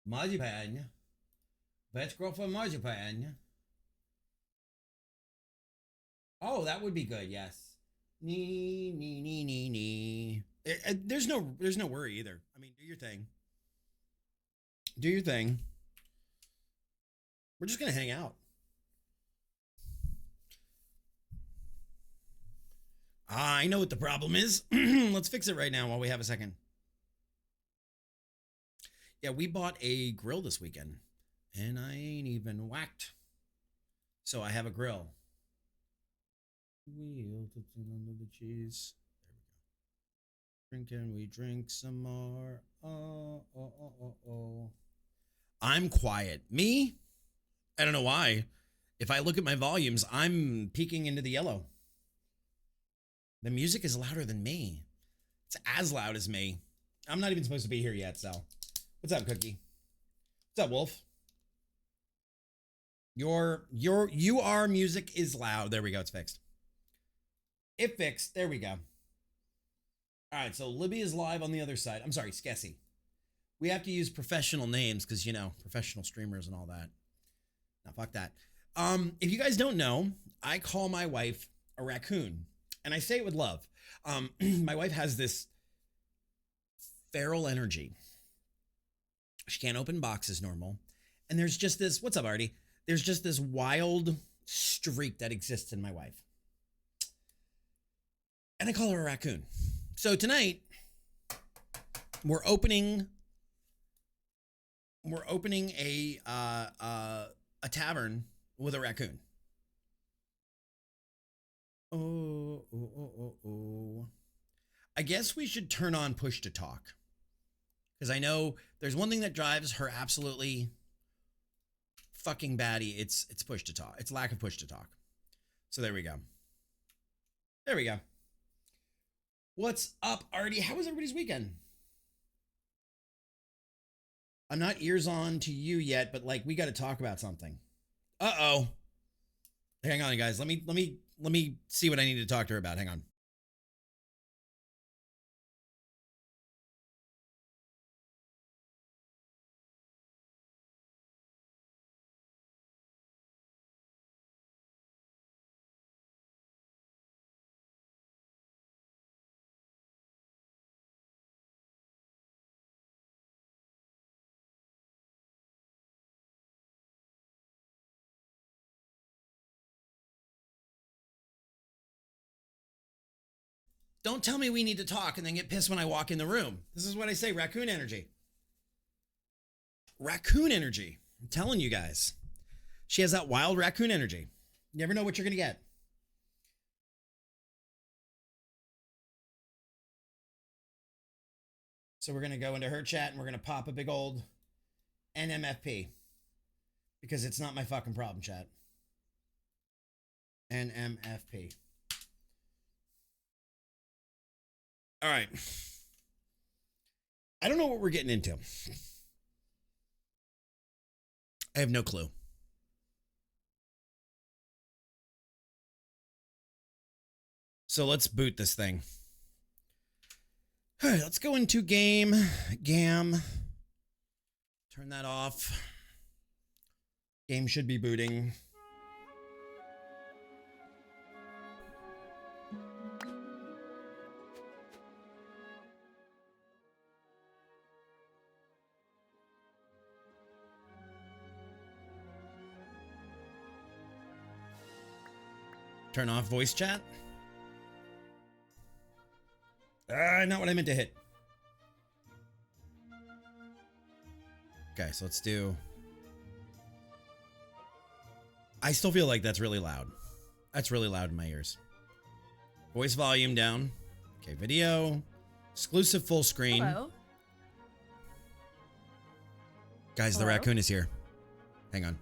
Marzipan. Best girl for marzipan. Oh, that would be good. Yes. Nee, nee, nee, nee, nee. There's no worry either. I mean, do your thing. Do your thing. We're just gonna hang out. I know what the problem is. Let's fix it right now while we have a second. Yeah, we bought a grill this weekend, and I ain't even whacked. So I have a grill. Wheel under the cheese. There we go. Drinking, we drink some more. Oh, oh, oh, oh, oh. I'm quiet. Me? I don't know why. If I look at my volumes, I'm peeking into the yellow. The music is louder than me. It's as loud as me. I'm not even supposed to be here yet, so. What's up, Cookie? What's up, Wolf? Your music is loud. There we go. It's fixed. It fixed. There we go. All right, so Libby is live on the other side. I'm sorry, Skessy. We have to use professional names because, you know, professional streamers and all that. Now, fuck that. If you guys don't know, I call my wife a raccoon, and I say it with love. My wife has this feral energy. She can't open boxes normal, and there's just this. What's up, Artie? There's just this wild streak that exists in my wife, and I call her a raccoon. So tonight, we're opening a tavern with a raccoon. Oh, oh, oh, oh, oh. I guess we should turn on push to talk. Because I know there's one thing that drives her absolutely fucking batty. It's push to talk. It's lack of push to talk. So there we go. There we go. What's up, Artie? How was everybody's weekend? I'm not ears on to you yet, but like we got to talk about something. Uh-oh. Hang on, guys. Let me see what I need to talk to her about. Hang on. Don't tell me we need to talk and then get pissed when I walk in the room. This is what I say, raccoon energy. Raccoon energy. I'm telling you guys. She has that wild raccoon energy. You never know what you're going to get. So we're going to go into her chat and we're going to pop a big old NMFP. Because it's not my fucking problem, chat. NMFP. All right. I don't know what we're getting into. I have no clue. So let's boot this thing. All right, let's go into GAM. Turn that off. Game should be booting. Turn off voice chat. Not what I meant to hit. Okay, so let's do... I still feel like that's really loud. That's really loud in my ears. Voice volume down. Okay, video. Exclusive full screen. Hello. Guys, the raccoon is here. Hang on.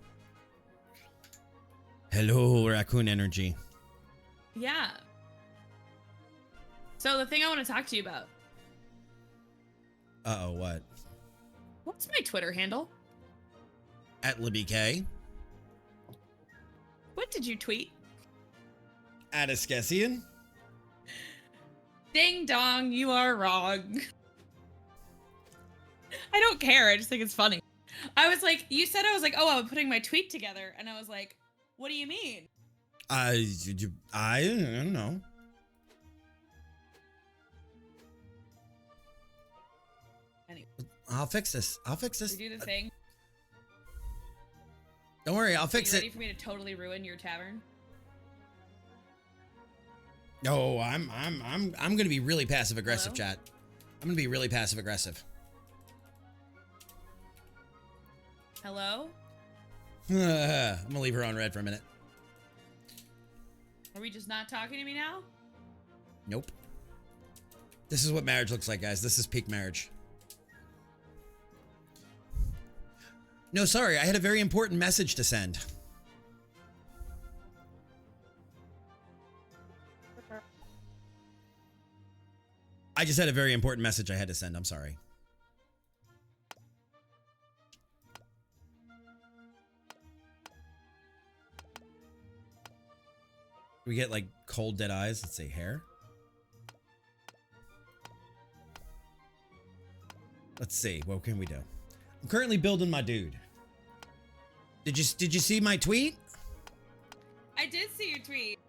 Hello, raccoon energy. Yeah. So the thing I want to talk to you about. Uh-oh, what? What's my Twitter handle? At Libby K. What did you tweet? At Askesian. Ding dong, you are wrong. I don't care. I just think it's funny. I was like, you said I was like, oh, I'm putting my tweet together, and I was like, what do you mean? I don't know. Anyway, I'll fix this. I'll fix this. we do the thing. Don't worry, I'll Are fix you it. ready for me to totally ruin your tavern? No, I'm gonna be really passive aggressive, Hello? chat. I'm gonna be really passive aggressive. Hello? I'm gonna leave her on red for a minute. Are we just not talking to me now? Nope. This is what marriage looks like, guys. This is peak marriage. No, sorry, I had a very important message to send. I just had a very important message I had to send. I'm sorry. We get like cold dead eyes. Let's say hair. Let's see. What can we do? I'm currently building my dude. Did you see my tweet? I did see your tweet.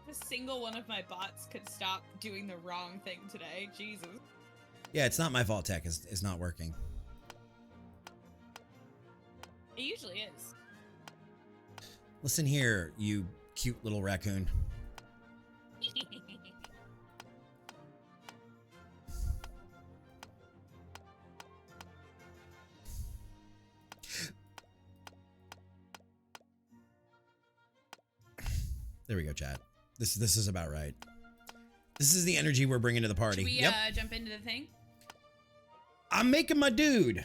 If a single one of my bots could stop doing the wrong thing today, Jesus. Yeah, it's not my fault. Tech is not working. It usually is. Listen here, you cute little raccoon. There we go, chat. This is about right. This is the energy we're bringing to the party. Should we jump into the thing? I'm making my dude.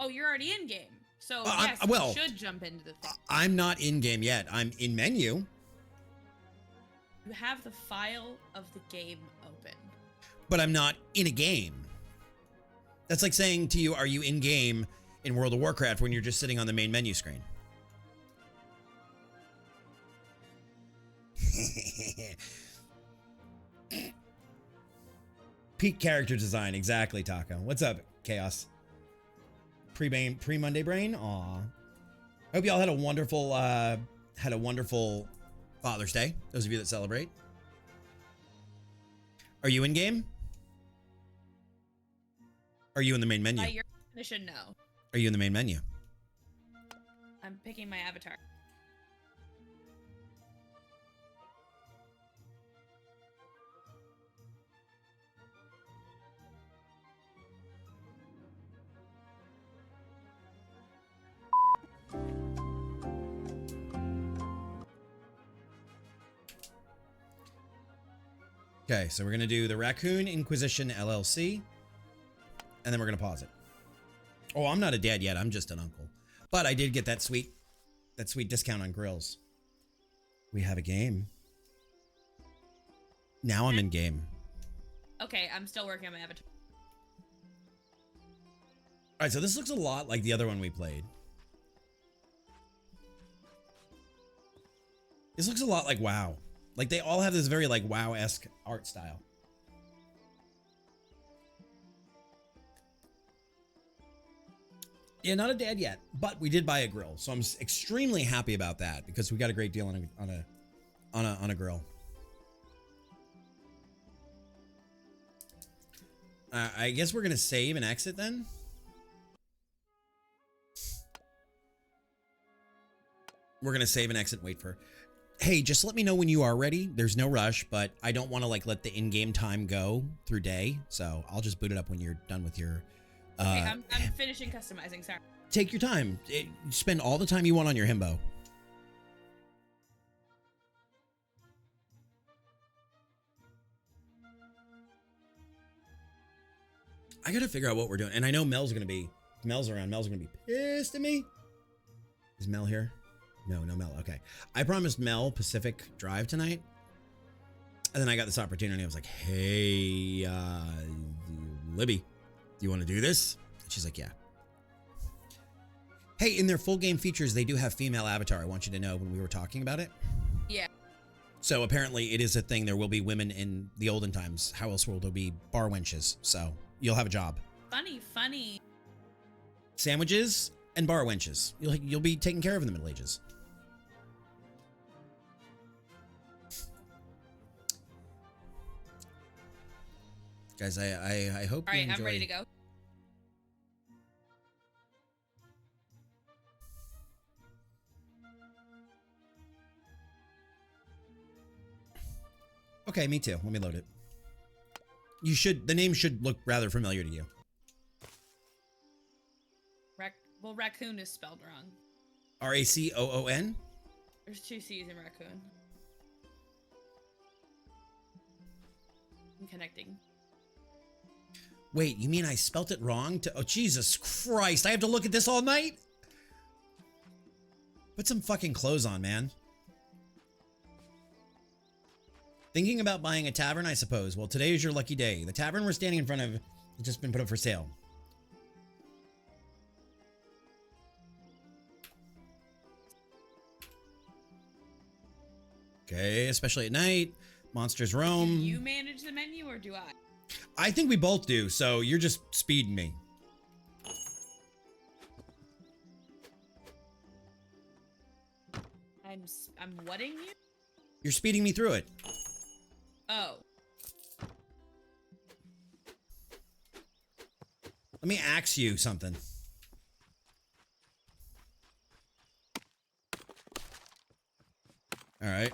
Oh, you're already in game. So I'm- yes, well, we should jump into the thing. I'm not in game yet. I'm in menu. You have the file of the game open. But I'm not in a game. That's like saying to you, are you in game in World of Warcraft when you're just sitting on the main menu screen? Peak character design, exactly, Taco. What's up, Chaos? Pre-Monday brain? Aw. Hope y'all had a wonderful Father's Day. Those of you that celebrate. Are you in game? Are you in the main menu? By your definition, no. Are you in the main menu? I'm picking my avatar. Okay, so we're gonna do the Raccoon Inquisition LLC, and then we're gonna pause it. Oh, I'm not a dad yet. I'm just an uncle, but I did get that sweet discount on grills. We have a game. Now I'm in game. Okay, I'm still working on my avatar. All right, so this looks a lot like the other one we played. This looks a lot like WoW. Like they all have this very like WoW-esque art style. Yeah, not a dad yet, but we did buy a grill, so I'm extremely happy about that because we got a great deal on a grill. I guess we're gonna save and exit then. We're gonna save and exit. Wait for. Hey, just let me know when you are ready. There's no rush, but I don't want to like let the in-game time go through day, so I'll just boot it up when you're done with your. Okay, I'm finishing customizing. Sorry. Take your time. Spend all the time you want on your himbo. I gotta figure out what we're doing, and I know Mel's around. Mel's gonna be pissed at me. Is Mel here? No Mel. Okay. I promised Mel Pacific Drive tonight. And then I got this opportunity. I was like, hey, Libby, do you want to do this? And she's like, yeah. Hey, in their full game features, they do have female avatar. I want you to know when we were talking about it. Yeah. So apparently it is a thing. There will be women in the olden times. How else will there be bar wenches? So you'll have a job. Funny. Sandwiches and bar wenches. You'll be taken care of in the Middle Ages. Guys, I hope All you right, enjoy. I'm ready to go. Okay, me too. Let me load it. The name should look rather familiar to you. Well, raccoon is spelled wrong. Racoon? There's 2 C's in raccoon. I'm connecting. Wait, you mean I spelt it wrong? Oh, Jesus Christ. I have to look at this all night? Put some fucking clothes on, man. Thinking about buying a tavern, I suppose. Well, today is your lucky day. The tavern we're standing in front of has just been put up for sale. Okay, especially at night. Monsters roam. Do you manage the menu or do I? I think we both do, so you're just speeding me. I'm whatting you? You're speeding me through it. Oh. Let me ask you something. All right.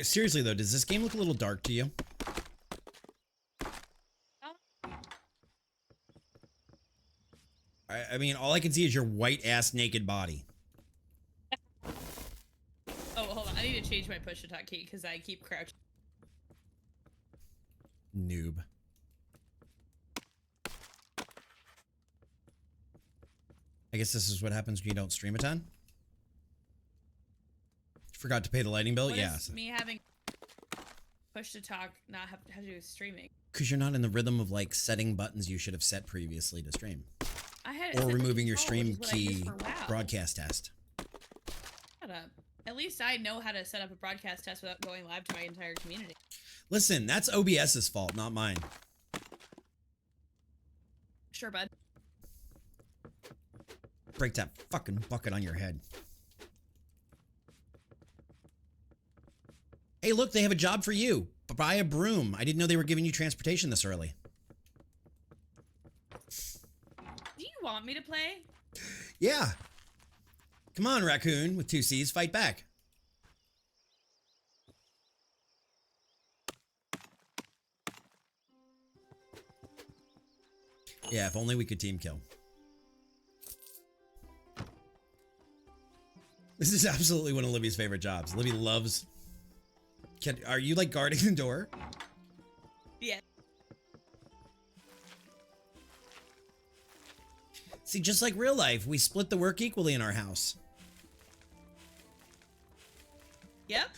Seriously though, does this game look a little dark to you? I mean, all I can see is your white ass naked body. Oh, hold on. I need to change my push to talk key because I keep crouching. Noob. I guess this is what happens when you don't stream a ton. Forgot to pay the lighting bill? What Yeah. does me having push to talk not have to do with streaming? Because you're not in the rhythm of like setting buttons you should have set previously to stream. I had Or removing your control, stream which is what I used key for WoW. broadcast test. Shut up. At least I know how to set up a broadcast test without going live to my entire community. Listen, that's OBS's fault, not mine. Sure, bud. Break that fucking bucket on your head. Hey, look, they have a job for you. Buy a broom. I didn't know they were giving you transportation this early. Do you want me to play? Yeah. Come on, raccoon with 2 C's, fight back. Yeah, if only we could team kill. This is absolutely one of Libby's favorite jobs. Libby loves... Are you like guarding the door? Yeah. See, just like real life, we split the work equally in our house. Yep.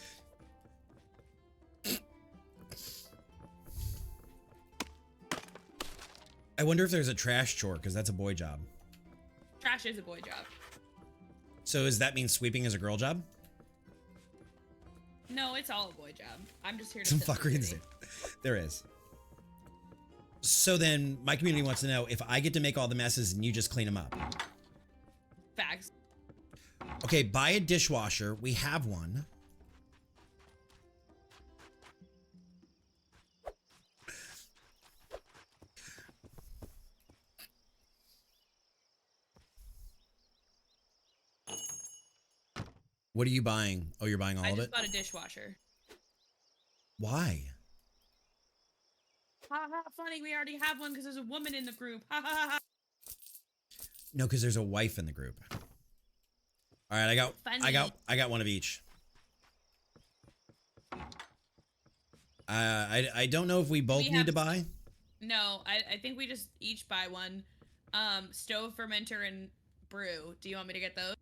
I wonder if there's a trash chore, because that's a boy job. Trash is a boy job. So does that mean sweeping is a girl job? No, it's all a boy job. I'm just here to Some sit in fuckery in security. it. There is. So then my community wants to know if I get to make all the messes and you just clean them up. Facts. Okay, buy a dishwasher. We have one. What are you buying? Oh, you're buying all I of just it? bought a dishwasher. Why? Ha ha, funny, we already have one because there's a woman in the group. Ha ha ha. No, because there's a wife in the group. All right, I got one of each. I don't know if we both need to buy. No, I think we just each buy one. Stove, fermenter, and brew. Do you want me to get those?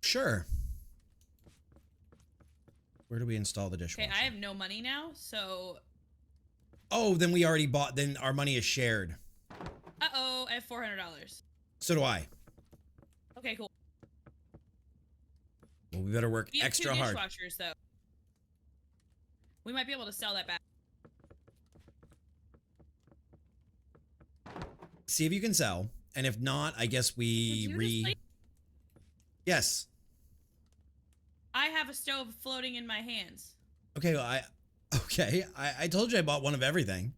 Sure. Where do we install the dishwasher? Okay, I have no money now, so... Oh, then we already bought, then our money is shared. Uh-oh, I have $400. So do I. Okay, cool. Well, we better work We have extra two hard. dishwashers, though. We might be able to sell that back. See if you can sell. And if not, I guess Did we you just play? Yes. I have a stove floating in my hands. Okay, well, I told you I bought one of everything.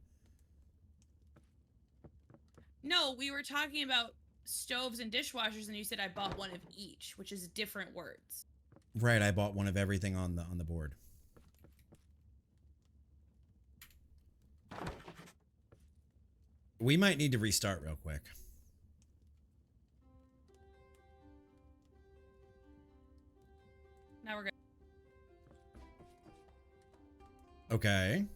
No, we were talking about stoves and dishwashers, and you said I bought one of each, which is different words. Right, I bought one of everything on the board. We might need to restart real quick. Now we're good. Okay.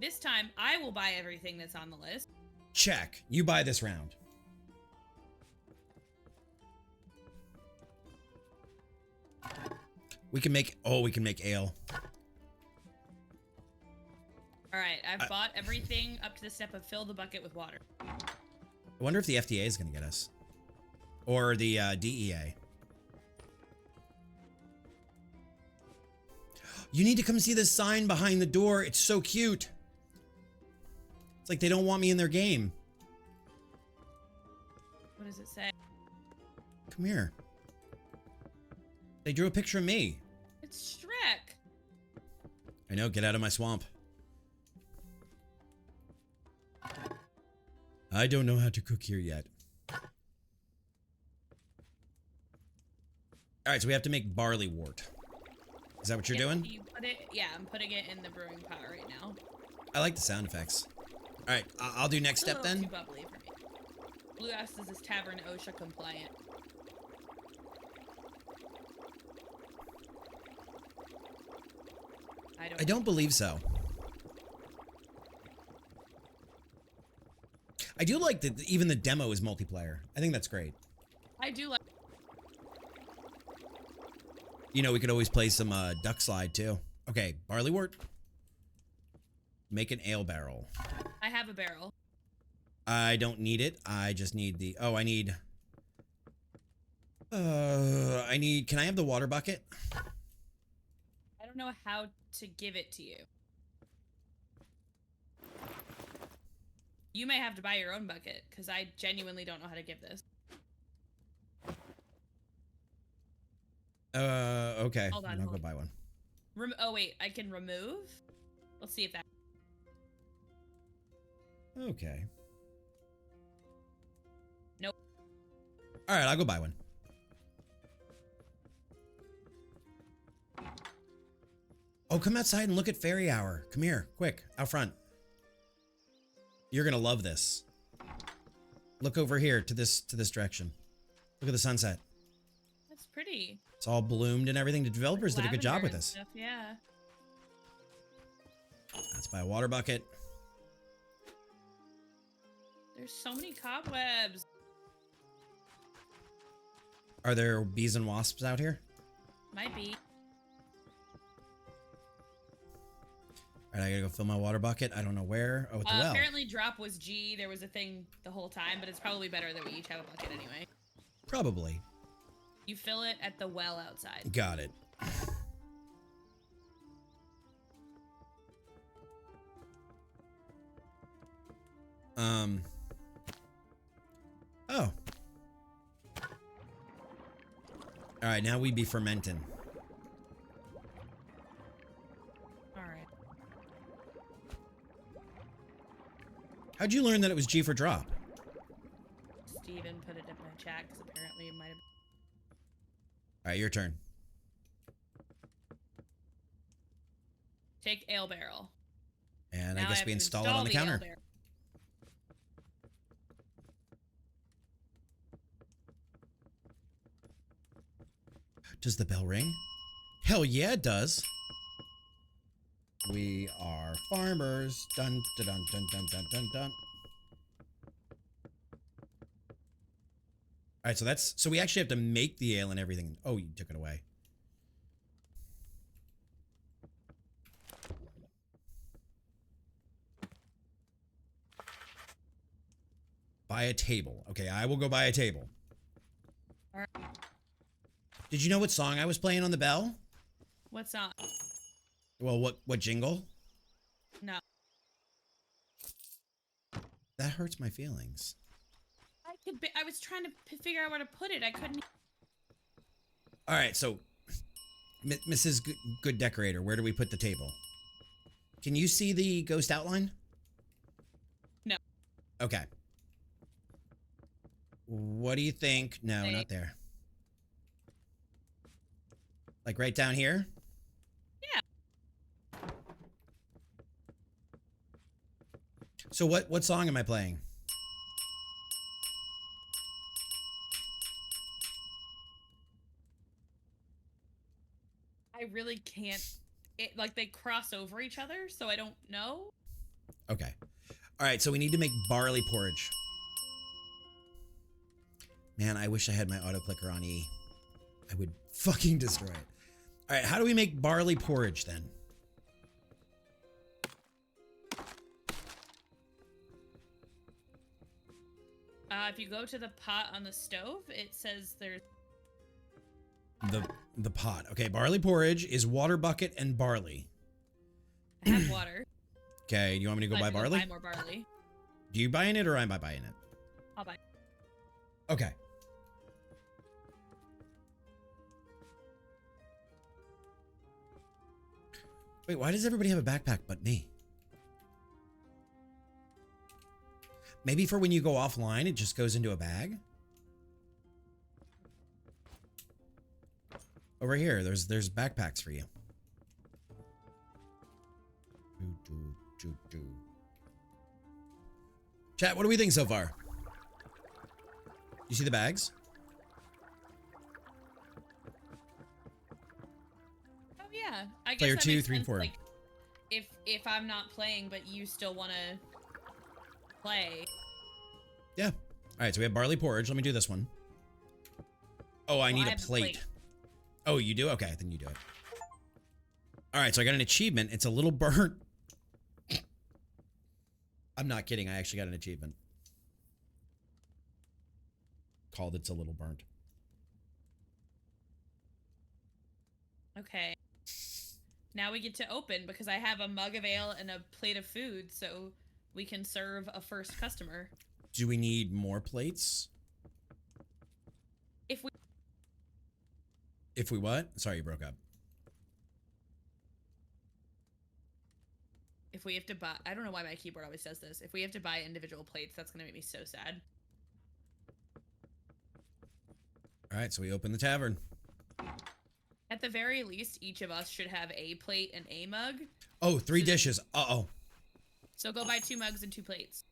This time, I will buy everything that's on the list. Check. You buy this round. We can make ale. All right, I've bought everything up to the step of fill the bucket with water. I wonder if the FDA is going to get us. Or the DEA. You need to come see this sign behind the door. It's so cute. It's like they don't want me in their game. What does it say? Come here. They drew a picture of me. It's Shrek. I know, get out of my swamp. I don't know how to cook here yet. All right, so we have to make barley wort. Is that what you're doing? You put it, yeah, I'm putting it in the brewing pot right now. I like the sound effects. All right, I'll do next step then. Too bubbly for me. Blue asks, is this tavern OSHA compliant? I don't believe so. I do like that even the demo is multiplayer. I think that's great. I do like. You know, we could always play some duck slide too. Okay, barley wort. Make an ale barrel. I have a barrel. I don't need it. I just need the. Oh, I need. Can I have the water bucket? I don't know how to give it to you. You may have to buy your own bucket, because I genuinely don't know how to give this. Okay. Hold on, I'll go buy one. Oh, wait, I can remove? Let's see if that... Okay. Nope. All right, I'll go buy one. Oh, come outside and look at Fairy Hour. Come here, quick, out front. You're gonna love this. Look over here to this direction. Look at the sunset. That's pretty. It's all bloomed and everything. The developers did a good job Lavender with and this. stuff, yeah. Let's buy a water bucket. There's so many cobwebs. Are there bees and wasps out here? Might be. All right, I gotta go fill my water bucket. I don't know where. Oh, at the well. Apparently drop was G. There was a thing the whole time, but it's probably better that we each have a bucket anyway. Probably. You fill it at the well outside. Got it. Oh. All right, now we be fermenting. All right. How'd you learn that it was G for drop? Steven put it in my chat because apparently it might have. All right, your turn. Take ale barrel. And Now I guess have we to install it on the ale counter. barrel. Does the bell ring? Hell yeah, it does. We are farmers. Dun dun dun dun dun dun dun dun. All right, so we actually have to make the ale and everything. Oh, you took it away. Buy a table. Okay, I will go buy a table. All right. Did you know what song I was playing on the bell? What's on? Well, what jingle? No. That hurts my feelings. I was trying to figure out where to put it. I couldn't. All right, so Mrs. Good Decorator, where do we put the table? Can you see the ghost outline? No. Okay. What do you think? No, not there. Like right down here? Yeah. So what song am I playing? I really can't. Like they cross over each other, so I don't know. Okay. All right, so we need to make barley porridge. Man, I wish I had my auto clicker on E. I would fucking destroy it. All right, how do we make barley porridge then? If you go to the pot on the stove, it says there's the pot. Okay, barley porridge is water bucket and barley. I have water. Okay, you want me to go buy barley? Buy more barley. Do you buying it or am I buying it? I'll buy. Okay. Wait, why does everybody have a backpack but me? Maybe for when you go offline, it just goes into a bag? Over here, there's backpacks for you. Chat, what do we think so far? You see the bags? Oh yeah, I guess Player that 2, makes 3, and sense, 4. Like, if I'm not playing, but you still want to play. Yeah. All right, so we have barley porridge. Let me do this one. Oh, I need a plate. Oh, you do? Okay, then you do it. All right, so I got an achievement. It's a little burnt. I'm not kidding. I actually got an achievement. Called It's a Little Burnt. Okay. Now we get to open because I have a mug of ale and a plate of food, so we can serve a first customer. Do we need more plates? If we what? Sorry, you broke up. If we have to buy, I don't know why my keyboard always says this. If we have to buy individual plates, that's going to make me so sad. All right, so we open the tavern. At the very least, each of us should have a plate and a mug. Oh, 3 dishes. Uh-oh. So go buy 2 mugs and 2 plates.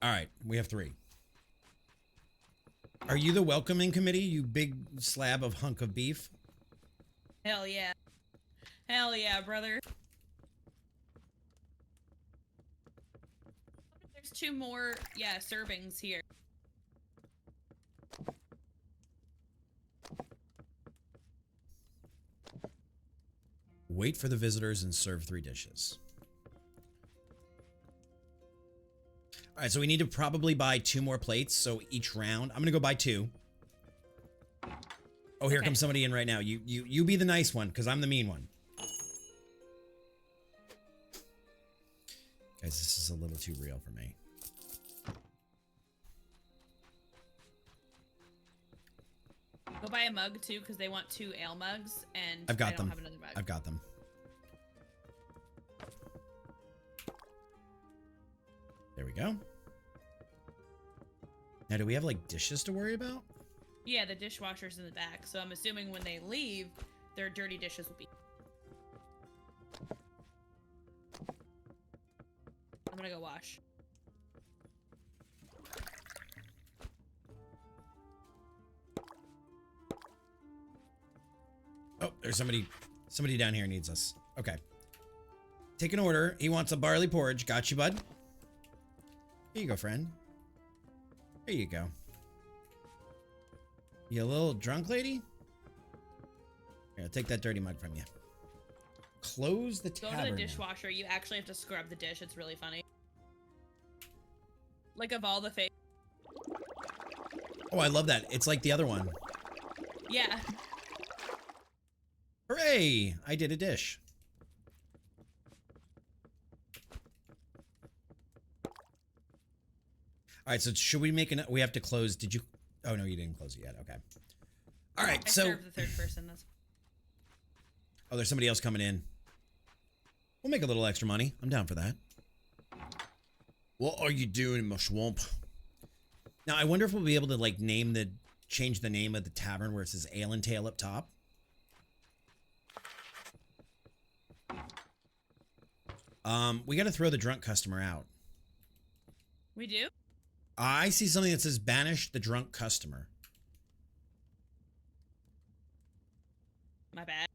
All right, we have 3. Are you the welcoming committee, you big slab of hunk of beef? Hell yeah. Hell yeah, brother. There's 2 more, yeah, servings here. Wait for the visitors and serve 3 dishes. All right, so we need to probably buy 2 more plates. So each round, I'm gonna go buy 2. Oh, here comes somebody in right now. You be the nice one, because I'm the mean one. Guys, this is a little too real for me. Go buy a mug too, because they want 2 ale mugs, and I've got I them. don't have another mug. I've got them. There we go. Now, do we have like dishes to worry about? Yeah, the dishwasher's in the back, so I'm assuming when they leave, their dirty dishes will be. I'm gonna go wash. Oh, there's somebody down here needs us. Okay. Take an order. He wants a barley porridge. Got you, bud. Here you go, friend. There you go. You a little drunk lady? Here, I'll take that dirty mug from you. Close the tavern. Go to the dishwasher. You actually have to scrub the dish. It's really funny. Like, of all the things. Oh, I love that. It's like the other one. Yeah. Hooray! I did a dish. All right, so should we make we have to close? Did you? Oh no, you didn't close it yet. Okay. All right, I so served the third person. That's oh, there's somebody else coming in. We'll make a little extra money. I'm down for that. What are you doing in my swamp? Now I wonder if we'll be able to like change the name of the tavern where it says Ale and Tail up top. We got to throw the drunk customer out. we do. I see something that says banish the drunk customer. My bad.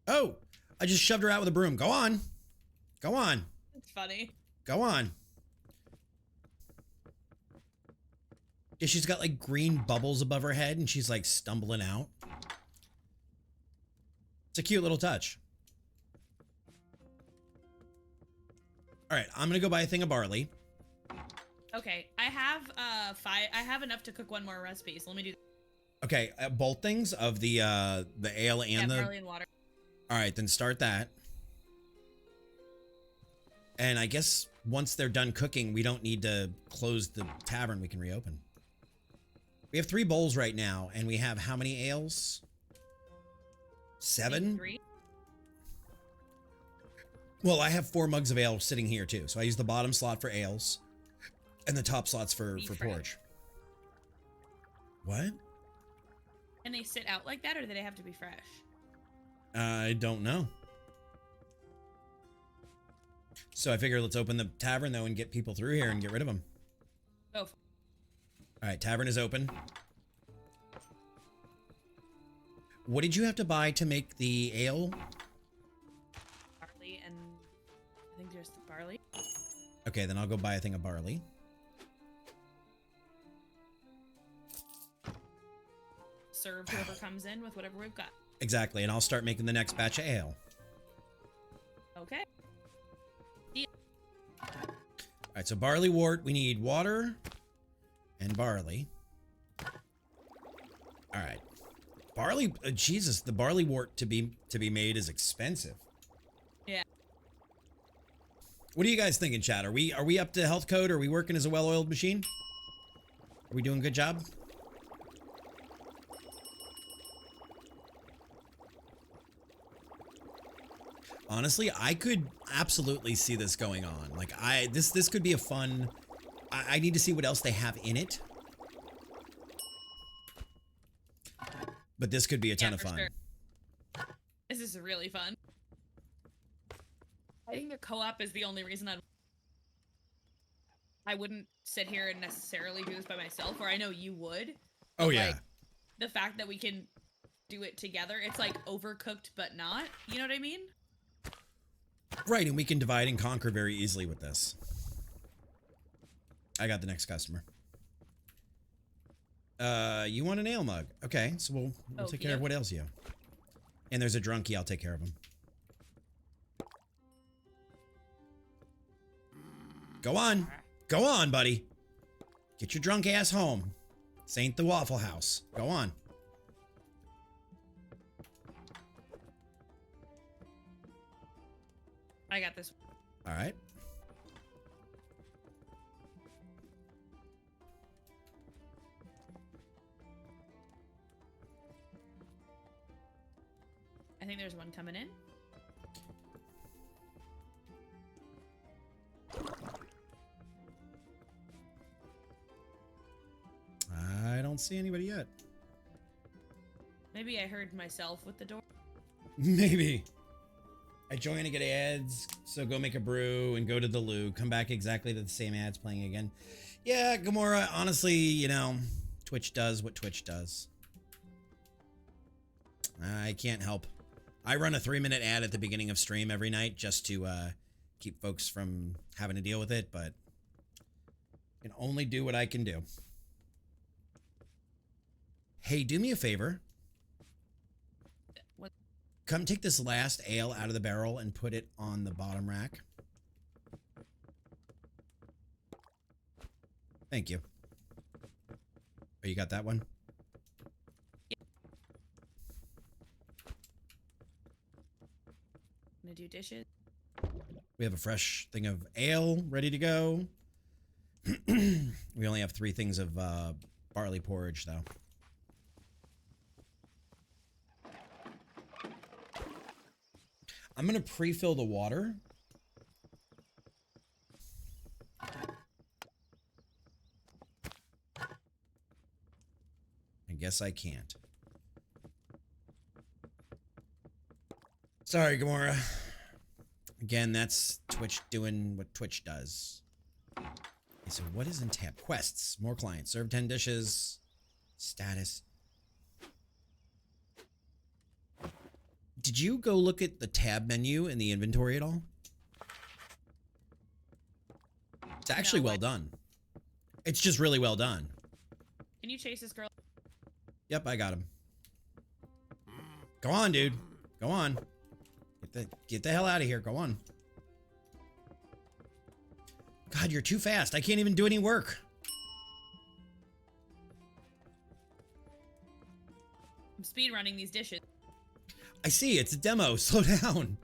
Oh, I just shoved her out with a broom. Go on. Go on. It's funny. Go on. Yeah, she's got like green bubbles above her head and she's like stumbling out. It's a cute little touch. All right, I'm gonna go buy a thing of barley. Okay, I have I have enough to cook one more recipe. So let me do. Okay, both things of the ale and the barley and water. All right, then start that. And I guess once they're done cooking, we don't need to close the tavern. We can reopen. We have 3 bowls right now, and we have how many ales? 7? 3. Well, I have 4 mugs of ale sitting here too. So I use the bottom slot for ales and the top slots for porridge. What? And they sit out like that, or do they have to be fresh? I don't know. So I figure let's open the tavern though and get people through here and get rid of them. Go. All right, tavern is open. What did you have to buy to make the ale? Barley and I think there's the barley. Okay, then I'll go buy a thing of barley. Serve whoever comes in with whatever we've got. Exactly, and I'll start making the next batch of ale. Okay. All right, so barley wort, we need water and barley. All right. Barley, Jesus, the barley wort to be made is expensive. Yeah. What are you guys thinking, chat? Are we up to health code? Are we working as a well-oiled machine? Are we doing a good job? Honestly, I could absolutely see this going on. Like this could be a fun. I need to see what else they have in it. But this could be a ton of fun. Sure. This is really fun. I think the co-op is the only reason I wouldn't sit here and necessarily do this by myself, or I know you would. Oh yeah. Like, the fact that we can do it together, it's like overcooked but not. You know what I mean? Right, and we can divide and conquer very easily with this. I got the next customer. You want an ale mug? Okay, so we'll take care of what else you have. And there's a drunkie, I'll take care of him. Go on. Go on, buddy. Get your drunk ass home. This ain't the Waffle House. Go on. I got this. All right. I think there's one coming in. I don't see anybody yet. Maybe I heard myself with the door. Maybe. I join to get ads, so go make a brew and go to the loo. Come back exactly to the same ads playing again. Yeah, Gamora, honestly, you know, Twitch does what Twitch does. I can't help. I run a 3-minute ad at the beginning of stream every night just to keep folks from having to deal with it, but I can only do what I can do. Hey, do me a favor. What? Come take this last ale out of the barrel and put it on the bottom rack. Thank you. Oh, you got that one? Gonna do dishes. We have a fresh thing of ale ready to go. We only have 3 things of barley porridge, though. I'm going to pre-fill the water. I guess I can't. Sorry, Gamora. Again, that's Twitch doing what Twitch does. Okay, so what is in tab? Quests. More clients. Serve 10 dishes. Status. Did you go look at the tab menu in the inventory at all? It's actually well done. It's just really well done. Can you chase this girl? Yep, I got him. Go on, dude. Go on. Get the hell out of here. Go on. God, you're too fast. I can't even do any work. I'm speed running these dishes. I see. It's a demo. Slow down.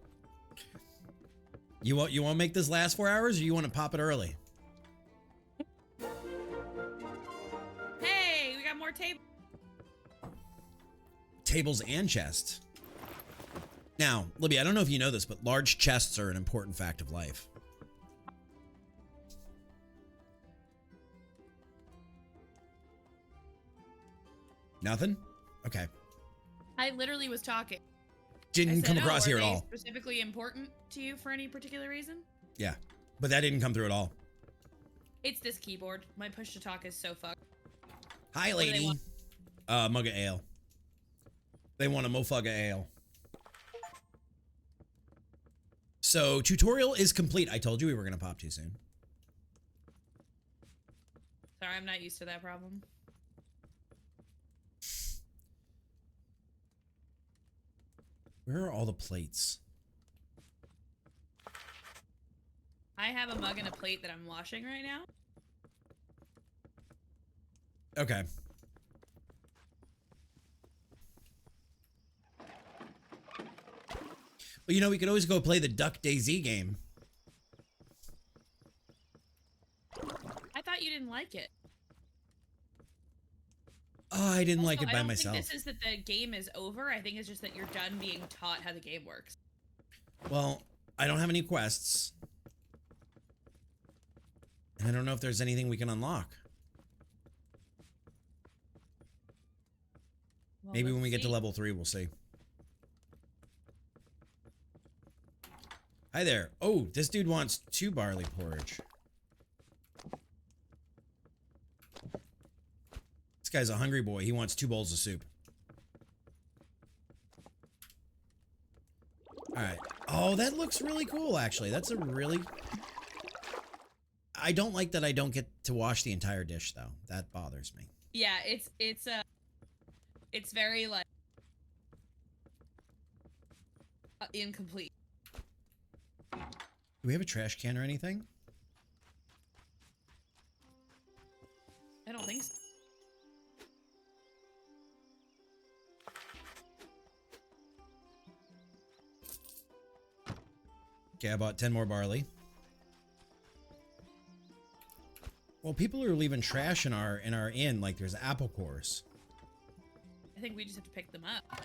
You want to make this last 4 hours, or you want to pop it early? Hey, we got more tables. Tables and chests. Now, Libby, I don't know if you know this, but large chests are an important fact of life. Nothing? Okay. I literally was talking. Didn't come across here at all. Specifically important to you for any particular reason? Yeah, but that didn't come through at all. It's this keyboard. My push to talk is so fucked. Hi, lady. Mug of ale. They want a mofug of ale. So, tutorial is complete. I told you we were going to pop too soon. Sorry, I'm not used to that problem. Where are all the plates? I have a mug and a plate that I'm washing right now. Okay. Well, you know, we could always go play the Duck DayZ game. I thought you didn't like it. Oh, I didn't like it by I don't myself. think this is that the game is over. I think it's just that you're done being taught how the game works. Well, I don't have any quests. And I don't know if there's anything we can unlock. Well, Maybe when we get to see. level 3, we'll see. Hi there. Oh, this dude wants 2 barley porridge. This guy's a hungry boy. He wants 2 bowls of soup. All right. Oh, that looks really cool, actually. That's a really... I don't like that I don't get to wash the entire dish, though. That bothers me. Yeah, it's very like incomplete. Do we have a trash can or anything? I don't think so. Okay, I bought 10 more barley. Well, people are leaving trash in our inn, like there's apple cores. I think we just have to pick them up.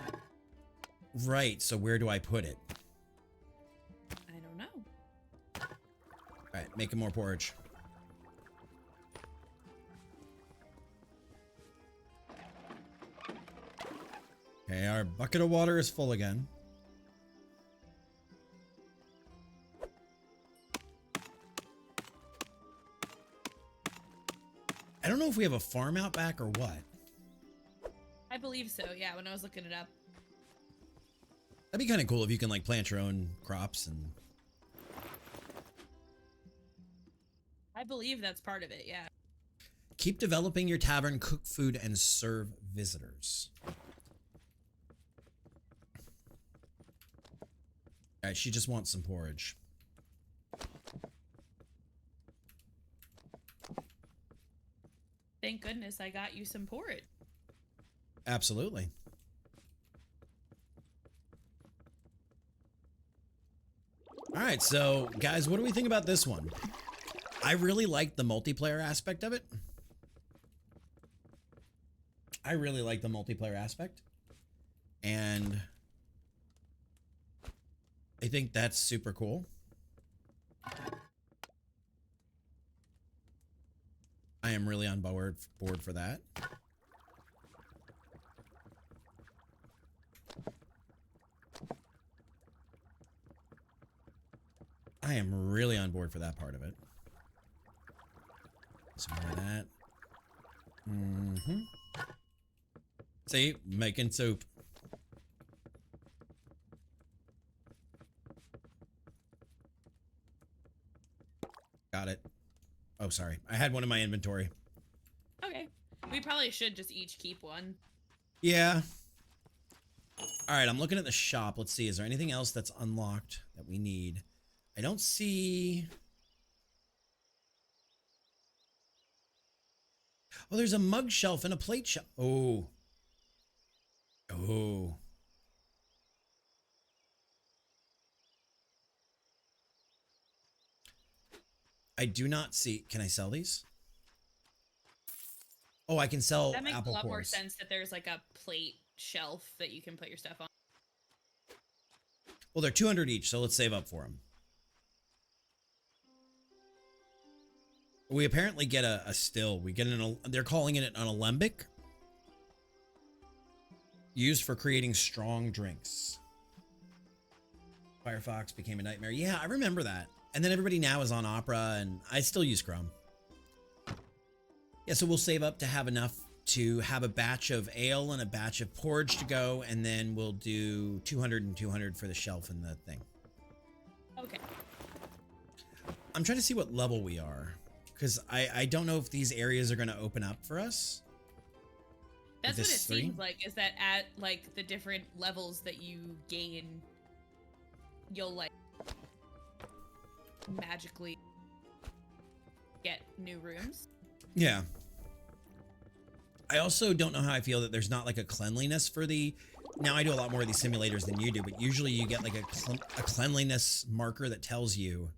Right, so where do I put it? I don't know. All right, making more porridge. Okay, our bucket of water is full again. I don't know if we have a farm out back or what. I believe so. Yeah, when I was looking it up. That'd be kind of cool if you can like plant your own crops and... I believe that's part of it. Yeah. Keep developing your tavern, cook food, and serve visitors. All right, she just wants some porridge. Thank goodness I got you some porridge. Absolutely. All right, so guys, what do we think about this one? I really like the multiplayer aspect of it. I really like the multiplayer aspect. And I think that's super cool. I am really on board for that. I am really on board for that part of it. Some more of that. Mm-hmm. See, making soup. Got it. Oh, sorry. I had one in my inventory. Okay. We probably should just each keep one. Yeah. All right, I'm looking at the shop. Let's see. Is there anything else that's unlocked that we need? I don't see... Oh, there's a mug shelf and a plate shelf. Oh. Oh. I do not see... Can I sell these? Oh, I can sell That makes apple a lot more cores. sense that there's like a plate shelf that you can put your stuff on. Well, they're 200 each, so let's save up for them. We apparently get a still. We get they're calling it an alembic. Used for creating strong drinks. Firefox became a nightmare. Yeah, I remember that. And then everybody now is on Opera, and I still use Chrome. Yeah, so we'll save up to have enough to have a batch of ale and a batch of porridge to go, and then we'll do 200 and 200 for the shelf and the thing. Okay. I'm trying to see what level we are, because I don't know if these areas are going to open up for us. That's what it 3? seems like, is that at like the different levels that you gain, you'll like magically get new rooms. Yeah. I also don't know how I feel that there's not like a cleanliness for the... Now I do a lot more of these simulators than you do, but usually you get like a cleanliness marker that tells you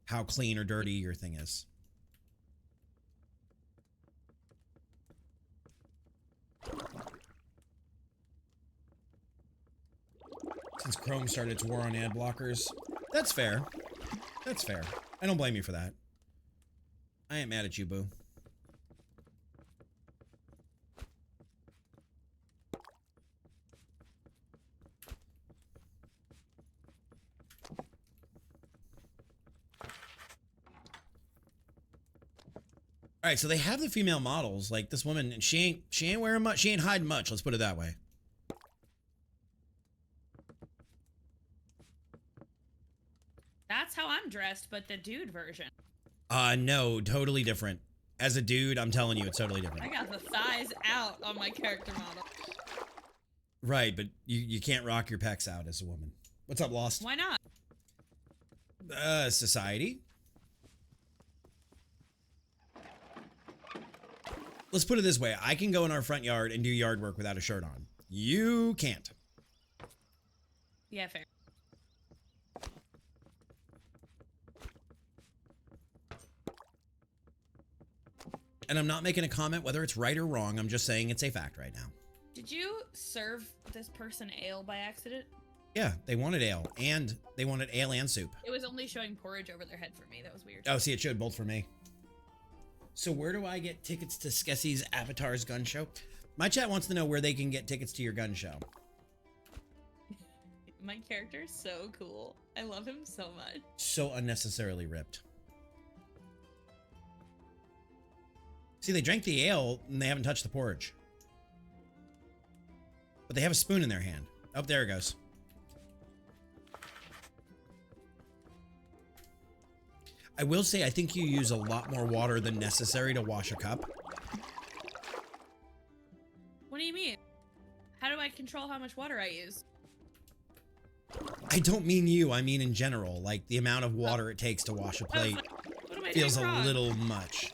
how clean or dirty your thing is. Since Chrome started its war on ad blockers. That's fair. That's fair. I don't blame you for that. I ain't mad at you, boo. All right, so they have the female models, like this woman, and she ain't wearing much, she ain't hiding much, let's put it that way. That's how I'm dressed, but the dude version. No, totally different. As a dude, I'm telling you, it's totally different. I got the thighs out on my character model. Right, but you can't rock your pecs out as a woman. What's up, Lost? Why not? Society. Let's put it this way. I can go in our front yard and do yard work without a shirt on. You can't. Yeah, fair. And I'm not making a comment whether it's right or wrong. I'm just saying it's a fact right now. Did you serve this person ale by accident? Yeah, they wanted ale. And they wanted ale and soup. It was only showing porridge over their head for me. That was weird. Oh, see, it showed both for me. So where do I get tickets to Skessy's Avatar's gun show? My chat wants to know where they can get tickets to your gun show. My character is so cool. I love him so much. So unnecessarily ripped. See, they drank the ale and they haven't touched the porridge. But they have a spoon in their hand. Oh, there it goes. I will say, I think you use a lot more water than necessary to wash a cup. What do you mean? How do I control how much water I use? I don't mean you, I mean in general. Like, the amount of water it takes to wash a plate What am I feels doing a wrong? little much.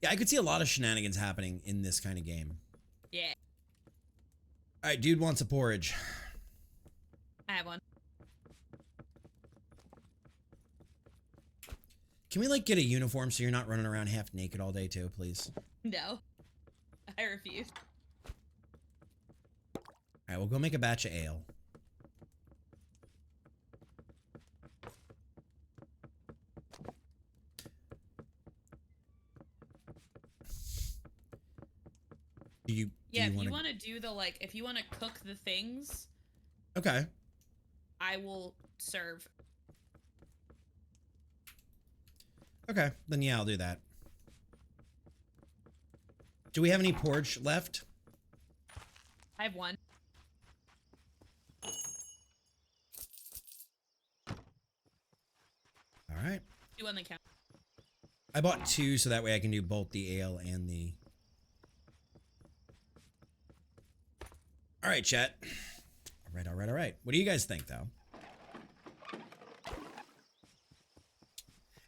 Yeah, I could see a lot of shenanigans happening in this kind of game. Yeah, All right, dude wants a porridge. I have one. Can we like get a uniform so you're not running around half naked all day too, please? No, I refuse. All right, we'll go make a batch of ale. Yeah, if you want to do the like, if you want to cook the things, okay, I will serve. Okay, then yeah, I'll do that. Do we have any porridge left? I have one. All right. Two on the counter. I bought 2 so that way I can do both the ale and the... All right, chat. All right. What do you guys think, though?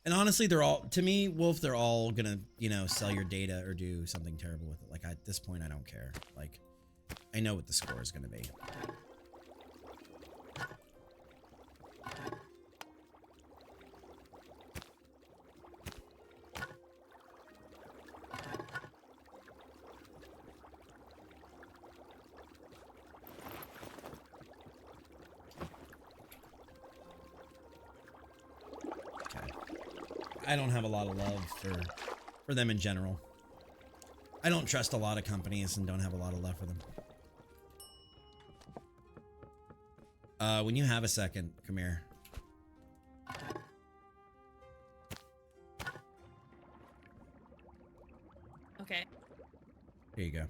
And honestly, they're all, to me, Wolf, they're all gonna, you know, sell your data or do something terrible with it. Like, at this point, I don't care. Like, I know what the score is gonna be. I don't have a lot of love for them in general. I don't trust a lot of companies and don't have a lot of love for them. When you have a second, come here. Okay. Here you go.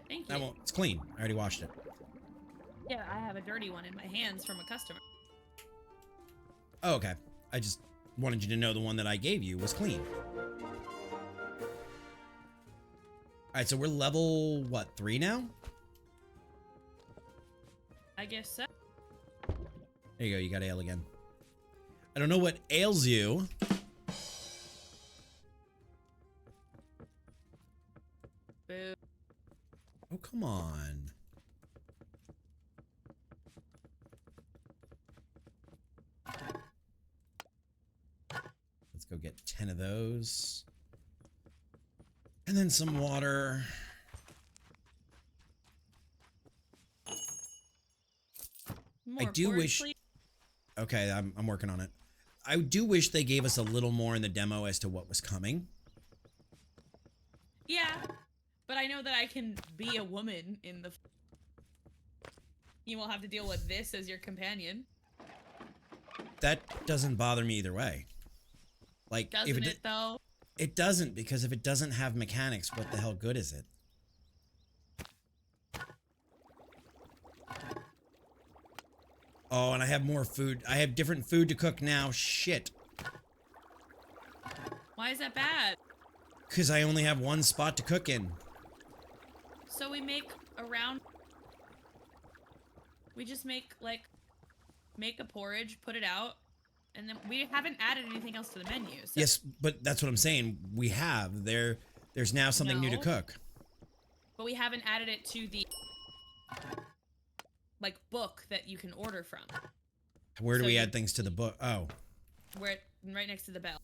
Thank you. It's clean. I already washed it. Yeah, I have a dirty one in my hands from a customer. Oh, okay. I just wanted you to know the one that I gave you was clean. Alright, so we're level, what, 3 now? I guess so. There you go, you got ale again. I don't know what ails you. Boo. Oh, come on. Let's go get 10 of those. And then some water. More I do wish... please. Okay, I'm working on it. I do wish they gave us a little more in the demo as to what was coming. Yeah, but I know that I can be a woman in the... You will have to deal with this as your companion. That doesn't bother me either way. Like, Doesn't it though? It doesn't, because if it doesn't have mechanics, what the hell good is it? Oh, and I have more food. I have different food to cook now. Shit. Why is that bad? Because I only have one spot to cook in. So we make around... We just make, like... Make a porridge, put it out, and then we haven't added anything else to the menu. So. Yes, but that's what I'm saying. We have. There's now something new to cook. But we haven't added it to the... like book that you can order from. Where do we add things to the book? Oh. Where right next to the bell.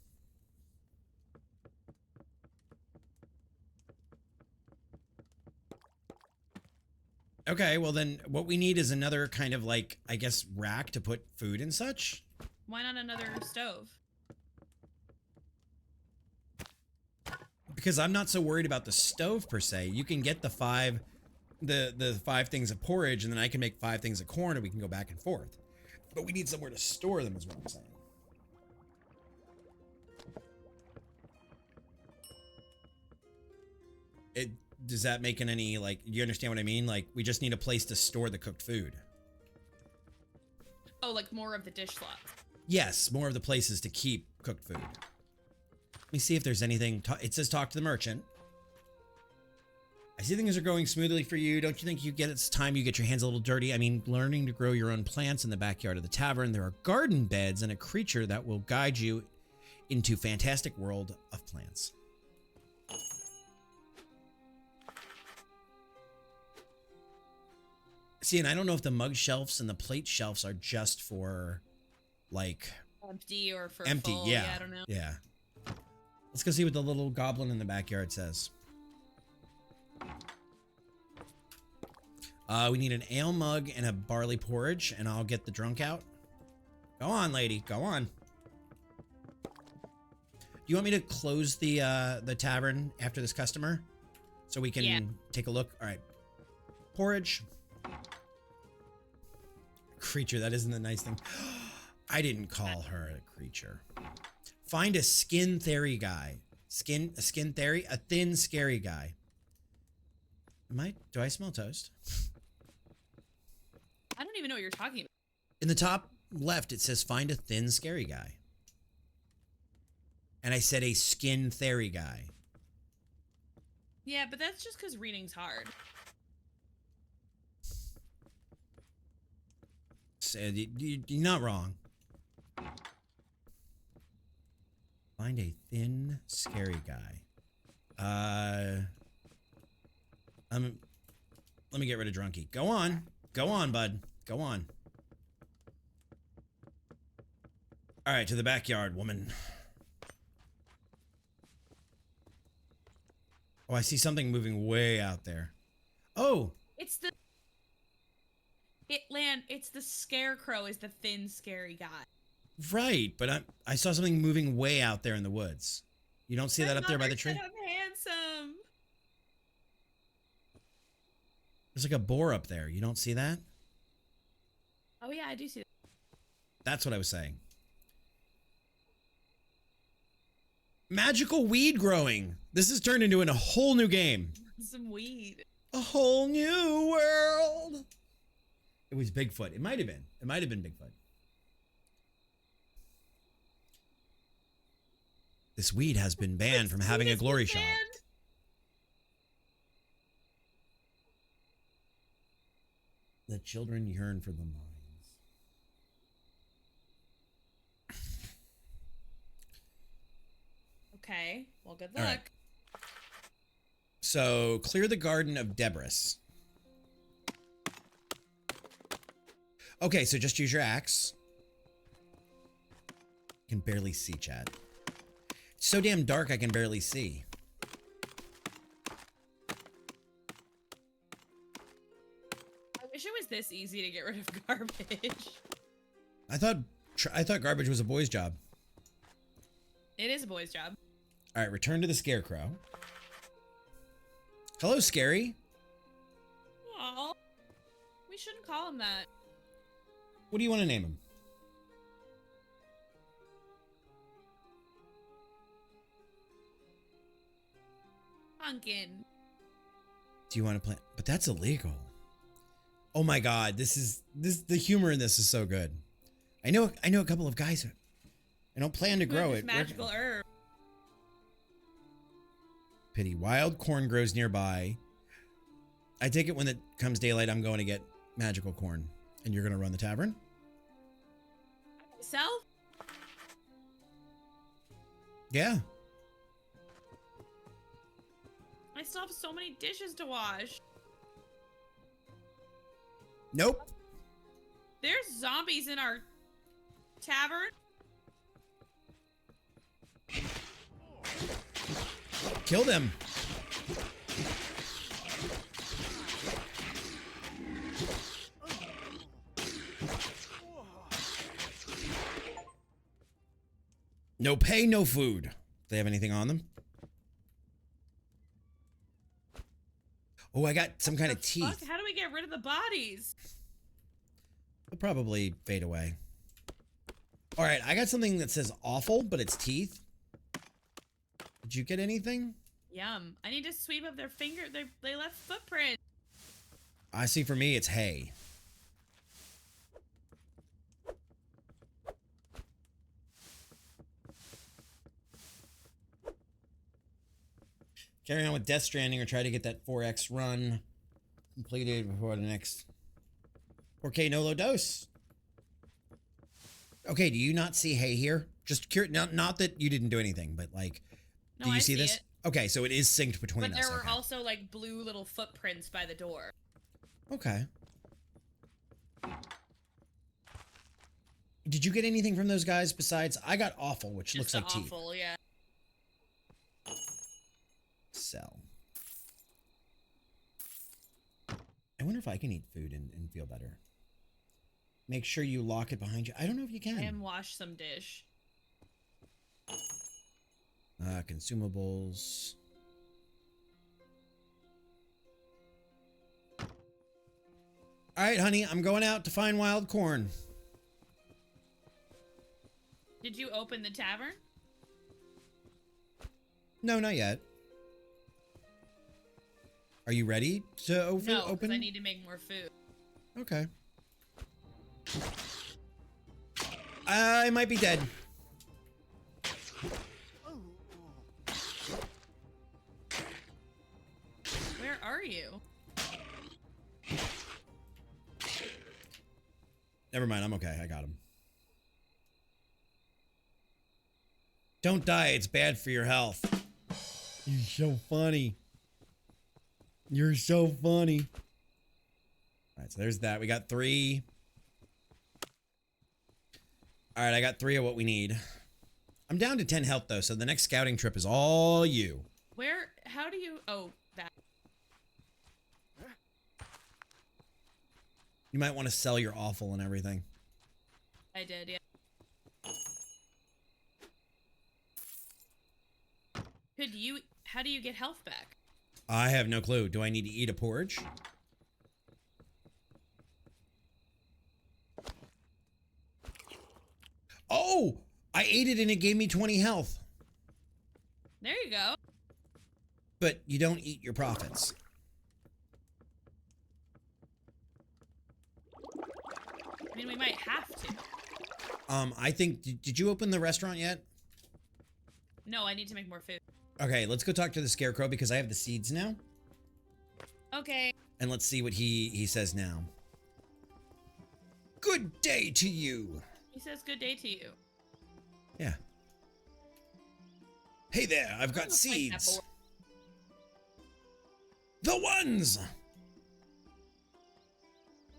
Okay, well then what we need is another kind of like, I guess, rack to put food and such. Why not another stove? Because I'm not so worried about the stove per se. You can get the 5 things of porridge, and then I can make 5 things of corn, and we can go back and forth. But we need somewhere to store them, is what I'm saying. Does that make any, like, you understand what I mean? Like, we just need a place to store the cooked food. Oh, like more of the dish slots. Yes, more of the places to keep cooked food. Let me see if there's anything. It says talk to the merchant. I see things are going smoothly for you. Don't you think it's time you get your hands a little dirty? I mean, learning to grow your own plants in the backyard of the tavern. There are garden beds and a creature that will guide you into fantastic world of plants. See, and I don't know if the mug shelves and the plate shelves are just for, like, Empty or for empty. full. Yeah. I don't know. Yeah. Let's go see what the little goblin in the backyard says. We need an ale mug and a barley porridge, and I'll get the drunk out. Go on, lady. Go on. Do you want me to close the tavern after this customer so we can take a look? All right. Porridge. Creature. That isn't a nice thing. I didn't call her a creature. Find a skin theory guy. A skin theory? A thin, scary guy. Do I smell toast? I don't even know what you're talking about. In the top left, it says find a thin, scary guy. And I said a skin theory guy. Yeah, but that's just because reading's hard. So, you're not wrong. Find a thin, scary guy. Let me get rid of Drunky. Go on. Go on, bud. Go on. All right, to the backyard, woman. Oh, I see something moving way out there. Oh! It's the scarecrow is the thin, scary guy. Right, but I saw something moving way out there in the woods. You don't see that up there by the tree? I'm handsome. There's like a boar up there. You don't see that? Oh yeah, I do see that. That's what I was saying. Magical weed growing. This has turned into a whole new game. Some weed. A whole new world. It was Bigfoot. It might have been. It might have been Bigfoot. This weed has been banned from having a glory shot. The children yearn for the mines. Okay. Well, good luck. All right. So, clear the garden of debris. Okay, so just use your axe. I can barely see, chat. It's so damn dark I can barely see. I wish it was this easy to get rid of garbage. I thought garbage was a boy's job. It is a boy's job. All right, return to the scarecrow. Hello, Scary. Aw. We shouldn't call him that. What do you want to name him? Pumpkin. Do you want to play? But that's illegal. Oh my God, the humor in this is so good. I know a couple of guys. I don't plan to grow it. Magical herb. Pity. Wild corn grows nearby. I take it when it comes daylight, I'm going to get magical corn. And you're going to run the tavern? Myself? Yeah. I still have so many dishes to wash. Nope. There's zombies in our tavern. Kill them. No pay, no food. Do they have anything on them? Oh, I got some kind of teeth. Fuck? How do we get rid of the bodies? They'll probably fade away. All right, I got something that says awful, but it's teeth. Did you get anything? Yum. I need to sweep up their finger. They left footprint. I see for me, it's hay. Carry on with Death Stranding or try to get that 4X run completed before the next 4K no low dose. Okay, do you not see hay here? Just curious, not that you didn't do anything, but like, No, do you I see this? it. Okay, so it is synced between us. But there were okay. also like blue little footprints by the door. Okay. Did you get anything from those guys besides? I got awful, which looks Just like the teeth. awful, yeah. Sell. I wonder if I can eat food and feel better. Make sure you lock it behind you. I don't know if you can. And wash some dish. Consumables. All right, honey, I'm going out to find wild corn. Did you open the tavern? No, not yet. Are you ready to open? No, because I need to make more food. Okay. I might be dead. Where are you? Never mind, I'm okay. I got him. Don't die. It's bad for your health. You're so funny. You're so funny. All right, so there's that. We got 3. All right, I got 3 of what we need. I'm down to 10 health, though, so the next scouting trip is all you. Where? How do you... Oh, that. You might want to sell your awful and everything. I did, yeah. Could you... How do you get health back? I have no clue. Do I need to eat a porridge? Oh! I ate it and it gave me 20 health. There you go. But you don't eat your profits. I mean, we might have to. I think... Did you open the restaurant yet? No, I need to make more food. Okay, let's go talk to the scarecrow because I have the seeds now. Okay. And let's see what he says now. Good day to you. He says good day to you. Yeah. Hey there, I've got seeds. The ones!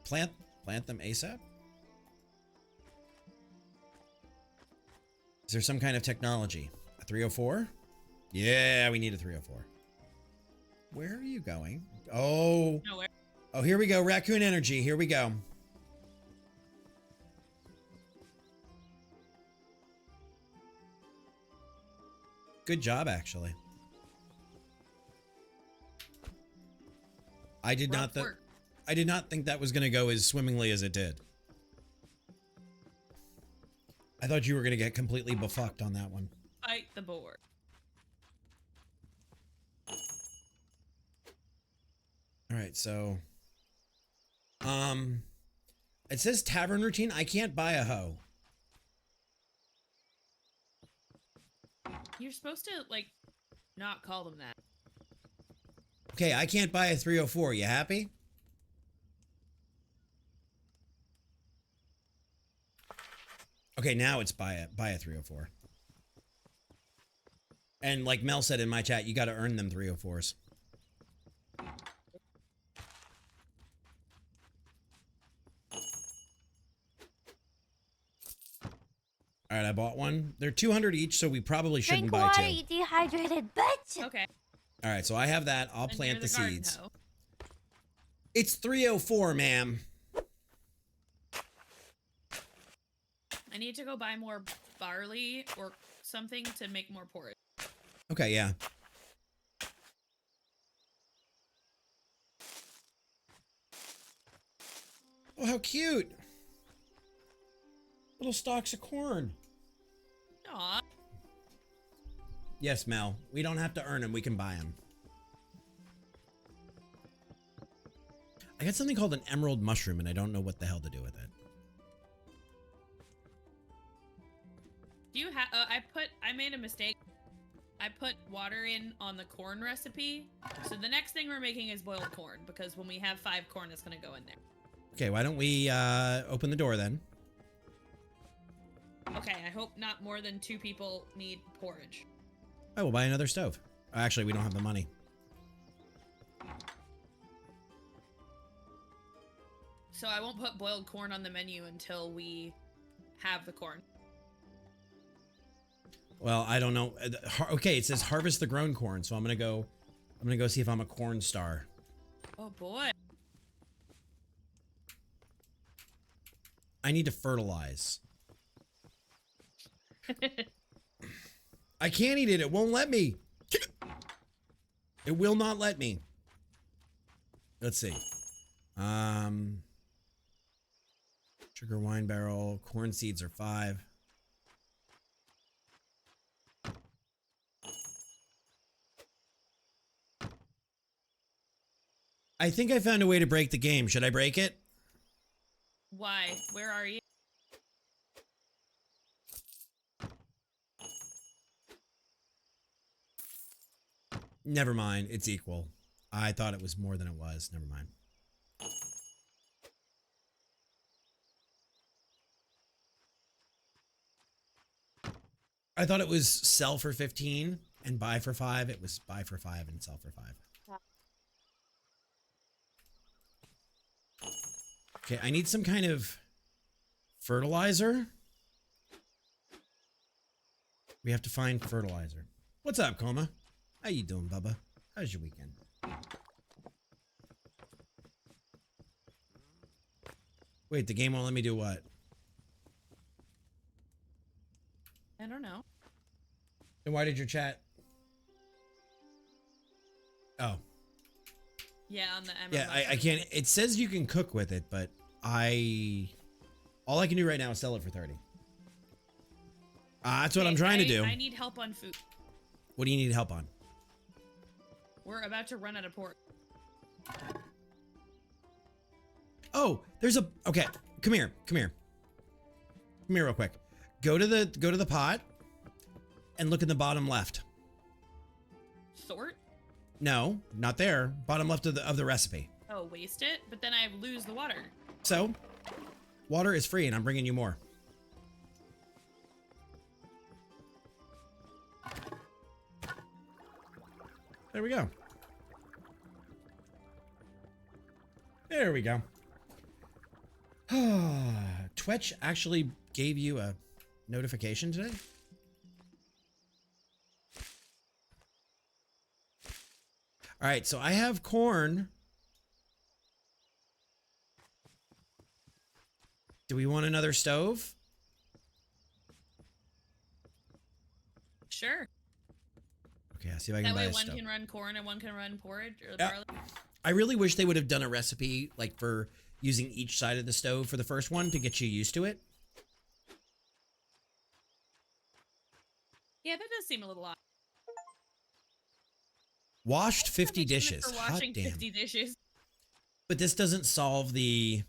Plant them ASAP? Is there some kind of technology? A 304? Yeah, we need a 304. Where are you going? Oh. Nowhere. Oh, here we go. Raccoon energy. Here we go. Good job, actually. I did not think that was going to go as swimmingly as it did. I thought you were going to get completely befucked on that one. Fight the board. All right, so it says tavern routine. I can't buy a hoe. You're supposed to like not call them that. Okay, I can't buy a 304. You happy? Okay, now it's buy a 304. And like Mel said in my chat, you got to earn them 304s. All right, I bought one. They're 200 each, so we probably shouldn't buy two. Drink water, you dehydrated bitch. Okay. All right, so I have that. I'll And plant you're the garden seeds. hoe. It's 304, ma'am. I need to go buy more barley or something to make more porridge. Okay, yeah. Oh, how cute. Little stalks of corn. Aw. Yes, Mel. We don't have to earn them. We can buy them. I got something called an emerald mushroom, and I don't know what the hell to do with it. Do you have? I made a mistake. I put water in on the corn recipe. So the next thing we're making is boiled corn because when we have 5 corn, it's gonna go in there. Okay, why don't we open the door then? Okay, I hope not more than 2 people need porridge. I will buy another stove. Actually, we don't have the money. So I won't put boiled corn on the menu until we have the corn. Well, I don't know. Okay, it says harvest the grown corn, so I'm gonna go see if I'm a corn star. Oh boy. I need to fertilize. I can't eat it. It won't let me. It will not let me. Let's see. Sugar wine barrel. Corn seeds are 5. I think I found a way to break the game. Should I break it? Why? Where are you? Never mind. It's equal. I thought it was more than it was. Never mind. I thought it was sell for 15 and buy for 5. It was buy for 5 and sell for 5. Okay, I need some kind of fertilizer. We have to find fertilizer. What's up, Coma? How you doing, Bubba? How's your weekend? Wait, the game won't let me do what? I don't know. Then why did your chat? Oh. Yeah, on the Emerald. Yeah, I can't. It says you can cook with it, but all I can do right now is sell it for 30. That's what I'm trying to do. I need help on food. What do you need help on? We're about to run out of pork. Oh, there's a. Okay, come here. Come here real quick. Go to the pot and look in the bottom left. Sort? No, not there. Bottom left of the recipe. Oh, waste it? But then I lose the water. So, water is free and I'm bringing you more. There we go. There we go. Twitch actually gave you a notification today? All right, so I have corn. Do we want another stove? Sure. Okay, I'll see if I can That buy way a one stove. can run corn and one can run porridge or barley. I really wish they would have done a recipe like for using each side of the stove for the first one to get you used to it. Yeah, that does seem a little odd. Washed 50 dishes. For Hot washing damn. 50 dishes. But this doesn't solve the...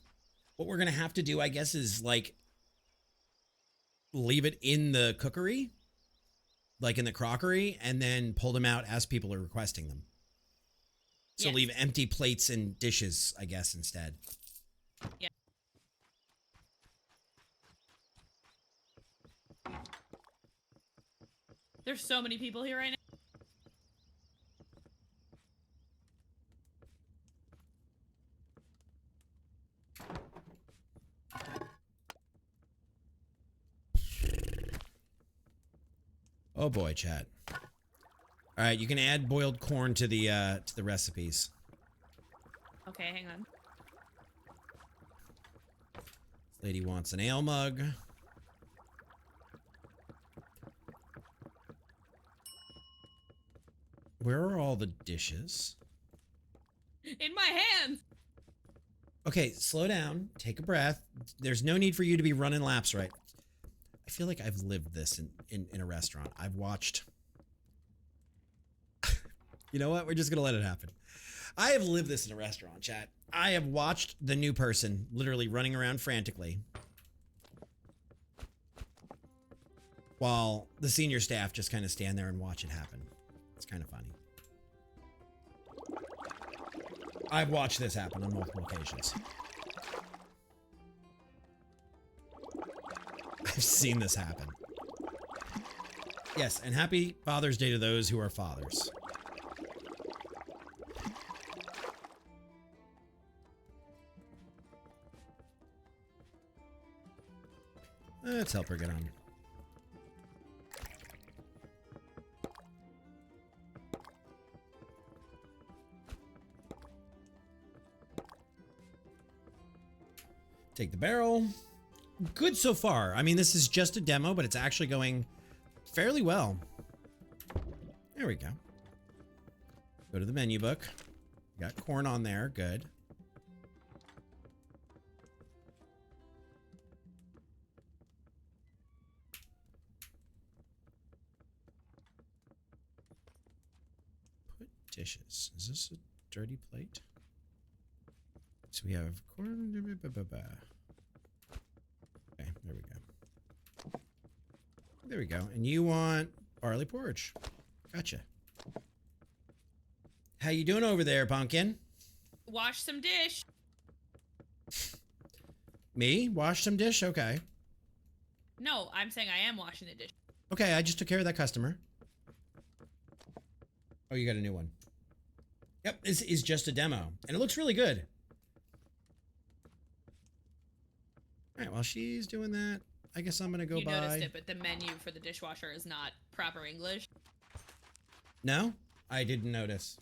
What we're going to have to do, I guess, is like leave it in the cookery, like in the crockery, and then pull them out as people are requesting them. So Yes. leave empty plates and dishes, I guess, instead. Yeah. There's so many people here right now. Oh boy, chat. All right, you can add boiled corn to the recipes. Okay, hang on. This lady wants an ale mug. Where are all the dishes? In my hands! Okay, slow down. Take a breath. There's no need for you to be running laps, right? I feel like I've lived this in a restaurant. I've watched... You know what? We're just going to let it happen. I have lived this in a restaurant, chat. I have watched the new person literally running around frantically while the senior staff just kind of stand there and watch it happen. It's kind of funny. I've watched this happen on multiple occasions. I've seen this happen. Yes, and happy Father's Day to those who are fathers. Let's help her get on. Take the barrel. Good so far. I mean, this is just a demo, but it's actually going fairly well. There we go. Go to the menu book. Got corn on there. Good. Put dishes. Is this a dirty plate? So we have corn. Okay, there we go. There we go. And you want barley porridge. Gotcha. How you doing over there, Pumpkin? Wash some dish. Me? Wash some dish? Okay. No, I'm saying I am washing the dish. Okay, I just took care of that customer. Oh, you got a new one. Yep, this is just a demo. And it looks really good. Alright, while she's doing that, I guess I'm gonna go You by... noticed it, but the menu for the dishwasher is not proper English. No? I didn't notice.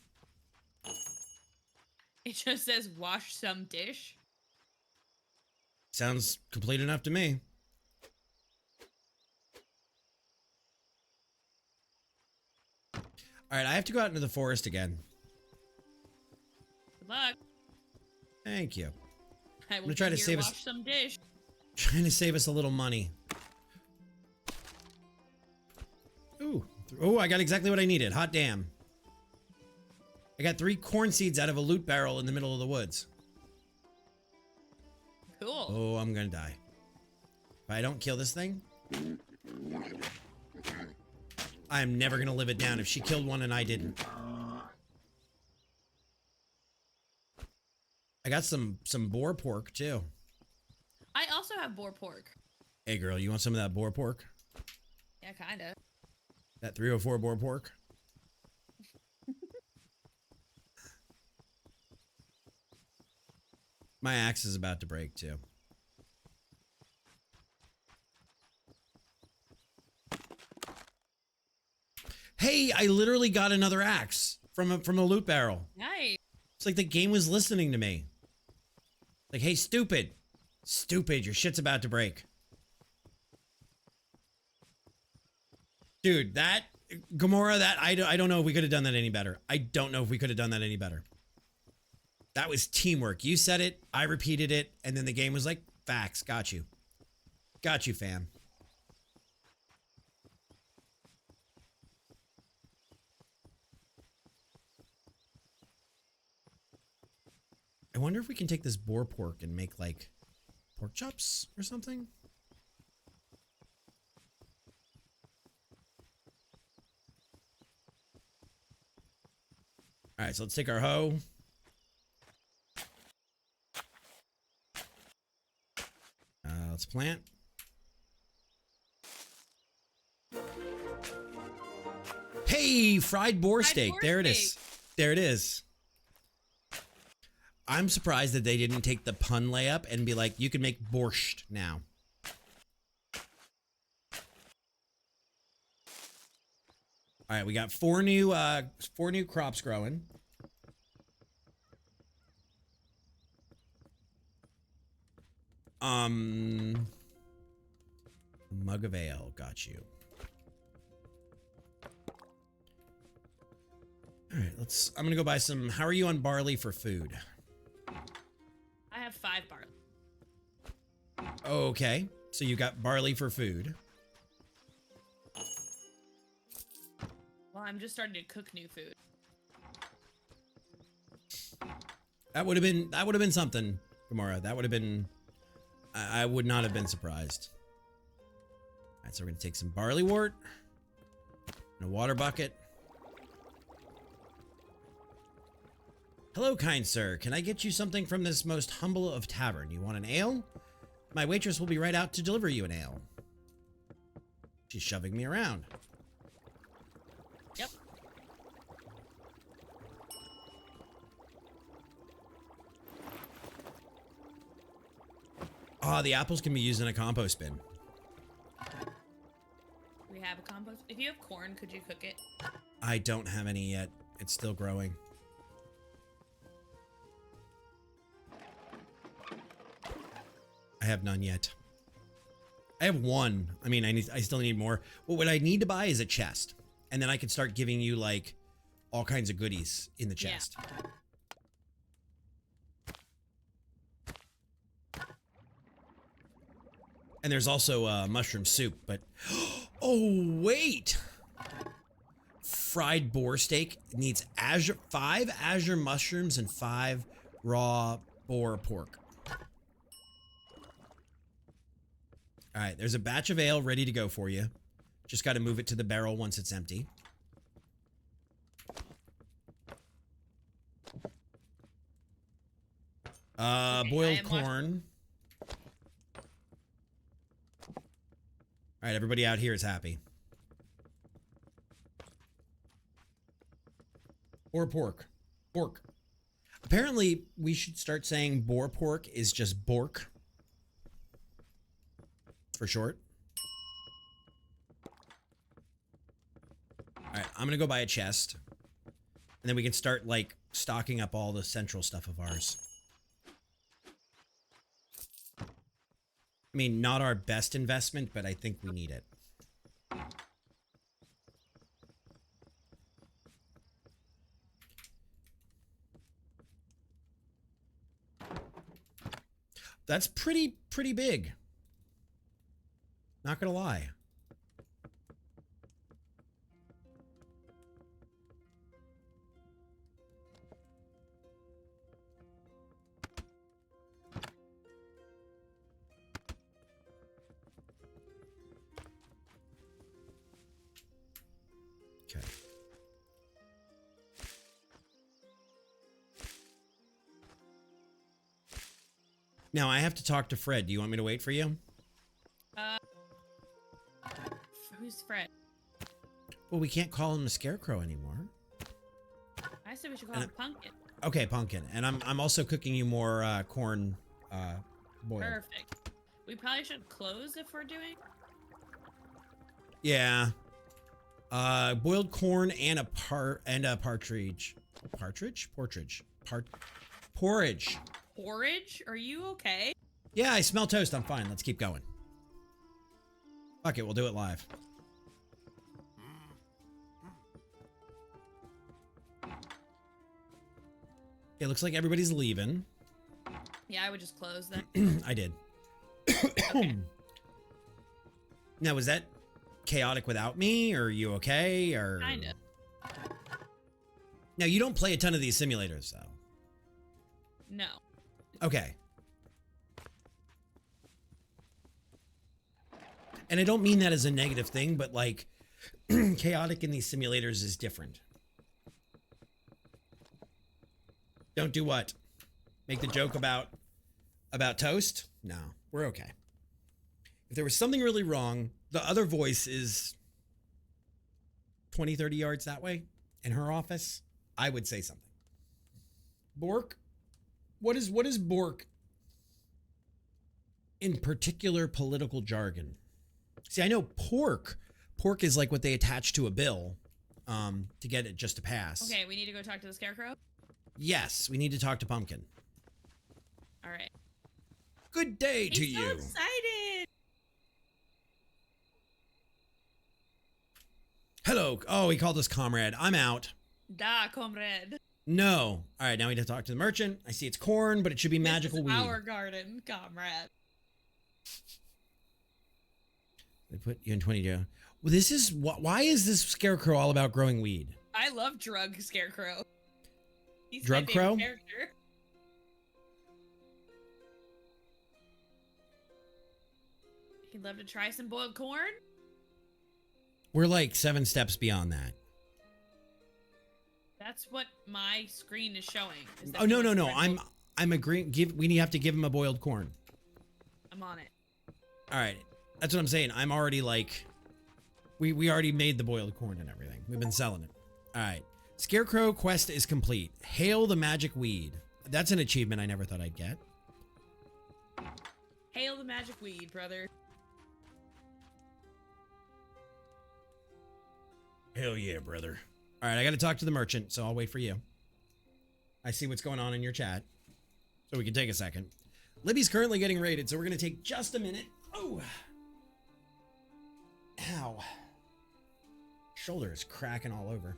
It just says wash some dish. Sounds complete enough to me. Alright, I have to go out into the forest again. Good luck. Thank you. I will gonna try to save us- wash some dish. Trying to save us a little money. Ooh. Oh, I got exactly what I needed. Hot damn. I got 3 corn seeds out of a loot barrel in the middle of the woods. Cool. Oh, I'm gonna die. If I don't kill this thing, I'm never gonna live it down if she killed one and I didn't. I got some boar pork too. I also have boar pork. Hey girl, you want some of that boar pork? Yeah, kinda. That 304 boar pork? My axe is about to break too. Hey, I literally got another axe from a loot barrel. Nice. It's like the game was listening to me. Like, hey, stupid. Stupid, your shit's about to break. Dude, that... Gamora, that... I don't know if we could have done that any better. I don't know if we could have done that any better. That was teamwork. You said it, I repeated it, and then the game was like, facts, got you. Got you, fam. I wonder if we can take this boar pork and make, like, pork chops or something? Alright, so let's take our hoe. Let's plant. Hey, fried boar steak. There it is. There it is. I'm surprised that they didn't take the pun layup and be like, you can make borscht now. All right, we got four new crops growing. Mug of ale, got you. All right, I'm gonna go buy some. How are you on barley for food? I have 5 barley. Okay, so you got barley for food. Well, I'm just starting to cook new food. That would have been something, Gamora. That would have been. I would not have been surprised. All right, so we're gonna take some barley wort and a water bucket. Hello, kind sir. Can I get you something from this most humble of tavern? You want an ale? My waitress will be right out to deliver you an ale. She's shoving me around. Yep. Ah, the apples can be used in a compost bin. Could you cook it? I don't have any yet. It's still growing. I have none yet. I have one. I mean, I still need more. Well, what I need to buy is a chest. And then I can start giving you like all kinds of goodies in the chest. Yeah. And there's also mushroom soup, but oh wait. Fried boar steak needs 5 azure mushrooms and 5 raw boar pork. All right, there's a batch of ale ready to go for you. Just got to move it to the barrel once it's empty. Okay, boiled corn. All right, everybody out here is happy. Or pork. Pork. Apparently, we should start saying boar pork is just bork. For short. All right, I'm going to go buy a chest. And then we can start, like, stocking up all the central stuff of ours. I mean, not our best investment, but I think we need it. That's pretty big. Not gonna lie. Okay. Now I have to talk to Fred. Do you want me to wait for you? Who's Fred? Well, we can't call him a scarecrow anymore. I said we should call him Pumpkin. Okay, Pumpkin. And I'm also cooking you more corn boiled. Perfect. We probably should close if we're doing. Yeah. Boiled corn and a partridge. Partridge? Porridge. Porridge. Porridge? Are you okay? Yeah, I smell toast. I'm fine. Let's keep going. Fuck it, we'll do it live. It looks like everybody's leaving. Yeah, I would just close then. I did. Okay. Now, was that chaotic without me? Or are you okay? Or Kinda. Now, you don't play a ton of these simulators, though. No. Okay. And I don't mean that as a negative thing, but like chaotic in these simulators is different. Don't do what? Make the joke about toast? No, we're okay. If there was something really wrong, the other voice is 20, 30 yards that way in her office, I would say something. Bork? What is Bork in particular political jargon? See, I know pork. Pork is like what they attach to a bill to get it just to pass. Okay, we need to go talk to the scarecrow? Yes, we need to talk to Pumpkin. All right. Good day to you. He's so excited. Hello. Oh, he called us comrade. I'm out. Da, comrade. No. All right, now we need to talk to the merchant. I see it's corn, but it should be magical weed. Our garden, comrade. They put you in 20 jail. Well, this is why is this scarecrow all about growing weed? I love drug scarecrow. He's Drug my favorite crow? character. You'd love to try some boiled corn? We're like 7 steps beyond that. That's what my screen is showing. Is that Oh, no. corn. I'm agreeing. We have to give him a boiled corn. I'm on it. All right. That's what I'm saying. I'm already like, we already made the boiled corn and everything. We've been selling it. All right. Scarecrow quest is complete. Hail the magic weed. That's an achievement I never thought I'd get. Hail the magic weed, brother. Hell yeah, brother. All right, I got to talk to the merchant, so I'll wait for you. I see what's going on in your chat, so we can take a second. Libby's currently getting raided, so we're going to take just a minute. Oh. Ow. Shoulder is cracking all over.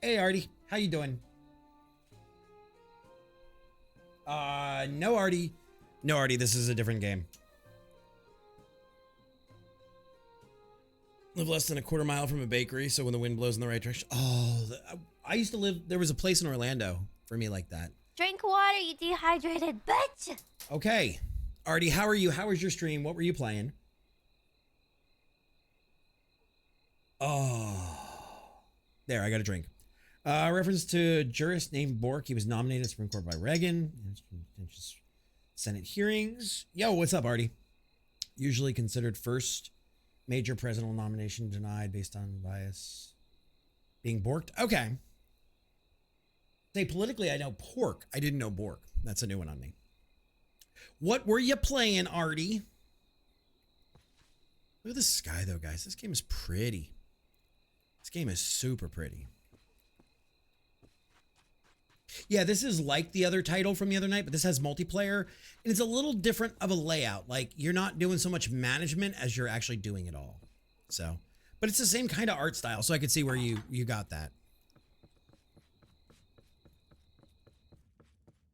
Hey, Artie. How you doing? No, Artie. No, Artie, this is a different game. Live less than a quarter mile from a bakery, so when the wind blows in the right direction. Oh, I used to live, there was a place in Orlando for me like that. Drink water, you dehydrated bitch. Okay. Artie, how are you? How was your stream? What were you playing? Oh. There, I got a drink. Reference to a jurist named Bork. He was nominated to Supreme Court by Reagan. Senate hearings. Yo, what's up, Artie? Usually considered first major presidential nomination denied based on bias. Being borked? Okay. Say politically, I know pork. I didn't know Bork. That's a new one on me. What were you playing, Artie? Look at the sky, though, guys. This game is pretty. This game is super pretty. Yeah, this is like the other title from the other night, but this has multiplayer, and it's a little different of a layout. Like, you're not doing so much management as you're actually doing it all. So, but it's the same kind of art style, so I could see where you got that.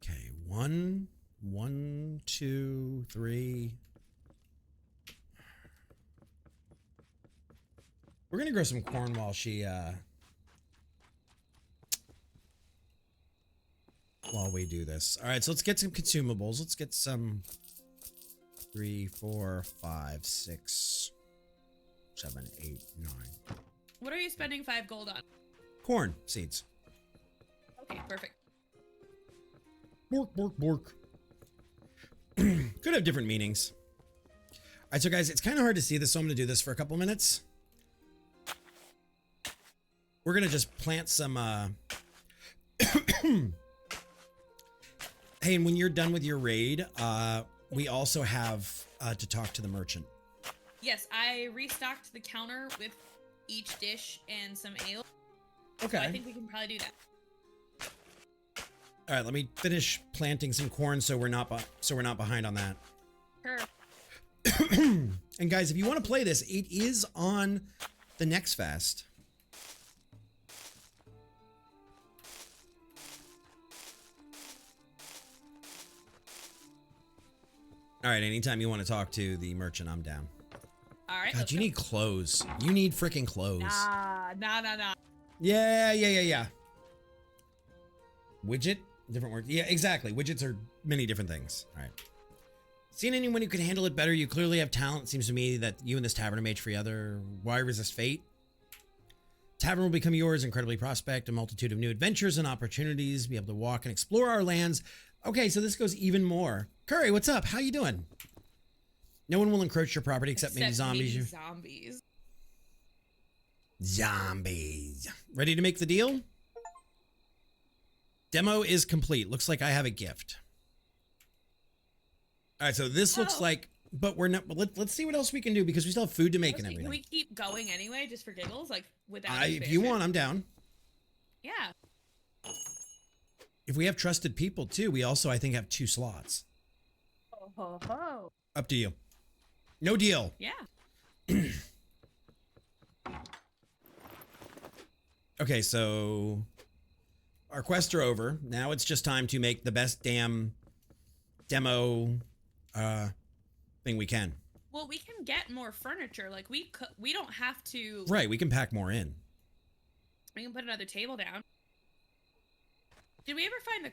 Okay, one, two, three. We're gonna grow some corn while while we do this. All right, so let's get some consumables. Let's get some 3, 4, 5, 6, 7, 8, 9. What are you spending 5 gold on? Corn seeds. Okay, perfect. Bork, bork, bork. Could have different meanings. All right, so guys, it's kind of hard to see this, so I'm going to do this for a couple minutes. We're going to just plant some... Hey, and when you're done with your raid, we also have to talk to the merchant. Yes, I restocked the counter with each dish and some ale. Okay. So I think we can probably do that. All right, let me finish planting some corn so we're not behind on that. Sure. And guys, if you want to play this, it is on the NextFest. All right, anytime you want to talk to the merchant, I'm down. All right. God, you need clothes. You need freaking clothes. Nah. Yeah. Widget? Different word. Yeah, exactly. Widgets are many different things. All right. Seen anyone who could handle it better? You clearly have talent. Seems to me that you and this tavern are made for each other. Why resist fate? Tavern will become yours. Incredibly prospect. A multitude of new adventures and opportunities. Be able to walk and explore our lands. Okay, so this goes even more. Curry, what's up? How you doing? No one will encroach your property except maybe zombies. Zombies. Ready to make the deal? Demo is complete. Looks like I have a gift. All right, so this looks like, but we're not. Let's see what else we can do because we still have food to make and everything. Can we keep going anyway, just for giggles, like without? If you want, I'm down. Yeah. If we have trusted people too, we also I think have 2 slots. Oh. Up to you. No deal. Yeah. Okay, so our quests are over. Now it's just time to make the best damn demo thing we can. Well, we can get more furniture. Like we don't have to. Right, we can pack more in. We can put another table down. Did we ever find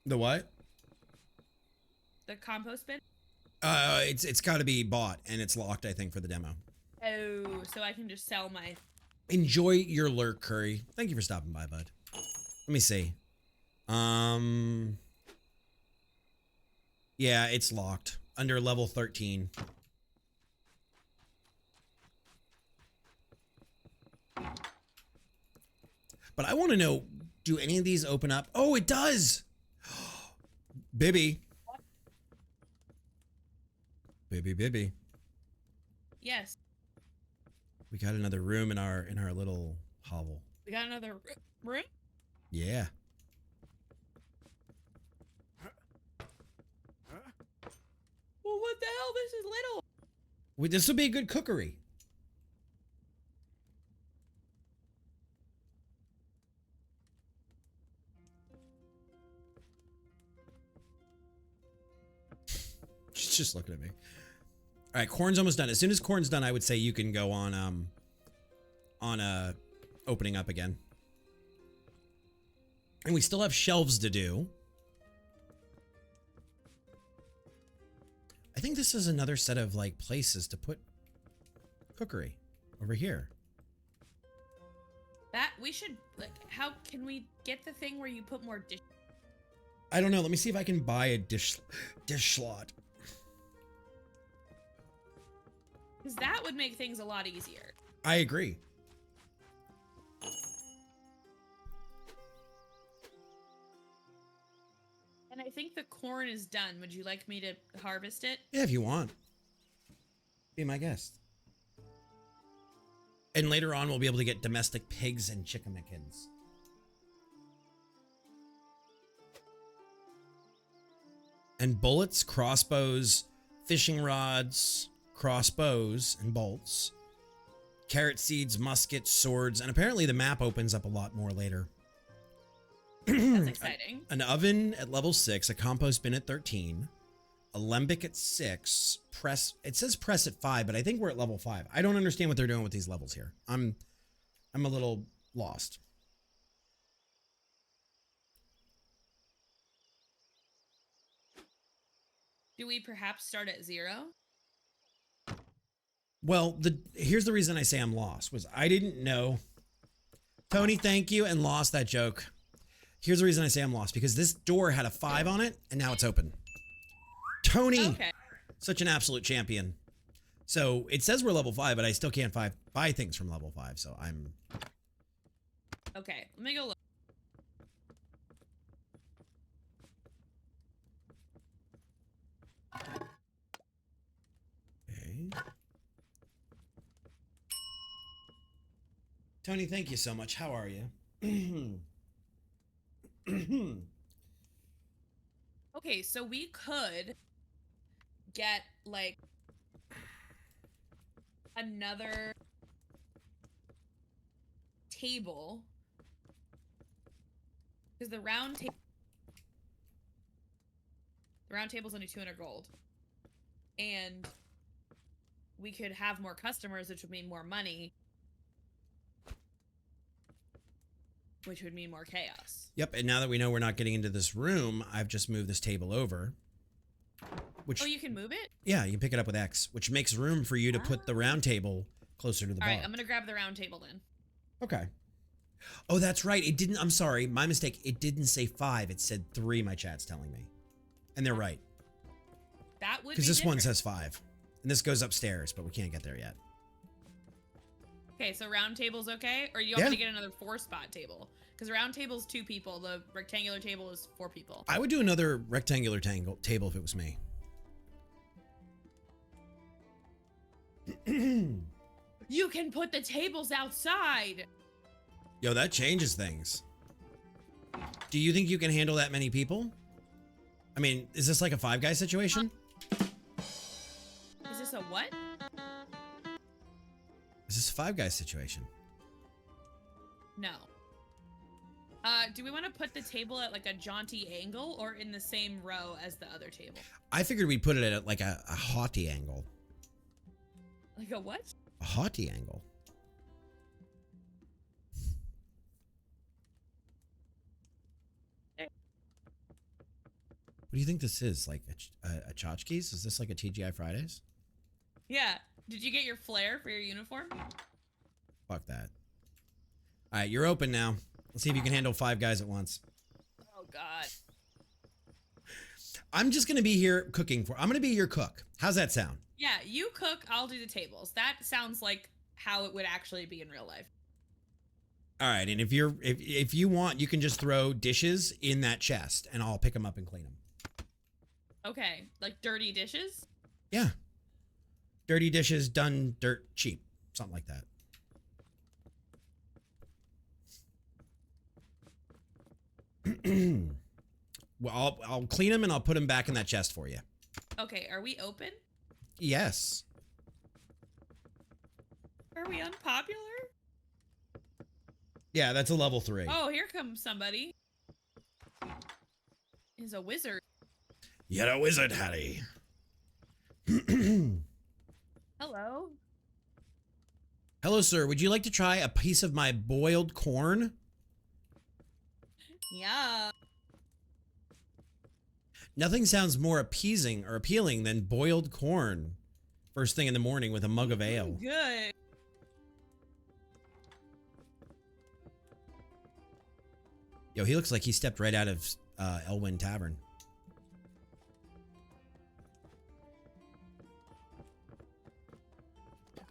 The what? The compost bin? It's got to be bought and it's locked, I think, for the demo. Oh, so I can just sell my. Enjoy your lurk, Curry. Thank you for stopping by, bud. Let me see. Yeah, it's locked under level 13. But I want to know, do any of these open up? Oh, it does. Bibby. Bibby. Yes. We got another room in our little hovel. We got another room? Yeah. Well, what the hell? This is little. This will be a good cookery. She's just looking at me. All right, corn's almost done. As soon as corn's done, I would say you can go on opening up again. And we still have shelves to do. I think this is another set of like places to put cookery over here. That we should like. How can we get the thing where you put more dish? I don't know. Let me see if I can buy a dish slot. Because that would make things a lot easier. I agree. And I think the corn is done. Would you like me to harvest it? Yeah, if you want. Be my guest. And later on, we'll be able to get domestic pigs and chickens. And bullets, crossbows, fishing rods, crossbows, and bolts. Carrot seeds, muskets, swords, and apparently the map opens up a lot more later. That's exciting. An oven at level 6, a compost bin at 13, a lembic at 6, press. It says press at 5, but I think we're at level 5. I don't understand what they're doing with these levels here. I'm a little lost. Do we perhaps start at 0? Well, here's the reason I say I'm lost was I didn't know. Tony, thank you, and lost that joke. Here's the reason I say I'm lost, because this door had a 5 on it, and now it's open. Tony! Okay. Such an absolute champion. So, it says we're level 5, but I still can't buy things from level 5, so I'm... Okay, let me go look. Okay. Tony, thank you so much. How are you? Okay, so we could get like another table because the round table's only 200 gold, and we could have more customers, which would mean more money, which would mean more chaos. Yep, and now that we know we're not getting into this room, I've just moved this table over. Which, oh, you can move it? yeah, you can pick it up with X, which makes room for you to put the round table closer to the bar. All right, I'm going to grab the round table then. Okay. Oh, that's right. It didn't, I'm sorry, my mistake. It didn't say 5, it said 3, my chat's telling me. And they're right. That would be because this one different. says 5. And this goes upstairs, but we can't get there yet. Okay, so round table's okay? Or you want me to get another 4-spot table? Because round table's 2 people. The rectangular table is 4 people. I would do another rectangular table if it was me. You can put the tables outside! Yo, that changes things. Do you think you can handle that many people? I mean, is this like a 5 guy situation? Is this a what? Is this a 5 guy situation? No. Do we want to put the table at like a jaunty angle or in the same row as the other table? I figured we'd put it at like a haughty angle. Like a what? A haughty angle. There. What do you think this is? Like a tchotchkes? Is this like a TGI Fridays? Yeah. Did you get your flare for your uniform? Fuck that. All right, you're open now. Let's see if you can handle 5 guys at once. Oh, God. I'm just going to be here cooking I'm going to be your cook. How's that sound? Yeah, you cook, I'll do the tables. That sounds like how it would actually be in real life. All right, and if you want, you can just throw dishes in that chest and I'll pick them up and clean them. Okay, like dirty dishes? Yeah. dirty dishes done dirt cheap. Something like that. Well, I'll clean them and I'll put them back in that chest for you. Okay, are we open? Yes. Are we unpopular? Yeah, that's a level 3. Oh, here comes somebody. He's a wizard. You're a wizard, Harry. Hello. Hello, sir. Would you like to try a piece of my boiled corn? Yeah. Nothing sounds more appeasing or appealing than boiled corn. First thing in the morning with a mug of ale. Good. Yo, he looks like he stepped right out of Elwyn Tavern.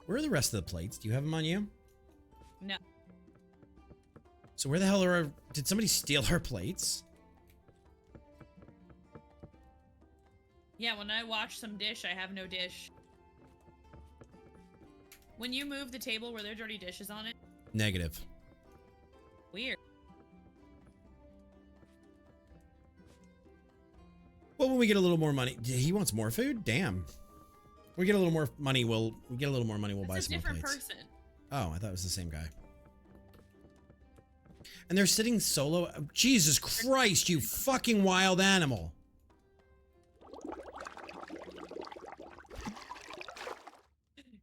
Where are the rest of the plates? Do you have them on you? No. So where the hell are did somebody steal our plates? Yeah, when I watch some dish, I have no dish. When you move the table, were there dirty dishes on it? Negative. Weird. Well, when we get a little more money, he wants more food. Damn. We get a little more money. We'll get a little more money. We'll buy It's a some more different plates. person. Oh, I thought it was the same guy. And they're sitting solo. Jesus Christ, you fucking wild animal.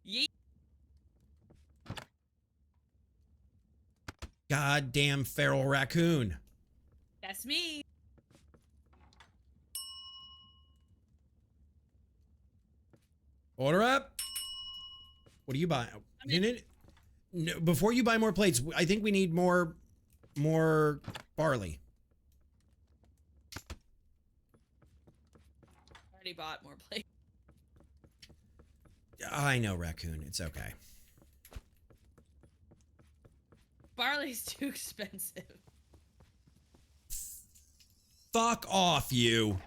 Yeet. Goddamn feral raccoon. That's me. Order up. What do you buy? No, before you buy more plates, I think we need more barley. Already bought more plates. I know, raccoon. It's okay. Barley's too expensive. Fuck off, you.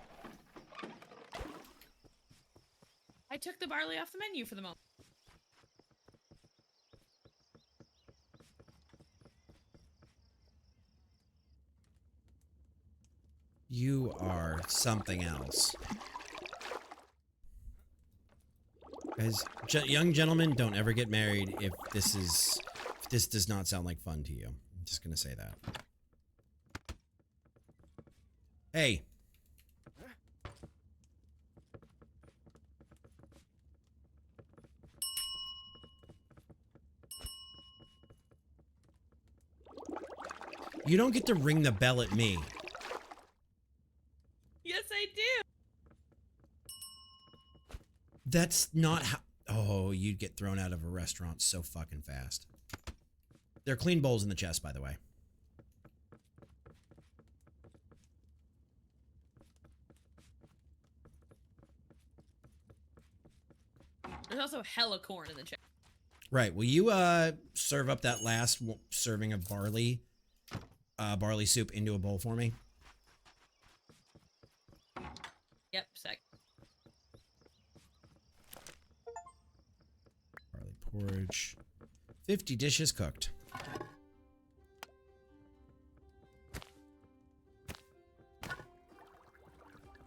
I took the barley off the menu for the moment. You are something else. Guys, young gentlemen, don't ever get married if this does not sound like fun to you. I'm just gonna say that. Hey. You don't get to ring the bell at me. Yes, I do. That's not how... Oh, you'd get thrown out of a restaurant so fucking fast. There are clean bowls in the chest, by the way. There's also hella corn in the chest. Right. Will you serve up that last serving of barley soup into a bowl for me? Yep, sec. Barley porridge. 50 dishes cooked.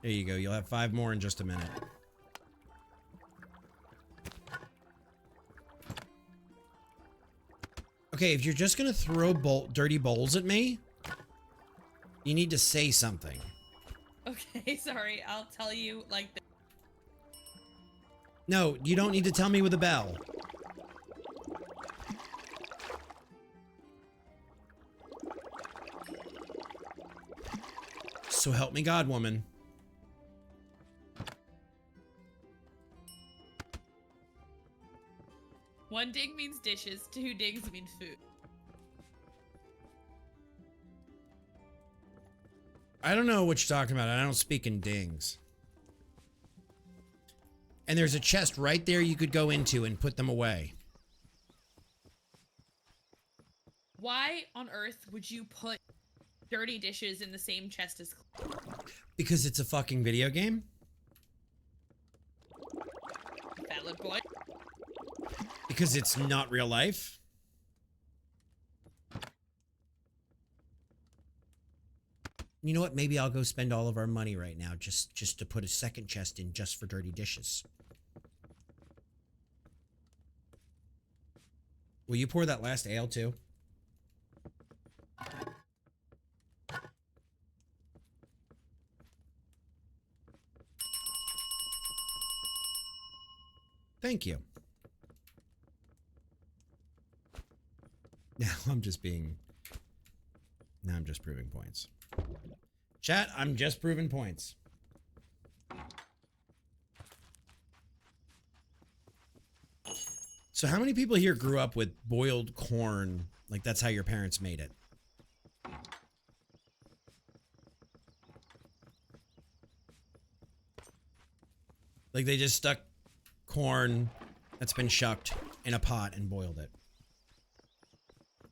There you go. You'll have 5 more in just a minute. Okay, if you're just gonna throw dirty bowls at me, you need to say something. Okay, sorry. I'll tell you like this. No, you don't need to tell me with a bell. So help me God, woman. One ding means dishes, 2 dings mean food. I don't know what you're talking about. I don't speak in dings. And there's a chest right there you could go into and put them away. Why on earth would you put dirty dishes in the same chest as clean? Because it's a fucking video game? Valid point. Because it's not real life. You know what? Maybe I'll go spend all of our money right now just to put a second chest in just for dirty dishes. Will you pour that last ale too? Thank you. Now I'm just proving points. Chat, I'm just proving points. So how many people here grew up with boiled corn? Like that's how your parents made it? Like they just stuck corn that's been shucked in a pot and boiled it.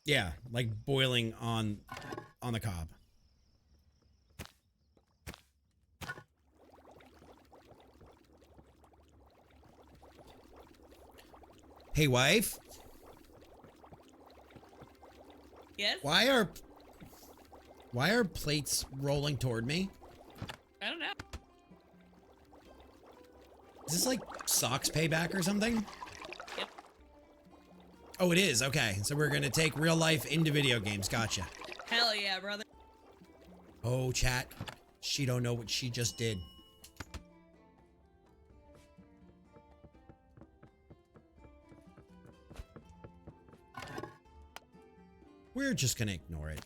Yeah, like boiling on the cob. Hey, wife. Yes? Why are plates rolling toward me? I don't know. Is this like Socks payback or something? Yep. Oh, it is. Okay, so we're gonna take real life into video games. Gotcha. Hell yeah, brother. Oh, chat. She don't know what she just did. We're just gonna ignore it.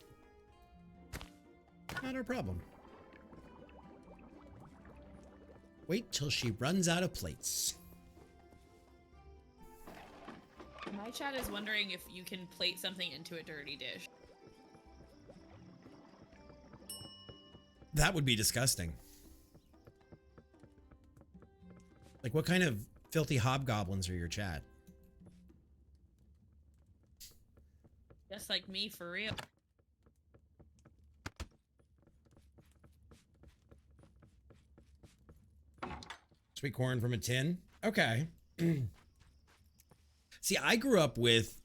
Not our problem. Wait till she runs out of plates. My chat is wondering if you can plate something into a dirty dish. That would be disgusting. Like, what kind of filthy hobgoblins are your chat? Just like me, for real. Sweet corn from a tin? Okay. See, I grew up with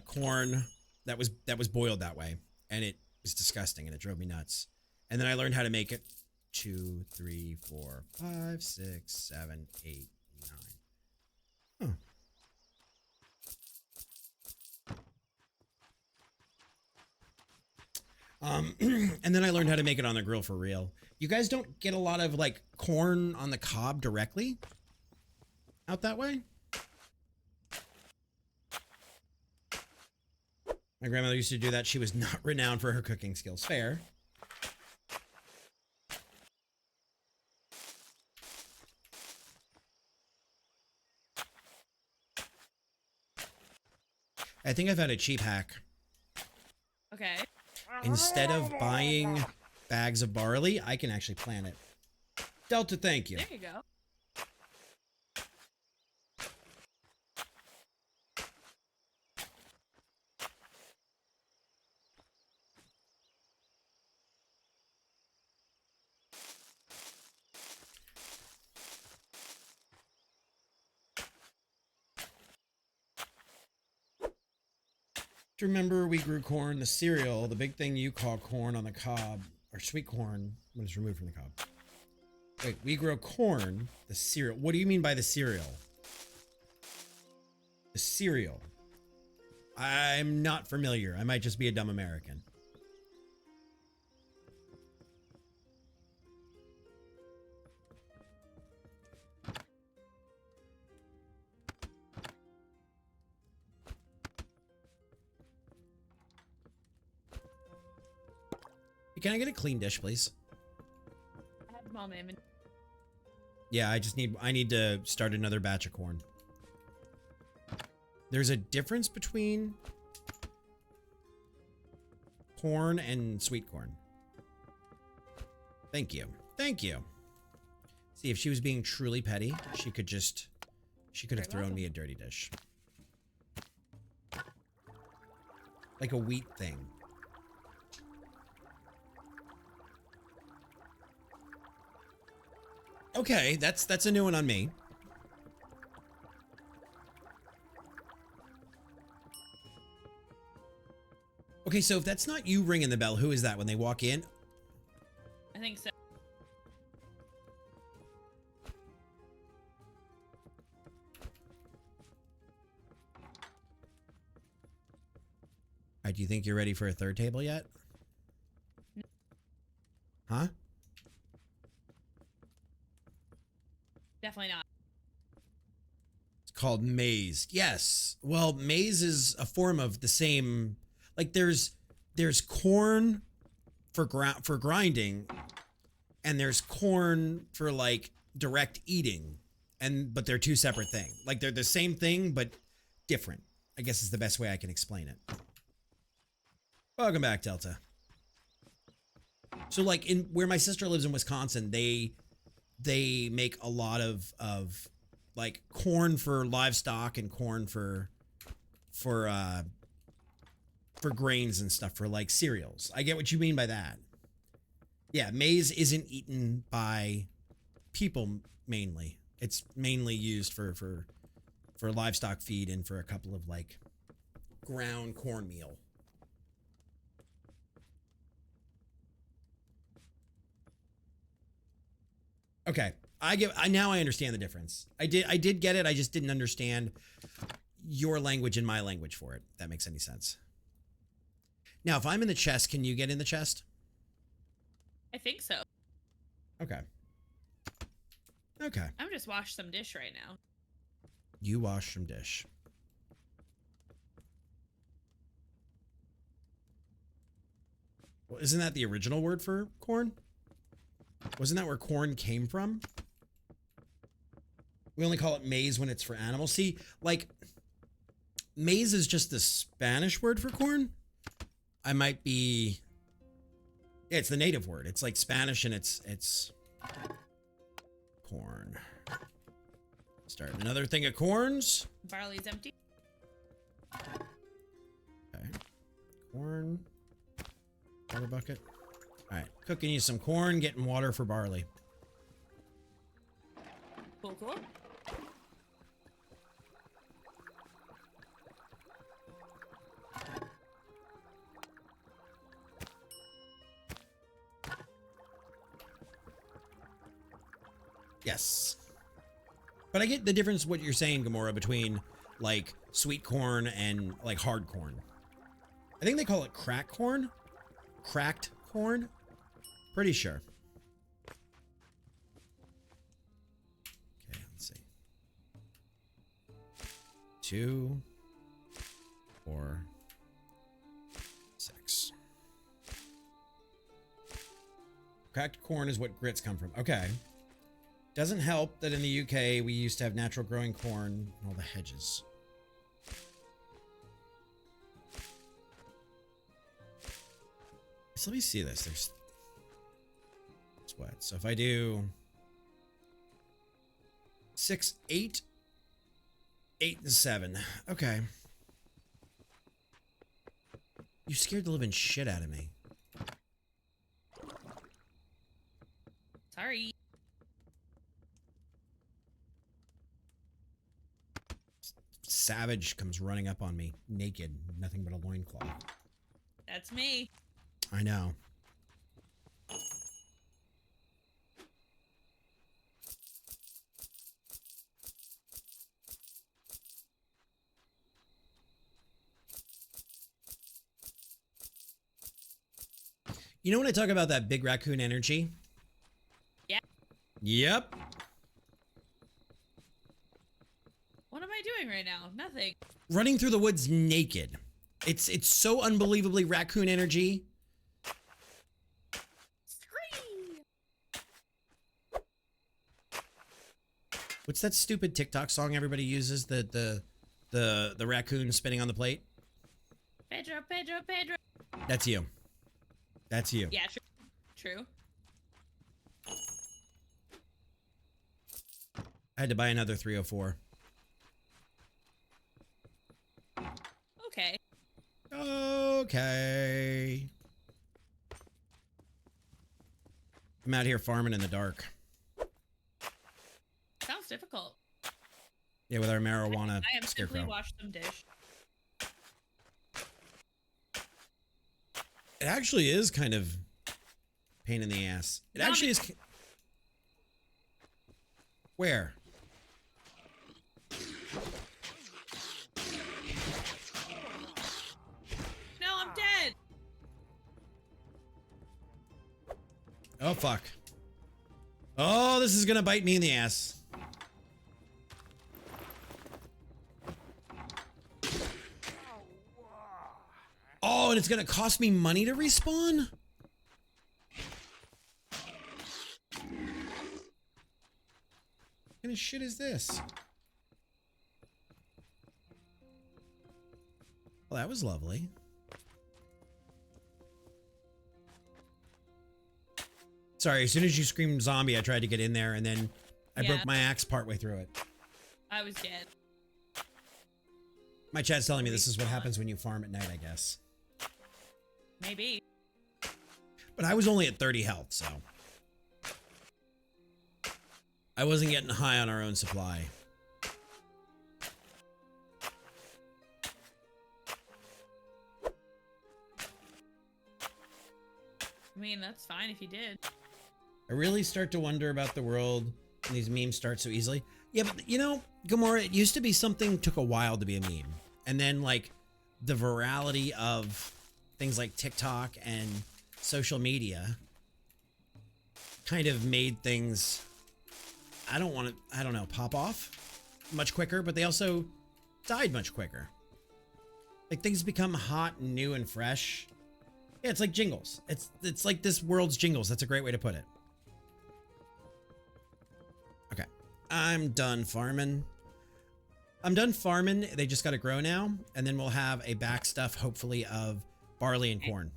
corn that was boiled that way, and it was disgusting, and it drove me nuts. And then I learned how to make it. 2, 3, 4, 5, 6, 7, 8, 9. Huh. And then I learned how to make it on the grill for real. You guys don't get a lot of like corn on the cob directly out that way? My grandmother used to do that. She was not renowned for her cooking skills. Fair. I think I found a cheap hack. Okay. Instead of buying bags of barley, I can actually plant it. Delta, thank you. There you go. Do you remember we grew corn, the cereal, the big thing you call corn on the cob, or sweet corn when it's removed from the cob? Wait, we grow corn, the cereal. What do you mean by the cereal? The cereal. I'm not familiar. I might just be a dumb American. Can I get a clean dish, please? I have small name. Yeah, I need to start another batch of corn. There's a difference between corn and sweet corn. Thank you. Thank you. See, if she was being truly petty, she could have thrown me a dirty dish. Like a wheat thing. Okay, that's a new one on me. Okay, so if that's not you ringing the bell, who is that when they walk in? I think so. All right, do you think you're ready for a third table yet? Huh? Definitely not. It's called maize. Yes. Well, maize is a form of the same. Like there's corn for grinding, and there's corn for like direct eating, but they're two separate things. Like they're the same thing but different. I guess is the best way I can explain it. Welcome back, Delta. So like in where my sister lives in Wisconsin, they make a lot of like corn for livestock and corn for grains and stuff for like cereals. I get what you mean by that. Yeah, maize isn't eaten by people mainly. It's mainly used for livestock feed and for a couple of like ground cornmeal. Okay, now I understand the difference. I did get it. I just didn't understand your language and my language for it. If that makes any sense. Now, if I'm in the chest, can you get in the chest? I think so. Okay. Okay. I'm just wash some dish right now. You wash some dish. Well, isn't that the original word for corn? Wasn't that where corn came from? We only call it maize when it's for animals. See, like, maize is just the Spanish word for corn. I might be... Yeah, it's the native word. It's like Spanish and it's corn. Start another thing of corns. Barley's empty. Okay. Corn. Water bucket. All right, cooking you some corn, getting water for barley. Cool, cool. Yes. But I get the difference what you're saying, Gamora, between like sweet corn and like hard corn. I think they call it crack corn. Cracked corn. Pretty sure. Okay, let's see. 2, 4, 6. Cracked corn is what grits come from. Okay. Doesn't help that in the UK we used to have natural growing corn and all the hedges. So let me see this. It's what? So if I do 6, 8, 8 and 7. Okay. You scared the living shit out of me. Sorry. Savage comes running up on me, naked, nothing but a loincloth. That's me. I know. You know when I talk about that big raccoon energy? Yeah. Yep. What am I doing right now? Nothing. Running through the woods naked. It's so unbelievably raccoon energy. Scream! What's that stupid TikTok song everybody uses? The raccoon spinning on the plate? Pedro, Pedro, Pedro. That's you. That's you. Yeah, true. I had to buy another 304. Okay. Okay. I'm out here farming in the dark. Sounds difficult. Yeah, with our marijuana I am simply scarecrow. wash some dish. It actually is kind of pain in the ass. It actually is. Where? No, I'm dead. Oh, fuck. Oh, this is gonna bite me in the ass. Oh, and it's gonna cost me money to respawn? What kind of shit is this? Well, that was lovely. Sorry, as soon as you screamed zombie, I tried to get in there and then I broke my axe partway through it. I was dead. My chat's telling me this is what happens when you farm at night, I guess. Maybe. But I was only at 30 health, so. I wasn't getting high on our own supply. I mean, that's fine if you did. I really start to wonder about the world when these memes start so easily. Yeah, but you know, Gamora, it used to be something took a while to be a meme. And then like the virality of things like TikTok and social media kind of made things, I don't know, pop off much quicker, but they also died much quicker. Like things become hot and new and fresh. Yeah, it's like jingles. It's like this world's jingles. That's a great way to put it. Okay. I'm done farming. They just got to grow now. And then we'll have a back stuff, hopefully, of barley and corn.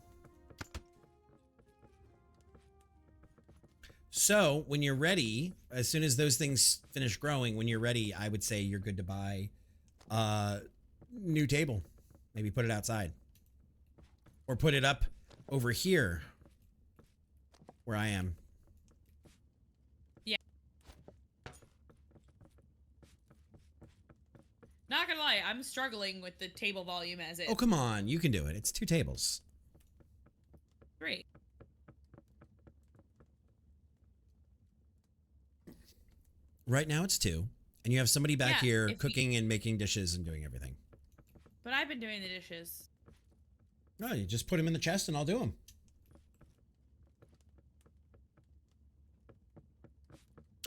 So when you're ready, as soon as those things finish growing, when you're ready, I would say you're good to buy a new table. Maybe put it outside. Or put it up over here where I am. Yeah. Not gonna lie, I'm struggling with the table volume as is. Oh, come on. You can do it. It's 2 tables. Great. Right now it's 2. And you have somebody back here if cooking and making dishes and doing everything. But I've been doing the dishes. No, you just put them in the chest and I'll do them.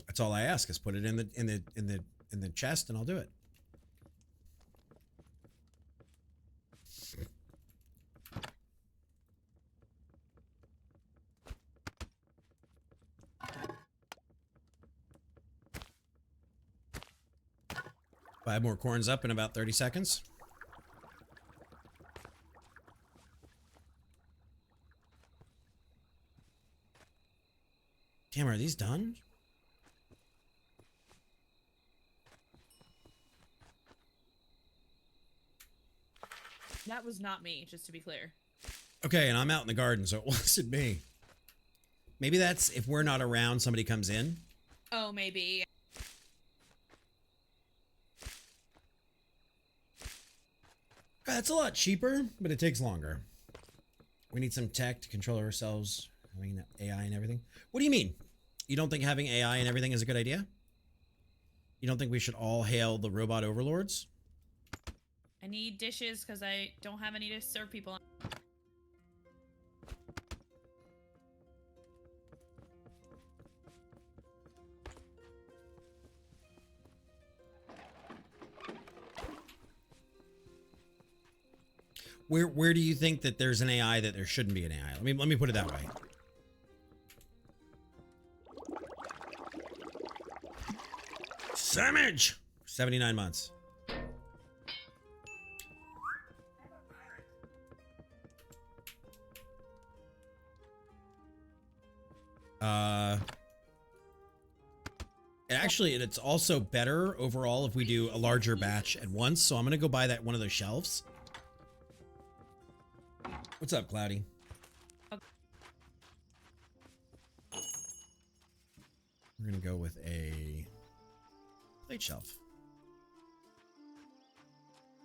That's all I ask is put it in the chest and I'll do it. Five more corns up in about 30 seconds. Damn, are these done? That was not me, just to be clear. Okay, and I'm out in the garden, so it wasn't me. Maybe that's if we're not around, somebody comes in. Oh, maybe. That's a lot cheaper, but it takes longer. We need some tech to control ourselves, having AI and everything. What do you mean? You don't think having AI and everything is a good idea? You don't think we should all hail the robot overlords? I need dishes because I don't have any to serve people. Where do you think that there's an AI that there shouldn't be an AI? Let me put it that way. Samage! 79 months. Actually, it's also better overall if we do a larger batch at once. So I'm going to go buy that one of those shelves. What's up, Cloudy? We're going to go with a plate shelf.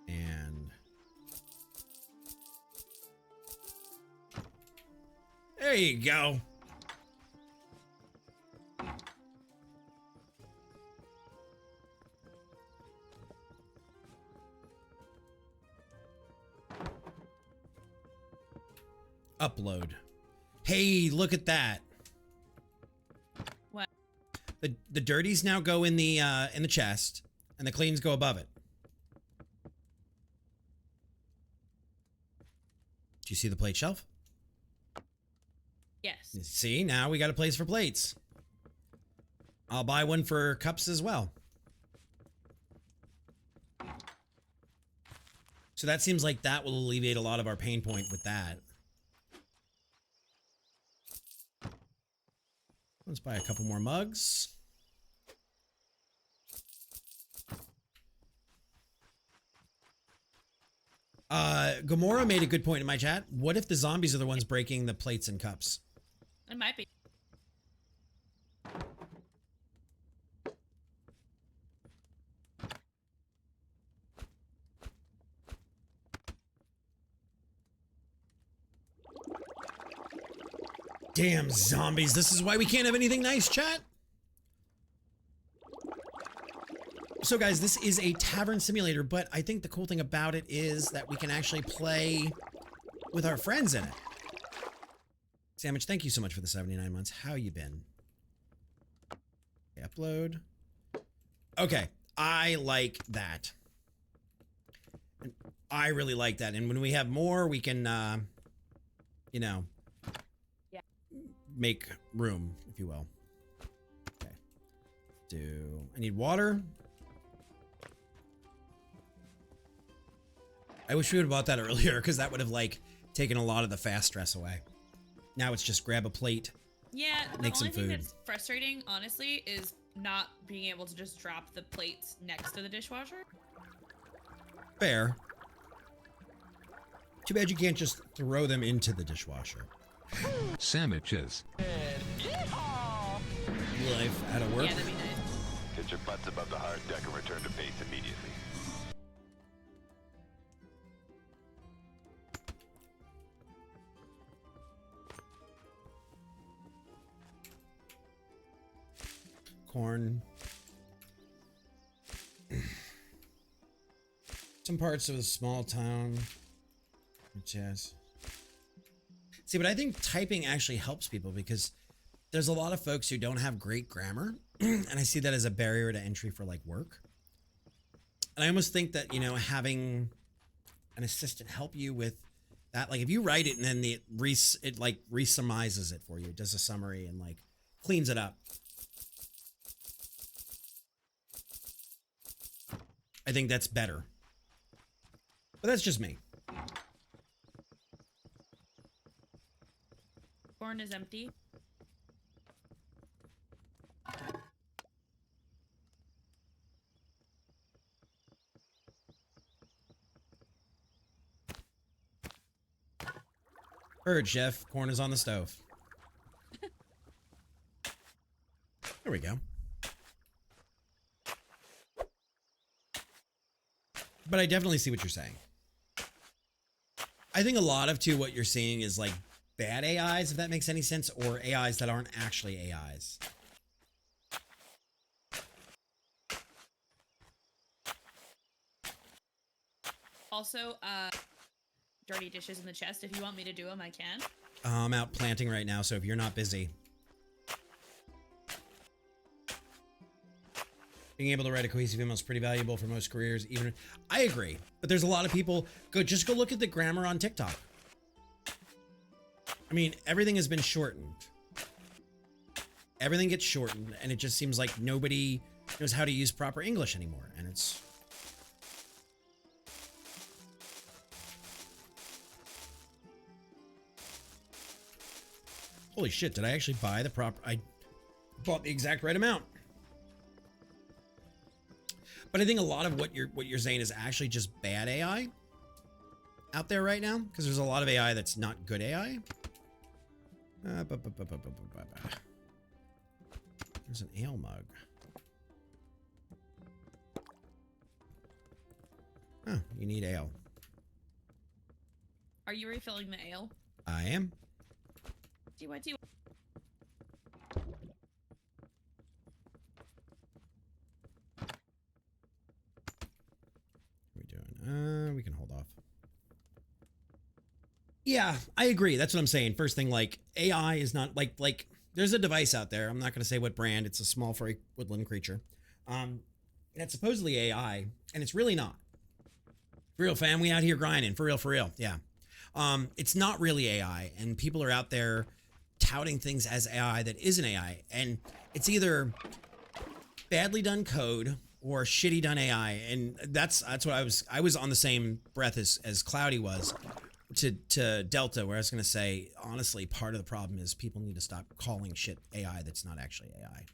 And There you go. Upload. Hey, look at that. What? The dirties now go in the chest, and the cleans go above it. Do you see the plate shelf? Yes. See, now we got a place for plates. I'll buy one for cups as well. So that seems like that will alleviate a lot of our pain point with that. Let's buy a couple more mugs. Gamora made a good point in my chat. What if the zombies are the ones breaking the plates and cups? It might be. Damn zombies. This is why we can't have anything nice, chat. So guys, this is a tavern simulator, but I think the cool thing about it is that we can actually play with our friends in it. Sandwich, thank you so much for the 79 months. How you been? Okay, upload. Okay, I like that. I really like that. And when we have more, we can, you know, make room, if you will. Okay. I need water. I wish we would have bought that earlier, because that would have, like, taken a lot of the fast stress away. Now it's just grab a plate. Yeah, the make some only thing food. that's frustrating, honestly, is not being able to just drop the plates next to the dishwasher. Fair. Too bad you can't just throw them into the dishwasher. Sandwiches. Life out of work. Yeah, that'd be nice. Get your butts above the hard deck and return to base immediately. Corn. Some parts of a small town. Yes. See, but I think typing actually helps people, because there's a lot of folks who don't have great grammar, and I see that as a barrier to entry for, like, work. And I almost think that, you know, having an assistant help you with that, like, if you write it and then it like resummarizes it for you, it does a summary and, like, cleans it up. I think that's better. But that's just me. Corn is empty. Heard, chef. Corn is on the stove. There we go. But I definitely see what you're saying. I think a lot of, too, what you're seeing is, like, bad AIs, if that makes any sense, or AIs that aren't actually AIs. Also, dirty dishes in the chest. If you want me to do them, I can. I'm out planting right now, so if you're not busy. Being able to write a cohesive email is pretty valuable for most careers. Even I agree, but there's a lot of people. Just go look at the grammar on TikTok. I mean, everything has been shortened. Everything gets shortened, and it just seems like nobody knows how to use proper English anymore. And it's holy shit! Did I actually buy the proper? I bought the exact right amount. But I think a lot of what you're saying is actually just bad AI out there right now, because there's a lot of AI that's not good AI. There's an ale mug. Oh, you need ale. Are you refilling the ale? I am. TYT. What are we doing? We can hold off. Yeah, I agree. That's what I'm saying. First thing, like AI is not like there's a device out there. I'm not going to say what brand. It's a small furry woodland creature. That's supposedly AI, and it's really not. For real, fam, we out here grinding. For real. Yeah. It's not really AI, and people are out there touting things as AI that isn't AI, and it's either badly done code or shitty done AI, and that's what I was on the same breath as Cloudy was to Delta, where I was going to say, honestly, part of the problem is people need to stop calling shit AI that's not actually AI.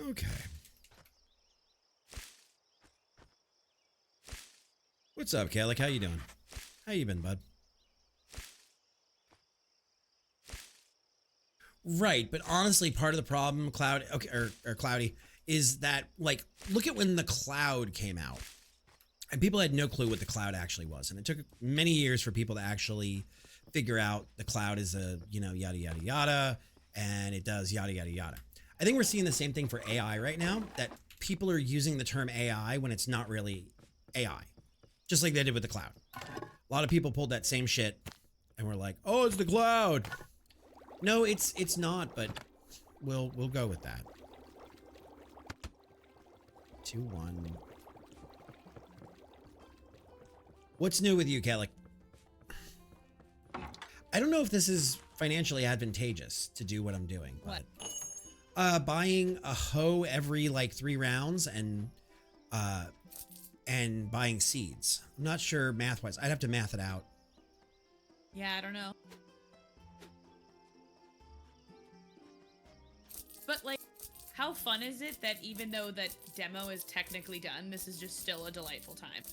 Okay. What's up, Kalik? How you doing? How you been, bud? Right, but honestly, part of the problem, Cloud, okay, or Cloudy, is that, like, look at when the Cloud came out. And people had no clue what the Cloud actually was. And it took many years for people to actually figure out the Cloud is a, you know, yada, yada, yada, and it does yada, yada, yada. I think we're seeing the same thing for AI right now, that people are using the term AI when it's not really AI, just like they did with the Cloud. A lot of people pulled that same shit and were like, oh, it's the Cloud. No, it's not, but we'll go with that. 2-1. What's new with you, Kelly? I don't know if this is financially advantageous to do what I'm doing, but buying a hoe every like 3 rounds and buying seeds. I'm not sure math-wise. I'd have to math it out. Yeah, I don't know. But like, how fun is it that even though that demo is technically done, this is just still a delightful time?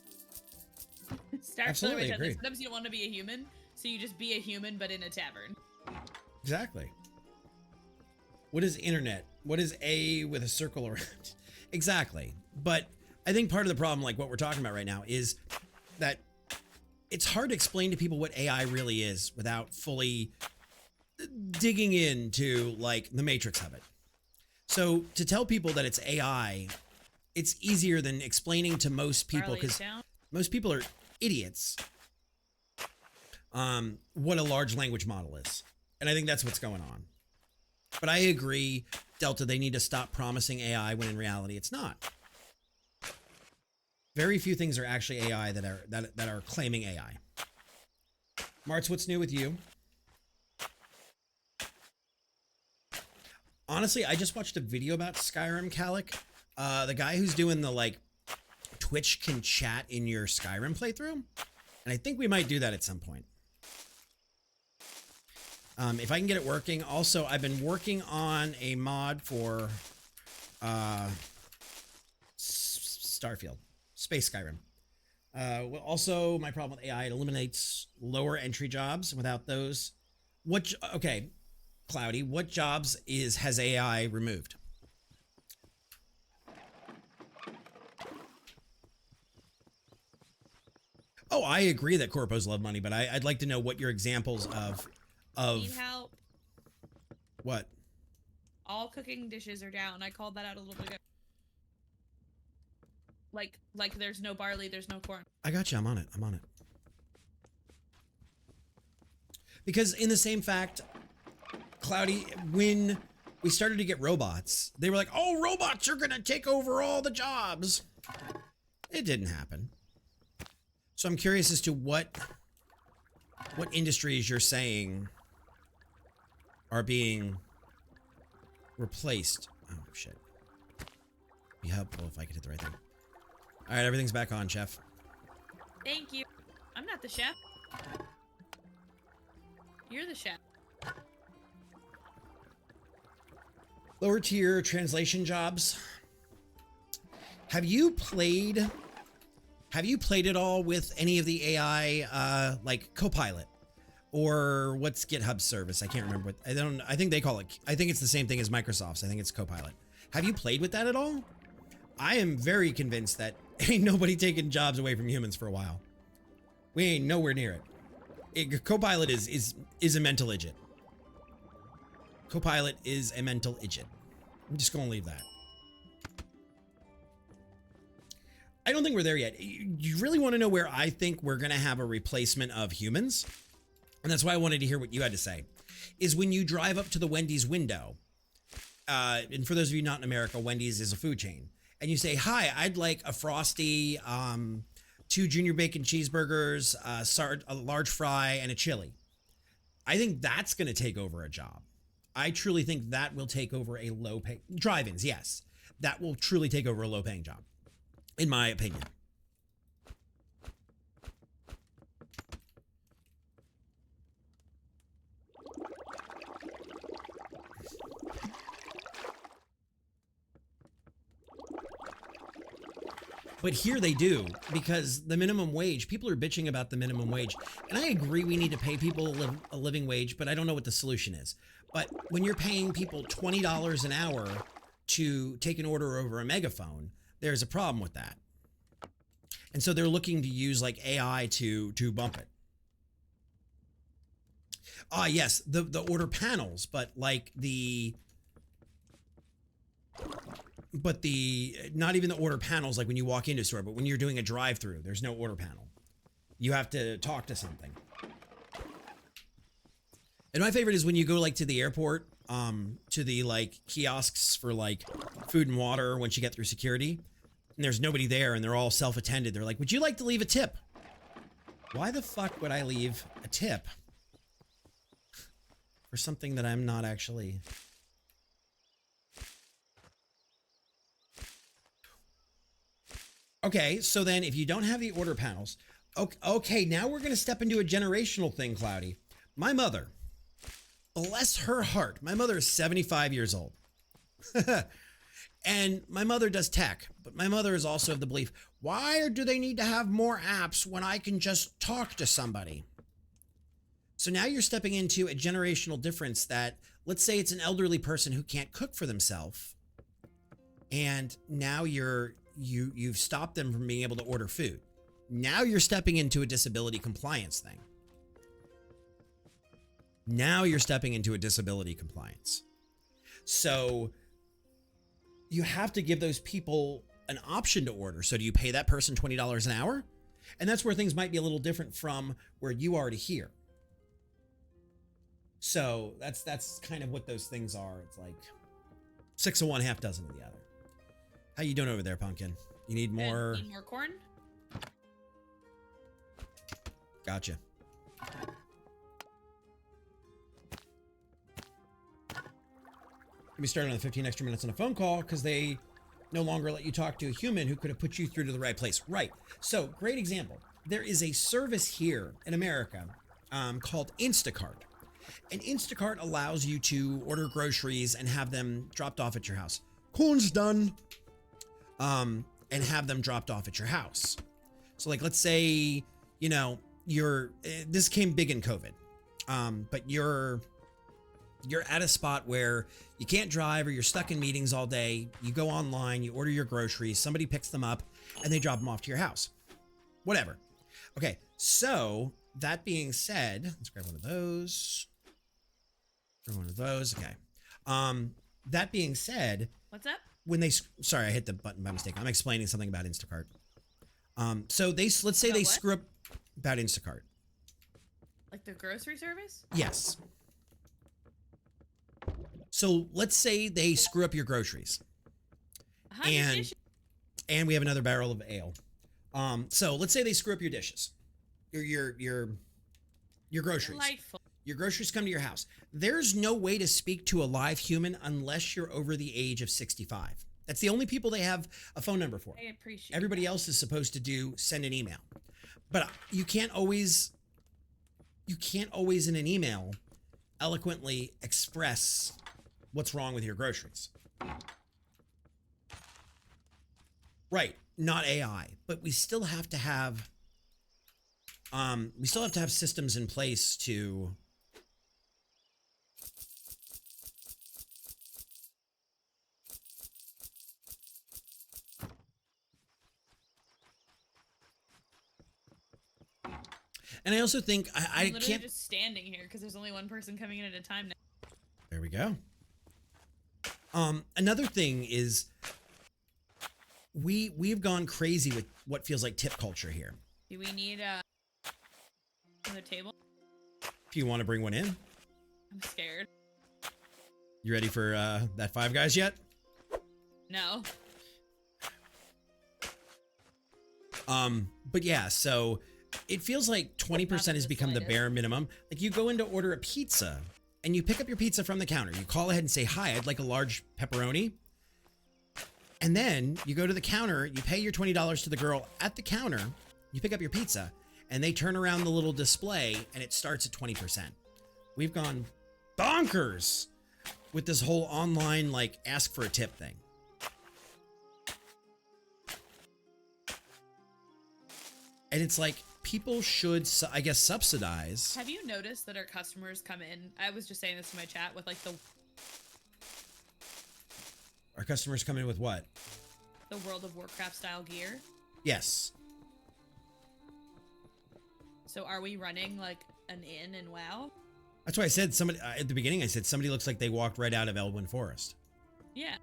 Absolutely agree. Sometimes you don't want to be a human, so you just be a human, but in a tavern. Exactly. What is internet? What is A with a circle around? Exactly. But I think part of the problem, like what we're talking about right now, is that it's hard to explain to people what AI really is without fully digging into like the matrix of it. So to tell people that it's AI, it's easier than explaining to most people, because most people are idiots, what a large language model is. And I think that's what's going on. But I agree, Delta, they need to stop promising AI when in reality it's not. Very few things are actually AI that are claiming AI. Martz, what's new with you? Honestly, I just watched a video about Skyrim, Calic. The guy who's doing the like Twitch can chat in your Skyrim playthrough, and I think we might do that at some point. If I can get it working. Also, I've been working on a mod for Starfield, Space Skyrim. Well, also, my problem with AI, it eliminates lower entry jobs. Without those, okay, Cloudy, what jobs has AI removed? Oh, I agree that corpos love money, but I'd like to know what your examples of Need help. What? All cooking dishes are down. I called that out a little bit ago. Like there's no barley, there's no corn. I got you. I'm on it. Because in the same fact, Cloudy, when we started to get robots, they were like, oh, robots are going to take over all the jobs. It didn't happen. So I'm curious as to what industries you're saying are being replaced. Oh, shit. Be helpful if I could hit the right thing. All right, everything's back on, chef. Thank you. I'm not the chef. You're the chef. Lower tier translation jobs. Have you played it all with any of the AI, like Copilot Or what's GitHub's service? I can't remember what, I think they call it, I think it's the same thing as Microsoft's. I think it's Copilot. Have you played with that at all? I am very convinced that ain't nobody taking jobs away from humans for a while. We ain't nowhere near it. Copilot is a mental idiot. Copilot is a mental idiot. I'm just gonna leave that. I don't think we're there yet. You really want to know where I think we're gonna have a replacement of humans? And that's why I wanted to hear what you had to say. Is when you drive up to the Wendy's window, and for those of you not in America, Wendy's is a food chain. And you say, hi, I'd like a Frosty, 2 junior bacon cheeseburgers, a large fry, and a chili. I think that's going to take over a job. I truly think that will take over a low-paying... Drive-ins, yes. That will truly take over a low-paying job, in my opinion. But here they do, because the minimum wage, people are bitching about the minimum wage. And I agree we need to pay people a living wage, but I don't know what the solution is. But when you're paying people $20 an hour to take an order over a megaphone, there's a problem with that. And so they're looking to use like AI to bump it. Ah, yes, the order panels, but like not even the order panels like when you walk into a store, but when you're doing a drive-through, there's no order panel. You have to talk to something. And my favorite is when you go like to the airport, to the like kiosks for like food and water once you get through security, and there's nobody there and they're all self-attended. They're like, would you like to leave a tip? Why the fuck would I leave a tip for something that I'm not actually... Okay, so then if you don't have the order panels, okay, now we're going to step into a generational thing, Cloudy. My mother, bless her heart, my mother is 75 years old. And my mother does tech, but my mother is also of the belief, why do they need to have more apps when I can just talk to somebody? So now you're stepping into a generational difference that, let's say it's an elderly person who can't cook for themselves, and now you've stopped them from being able to order food. Now you're stepping into a disability compliance thing. Now you're stepping into a disability compliance. So you have to give those people an option to order. So do you pay that person $20 an hour? And that's where things might be a little different from where you are to here. So that's kind of what those things are. It's like 6 of one, half dozen of the other. How you doing over there, Pumpkin? You need more... Need more corn? Gotcha. Let me start on the 15 extra minutes on a phone call because they no longer let you talk to a human who could have put you through to the right place. Right. So, great example. There is a service here in America called Instacart. And Instacart allows you to order groceries and have them dropped off at your house. Corn's done. And have them dropped off at your house. So like, let's say, you know, this came big in COVID, but you're at a spot where you can't drive or you're stuck in meetings all day. You go online, you order your groceries, somebody picks them up and they drop them off to your house. Whatever. Okay. So that being said, let's grab one of those. Grab one of those. Okay. That being said, what's up? When they, sorry, I hit the button by mistake. I'm explaining something about Instacart. So let's say they screw up about Instacart. Like the grocery service? Yes. So let's say they screw up your groceries. And we have another barrel of ale. So let's say they screw up your dishes. Your groceries. Delightful. Your groceries come to your house. There's no way to speak to a live human unless you're over the age of 65. That's the only people they have a phone number for. I appreciate Everybody that. else is supposed to send an email. But you can't always in an email eloquently express what's wrong with your groceries. Right, not AI, but we still have to have We still have to have systems in place to and I also think I'm I literally can't just standing here because there's only one person coming in at a time now. there we go. Another thing is we've gone crazy with what feels like tip culture here. Do we need another table? If you want to bring one in, I'm scared. you ready for that Five Guys yet? No. But yeah, so it feels like 20% has become the bare minimum. Like you go in to order a pizza and you pick up your pizza from the counter. You call ahead and say, "Hi, I'd like a large pepperoni." And then you go to the counter, you pay your $20 to the girl at the counter, you pick up your pizza, and they turn around the little display and it starts at 20%. We've gone bonkers with this whole online, like, ask for a tip thing. And it's like, people should, I guess, subsidize. Have you noticed that our customers come in? I was just saying this to my chat with like the Our customers come in with what? World of Warcraft style gear. Yes. So are we running like an inn in WoW? That's why I said somebody at the beginning. I said somebody looks like they walked right out of Elwyn Forest. Yeah.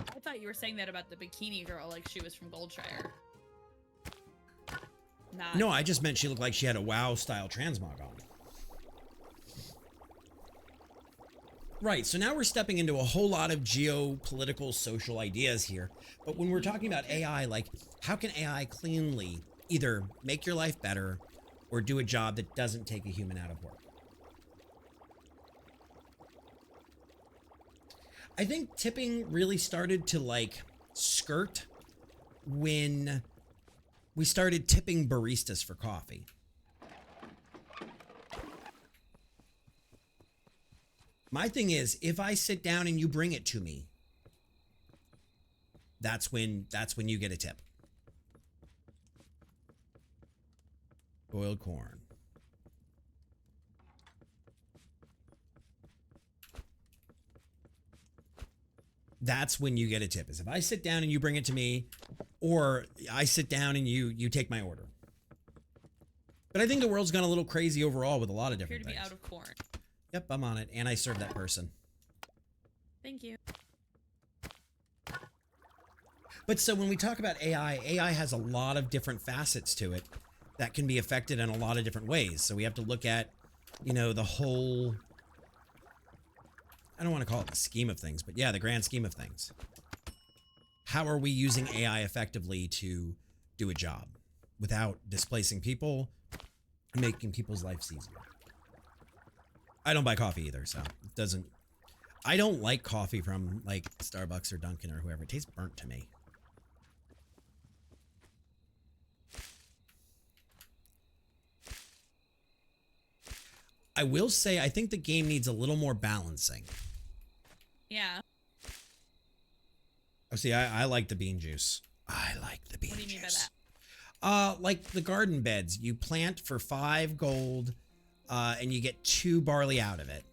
I thought you were saying that about the bikini girl, like she was from Goldshire. Not. No, I just meant she looked like she had a WoW style transmog on. Right, so now we're stepping into a whole lot of geopolitical social ideas here. But when we're talking about AI, like, how can AI cleanly either make your life better or do a job that doesn't take a human out of work? I think tipping really started to, like, skirt when we started tipping baristas for coffee. My thing is, if I sit down and you bring it to me, that's when you get a tip. Boiled corn. That's when you get a tip. Is if I sit down and you bring it to me, or I sit down and you take my order. But I think the world's gone a little crazy overall with a lot of different Appear to things. be out of corn. Yep, I'm on it, and I served that person. Thank you. But so when we talk about AI, AI has a lot of different facets to it that can be affected in a lot of different ways. So we have to look at, you know, the whole, I don't want to call it the scheme of things, but yeah, the grand scheme of things. How are we using AI effectively to do a job without displacing people and making people's lives easier? I don't buy coffee either, so it doesn't. I don't like coffee from like Starbucks or Dunkin' or whoever. It tastes burnt to me. I will say I think the game needs a little more balancing. Yeah. Oh, see, I like the bean juice. I like the bean juice. What do you mean by that? Like the garden beds. You plant for 5 gold, and you get 2 barley out of it.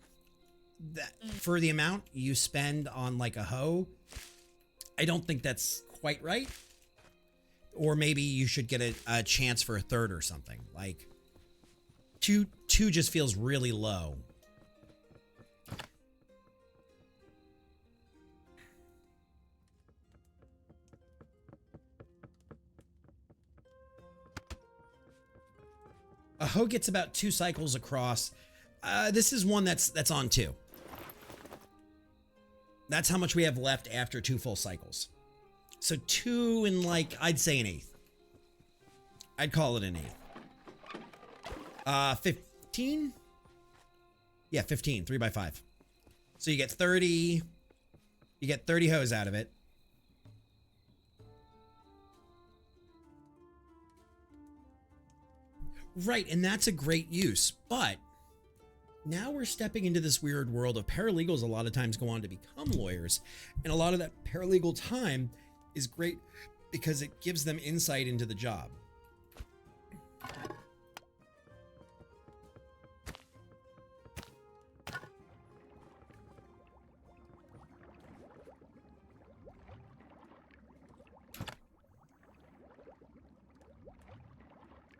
That, for the amount you spend on like a hoe, I don't think that's quite right. Or maybe you should get a chance for a third or something. Like, two just feels really low. A hoe gets about 2 cycles across. This is one that's on 2. That's how much we have left after 2 full cycles. So 2 and like, I'd say an 1/8. I'd call it an 1/8. 15? Yeah, 15, 3 by 5. So you get 30, you get 30 hoes out of it. Right, and that's a great use, but now we're stepping into this weird world of paralegals a lot of times go on to become lawyers, and a lot of that paralegal time is great because it gives them insight into the job.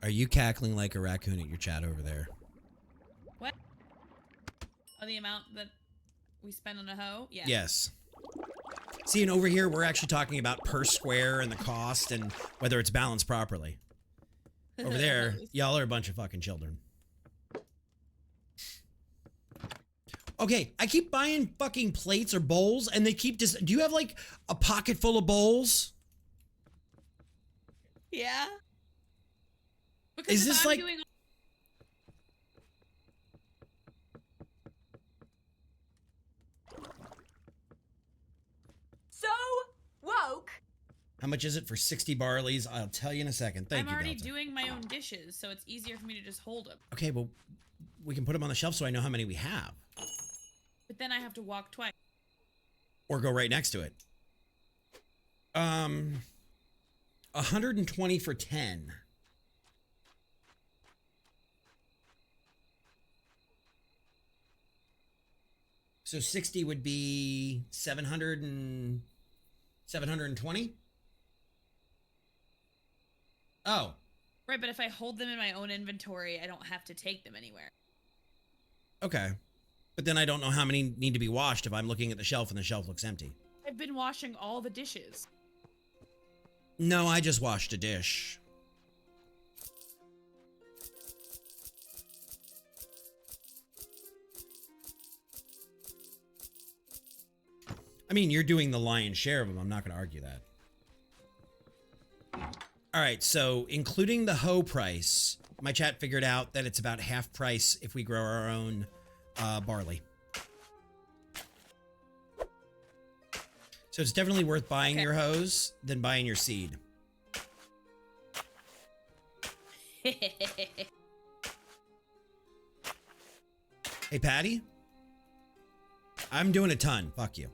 Are you cackling like a raccoon at your chat over there? What? Oh, the amount that we spend on a hoe? Yeah. Yes. See, and over here, we're actually talking about per square and the cost and whether it's balanced properly. Over there, y'all are a bunch of fucking children. Okay, I keep buying fucking plates or bowls, and they keep just... Do you have, like, a pocket full of bowls? Yeah. Because Is if this I'm like... doing... So woke. How much is it for 60 barleys? I'll tell you in a second. Thank I'm you, already Delta. doing my own dishes, so it's easier for me to just hold them. Okay, well, we can put them on the shelf so I know how many we have. But then I have to walk twice. Or go right next to it. 120 for 10. So 60 would be 720? Oh. Right, but if I hold them in my own inventory, I don't have to take them anywhere. Okay. But then I don't know how many need to be washed if I'm looking at the shelf and the shelf looks empty. I've been washing all the dishes. No, I just washed a dish. I mean, you're doing the lion's share of them. I'm not going to argue that. All right, so including the hoe price, my chat figured out that it's about half price if we grow our own barley. So it's definitely worth buying your hoes than buying your seed. Hey, Patty? I'm doing a ton. Fuck you.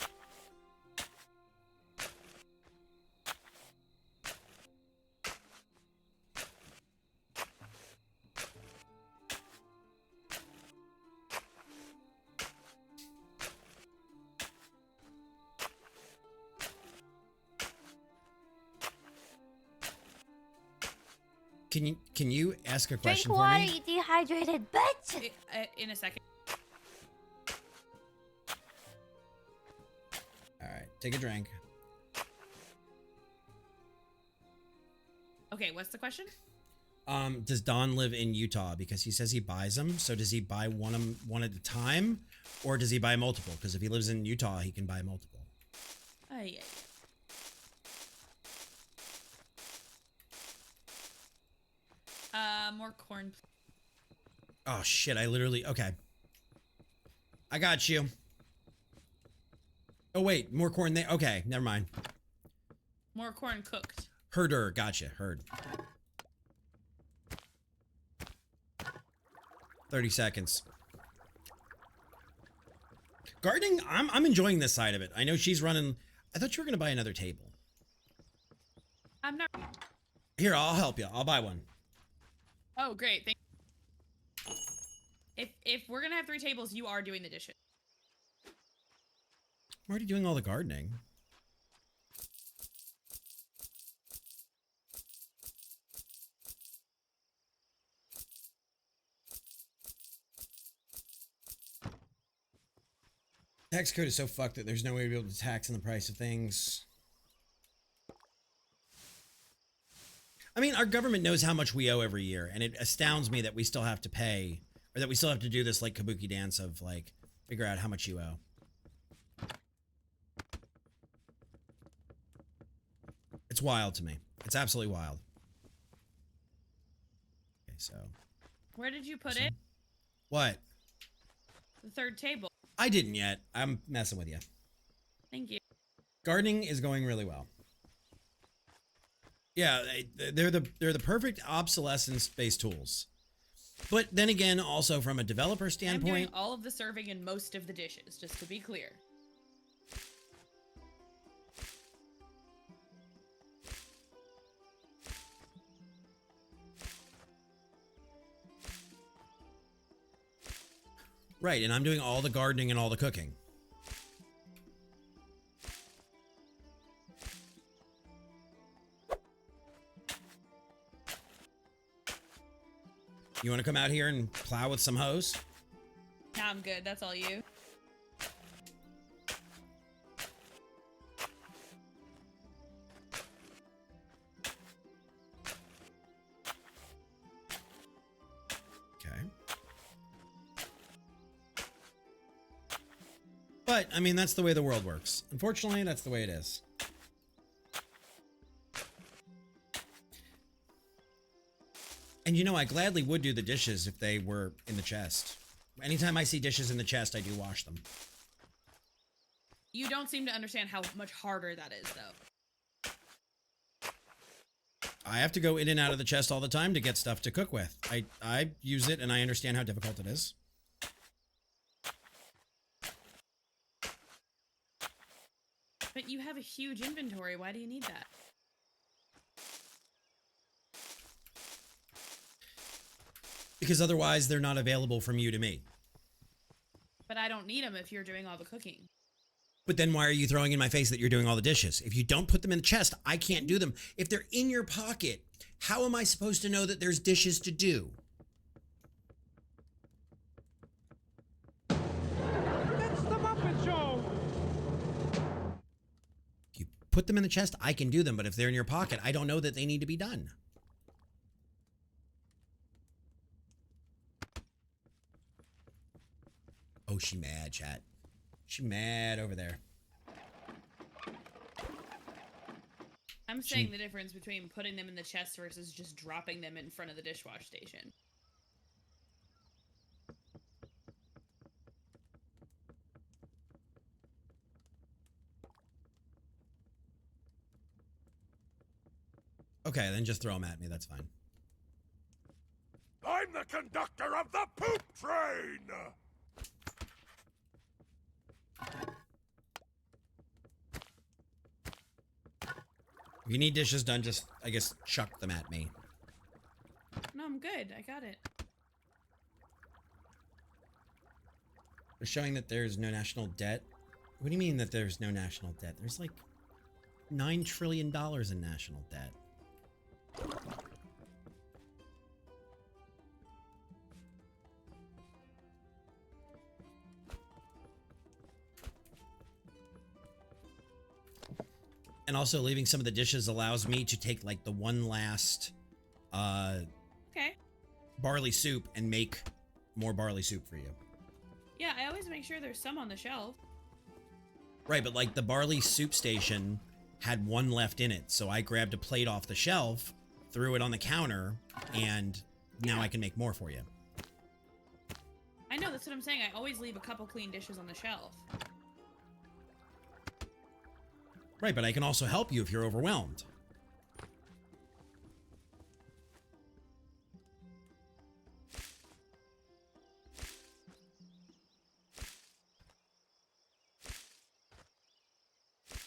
Can you ask a Drink question for water, me? you dehydrated bitch. In a second. All right, take a drink. Okay, what's the question? Does Don live in Utah? Because he says he buys them. So does he buy one at a time, or does he buy multiple? Because if he lives in Utah, he can buy multiple. Oh, yeah. More corn. Oh shit! I literally okay. I got you. Oh wait, more corn there. Okay, never mind. More corn cooked. Herder, gotcha. Heard. 30 seconds. Gardening, I'm enjoying this side of it. I know she's running. I thought you were gonna buy another table. I'm not. Here, I'll help you. I'll buy one. Oh, great. Thank. If we're gonna have 3 tables, you are doing the dishes. I'm already doing all the gardening. Tax code is so fucked that there's no way to be able to tax on the price of things. I mean, our government knows how much we owe every year, and it astounds me that we still have to pay, or that we still have to do this, like, kabuki dance of, like, figure out how much you owe. It's wild to me. It's absolutely wild. Okay, so... Where did you put it? What? The 3rd table. I didn't yet. I'm messing with you. Thank you. Gardening is going really well. Yeah, they're the perfect obsolescence-based tools. But then again, also from a developer I'm doing standpoint, all of the serving and most of the dishes, just to be clear. Right, and I'm doing all the gardening and all the cooking. You want to come out here and plow with some hose? Nah, I'm good. That's all you. Okay. But, I mean, that's the way the world works. Unfortunately, that's the way it is. And you know, I gladly would do the dishes if they were in the chest. Anytime I see dishes in the chest, I do wash them. You don't seem to understand how much harder that is, though. I have to go in and out of the chest all the time to get stuff to cook with. I use it and I understand how difficult it is. But you have a huge inventory. Why do you need that? Because otherwise they're not available from you to me. But I don't need them if you're doing all the cooking. But then why are you throwing in my face that you're doing all the dishes? If you don't put them in the chest, I can't do them. If they're in your pocket, how am I supposed to know that there's dishes to do? It's the Muppet Show! If you put them in the chest, I can do them. But if they're in your pocket, I don't know that they need to be done. Oh, she mad, chat. She mad over there. I'm saying the difference between putting them in the chest versus just dropping them in front of the dishwash station. Okay, then just throw them at me. That's fine. I'm the conductor of the poop train! If you need dishes done, just, I guess, chuck them at me. No, I'm good. I got it. They're showing that there's no national debt. What do you mean that there's no national debt? There's like $9 trillion in national debt. And also leaving some of the dishes allows me to take like the one last Okay. barley soup and make more barley soup for you. Yeah, I always make sure there's some on the shelf. Right, but like the barley soup station had one left in it. So I grabbed a plate off the shelf, threw it on the counter, and now I can make more for you. I know, that's what I'm saying. I always leave a couple clean dishes on the shelf. Right, but I can also help you if you're overwhelmed.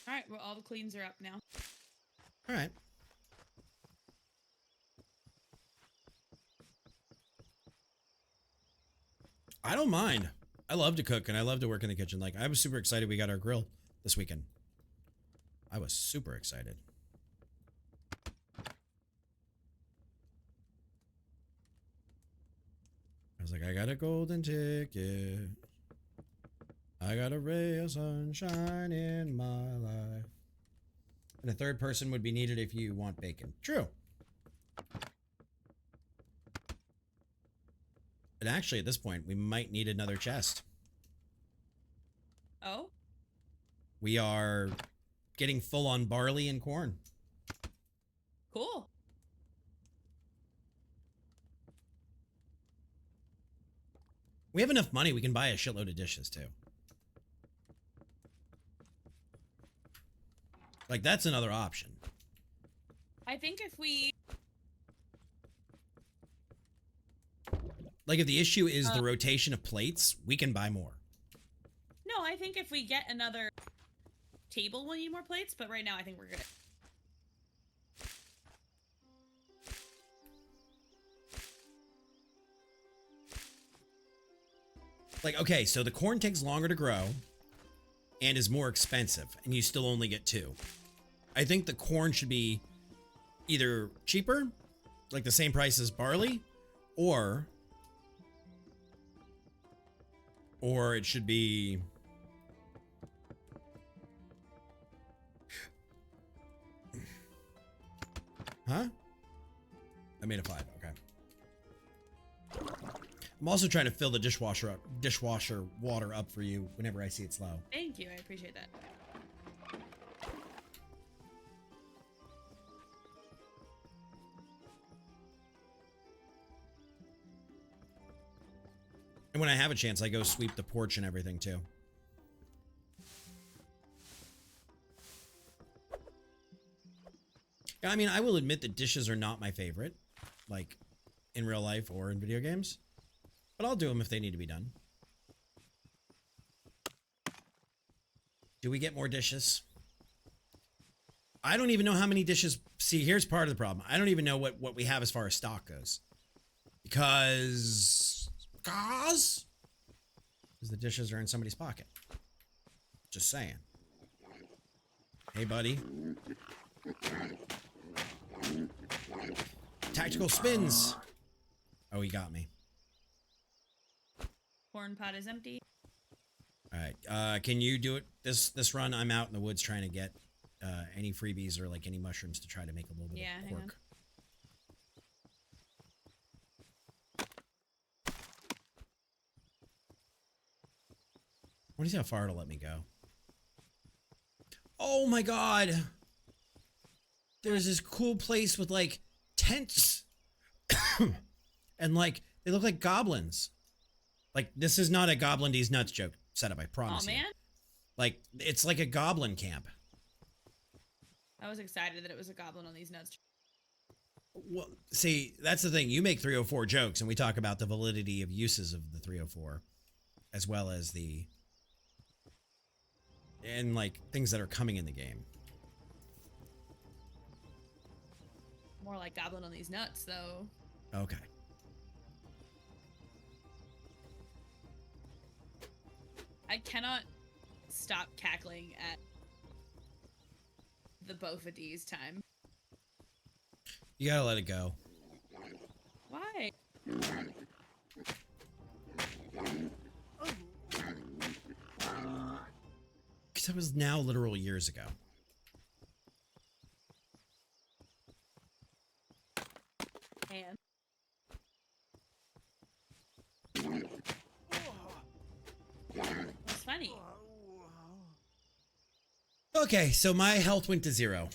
All right, well, all the cleans are up now. All right. I don't mind. I love to cook and I love to work in the kitchen. Like, I was super excited we got our grill this weekend. I was super excited. I was like, I got a golden ticket. I got a ray of sunshine in my life. And a third person would be needed if you want bacon. True. But actually, at this point, we might need another chest. Oh? We are getting full on barley and corn. Cool. We have enough money, we can buy a shitload of dishes, too. Like, that's another option. I think if we... Like, if the issue is the rotation of plates, we can buy more. No, I think if we get another table, we'll need more plates, but right now I think we're good. Like, okay, so the corn takes longer to grow and is more expensive, and you still only get 2. I think the corn should be either cheaper, like the same price as barley, or it should be huh? I made a 5. Okay. I'm also trying to fill the dishwasher water up for you whenever I see it's low. Thank you. I appreciate that. And when I have a chance, I go sweep the porch and everything too. I mean, I will admit that dishes are not my favorite, like in real life or in video games, but I'll do them if they need to be done. Do we get more dishes? I don't even know how many dishes. See, here's part of the problem. I don't even know what we have as far as stock goes. Because the dishes are in somebody's pocket. Just saying. Hey, buddy. Tactical spins. Oh, he got me. Corn pot is empty. All right. Can you do it this run? I'm out in the woods trying to get any freebies or like any mushrooms to try to make a little bit of hang on. pork. I want to see how far it'll let me go. Oh my god! There's this cool place with like tents. And like they look like goblins. Like this is not a Goblin D's Nuts joke setup, I promise. Oh man. Like it's like a goblin camp. I was excited that it was a goblin on these nuts. Well, see, that's the thing. You make 304 jokes and we talk about the validity of uses of the 304 as well as the and like things that are coming in the game. More like goblin on these nuts, though. Okay. I cannot stop cackling at the both of these time. You gotta let it go. Why? Because that was now literal years ago. And it's funny. Okay, so my health went to 0.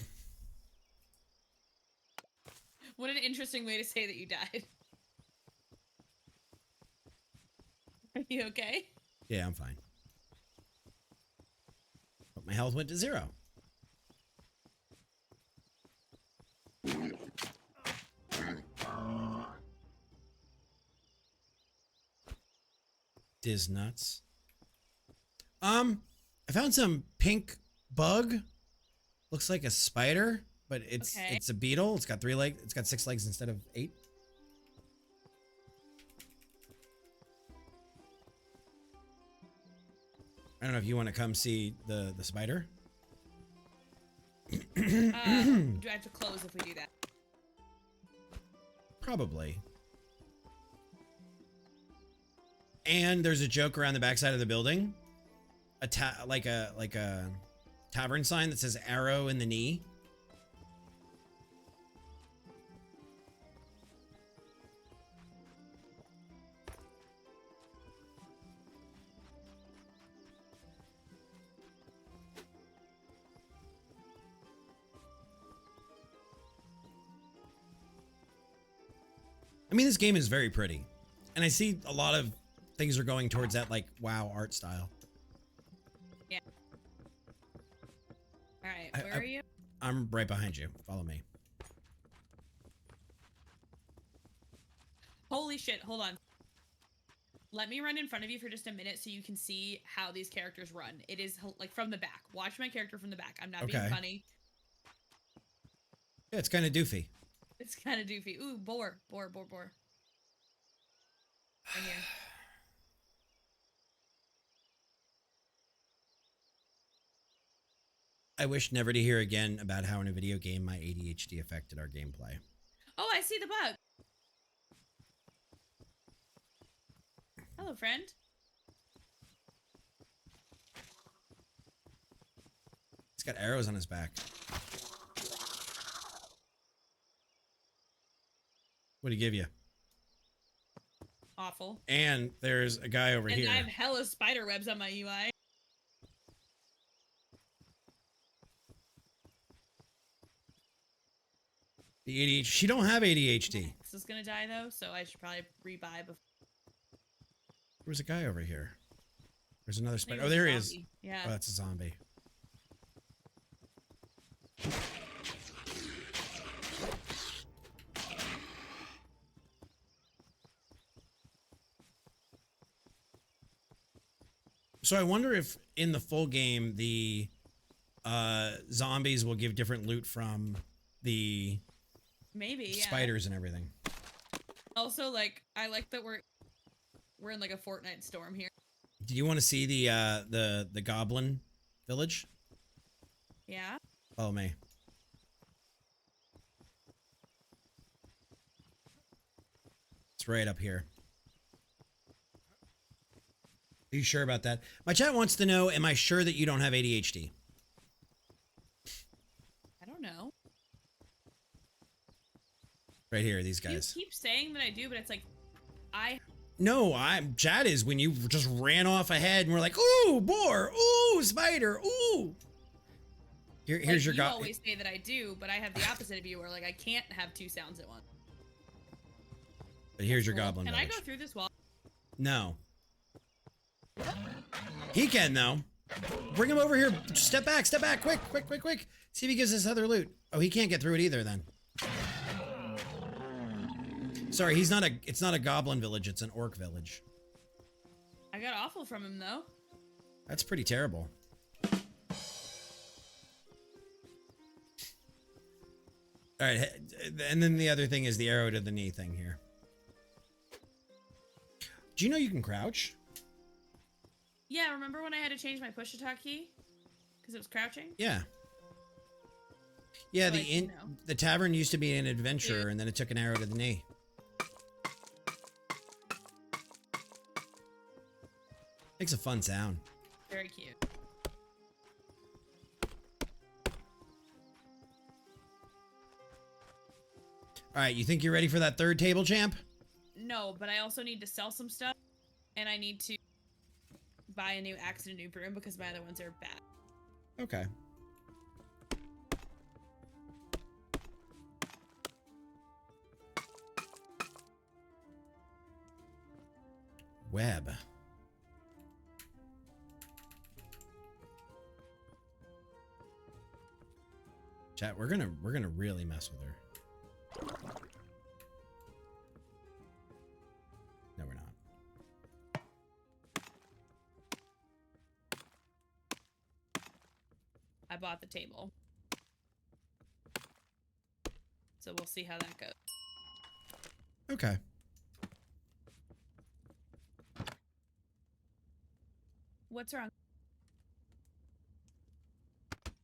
What an interesting way to say that you died. Are you okay? Yeah, I'm fine. But my health went to 0. Diz nuts. I found some pink bug. Looks like a spider, but it's a beetle. It's got 3 legs. It's got 6 legs instead of 8. I don't know if you want to come see the spider. Do I have to close if we do that? Probably. And there's a joke around the backside of the building. Like a tavern sign that says arrow in the knee. I mean, this game is very pretty. And I see a lot of things are going towards that, like, WoW art style. Yeah. All right, where are you? I'm right behind you. Follow me. Holy shit, hold on. Let me run in front of you for just a minute so you can see how these characters run. It is, like, from the back. Watch my character from the back. I'm not being funny. Yeah, it's kind of doofy. It's kind of doofy. Ooh, boar. Right here. I wish never to hear again about how in a video game my ADHD affected our gameplay. Oh, I see the bug. Hello, friend. He's got arrows on his back. What'd he give you? Awful. And there's a guy over And here. I have hella spider webs on my UI. The ADHD. She don't have ADHD. This is gonna die though, so I should probably rebuy before. There's a guy over here. There's another spider. Maybe Oh, it's a there he is. zombie. Yeah. Oh, that's a zombie. So I wonder if in the full game the zombies will give different loot from the Maybe. Yeah. spiders and everything. Also, like, I like that we're in like a Fortnite storm here. Do you want to see the goblin village? Yeah. Follow me. It's right up here. Are you sure about that? My chat wants to know, am I sure that you don't have ADHD? I don't know. Right here, these guys. You keep saying that I do, but it's like, No, chat is when you just ran off ahead and we're like, ooh, boar, ooh, spider, ooh. Here's like, your you go. always say that I do, but I have the opposite of you, where like I can't have two sounds at once. But here's your Cool. goblin Can village. I go through this wall? No. He can though. Bring him over here. Step back, quick, quick, quick, quick. See if he gives us other loot. Oh, he can't get through it either then. Sorry, it's not a goblin village, it's an orc village. I got awful from him though. That's pretty terrible. All right, and then the other thing is the arrow to the knee thing here. Do you know you can crouch? Yeah, remember when I had to change my push attack key? Because it was crouching? Yeah. Yeah, So I didn't know. the tavern used to be an adventure, and then it took an arrow to the knee. Makes a fun sound. Very cute. All right, you think you're ready for that third table, champ? No, but I also need to sell some stuff, and I need to buy a new axe and a new broom because my other ones are bad. Okay. Web. Chat, we're gonna really mess with her. No, we're not. I bought the table. So we'll see how that goes. Okay. What's wrong?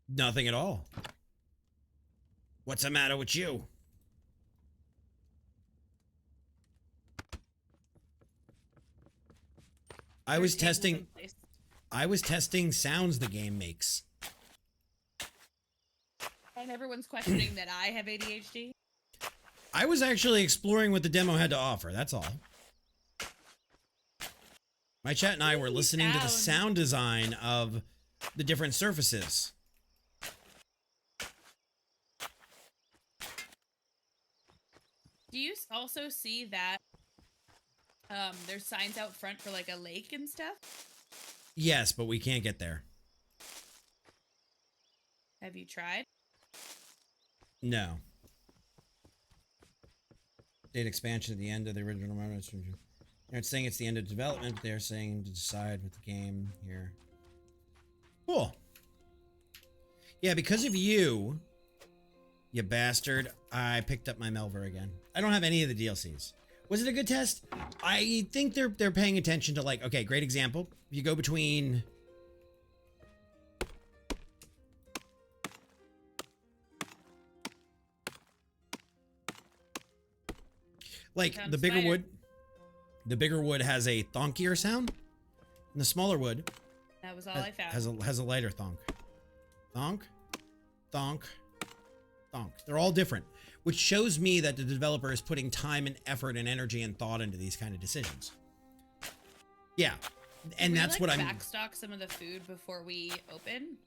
Nothing at all. What's the matter with you? I was There's tables testing in place. I was testing sounds the game makes. And everyone's questioning that I have ADHD. I was actually exploring what the demo had to offer, that's all. My chat and I were listening to the sound design of the different surfaces. Do you also see that there's signs out front for like a lake and stuff? Yes, but we can't get there. Have you tried? No. Date expansion at the end of the original mode. They're not saying it's the end of development, but they're saying to decide with the game here. Cool. Yeah, because of you, you bastard, I picked up my Melver again. I don't have any of the DLCs. Was it a good test? I think they're paying attention to, like, okay, great example. If you go between Like Sounds the bigger fire. wood, the bigger wood has a thonkier sound, and the smaller wood That was all I found. has a lighter thonk. Thonk, thonk, thonk. They're all different, which shows me that the developer is putting time and effort and energy and thought into these kind of decisions. Yeah, and that's what I'm. Backstock some of the food before we open.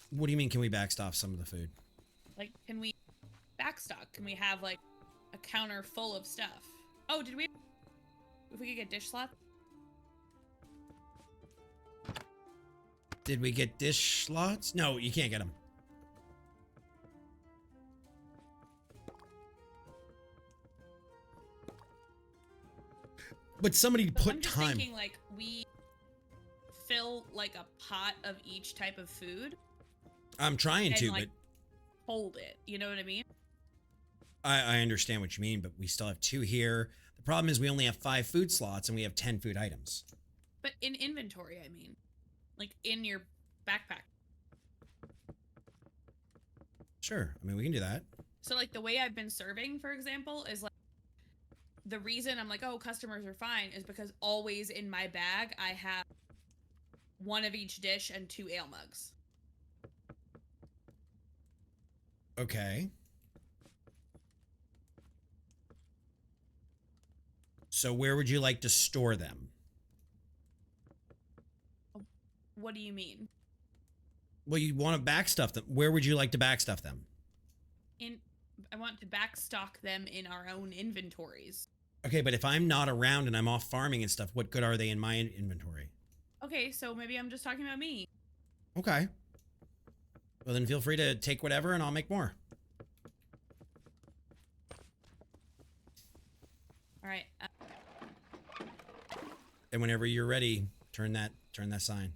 What do you mean? Can we backstop some of the food? Like, can we backstock? Can we have like a counter full of stuff? Oh, did we? If we could get dish slots. Did we get dish slots? No, you can't get them. But somebody put I'm just time. thinking like we fill like a pot of each type of food I'm trying and to, like but hold it. You know what I mean? I understand what you mean, but we still have 2 here. The problem is we only have 5 food slots and we have 10 food items. But in inventory, I mean, like in your backpack. Sure. I mean, we can do that. So like the way I've been serving, for example, is like the reason I'm like, oh, customers are fine is because always in my bag I have 1 of each dish and 2 ale mugs. Okay. So where would you like to store them? What do you mean? Well, you want to backstuff them. Where would you like to backstuff them? I want to backstock them in our own inventories. Okay, but if I'm not around and I'm off farming and stuff, what good are they in my inventory? Okay, so maybe I'm just talking about me. Okay. Well, then feel free to take whatever and I'll make more. All right. And whenever you're ready, turn that sign.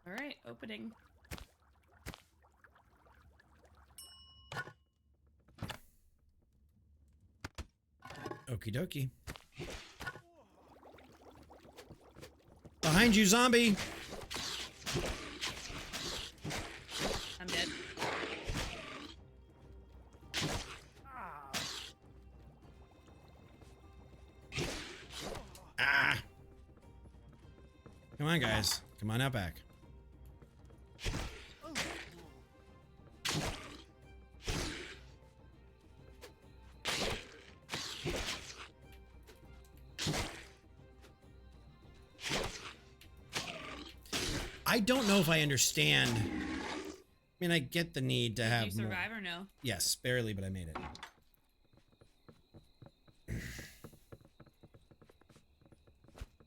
All right, opening. Okie dokie. Behind you, zombie! I'm dead. Ah! Come on, guys. Come on out back. I don't know if I understand. I mean, I get the need to have Did you more. survive or no? Yes, barely, but I made it.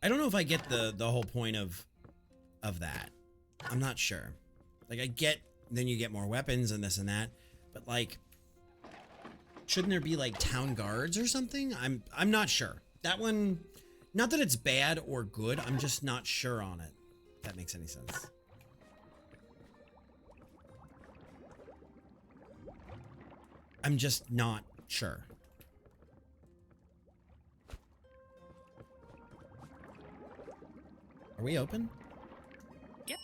I don't know if I get the whole point of that. I'm not sure. Like, I get then you get more weapons and this and that, but like, shouldn't there be like town guards or something? I'm not sure. That one, not that it's bad or good. I'm just not sure on it. If that makes any sense. I'm just not sure. Are we open? Yep.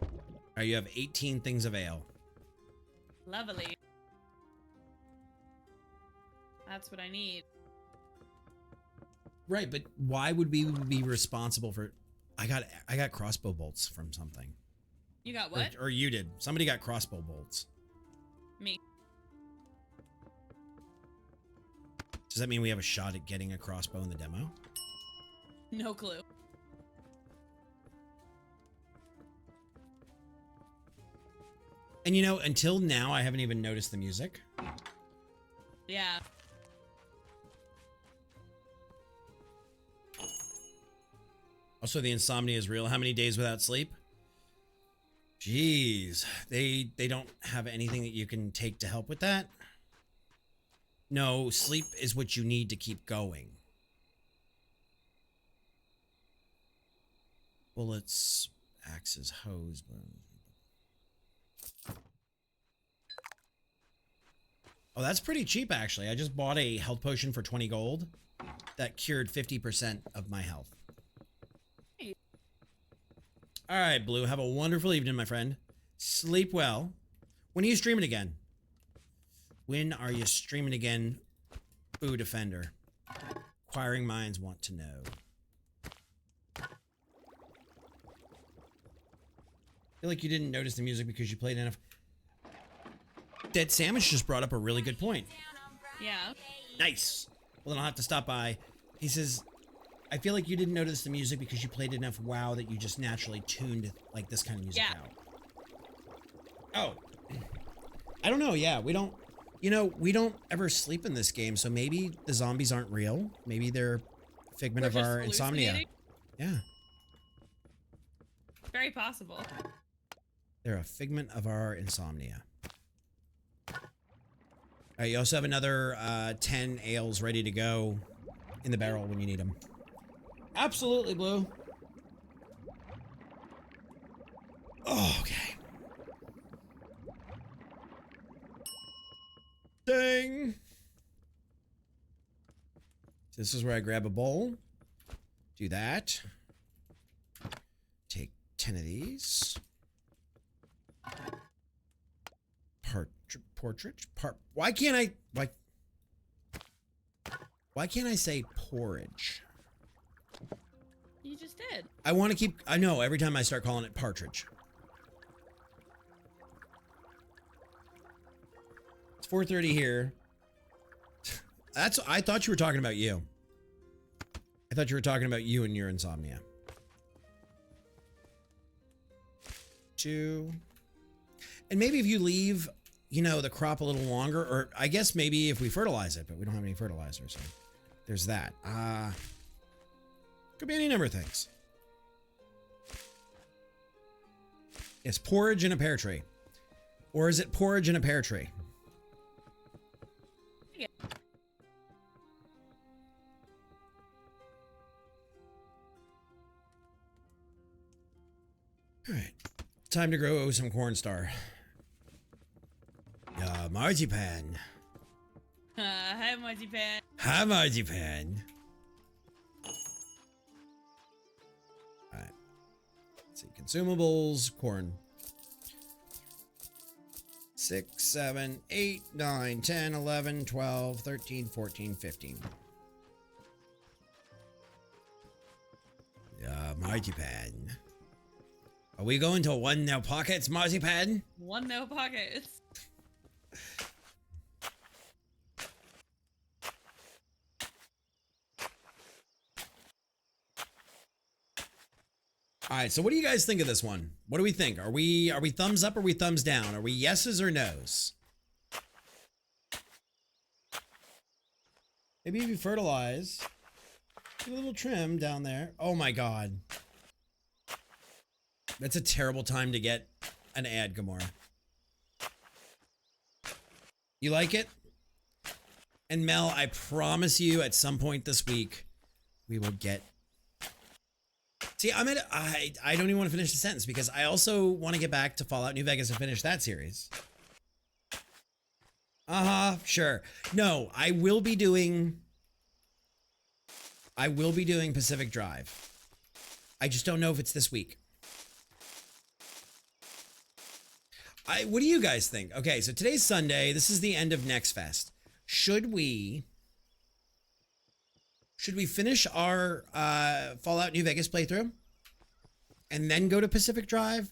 All right, you have 18 things of ale. Lovely. That's what I need. Right, but why would we be responsible for? I got crossbow bolts from something. You got what? Or you did. Somebody got crossbow bolts. Me. Does that mean we have a shot at getting a crossbow in the demo? No clue. And you know, until now, I haven't even noticed the music. Yeah. Also, the insomnia is real. How many days without sleep? Jeez, they don't have anything that you can take to help with that? No, sleep is what you need to keep going. Bullets, axes, hose. Oh, that's pretty cheap, actually. I just bought a health potion for 20 gold that cured 50% of my health. All right, Blue, have a wonderful evening, my friend. Sleep well. When are you streaming again? When are you streaming again, Boo Defender? Inquiring minds want to know. I feel like you didn't notice the music because you played enough. Dead Sandwich just brought up a really good point. Yeah. Nice. Well, then I'll have to stop by. He says, I feel like you didn't notice the music because you played enough WoW that you just naturally tuned like this kind of music out. Oh. I don't know. Yeah, we don't, you know, we don't ever sleep in this game, so maybe the zombies aren't real. Maybe they're a figment of our insomnia. Yeah. Very possible. They're a figment of our insomnia. All right, you also have another 10 ales ready to go in the barrel when you need them. Absolutely, Blue. Oh, okay. Dang. This is where I grab a bowl. Do that. Take 10 of these. Why can't I say porridge? You just did. I want to keep, I know, every time I start calling it partridge. It's 4:30 here. I thought you were talking about you. I thought you were talking about you and your insomnia. 2. And maybe if you leave, you know, the crop a little longer, or I guess maybe if we fertilize it, but we don't have any fertilizer, so there's that. Could be any number of things. It's porridge in a pear tree. Or is it porridge in a pear tree? Yeah. All right. Time to grow some cornstar. Marzipan. Hi, Marzipan. Hi, Marzipan. Alright. Let's see. Consumables. Corn. 6, 7, 8, 9, 10, 11, 12, 13, 14, 15. Marzipan. Are we going to one now pockets, Marzipan? One no pockets. All right, so what do you guys think of this one? What do we think? Are we thumbs up or are we thumbs down? Are we yeses or nos? Maybe if you fertilize, get a little trim down there. Oh my God. That's a terrible time to get an ad, Gamora. You like it? And Mel, I promise you at some point this week, we will get... See, I don't even want to finish the sentence because I also want to get back to Fallout New Vegas and finish that series. Sure. No, I will be doing Pacific Drive. I just don't know if it's this week. What do you guys think? Okay, so today's Sunday. This is the end of NextFest. Should we finish our Fallout New Vegas playthrough and then go to Pacific Drive?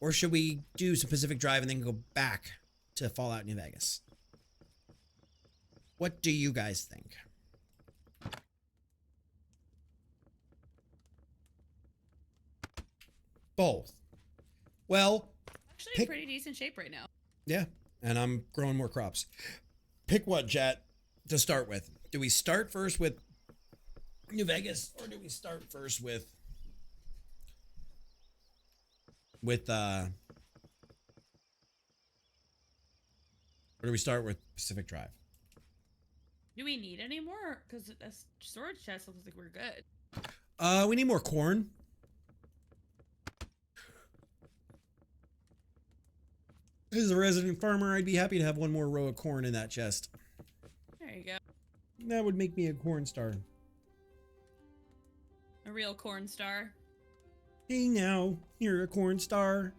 Or should we do some Pacific Drive and then go back to Fallout New Vegas? What do you guys think? Both. Well, Actually, in pretty decent shape right now. Yeah, and I'm growing more crops. Pick what, chat, to start with. Do we start first with New Vegas, or do we start first with Or do we start with Pacific Drive? Do we need any more? Because the storage chest looks like we're good. We need more corn. As a resident farmer, I'd be happy to have one more row of corn in that chest. There you go. That would make me a corn star. A real corn star. Hey now, you're a corn star.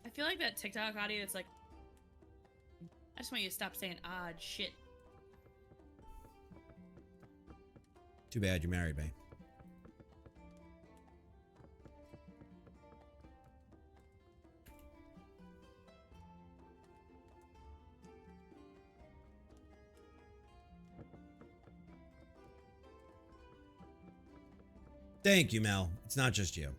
I feel like that TikTok audio that's like, I just want you to stop saying odd shit. Too bad you're married, babe. Thank you, Mel. It's not just you.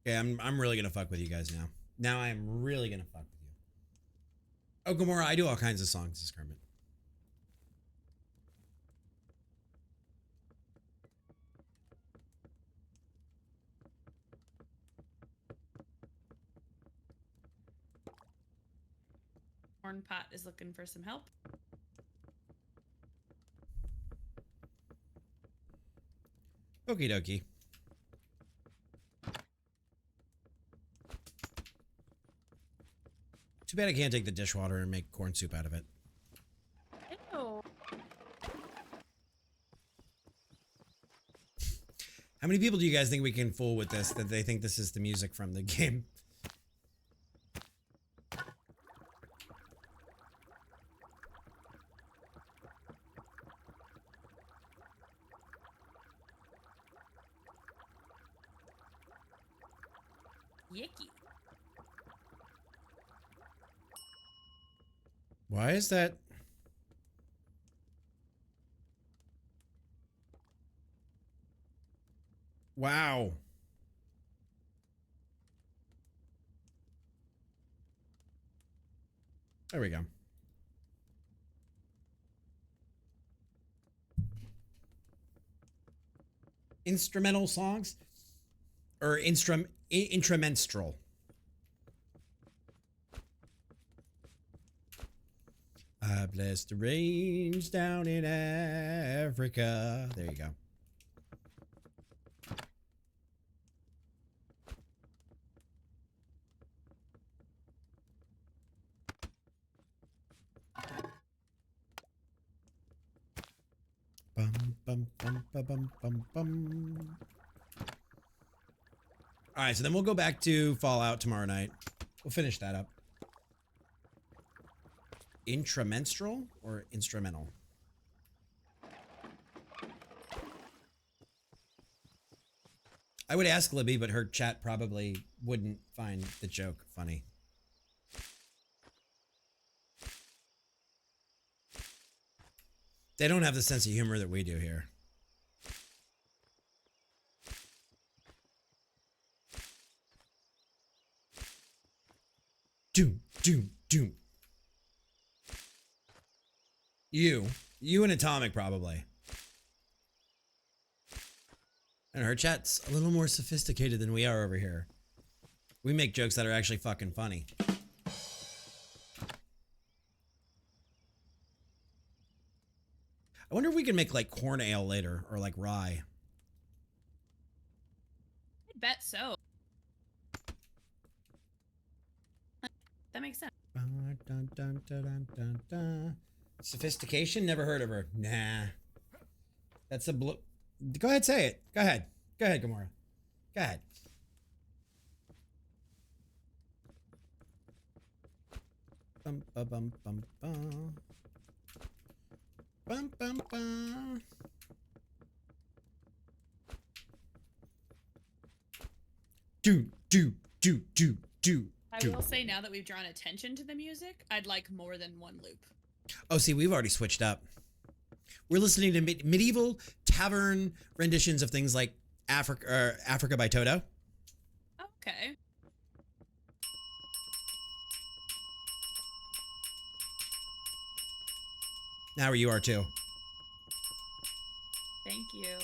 Okay, I'm really gonna fuck with you guys now. Now I'm really gonna fuck with you. Oh, Gamora, I do all kinds of songs, this Kermit. Corn pot is looking for some help. Okie dokie. Too bad I can't take the dishwater and make corn soup out of it. Ew. How many people do you guys think we can fool with this, that they think this is the music from the game? Yicky. Why is that? Wow. There we go. Instrumental songs? Or instrumental. I bless the range down in Africa. There you go. Bum, bum, bum, bum, bum, bum, bum. All right, so then we'll go back to Fallout tomorrow night. We'll finish that up. Intramenstrual or instrumental? I would ask Libby, but her chat probably wouldn't find the joke funny. They don't have the sense of humor that we do here. Doom, doom, doom. You and Atomic probably. And her chat's a little more sophisticated than we are over here. We make jokes that are actually fucking funny. I wonder if we can make like corn ale later or like rye. I bet so. That makes sense. Dun, dun, dun, dun, dun, dun. Sophistication? Never heard of her. Nah. That's a blue. Go ahead, say it. Go ahead. Go ahead, Gamora. Go ahead. Bum, bum, bum, bum, bum. Bum, bum, bum. Do, do, do, do, do. I will say now that we've drawn attention to the music, I'd like more than one loop. Oh, see, we've already switched up. We're listening to medieval tavern renditions of things like Africa by Toto. Okay. Now you are too. Thank you.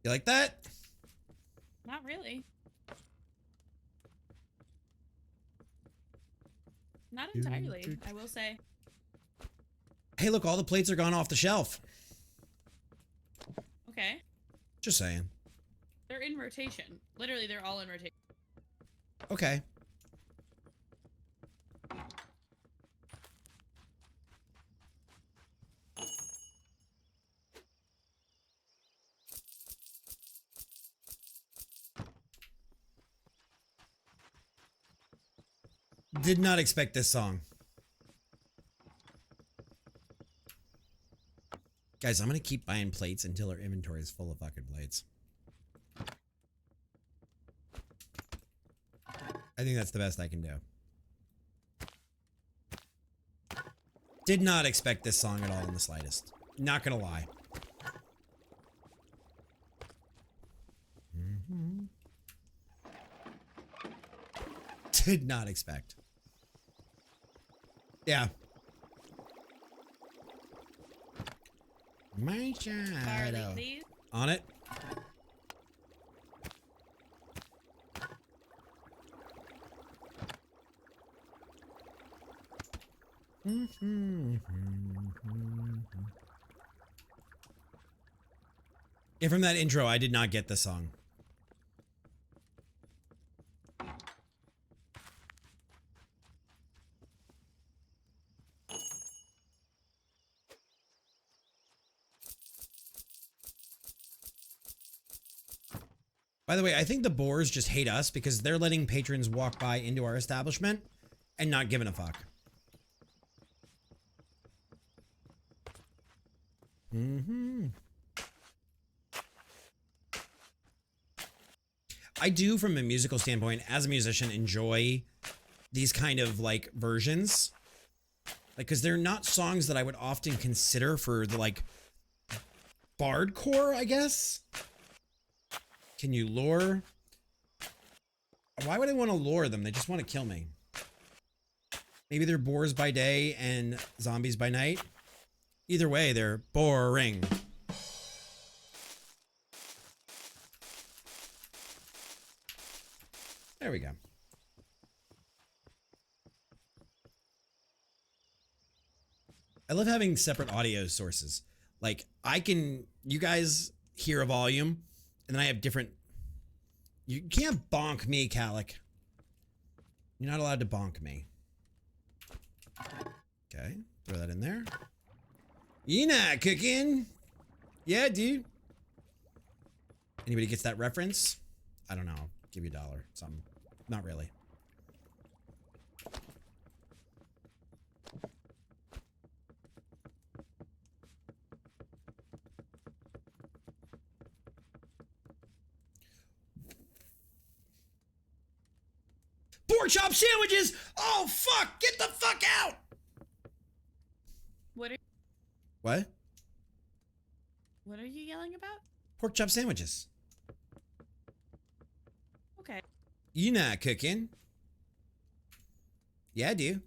You like that? Not really. Not entirely, I will say. Hey, look, all the plates are gone off the shelf. Okay. Just saying. They're in rotation. Literally, they're all in rotation. Okay. Did not expect this song. Guys, I'm gonna keep buying plates until our inventory is full of fucking plates. I think that's the best I can do. Did not expect this song at all in the slightest. Not gonna lie. Did not expect. Yeah. My shadow. Please. On it. Yeah, from that intro, I did not get the song. By the way, I think the boars just hate us because they're letting patrons walk by into our establishment and not giving a fuck. I do, from a musical standpoint, as a musician, enjoy these kind of like versions. Like, because they're not songs that I would often consider for the like bardcore, I guess. Can you lure? Why would I want to lure them? They just want to kill me. Maybe they're boars by day and zombies by night. Either way, they're boring. There we go. I love having separate audio sources. Like, you guys hear a volume, and then I have different... You can't bonk me, Calic. You're not allowed to bonk me. Okay, throw that in there. You not cooking? Yeah, dude. Anybody gets that reference? I don't know. I'll give you $1. Something. Not really. Pork chop sandwiches! Oh, fuck! Get the fuck out! What are you yelling about? Pork chop sandwiches. Okay. You not cooking? Yeah, I do.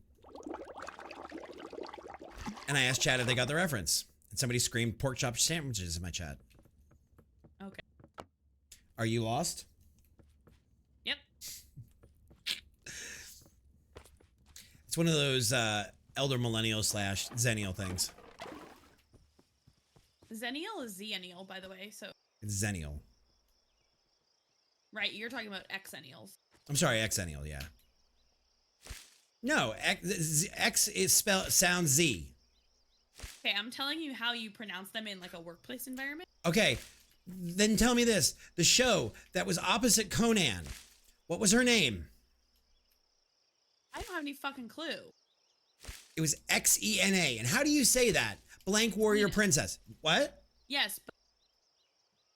And I asked chat if they got the reference. And somebody screamed pork chop sandwiches in my chat. Okay. Are you lost? Yep. It's one of those elder millennial / zennial things. Zennial is Zennial, by the way, so... It's zennial. Right, you're talking about Xennials. I'm sorry, exennial, yeah. No, X is sounds Z. Okay, I'm telling you how you pronounce them in like a workplace environment. Okay, then tell me this. The show that was opposite Conan, what was her name? I don't have any fucking clue. It was Xena. And how do you say that? Blank Warrior Princess. What? Yes, but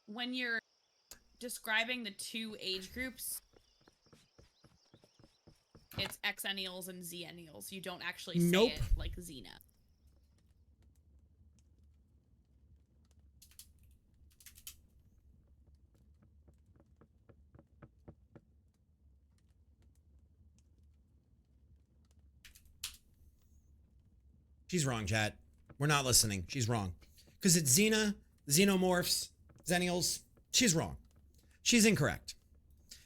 when you're describing the two age groups, it's Xennials and Zennials. You don't actually say it like Xena. She's wrong, chat. We're not listening. She's wrong. Because it's Xena, Xenomorphs, Zennials. She's wrong. She's incorrect.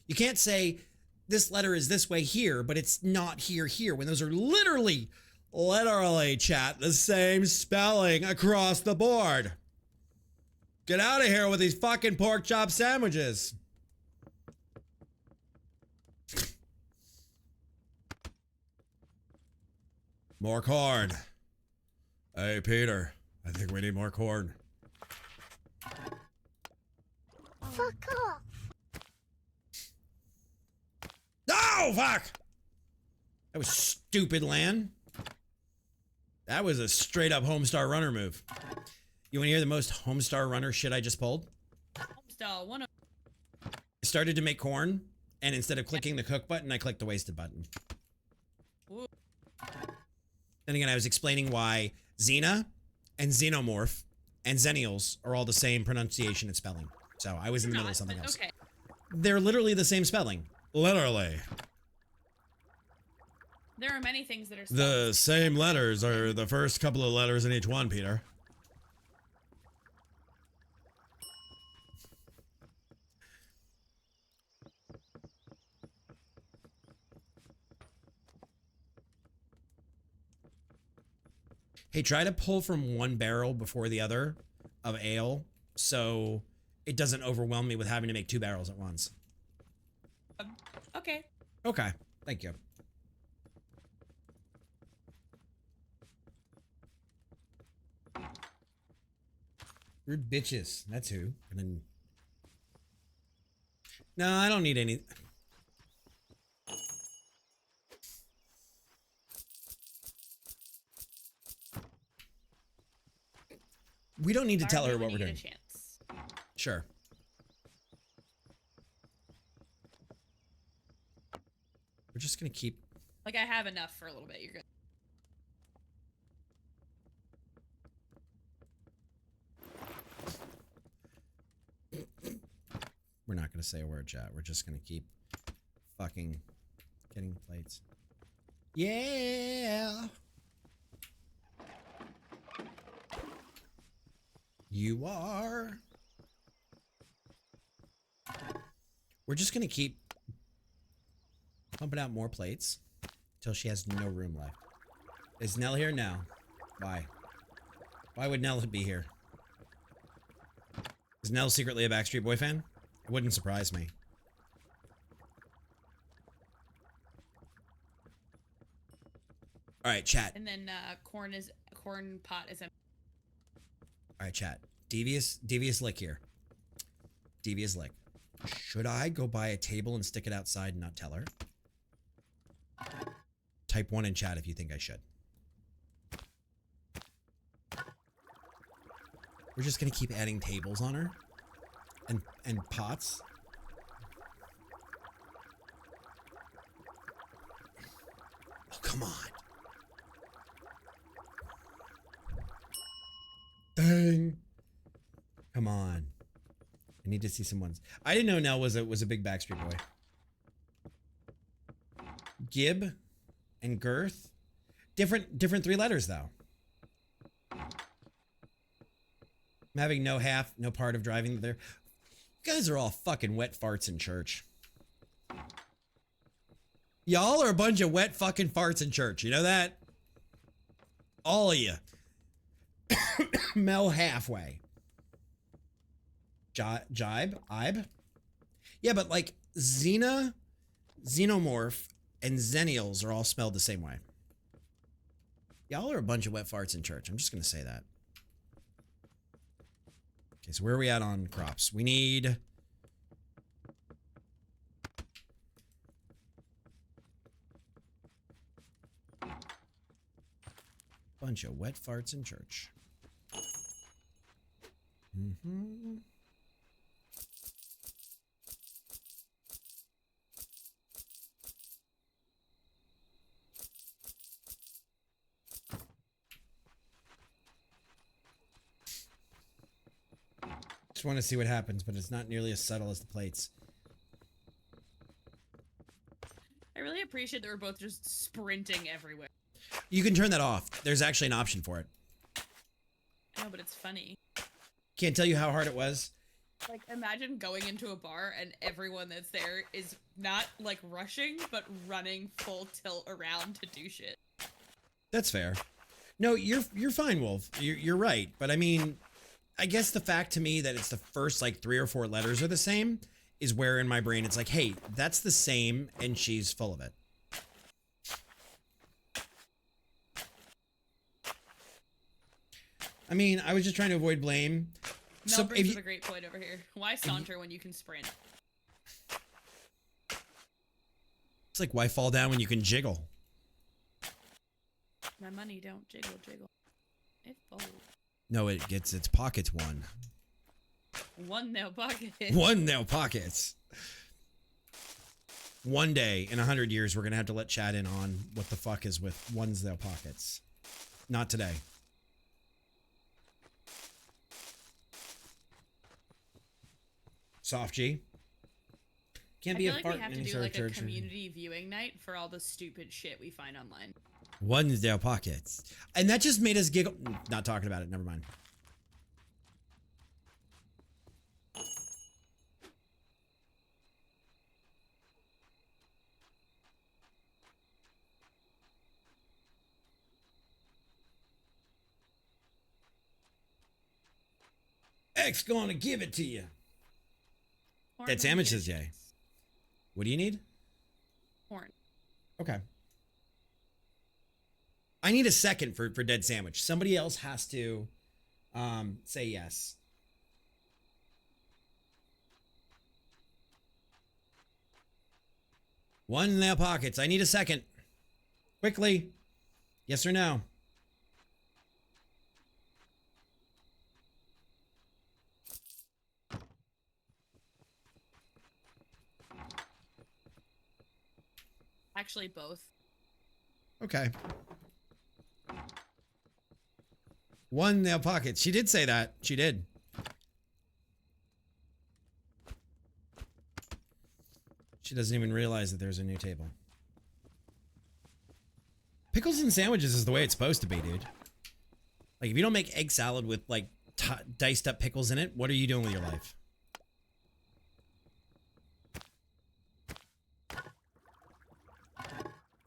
You can't say this letter is this way here, but it's not here, when those are literally, chat, the same spelling across the board. Get out of here with these fucking pork chop sandwiches. More corn. Hey, Peter, I think we need more corn. Fuck off. Oh, fuck! That was stupid, Lan. That was a straight up Homestar Runner move. You want to hear the most Homestar Runner shit I just pulled? Homestar 1. I started to make corn, and instead of clicking the cook button, I clicked the wasted button. Ooh. Then again, I was explaining why Xena and Xenomorph and Xennials are all the same pronunciation and spelling. So I was in the middle of something else. Okay. They're literally the same spelling. Literally. There are many things that are The same letters are the first couple of letters in each one, Peter. Hey, try to pull from one barrel before the other of ale so it doesn't overwhelm me with having to make 2 barrels at once. Okay. Okay, thank you. We're bitches. That's who. And then... No, I don't need any... We don't need to tell her what we're doing. Sure. We're just gonna keep... Like, I have enough for a little bit. You're good. We're not gonna say a word, chat. We're just gonna keep fucking getting plates. Yeah! You are. We're just gonna keep pumping out more plates until she has no room left. Is Nell here? No. Why? Why would Nell be here? Is Nell secretly a Backstreet Boy fan? It wouldn't surprise me. All right, chat. And then corn pot is empty. All right, chat. Devious lick here. Devious lick. Should I go buy a table and stick it outside and not tell her? Type 1 in chat if you think I should. We're just gonna keep adding tables on her and pots. Oh, come on. Dang. Come on. I need to see someone's. I didn't know Nell was a big Backstreet Boy. Gib and Girth. Different 3 letters though. I'm having no half, no part of driving there. You guys are all fucking wet farts in church. Y'all are a bunch of wet fucking farts in church. You know that? All of you. Mel halfway. Jibe? Ibe? Yeah, but like Xena, Xenomorph, and Xennials are all spelled the same way. Y'all are a bunch of wet farts in church. I'm just going to say that. Okay, so where are we at on crops? We need... bunch of wet farts in church. Mm-hmm. Just want to see what happens, but it's not nearly as subtle as the plates. I really appreciate that we're both just sprinting everywhere. You can turn that off. There's actually an option for it. I know, but it's funny. Can't tell you how hard it was. Like, imagine going into a bar and everyone that's there is not, like, rushing, but running full tilt around to do shit. That's fair. No, you're fine, Wolf. You're right. But I mean, I guess the fact to me that it's the first like 3 or 4 letters are the same is where in my brain it's like, hey, that's the same, and she's full of it. I mean, I was just trying to avoid blame. Mel brings up a great point over here. Why saunter when you can sprint? It's like, why fall down when you can jiggle? My money don't jiggle. It folds. No, it gets its pockets one. One nail pocket. One nail pockets. One day in 100 years, we're gonna have to let Chad in on what the fuck is with one's nail pockets. Not today. Soft G. Can't be I feel a like fart we have in to any do sort like of a church. community viewing night for all the stupid shit we find online. One's nail pockets. And that just made us giggle. Not talking about it. Never mind. X gonna give it to you. That sandwich says yay. What do you need? Corn. Okay. I need a second for dead sandwich. Somebody else has to say yes. One in their pockets. I need a second. Quickly. Yes or no? Actually, both. Okay. One in their pockets. She did say that. She did. She doesn't even realize that there's a new table. Pickles and sandwiches is the way it's supposed to be, dude. Like, if you don't make egg salad with, like, diced up pickles in it, what are you doing with your life?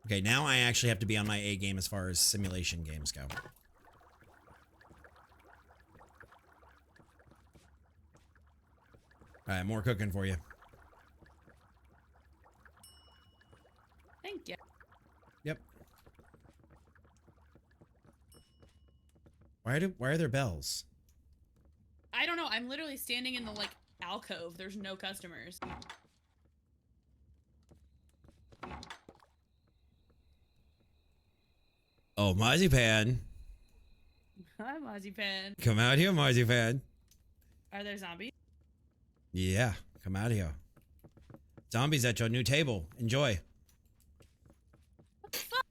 Okay, now I actually have to be on my A game as far as simulation games go. Alright, more cooking for you. Thank you. Yep. Why are there bells? I don't know. I'm literally standing in the, like, alcove. There's no customers. Oh, Marzipan. Hi, Marzipan. Come out here, Marzipan. Are there zombies? Yeah, come out here. Zombies at your new table. Enjoy. What the fuck?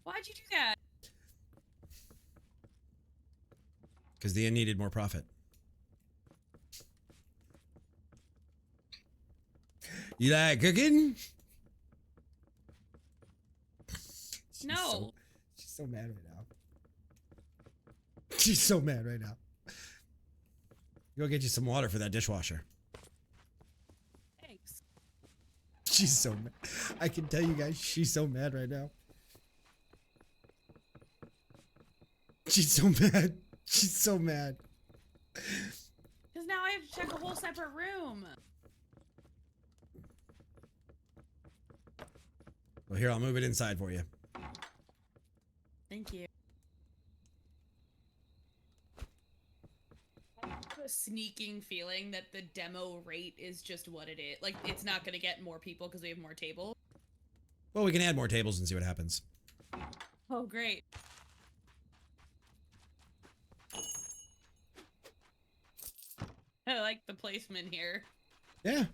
Why'd you do that? Because the inn needed more profit. You like cooking? No. She's so mad right now. She's so mad right now. Go get you some water for that dishwasher. Thanks. She's so mad. I can tell you guys, she's so mad right now. She's so mad. She's so mad. Because now I have to check a whole separate room. Well, here, I'll move it inside for you. Thank you. I have a sneaking feeling that the demo rate is just what it is. Like, it's not going to get more people because we have more tables. Well, we can add more tables and see what happens. Oh, great. I like the placement here. Yeah.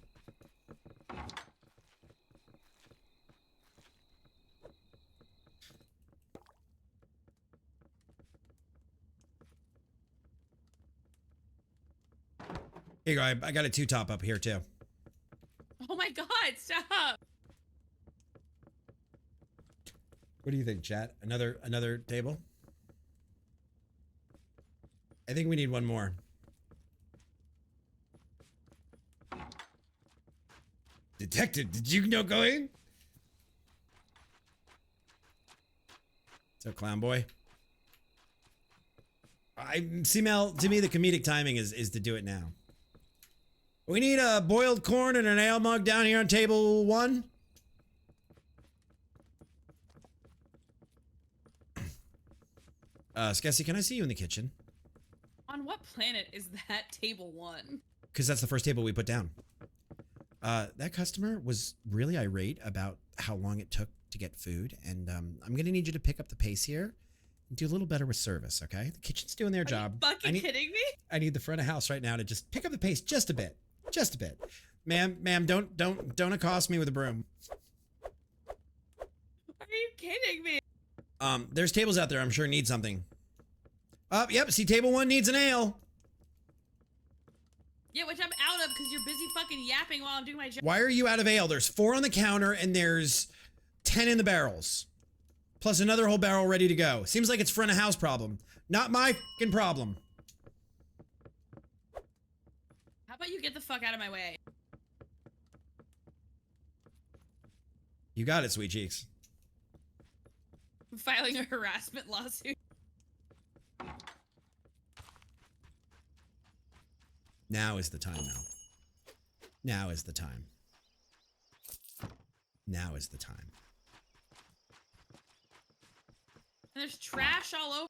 Here you go. I got a 2-top up here too. Oh my god, stop! What do you think, chat? Another table? I think we need one more. detected. Did you know going? So, clown boy. See, Mel, to me, the comedic timing is to do it now. We need a boiled corn and an ale mug down here on table 1. Skessy, can I see you in the kitchen? On what planet is that table 1? Because that's the first table we put down. That customer was really irate about how long it took to get food, and I'm gonna need you to pick up the pace here and do a little better with service, okay? The kitchen's doing their job. Are you fucking kidding me? I need the front of house right now to just pick up the pace just a bit. Just a bit. Ma'am, don't accost me with a broom. Are you kidding me? There's tables out there I'm sure need something. Yep, see, table 1 needs an ale. Yeah, which I'm out of because you're busy fucking yapping while I'm doing my job. Why are you out of ale? There's 4 on the counter and there's 10 in the barrels. Plus another whole barrel ready to go. Seems like it's front of house problem. Not my fucking problem. How about you get the fuck out of my way? You got it, sweet cheeks. I'm filing a harassment lawsuit. Now is the time, Mel. Now is the time. Now is the time. And there's trash all over.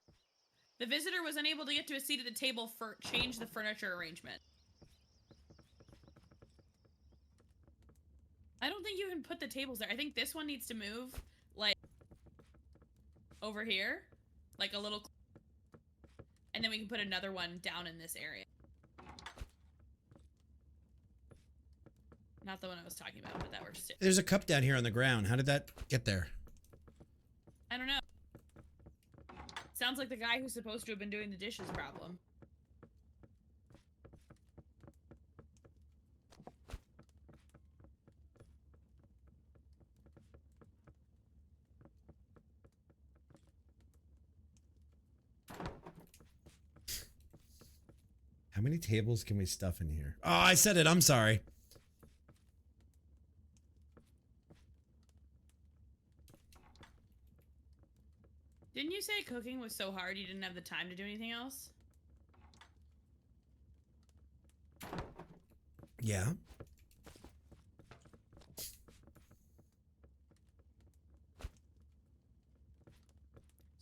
The visitor was unable to get to a seat at the table for change the furniture arrangement. I don't think you can put the tables there. I think this one needs to move, like, over here. Like a little... And then we can put another one down in this area. Not the one I was talking about, but that works too. There's a cup down here on the ground. How did that get there? I don't know. Sounds like the guy who's supposed to have been doing the dishes problem. How many tables can we stuff in here? Oh, I said it. I'm sorry. Didn't you say cooking was so hard you didn't have the time to do anything else? Yeah.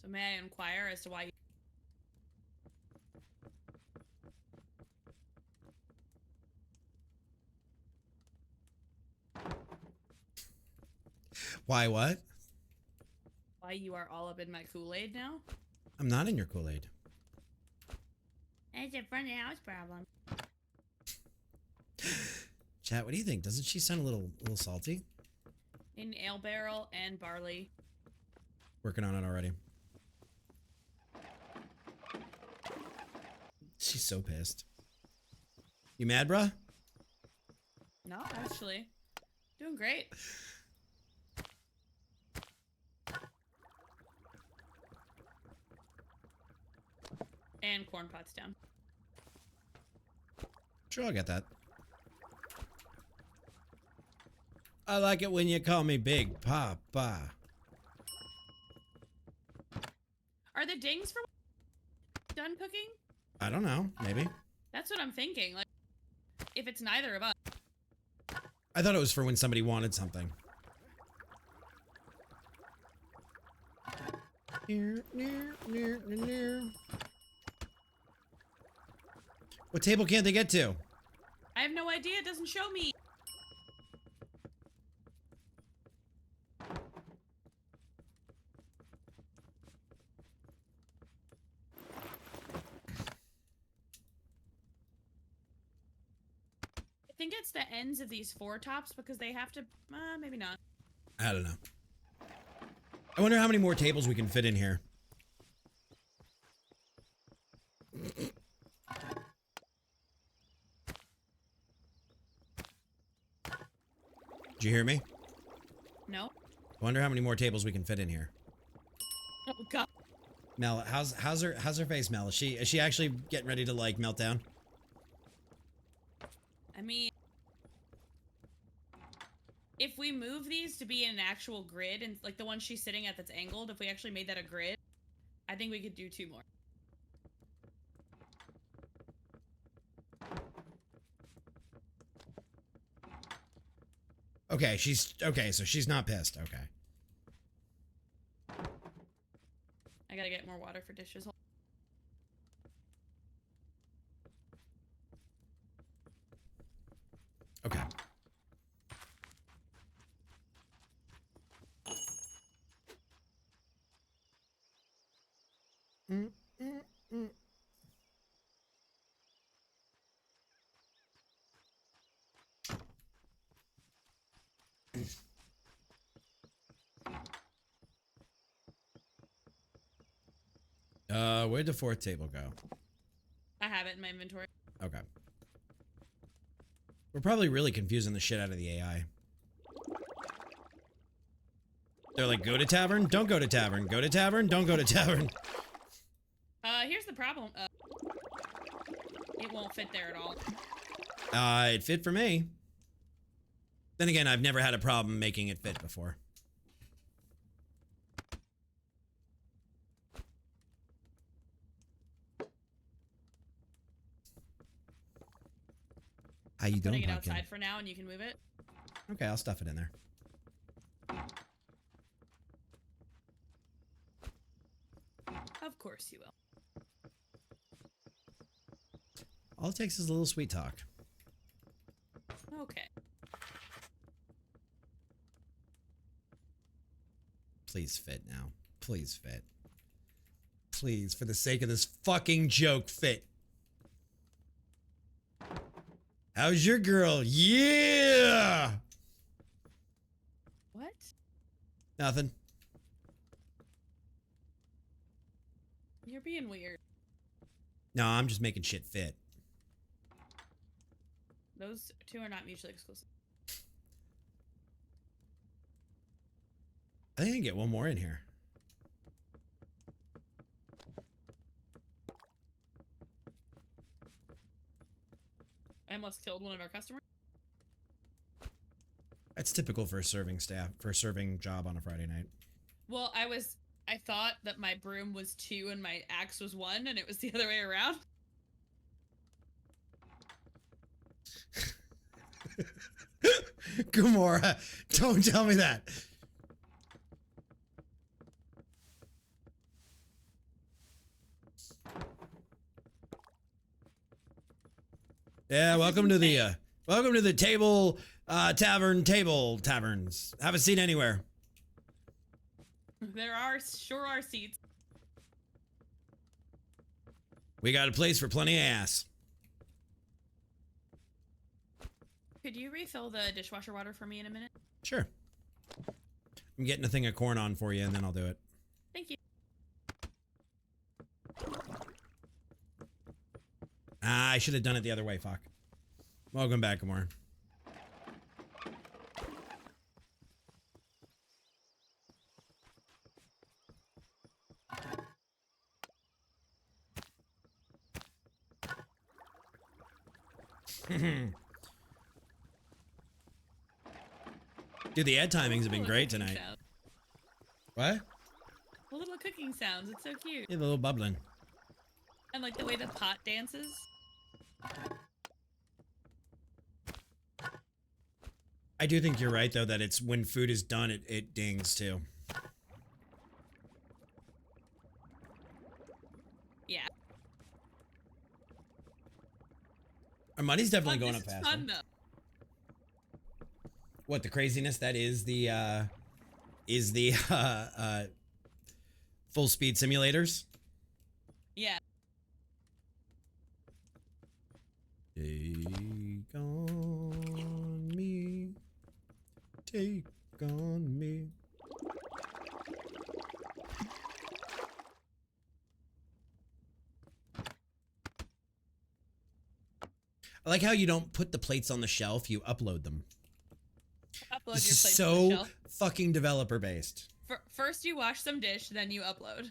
So may I inquire as to why you... Why what? Why you are all up in my Kool-Aid now? I'm not in your Kool-Aid. It's a front of house problem. Chat, what do you think? Doesn't she sound a little salty? In ale barrel and barley. Working on it already. She's so pissed. You mad, bruh? No, actually. Doing great. And corn pots down. Sure, I'll get that. I like it when you call me Big Papa. Are the dings for done cooking? I don't know. Maybe. That's what I'm thinking. Like, if it's neither of us. I thought it was for when somebody wanted something. What table can't they get to? I have no idea. It doesn't show me. I think it's the ends of these 4 tops because they have to, maybe not. I don't know. I wonder how many more tables we can fit in here. Did you hear me? No. I wonder how many more tables we can fit in here. Oh god. Mel, how's her face, Mel? Is she actually getting ready to like melt down? I mean, If we move these to be an actual grid, and like the one she's sitting at that's angled, if we actually made that a grid, I think we could do 2 more. Okay, so she's not pissed. Okay. I gotta get more water for dishes. Okay. Mm, mm, mm. Where'd the 4th table go? I have it in my inventory. Okay. We're probably really confusing the shit out of the AI. They're like, go to tavern, don't go to tavern. Go to tavern, don't go to tavern. Here's the problem. It won't fit there at all. It fit for me. Then again, I've never had a problem making it fit before. How you doing, Putting it pumpkin? outside for now, and you can move it. Okay, I'll stuff it in there. Of course you will. All it takes is a little sweet talk. Okay. Please fit now. Please fit. Please, for the sake of this fucking joke, fit. How's your girl? Yeah! What? Nothing. You're being weird. No, I'm just making shit fit. Those 2 are not mutually exclusive. I think I can get one more in here. I almost killed one of our customers. That's typical for a serving staff, for a serving job on a Friday night. Well, I thought that my broom was 2 and my axe was 1, and it was the other way around. Gamora, don't tell me that. Yeah, welcome to the table taverns. Have a seat anywhere. There sure are seats. We got a place for plenty of ass. Could you refill the dishwasher water for me in a minute? Sure. I'm getting a thing of corn on for you, and then I'll do it. Thank you. Ah, I should have done it the other way, fuck. Welcome back, Gamora. Dude, the ad timings have been great tonight. Sound. What? The little cooking sounds. It's so cute. Yeah, a little bubbling. And like the way the pot dances. I do think you're right, though, that it's when food is done, it dings, too. Yeah. Our money's definitely going This up is faster. fun, though. What, the craziness that is the full speed simulators? Yeah. Take on me. Take on me. I like how you don't put the plates on the shelf, you upload them. Upload This your is plate to the so shelf. fucking developer based. First you wash some dish, then you upload.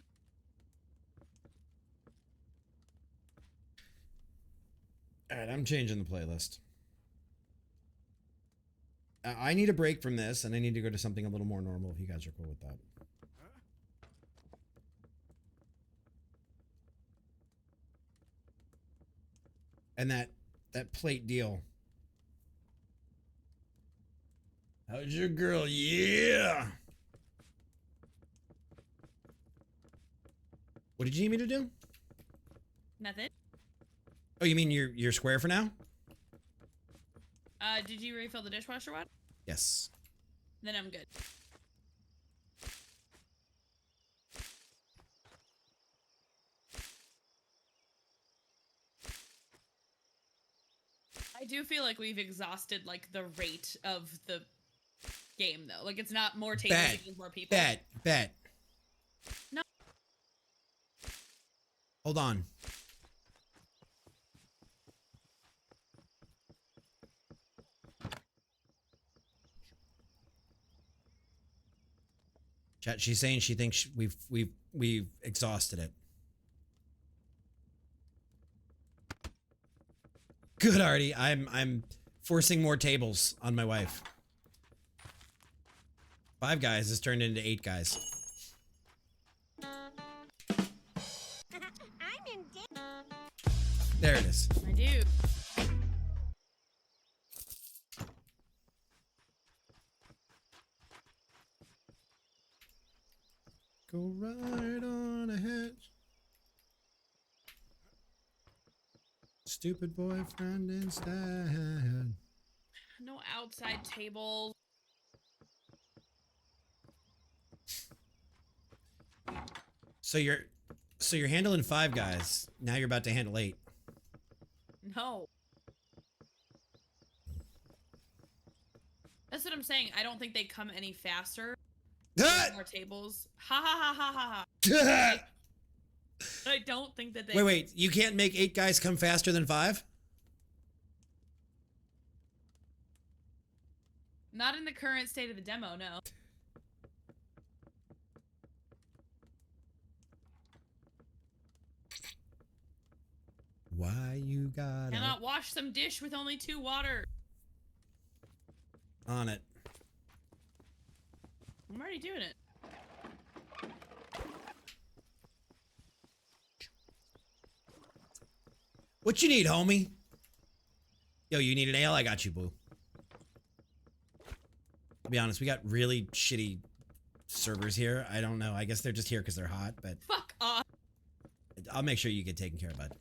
All right, I'm changing the playlist. I need a break from this, and I need to go to something a little more normal if you guys are cool with that. And that plate deal. How's your girl? Yeah. What did you need me to do? Nothing. Oh, you mean you're square for now? Did you refill the dishwasher water? Yes. Then I'm good. I do feel like we've exhausted like the rate of the game though. Like it's not more tables, it means more people. Bet. No. Hold on. Chat, she's saying she thinks we've exhausted it. Good, Artie. I'm forcing more tables on my wife. 5 guys has turned into 8 guys. I'm in There it is. I do. Go right on ahead. Stupid boyfriend instead. No outside tables. So you're handling 5 guys. Now you're about to handle 8. No. That's what I'm saying. I don't think they come any faster. More tables. Ha ha ha ha ha ha. I don't think that they. Wait. You can't make 8 guys come faster than 5? Not in the current state of the demo, no. Why you gotta Cannot wash some dish with only 2 water. on it? I'm already doing it. What you need, homie? Yo, you need an ale? I got you, boo. To be honest, we got really shitty servers here. I don't know. I guess they're just here because they're hot, but Fuck off. I'll make sure you get taken care of, bud.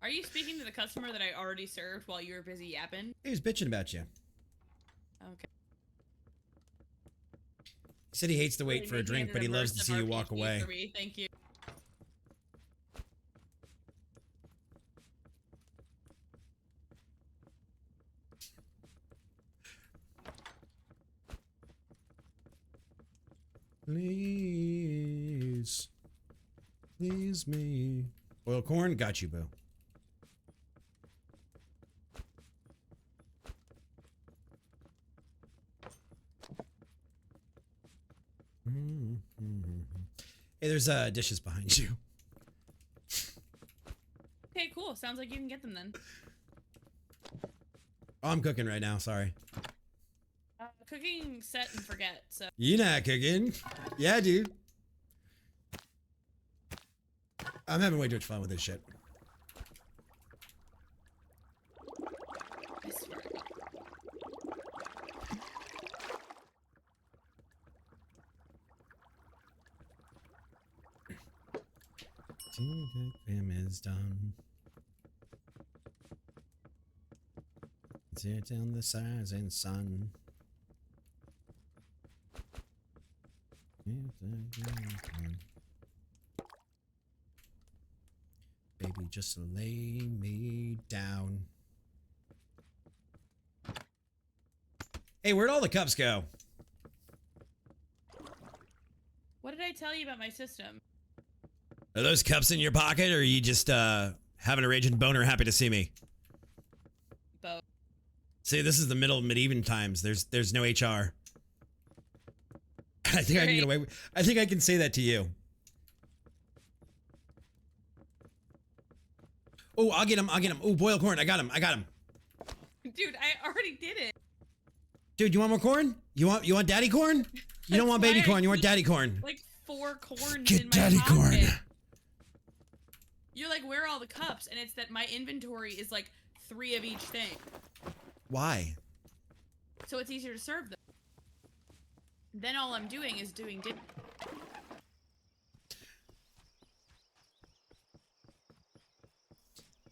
Are you speaking to the customer that I already served while you were busy yapping? He was bitching about you. Okay. He said he hates to wait Really for a making drink, it but he loves to immersive see you walk RPG away. for me. Thank you. Please. Please me. Boiled corn? Got you, boo. Hey, there's dishes behind you. Okay, cool. Sounds like you can get them then. Oh, I'm cooking right now. Sorry. Cooking set and forget, so. You not cooking? Yeah, dude. I'm having way too much fun with this shit. I swear to God. Him is done. Sit down the size and sun. Baby, just lay me down. Hey, where'd all the cups go? What did I tell you about my system? Are those cups in your pocket, or are you just having a raging boner happy to see me? Both. See, this is the middle of medieval times. There's no HR. I think I can get away with, I think I can say that to you. Oh, I'll get him. Oh, boiled corn. I got him. Dude, I already did it. Dude, you want more corn? You want daddy corn? You don't want baby corn. You want daddy corn. Like 4 corns Get in my daddy pocket. corn. You're like, where are all the cups? And it's that my inventory is like 3 of each thing. Why? So it's easier to serve them. Then all I'm doing is doing dinner.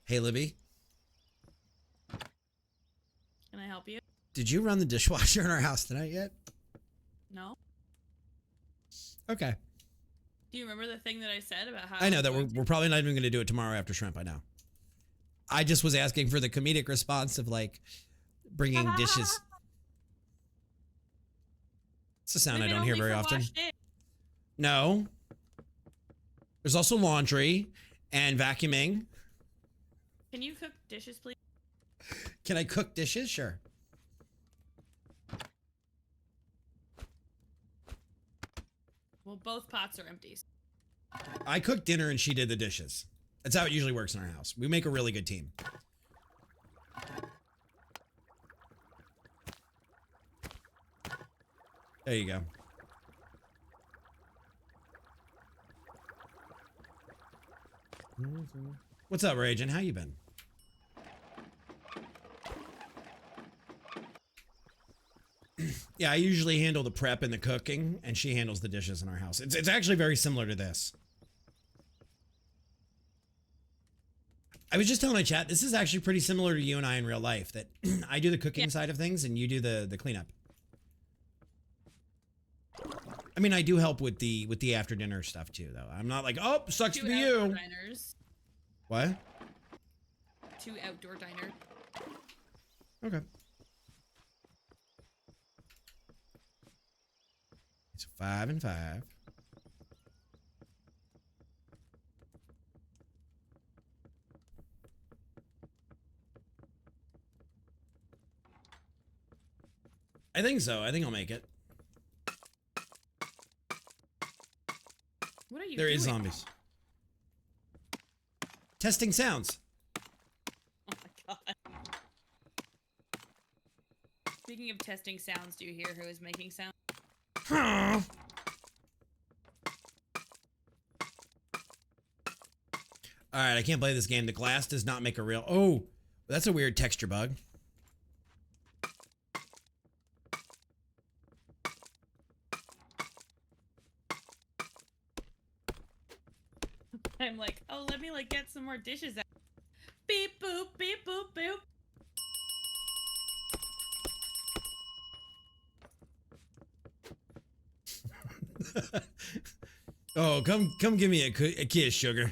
Hey, Libby. Can I help you? Did you run the dishwasher in our house tonight yet? No? Okay. Do you remember the thing that I said about how I know that we're probably not even going to do it tomorrow after shrimp. I know. I just was asking for the comedic response of like bringing dishes. It's a sound I don't hear very often. No. There's also laundry and vacuuming. Can you cook dishes, please? Can I cook dishes? Sure. Well, both pots are empty. I cooked dinner and she did the dishes. That's how it usually works in our house. We make a really good team. There you go. What's up, Ragin? How you been? Yeah, I usually handle the prep and the cooking, and she handles the dishes in our house. It's actually very similar to this. I was just telling my chat, this is actually pretty similar to you and I in real life, that I do the cooking side of things and you do the cleanup. I mean, I do help with the after dinner stuff too, though. I'm not like, oh, sucks to be you. Diners. What? 2 outdoor diners. Okay. It's 5 and 5. I think so. I think I'll make it. What are you There doing? is zombies. Testing sounds. Oh my god. Speaking of testing sounds, do you hear who is making sound? Huh. All right, I can't play this game. The glass does not make a real... Oh, that's a weird texture bug. I'm like, oh, let me like get some more dishes out. Beep boop, beep boop, boop. Oh, come give me a kiss, sugar.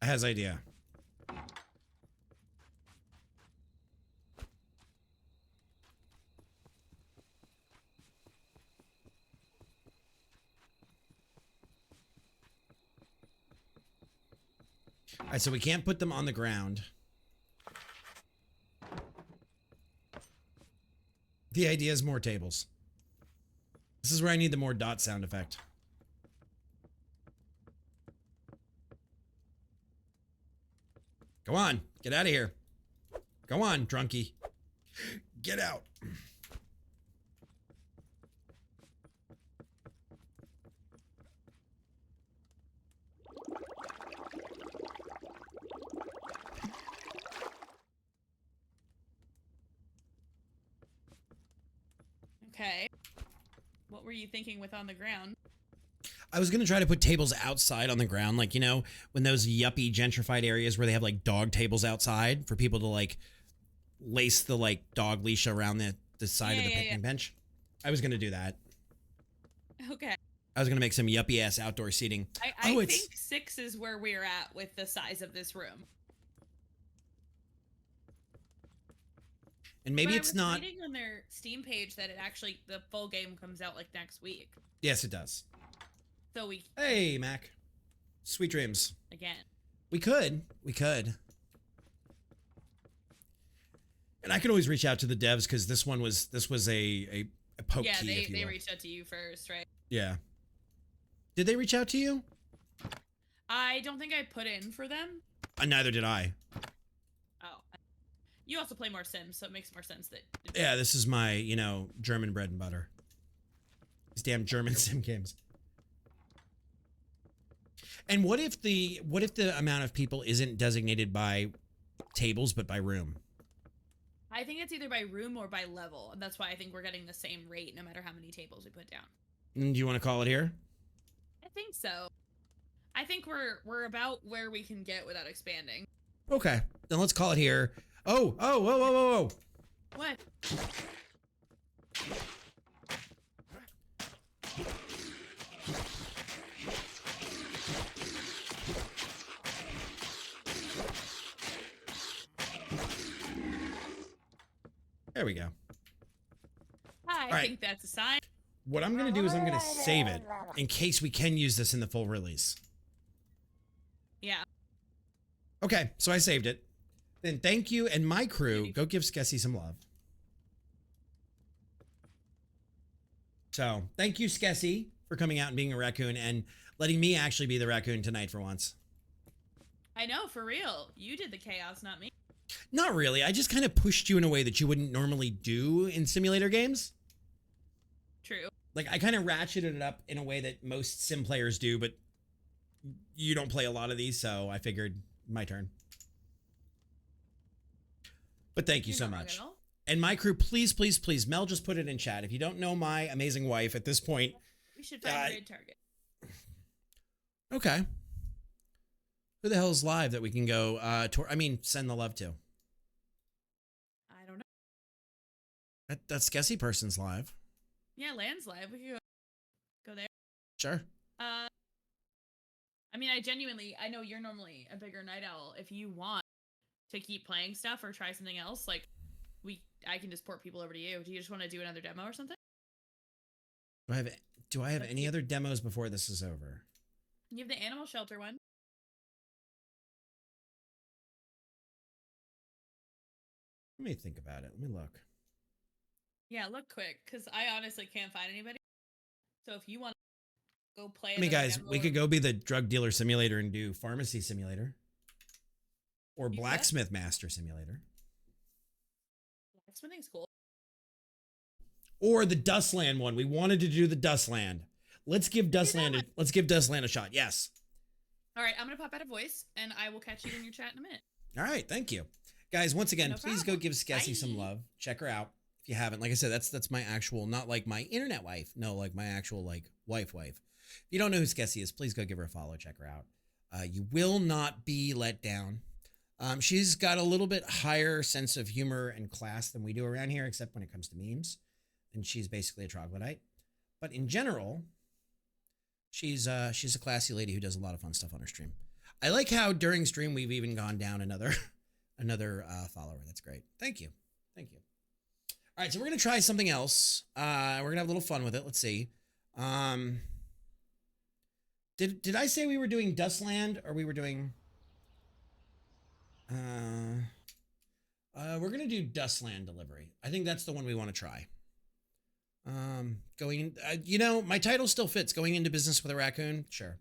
I has idea. All right, so we can't put them on the ground. The idea is more tables. This is where I need the more dot sound effect. Go on, get out of here. Go on, drunkie. Get out. Okay. What were you thinking with on the ground? I was gonna try to put tables outside on the ground, like, you know, when those yuppie gentrified areas where they have like dog tables outside for people to like lace the like dog leash around the side of the picnic bench. I was gonna do that. Okay. I was gonna make some yuppie ass outdoor seating. I think 6 is where we're at with the size of this room. And maybe but it's not. I was reading on their Steam page that it actually the full game comes out like next week. Yes, it does. So we. Hey, Mac. Sweet dreams. Again. We could. And I can always reach out to the devs because this was a poke Yeah, key, if you they will. reached out to you first, right? Yeah. Did they reach out to you? I don't think I put in for them. Neither did I. Oh. You also play more Sims, so it makes more sense that... Yeah, this is my, you know, German bread and butter. These damn German sim games. And what if the amount of people isn't designated by tables but by room? I think it's either by room or by level, and that's why I think we're getting the same rate no matter how many tables we put down. Do you want to call it here? I think so. I think we're about where we can get without expanding. Okay, then let's call it here. Oh, whoa, whoa, whoa, whoa. What? There we go. I think that's a sign. What I'm going to do is I'm going to save it in case we can use this in the full release. Yeah. Okay, so I saved it. Then thank you, and my crew, go give Skessy some love. So, thank you, Skessy, for coming out and being a raccoon and letting me actually be the raccoon tonight for once. I know, for real. You did the chaos, not me. Not really. I just kind of pushed you in a way that you wouldn't normally do in simulator games. True. Like, I kind of ratcheted it up in a way that most sim players do, but you don't play a lot of these, so I figured my turn. But thank you so much. And my crew, please, please, please, Mel just put it in chat. If you don't know my amazing wife at this point. We should find a raid target. Okay. Who the hell is live that we can go, send the love to? I don't know. That Skessy person's live. Yeah, Land's live. We could go there. Sure. I mean, I know you're normally a bigger night owl. If you want to keep playing stuff or try something else, like, I can just port people over to you. Do you just want to do another demo or something? Do I have any other demos before this is over? You have the animal shelter one. Let me think about it. Let me look. Yeah, look quick, because I honestly can't find anybody. So if you want to go play, I mean, guys, we could go be the drug dealer simulator and do pharmacy simulator. Or blacksmith master simulator. Blacksmithing's cool. Or the Dustland one. We wanted to do the Dustland. Let's give Dustland a shot. Yes. All right, I'm gonna pop out a voice, and I will catch you in your chat in a minute. All right, thank you, guys. Once again, No please problem. go give Skessy some love. Check her out if you haven't. Like I said, that's my actual, not like my internet wife. No, like my actual like wife. If you don't know who Skessy is, please go give her a follow. Check her out. You will not be let down. She's got a little bit higher sense of humor and class than we do around here, except when it comes to memes. And she's basically a troglodyte. But in general, she's a classy lady who does a lot of fun stuff on her stream. I like how during stream we've even gone down another follower. That's great. Thank you. Thank you. All right, so we're gonna try something else. We're gonna have a little fun with it. Let's see. Did I say we were doing Dustland or we were doing? We're gonna do Dustland delivery. I think that's the one we want to try. My title still fits. Going into business with a raccoon. Sure.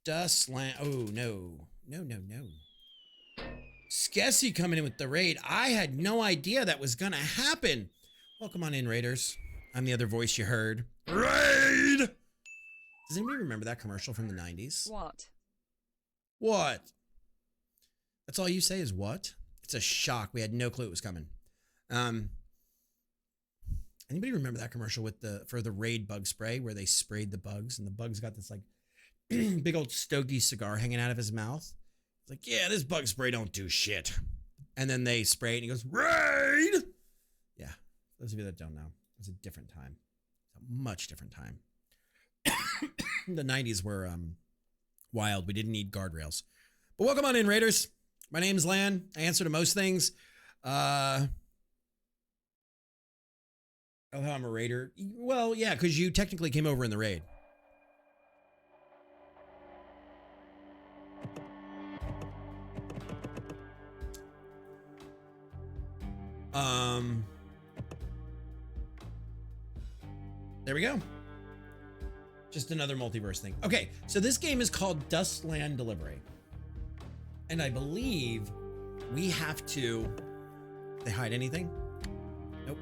Dustland. Oh no. Skessy coming in with the raid. I had no idea that was gonna happen. Welcome on in, raiders. I'm the other voice you heard. Raid. Does anybody remember that commercial from the 90s? What? That's all you say is what? It's a shock. We had no clue it was coming. Anybody remember that commercial for the Raid bug spray where they sprayed the bugs and the bugs got this like big old stogie cigar hanging out of his mouth? It's like, yeah, this bug spray don't do shit. And then they spray it and he goes, Raid! Yeah, for those of you that don't know, it was a different time. It's a much different time. The 90s were wild. We didn't need guardrails. But welcome on in, raiders. My name's Lan. I answer to most things. Oh, I'm a raider. Well, yeah, because you technically came over in the raid. There we go. Just another multiverse thing. Okay, so this game is called Dustland Delivery. And I believe we have to... They hide anything? Nope.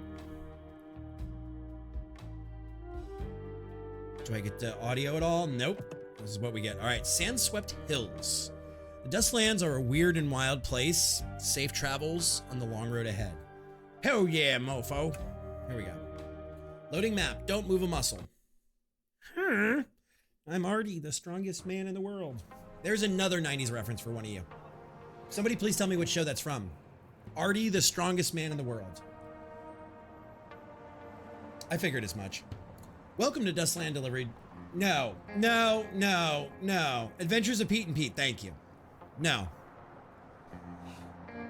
Do I get the audio at all? Nope. This is what we get. All right, Sandswept Hills. The Dustlands are a weird and wild place. Safe travels on the long road ahead. Hell yeah, mofo. Here we go. Loading map. Don't move a muscle. I'm Artie, the strongest man in the world. There's another 90s reference for one of you. Somebody please tell me what show that's from. Artie, the strongest man in the world. I figured as much. Welcome to Dustland Delivery. No. Adventures of Pete and Pete, thank you. No.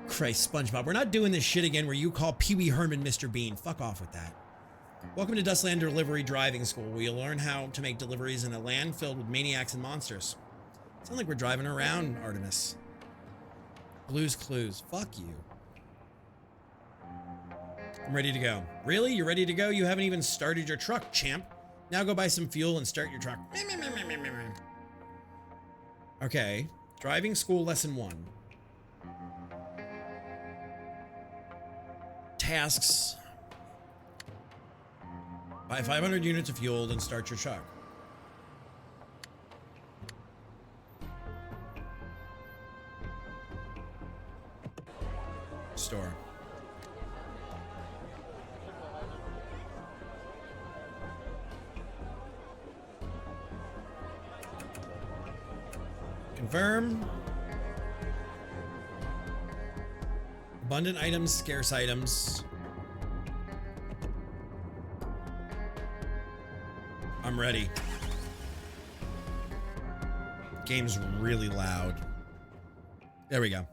Christ, SpongeBob, we're not doing this shit again where you call Pee Wee Herman Mr. Bean. Fuck off with that. Welcome to Dustland Delivery Driving School, where you'll learn how to make deliveries in a land filled with maniacs and monsters. Sound like we're driving around, Artemis. Blue's Clues. Fuck you. I'm ready to go. Really? You're ready to go? You haven't even started your truck, champ. Now go buy some fuel and start your truck. Okay. Driving School Lesson 1. Tasks. Buy 500 units of fuel, then start your truck. Store. Confirm. Abundant items, scarce items. I'm ready. Game's really loud. There we go.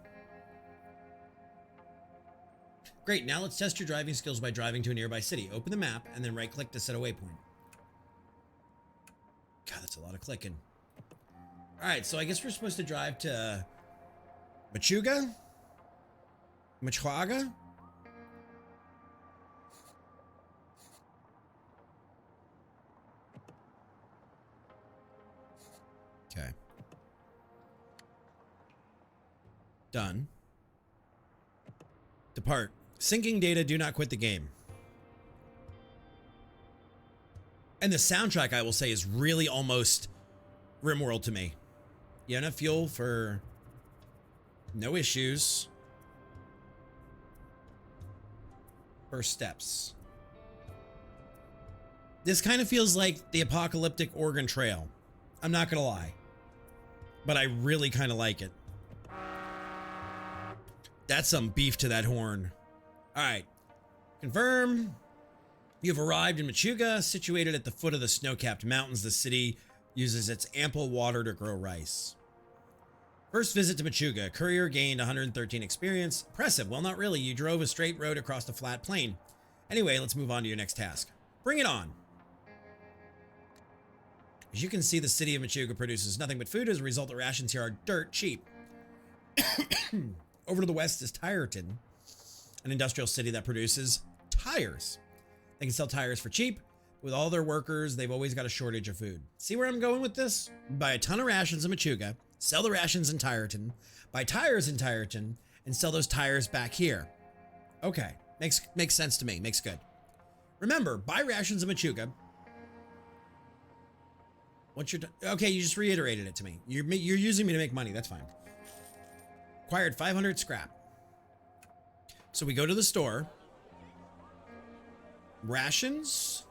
Great, now let's test your driving skills by driving to a nearby city. Open the map and then right-click to set a waypoint. God, that's a lot of clicking. All right, so I guess we're supposed to drive to Machuga? Machuaga? Okay. Done. Depart. Syncing data, do not quit the game. And the soundtrack, I will say, is really almost RimWorld to me. You have enough fuel for no issues. First steps. This kind of feels like the apocalyptic Oregon Trail. I'm not gonna lie. But I really kind of like it. That's some beef to that horn. All right. Confirm. You've arrived in Machuga, situated at the foot of the snow-capped mountains. The city uses its ample water to grow rice. First visit to Machuga. Courier gained 113 experience. Impressive. Well, not really. You drove a straight road across a flat plain. Anyway, let's move on to your next task. Bring it on. As you can see, the city of Machuga produces nothing but food. As a result, the rations here are dirt cheap. Over to the west is Tyreton, an industrial city that produces tires. They can sell tires for cheap. With all their workers, they've always got a shortage of food. See where I'm going with this? Buy a ton of rations in Machuga, sell the rations in Tyreton, buy tires in Tyreton, and sell those tires back here. Okay, makes sense to me, makes good. Remember, buy rations in Machuga. Once you're done, okay, you just reiterated it to me. You're using me to make money, that's fine. Acquired 500 scrap. So we go to the store. Rations.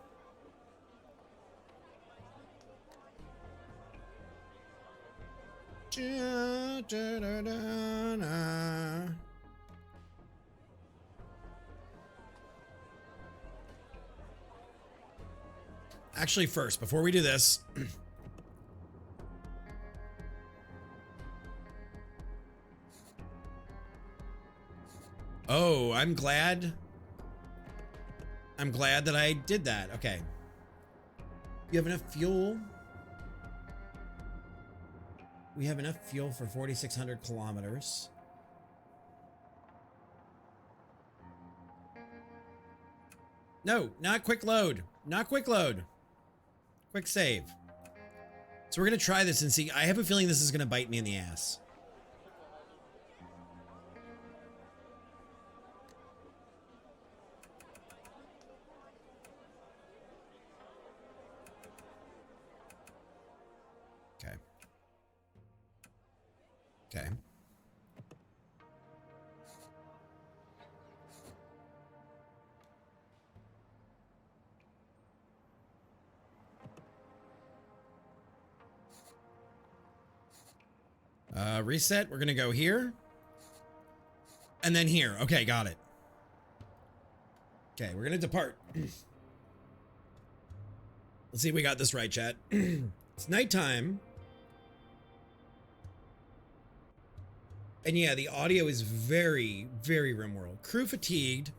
Actually, first, before we do this, oh, I'm glad that I did that. Okay. You have enough fuel? We have enough fuel for 4,600 kilometers. No, not quick load. Not quick load. Quick save. So we're going to try this and see. I have a feeling this is going to bite me in the ass. Okay. Okay. Reset. We're going to go here. And then here. Okay, got it. Okay, we're going to depart. Let's see if we got this right, chat. It's nighttime. And yeah, the audio is very, very RimWorld. Crew fatigued.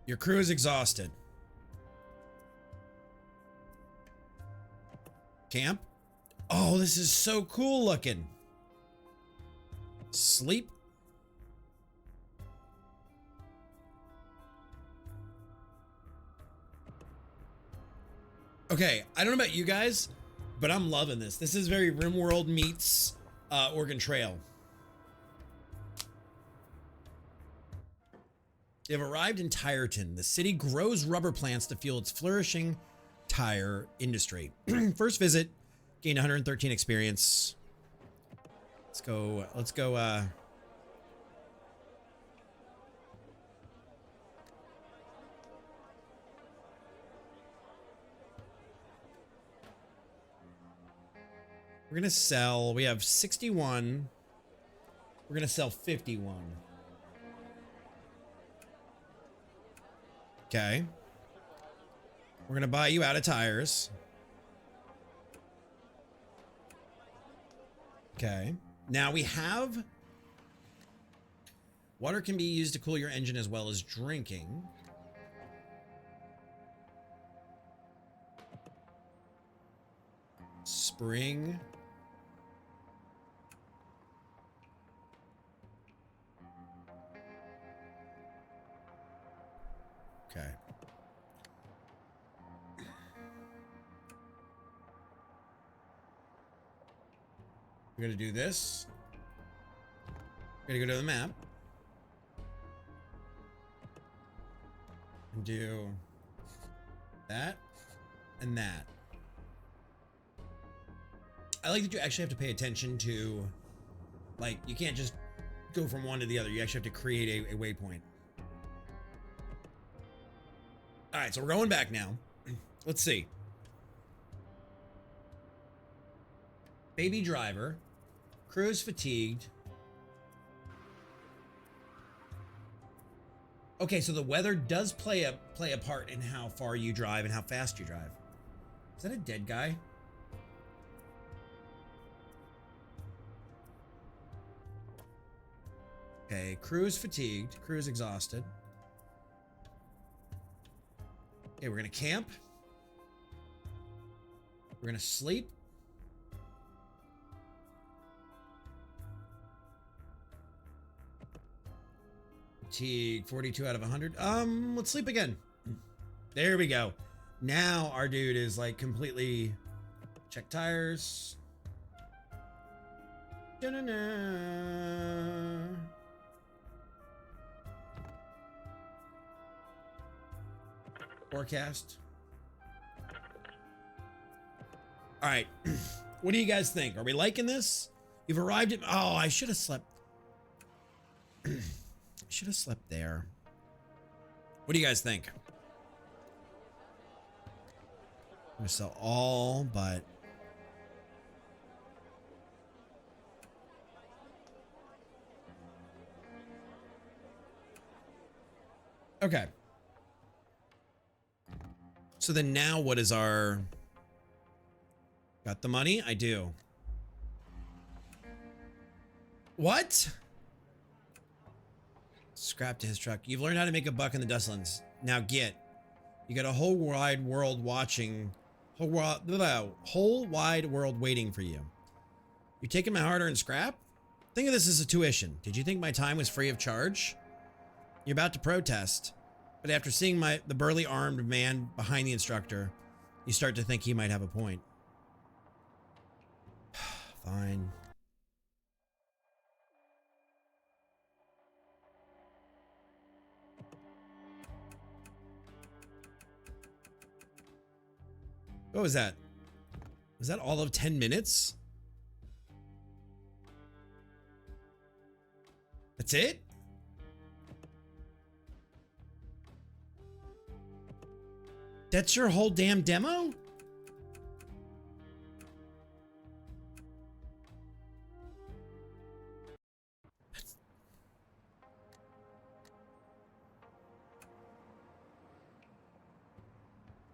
Your crew is exhausted. Camp? Oh, this is so cool looking. Sleep? Okay, I don't know about you guys, but I'm loving this. This is very RimWorld meets Oregon Trail. They've arrived in Tyreton. The city grows rubber plants to fuel its flourishing tire industry. First visit, gained 113 experience. Let's go. We're gonna sell. We have 61. We're gonna sell 51. Okay. We're gonna buy you out of tires. Okay. Now we have water can be used to cool your engine as well as drinking. Spring. Okay. We're gonna do this. We're gonna go to the map. And do that and that. I like that you actually have to pay attention to, like, you can't just go from one to the other. You actually have to create a waypoint. All right, so we're going back now. Let's see. Baby driver. Crew is fatigued. Okay, so the weather does play a part in how far you drive and how fast you drive. Is that a dead guy? Okay, crew is fatigued. Crew is exhausted. Okay, we're gonna camp. We're gonna sleep. Fatigue, 42 out of 100. Let's sleep again. There we go. Now our dude is like completely check tires. Da-na-na. Forecast. All right. What do you guys think? Are we liking this? You've arrived at... Oh, I should have slept. I should have slept there. What do you guys think? I'm going to sell all, but... Okay. So then now what is our... Got the money? I do. What? Scrap to his truck. You've learned how to make a buck in the Dustlands. Now get. You got a whole wide world watching, whole wide world waiting for you. You're taking my hard-earned scrap? Think of this as a tuition. Did you think my time was free of charge? You're about to protest, but after seeing the burly armed man behind the instructor, you start to think he might have a point. Fine. What was that? Was that all of 10 minutes? That's it? That's your whole damn demo?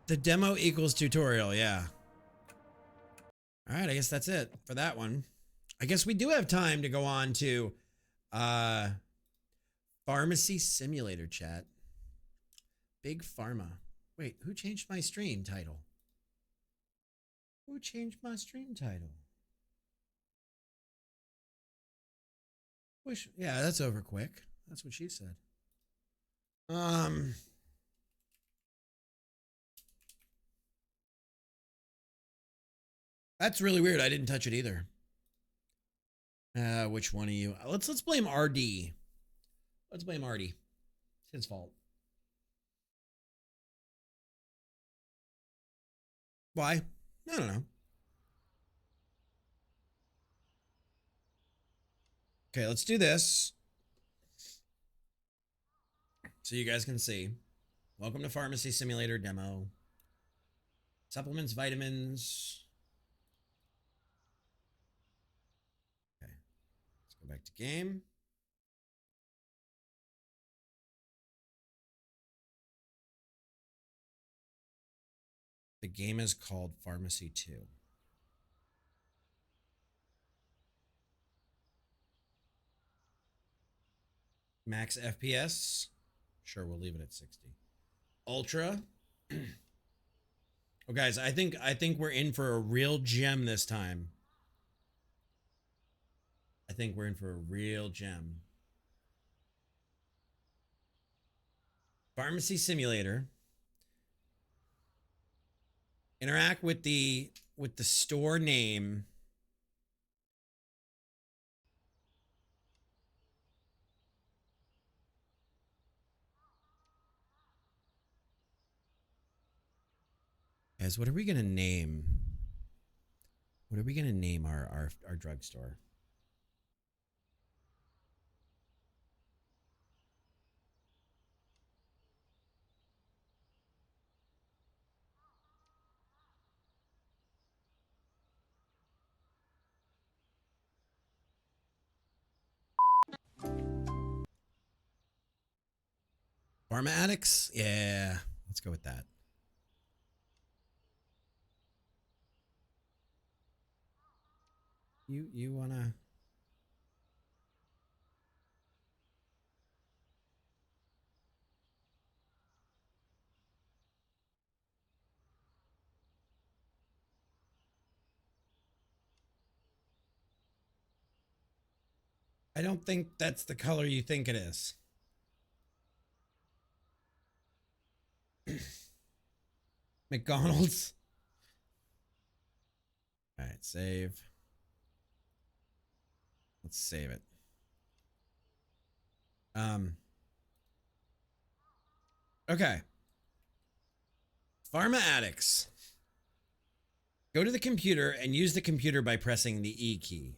The demo equals tutorial, yeah. All right, I guess that's it for that one. I guess we do have time to go on to Pharmacy Simulator chat. Big Pharma. Wait, who changed my stream title? Who changed my stream title? Yeah, that's over quick. That's what she said. That's really weird. I didn't touch it either. Which one of you? Let's blame RD. Let's blame RD. It's his fault. Why? I don't know. Okay, let's do this. So you guys can see. Welcome to Pharmacy Simulator demo. Supplements, vitamins. Okay, let's go back to game. The game is called Pharmacy 2. Max FPS. Sure, we'll leave it at 60. Ultra. Oh, guys, I think we're in for a real gem this time. I think we're in for a real gem. Pharmacy Simulator. Interact with the store name. Guys, what are we gonna name? What are we gonna name our drugstore? Pharma Addicts? Yeah, let's go with that. You wanna? I don't think that's the color you think it is. McDonald's. All right, save. Let's save it. Okay. Pharma Addicts. Go to the computer and use the computer by pressing the E key.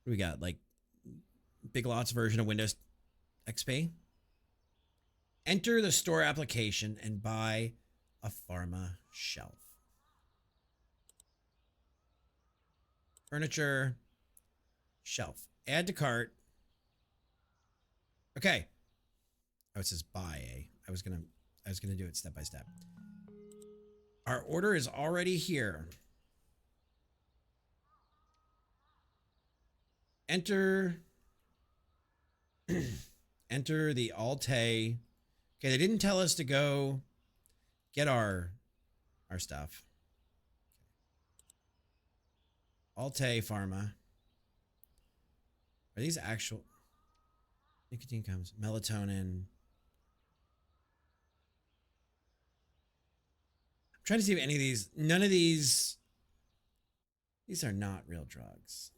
What do we got? Like Big Lots version of Windows XP. Enter the store application and buy a pharma shelf. Furniture. Shelf. Add to cart. Okay. Oh, it says buy a. I was gonna do it step by step. Our order is already here. Enter enter the Alte Okay, they didn't tell us to go get our stuff. Alte Pharma. Are these actual nicotine comes? Melatonin. I'm trying to see if any of these, none of these are not real drugs.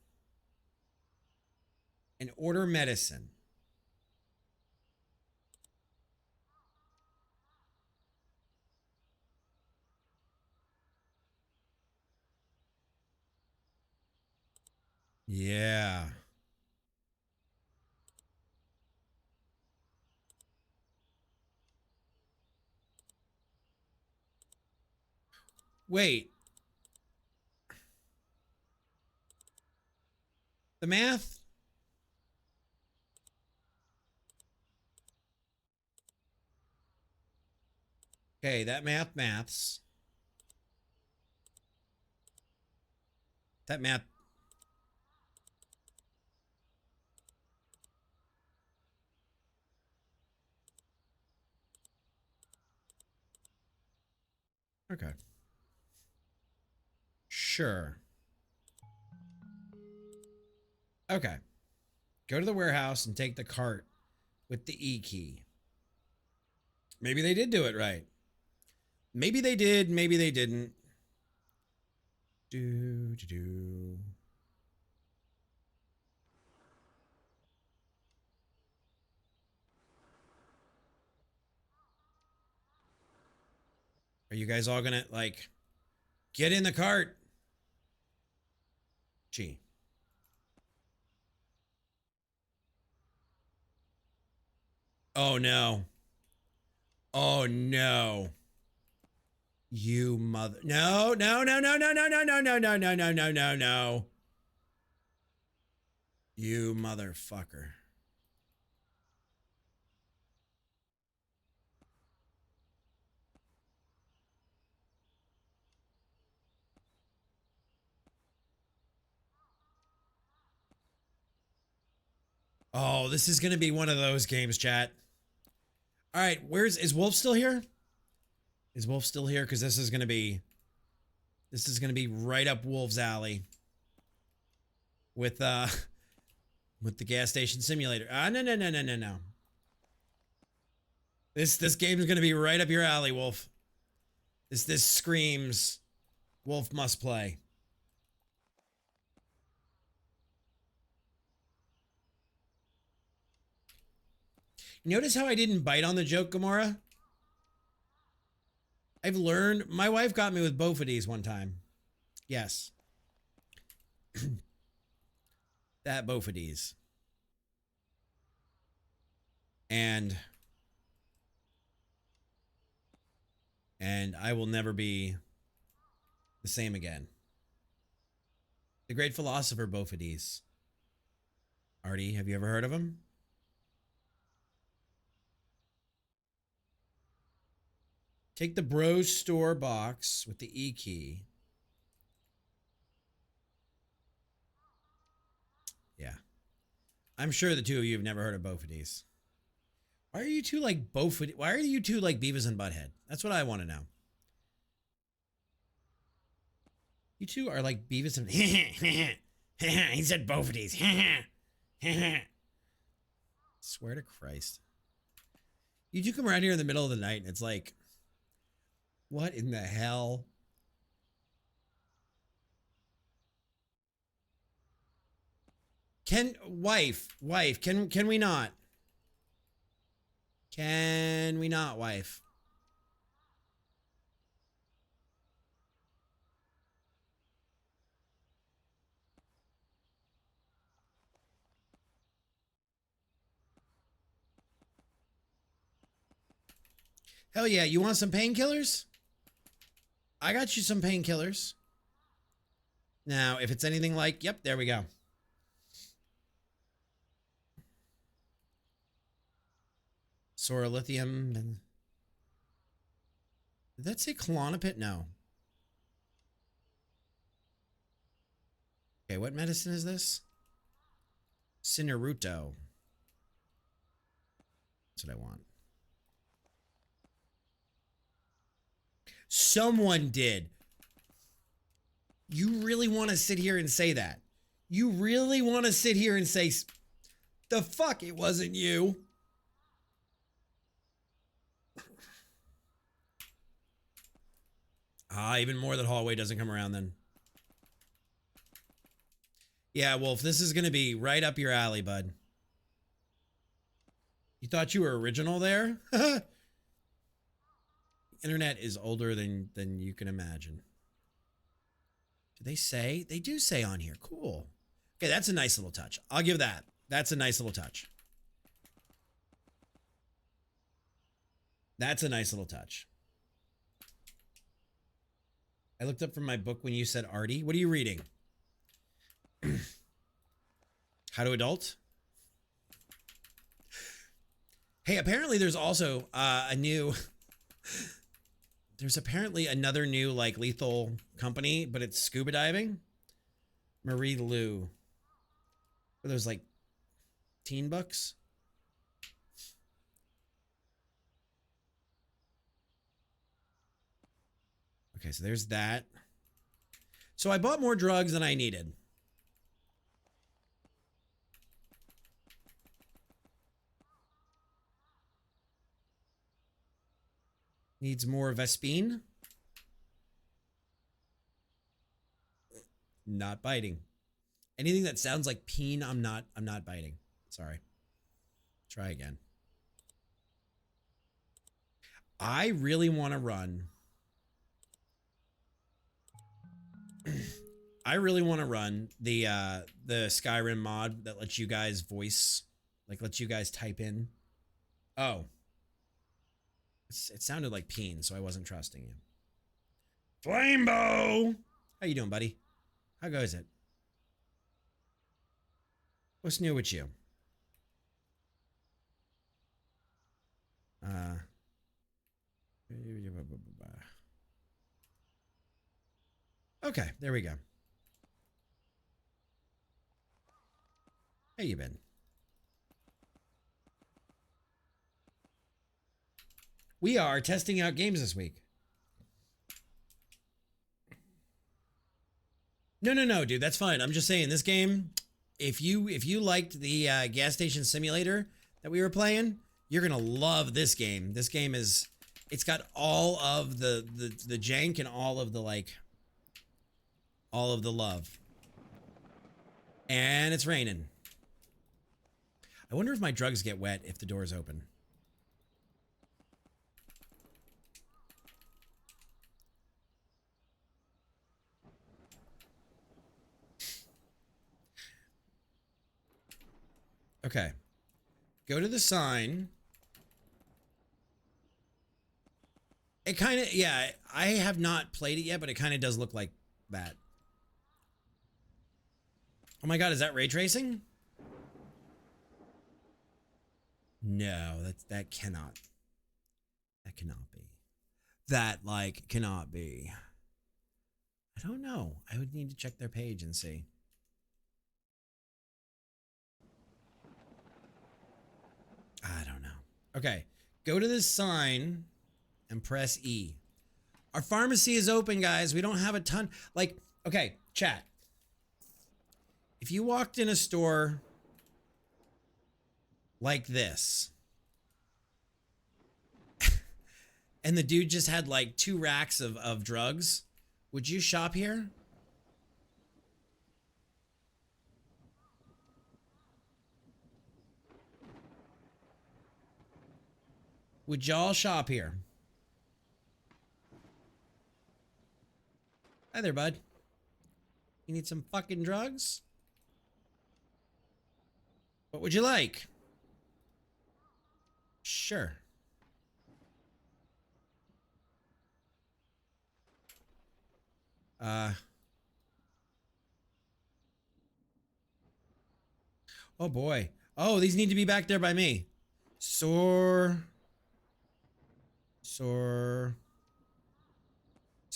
And order medicine. Yeah. Wait. The math? Okay, that maths. That math. Okay. Sure. Okay. Go to the warehouse and take the cart with the E key. Maybe they did do it right. Maybe they did, maybe they didn't. Do. Are you guys all gonna, like, get in the cart? Gee. Oh, no. Oh, no. You mother. No. You motherfucker. Oh, this is gonna be one of those games, chat. All right, is Wolf still here? Is Wolf still here? Because this is gonna be right up Wolf's alley. With the gas station simulator. No. This game is gonna be right up your alley, Wolf. This screams Wolf must play. Notice how I didn't bite on the joke, Gamora? I've learned. My wife got me with both of these one time. Yes. That both of these. And I will never be the same again. The great philosopher both of these. Artie, have you ever heard of him? Take the Bros Store box with the E key. Yeah. I'm sure the two of you have never heard of both of these. Why are you two like why are you two like Beavis and Butthead? That's what I want to know. You two are like Beavis and he said both of these. Swear to Christ. You two come around here in the middle of the night and it's like, what in the hell? Wife, can we not? Can we not, wife? Hell yeah, you want some painkillers? I got you some painkillers. Now, if it's anything like, yep, there we go. Sorolithium. Did that say Klonopit? No. Okay, what medicine is this? Cineruto. That's what I want. Someone did. You really want to sit here and say that? You really want to sit here and say, the fuck, it wasn't you? Even more that hallway doesn't come around then. Yeah, Wolf, this is going to be right up your alley, bud. You thought you were original there? Internet is older than you can imagine. Do they say? They do say on here. Cool. Okay, that's a nice little touch. I'll give that. That's a nice little touch. That's a nice little touch. I looked up from my book when you said arty. What are you reading? How to Adult? Hey, apparently there's also a new... There's apparently another new, like, lethal company, but it's scuba diving. Marie Lou. Are those, like, teen books? Okay, so there's that. So I bought more drugs than I needed. Needs more Vespine. Not biting. Anything that sounds like peen, I'm not biting. Sorry. Try again. I really want to run. I really want to run the Skyrim mod that lets you guys voice, like lets you guys type in. Oh. It sounded like peen, so I wasn't trusting you. Flamebow! How you doing, buddy? How goes it? What's new with you? Okay, there we go. How you been? We are testing out games this week. No, dude, that's fine. I'm just saying this game, if you liked the gas station simulator that we were playing, you're gonna love this game. This game is, it's got all of the jank and all of the love. And it's raining. I wonder if my drugs get wet if the door's open. Okay. Go to the sign. It kind of, yeah, I have not played it yet, but it kind of does look like that. Oh my God, is that ray tracing? No, that cannot. That cannot be. That, like, cannot be. I don't know. I would need to check their page and see. I don't know. Okay. Go to this sign and press E. Our pharmacy is open, guys. We don't have a ton. Like, okay, chat. If you walked in a store like this, and the dude just had like 2 racks of drugs, would you shop here? Would y'all shop here? Hi there, bud. You need some fucking drugs? What would you like? Sure. Oh boy. Oh, these need to be back there by me. Sore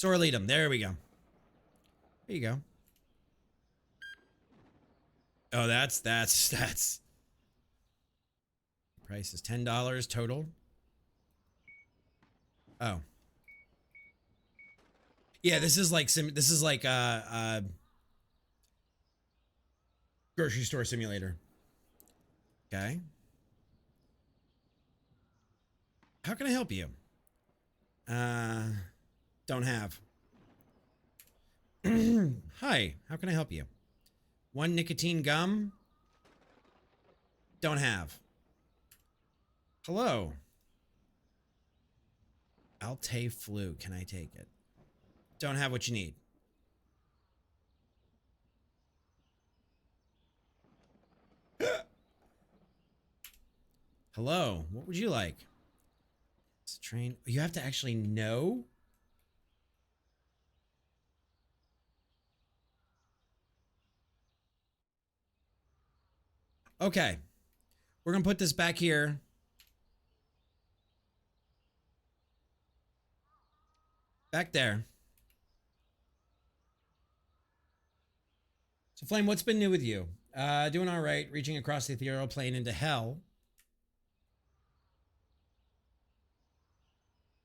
lead them. There we go. There you go. Oh, that's price is $10 total. Oh. Yeah, this is like grocery store simulator. Okay. How can I help you? Don't have. Hi, how can I help you? One nicotine gum? Don't have. Hello. Alte flu, can I take it? Don't have what you need. Hello, what would you like? It's a train. You have to actually know? Okay. We're going to put this back here. Back there. So, Flame, what's been new with you? Doing all right. Reaching across the ethereal plane into hell.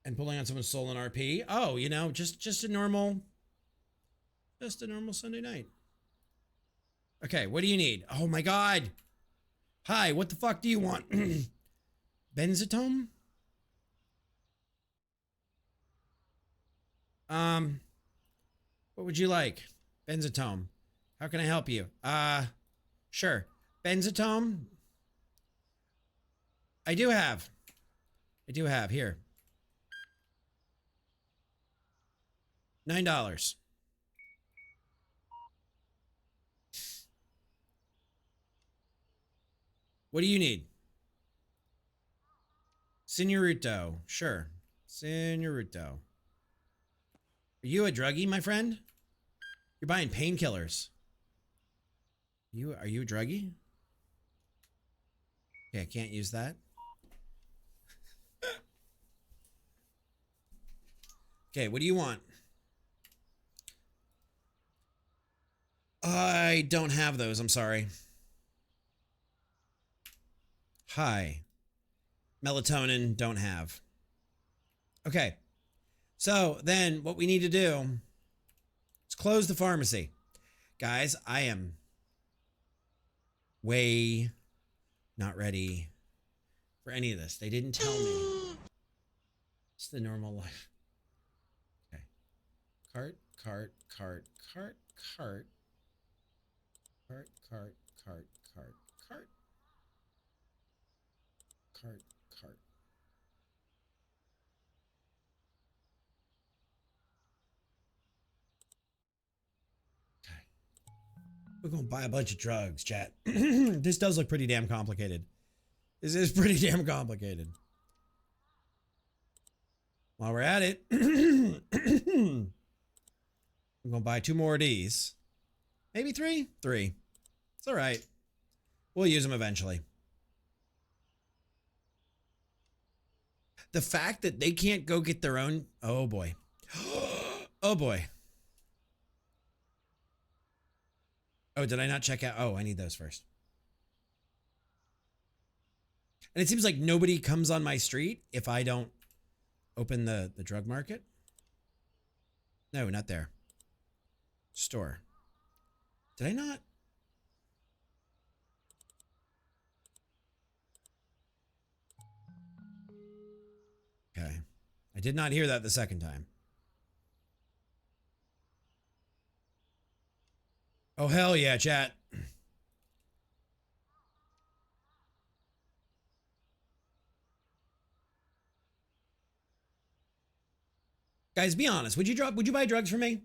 And pulling on someone's soul in RP. Oh, you know, just a normal Sunday night. Okay, what do you need? Oh my God. Hi, what the fuck do you want? Benzotome? What would you like? Benzotome. How can I help you? Sure. Benzotome? I do have. Here. $9. What do you need? Senorito. Sure. Senorito. Are you a druggie, my friend? You're buying painkillers. Are you a druggie? Okay, I can't use that. Okay, what do you want? I don't have those, I'm sorry. Hi. Melatonin, don't have. Okay. So then what we need to do is close the pharmacy. Guys, I am way not ready for any of this. They didn't tell me. It's the normal life. Okay. Cart. Okay. We're gonna buy a bunch of drugs, chat. This does look pretty damn complicated. This is pretty damn complicated. While we're at it, I'm gonna buy 2 more of these. Maybe 3? 3. It's all right. We'll use them eventually. The fact that they can't go get their own... Oh, boy. Oh, boy. Oh, did I not check out? Oh, I need those first. And it seems like nobody comes on my street if I don't open the drug market. No, not there. Store. Did I not? Okay. I did not hear that the second time. Oh, hell yeah, chat. Guys, be honest. Would you buy drugs from me?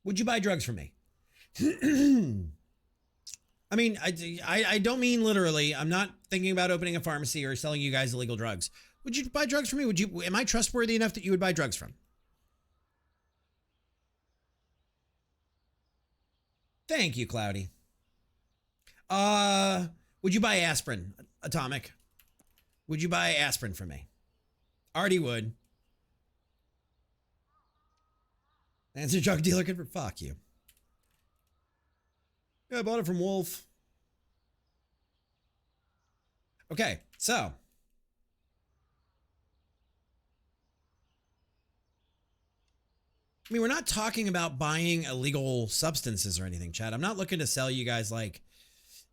Would you buy drugs from me? I mean, I don't mean literally. I'm not thinking about opening a pharmacy or selling you guys illegal drugs. Would you buy drugs from me? Am I trustworthy enough that you would buy drugs from? Thank you, Cloudy. Would you buy aspirin, Atomic? Would you buy aspirin from me? Already would. Answer drug dealer could fuck you. Yeah, I bought it from Wolf. Okay, so. I mean, we're not talking about buying illegal substances or anything, Chad. I'm not looking to sell you guys like,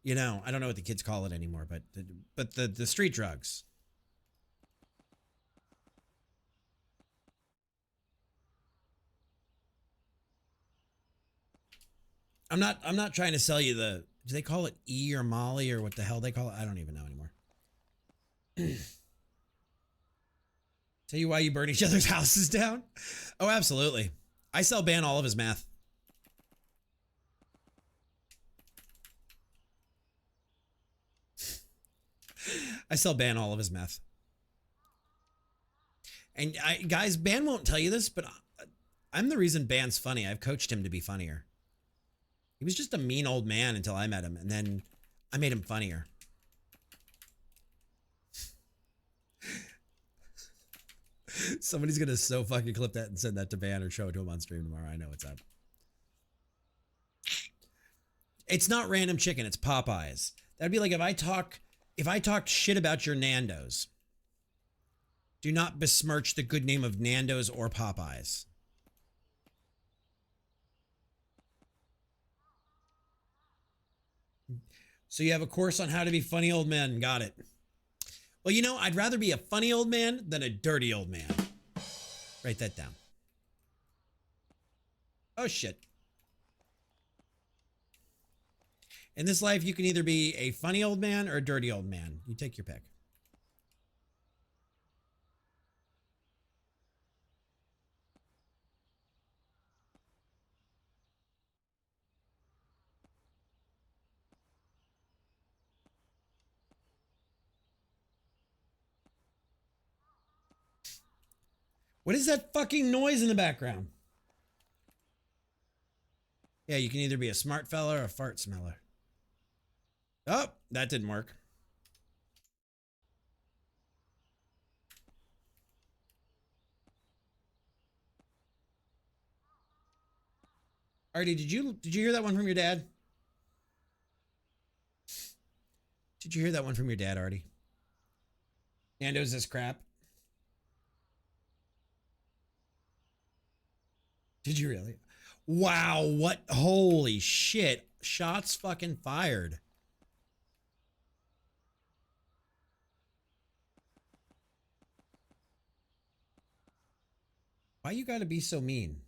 you know, I don't know what the kids call it anymore, but the street drugs. I'm not trying to sell you the, do they call it E or Molly or what the hell they call it? I don't even know anymore. Tell you why you burn each other's houses down? Oh, absolutely. I sell ban all of his meth. I sell ban all of his meth. And guys, Ban won't tell you this, but I'm the reason Ban's funny. I've coached him to be funnier. He was just a mean old man until I met him, and then I made him funnier. Somebody's gonna so fucking clip that and send that to Ban or show it to him on stream tomorrow. I know what's up. It's not random chicken, it's Popeyes. That'd be like if I talk shit about your Nando's. Do not besmirch the good name of Nando's or Popeyes. So you have a course on how to be funny old men. Got it. Well, you know, I'd rather be a funny old man than a dirty old man. Write that down. Oh, shit. In this life, you can either be a funny old man or a dirty old man. You take your pick. What is that fucking noise in the background? Yeah, you can either be a smart fella or a fart smeller. Oh, that didn't work. Artie, did you hear that one from your dad? Did you hear that one from your dad, Artie? Nando's this crap. Did you really? Wow, what? Holy shit. Shots fucking fired. Why you gotta be so mean?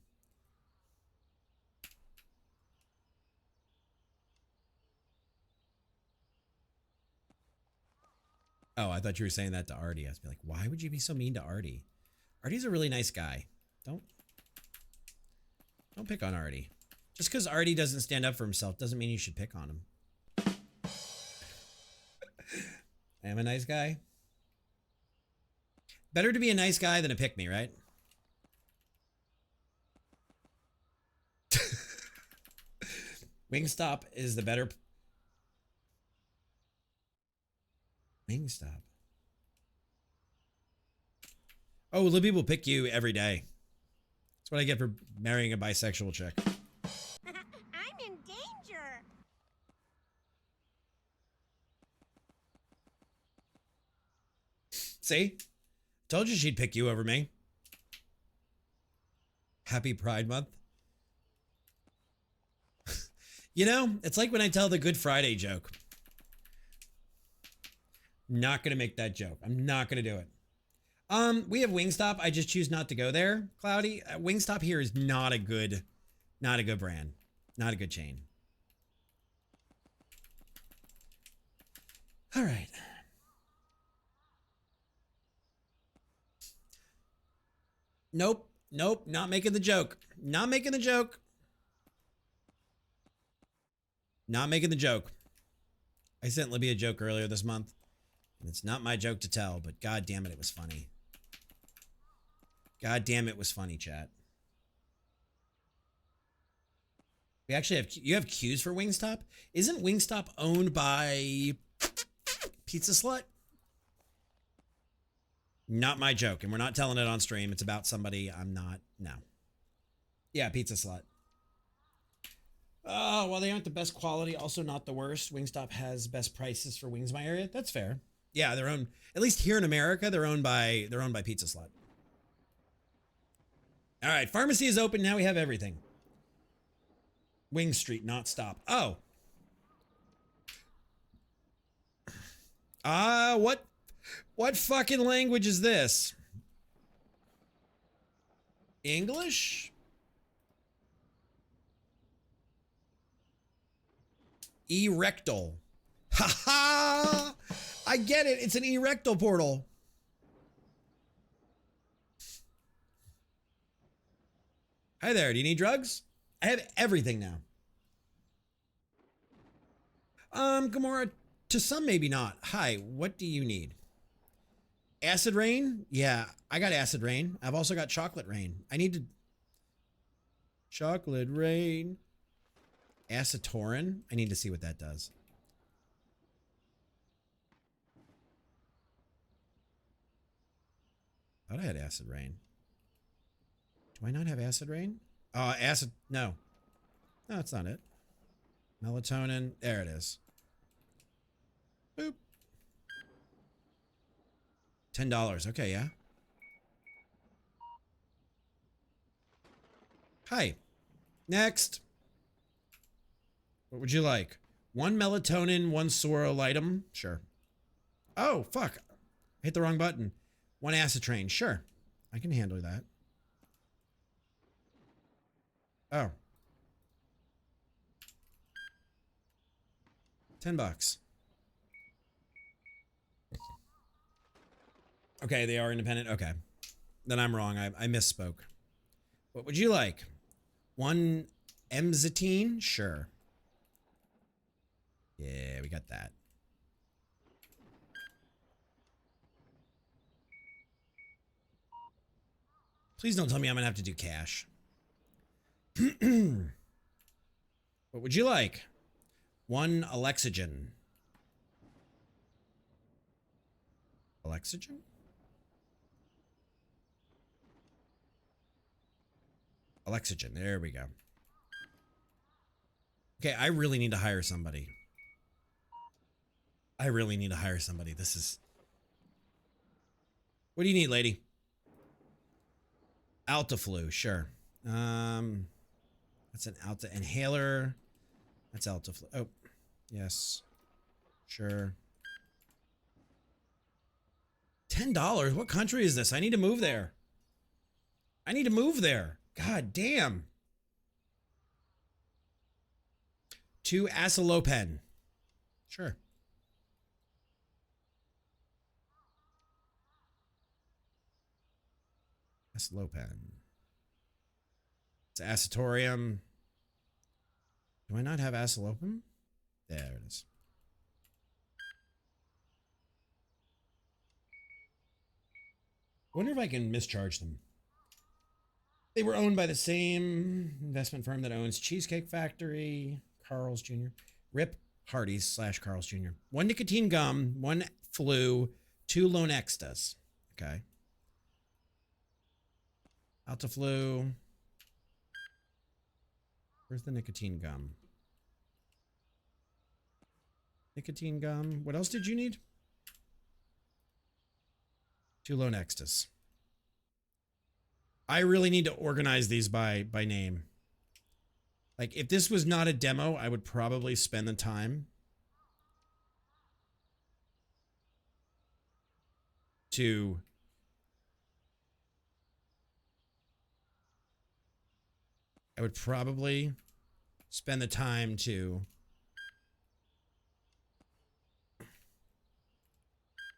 Oh, I thought you were saying that to Artie. I was like, why would you be so mean to Artie? Artie's a really nice guy. Don't pick on Artie. Just because Artie doesn't stand up for himself doesn't mean you should pick on him. I am a nice guy. Better to be a nice guy than a pick me, right? Wingstop is the better. Wingstop. Oh, Libby will pick you every day. That's what I get for marrying a bisexual chick. I'm in danger. See? Told you she'd pick you over me. Happy Pride Month. You know, it's like when I tell the Good Friday joke. Not gonna make that joke. I'm not gonna do it. We have Wingstop. I just choose not to go there, Cloudy. Wingstop here is not a good brand. Not a good chain. All right. Nope. Nope. Not making the joke. Not making the joke. Not making the joke. I sent Libby a joke earlier this month. And it's not my joke to tell, but god damn it, it was funny. God damn it was funny, chat. We actually have, you have queues for Wingstop? Isn't Wingstop owned by Pizza Slut? Not my joke, and we're not telling it on stream. It's about somebody I'm not, no. Yeah, Pizza Slut. Oh, while they aren't the best quality, also not the worst. Wingstop has best prices for wings in my area. That's fair. Yeah, they're owned, at least here in America, they're owned by Pizza Slut. All right, pharmacy is open. Now we have everything. Wing Street, not stop. Oh. What fucking language is this? English? Erectal. Ha ha! I get it. It's an erectal portal. Hi there. Do you need drugs? I have everything now. Gamora, to some maybe not. Hi, what do you need? Acid rain? Yeah, I got acid rain. I've also got chocolate rain. I need to... Chocolate rain. Acetorin? I need to see what that does. I thought I had acid rain. Do I not have acid rain? Acid... No. No, that's not it. Melatonin. There it is. Boop. $10. Okay, yeah. Hi. Next. What would you like? One melatonin, one sorolitum? Sure. Oh, fuck. I hit the wrong button. One acettrain. Sure. I can handle that. Oh. $10. Okay, they are independent. Okay. Then I'm wrong. I misspoke. What would you like? One emzatine? Sure. Yeah, we got that. Please don't tell me I'm gonna have to do cash. What would you like? One Alexogen. Alexogen? Alexogen. There we go. Okay, I really need to hire somebody. I really need to hire somebody. This is... What do you need, lady? Altaflu, sure. That's an Alta inhaler. That's Altaflu. Oh, yes. Sure. $10? What country is this? I need to move there. I need to move there. God damn. 2 Acelopen. Sure. Acelopen. It's Acetorium. Do I not have Acelopen? There it is. I wonder if I can mischarge them. They were owned by the same investment firm that owns Cheesecake Factory, Carl's Jr., Rip Hardy's / Carl's Jr. 1 nicotine gum, 1 flu, 2 Lonextas. Okay. Altaflu. Where's the nicotine gum? Nicotine gum. What else did you need? 2 Lonextas. I really need to organize these by name. Like, if this was not a demo, I would probably spend the time to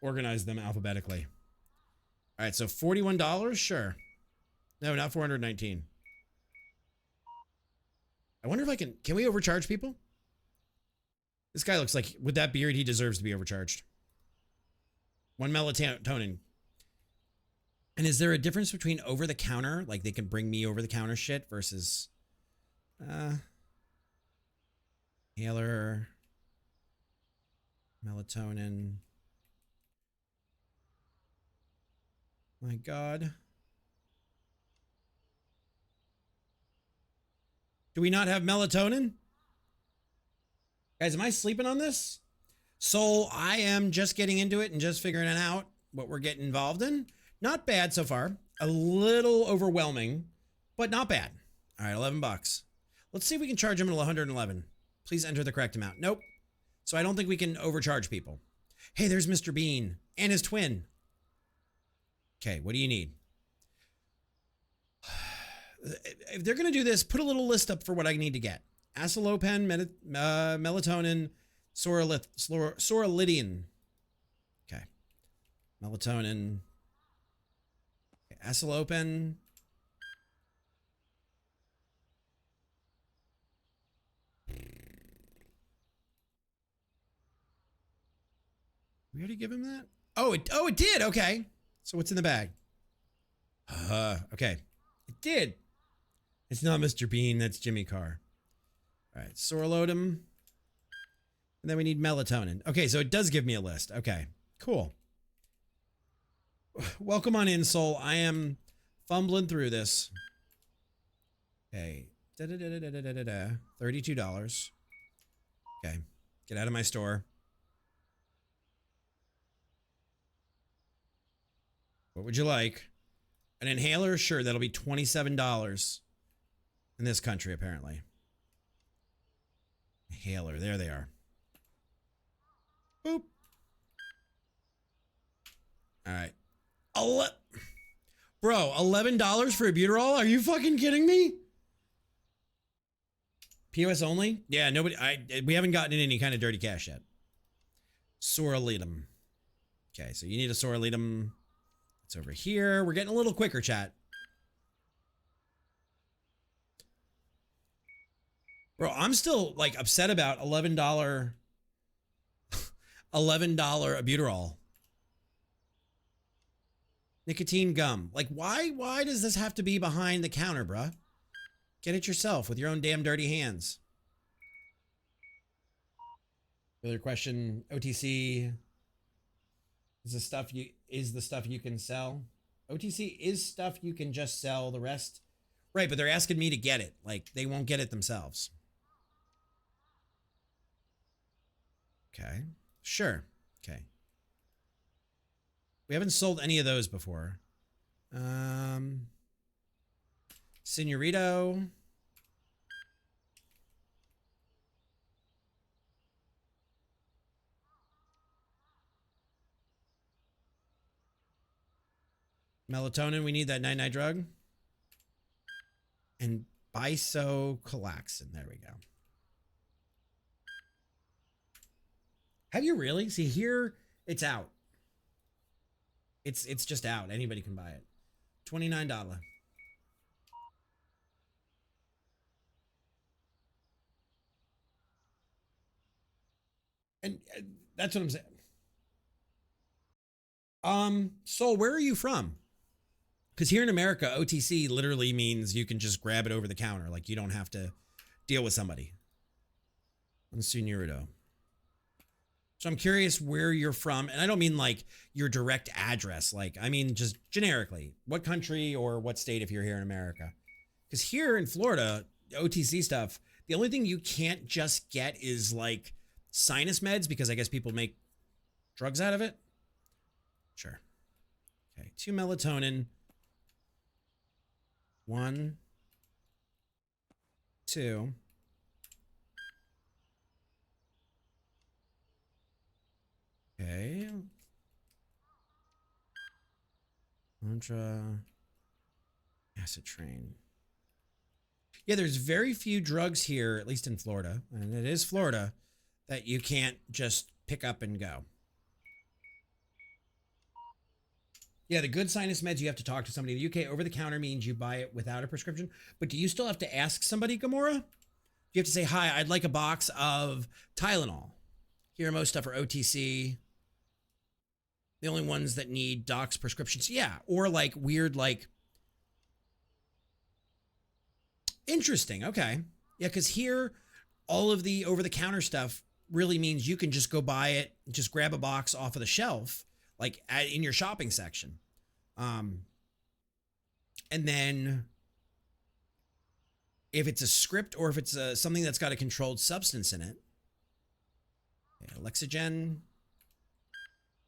organize them alphabetically. All right, so $41, sure. No, not 419. I wonder if I can we overcharge people? This guy looks like, with that beard, he deserves to be overcharged. 1 melatonin. And is there a difference between over the counter, like they can bring me over the counter shit, versus inhaler, melatonin. My God. Do we not have melatonin? Guys, am I sleeping on this? So I am just getting into it and just figuring out what we're getting involved in. Not bad so far. A little overwhelming but not bad. All right, $11. Let's see if we can charge him at 111. Please enter the correct amount. Nope. So I don't think we can overcharge people. Hey, there's Mr. Bean and his twin. Okay, what do you need? If they're going to do this, put a little list up for what I need to get. Acelopen, melatonin, sorolidine. Okay. Melatonin. Okay. Acelopen. We already give him that? Oh, it did. Okay. So what's in the bag? Okay. It did. It's not Mr. Bean. That's Jimmy Carr. All right. Sorolodum. And then we need melatonin. Okay. So it does give me a list. Okay. Cool. Welcome on in, Soul. I am fumbling through this. Okay. $32. Okay. Get out of my store. What would you like? An inhaler? Sure, that'll be $27 in this country, apparently. Inhaler, there they are. Boop. All right. Bro, $11 for a Buterol? Are you fucking kidding me? POS only? Yeah, nobody. We haven't gotten any kind of dirty cash yet. Sorolidum. Okay, so you need a Sorolidum. It's over here. We're getting a little quicker, chat. Bro, I'm still like upset about $11 albuterol. Nicotine gum. Like, why does this have to be behind the counter, bruh? Get it yourself with your own damn dirty hands. Other question, OTC is the stuff you can sell. OTC is stuff you can just sell. The rest, right? But they're asking me to get it. Like, they won't get it themselves. Okay, sure. Okay, we haven't sold any of those before. Senorito. Melatonin, we need that night-night drug. And bisocalaxin, there we go. Have you really? See, here, it's out. It's just out. Anybody can buy it. $29. And that's what I'm saying. Soul, where are you from? Because here in America, OTC literally means you can just grab it over the counter. Like, you don't have to deal with somebody. Senorito. So I'm curious where you're from. And I don't mean like your direct address. Like, I mean, just generically, what country or what state if you're here in America? Because here in Florida, OTC stuff, the only thing you can't just get is like sinus meds, because I guess people make drugs out of it. Sure. Okay. 2 melatonin. 1, 2. Okay. Mantra. Acid train. Yeah, there's very few drugs here, at least in Florida, and it is Florida, that you can't just pick up and go. Yeah, the good sinus meds, you have to talk to somebody. In the UK, over the counter means you buy it without a prescription, but do you still have to ask somebody, Gamora? You have to say, hi, I'd like a box of Tylenol. Here, most stuff are OTC. The only ones that need doc's prescriptions. Yeah, or like weird, like... Interesting, okay. Yeah, because here, all of the over-the-counter stuff really means you can just go buy it, just grab a box off of the shelf, like in your shopping section. And then if it's a script or if it's something that's got a controlled substance in it, okay, Lexogen,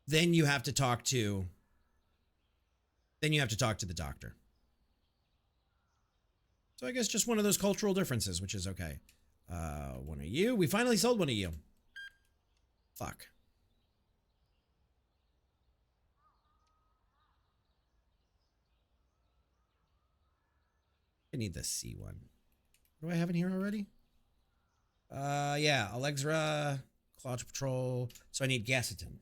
then you have to talk to the doctor. So I guess just one of those cultural differences, which is okay. One of you. We finally sold one of you. Fuck. I need the C one. What do I have in here already? Yeah, Allegra, Cloud Patrol. So I need Gacetin.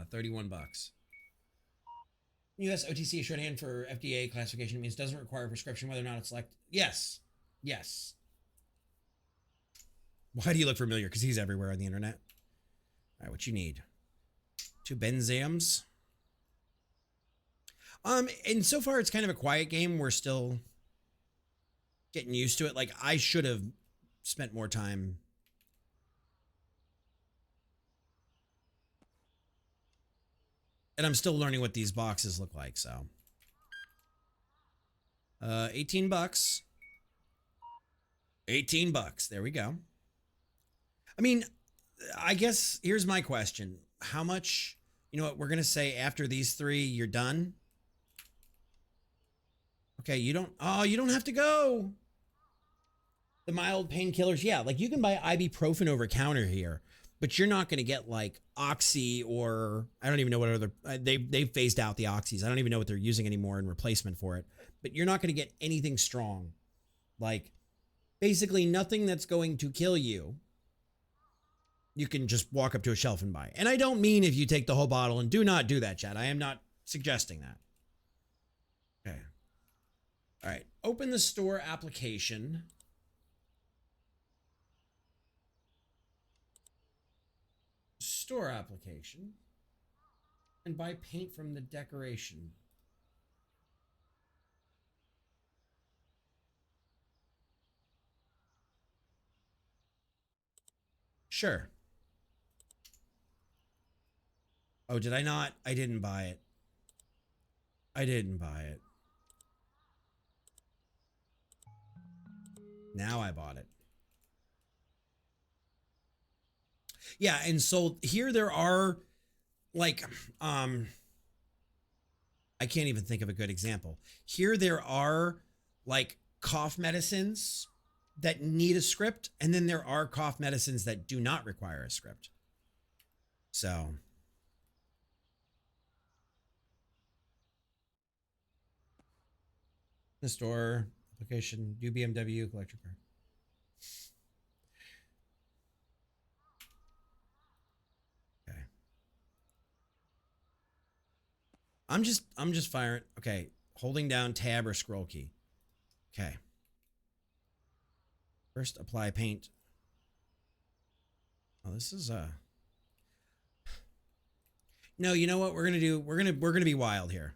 31 bucks. US OTC shorthand for FDA classification means doesn't require a prescription whether or not it's select. Yes. Yes. Why do you look familiar? Because he's everywhere on the internet. All right, what you need? 2 Benzams. And so far it's kind of a quiet game. We're still getting used to it. Like, I should have spent more time. And I'm still learning what these boxes look like, so. 18 bucks. 18 bucks. There we go. I mean, I guess here's my question. How much, you know what, we're going to say after these 3, you're done? Okay, you don't have to go. The mild painkillers, yeah, like you can buy ibuprofen over counter here, but you're not going to get like Oxy or I don't even know what other, they've phased out the Oxys. I don't even know what they're using anymore in replacement for it, but you're not going to get anything strong. Like basically nothing that's going to kill you. You can just walk up to a shelf and buy. And I don't mean if you take the whole bottle, and do not do that, chat. I am not suggesting that. Okay. All right. Open the store application. Store application. And buy paint from the decoration. Sure. Oh, did I not? I didn't buy it. I didn't buy it. Now I bought it. Yeah, and so here there are like I can't even think of a good example. Here there are like cough medicines that need a script, and then there are cough medicines that do not require a script. So the store application, UBMW electric car. Okay. I'm just firing. Okay. Holding down tab or scroll key. Okay. First apply paint. Oh, this is no, you know what we're gonna do? We're gonna be wild here.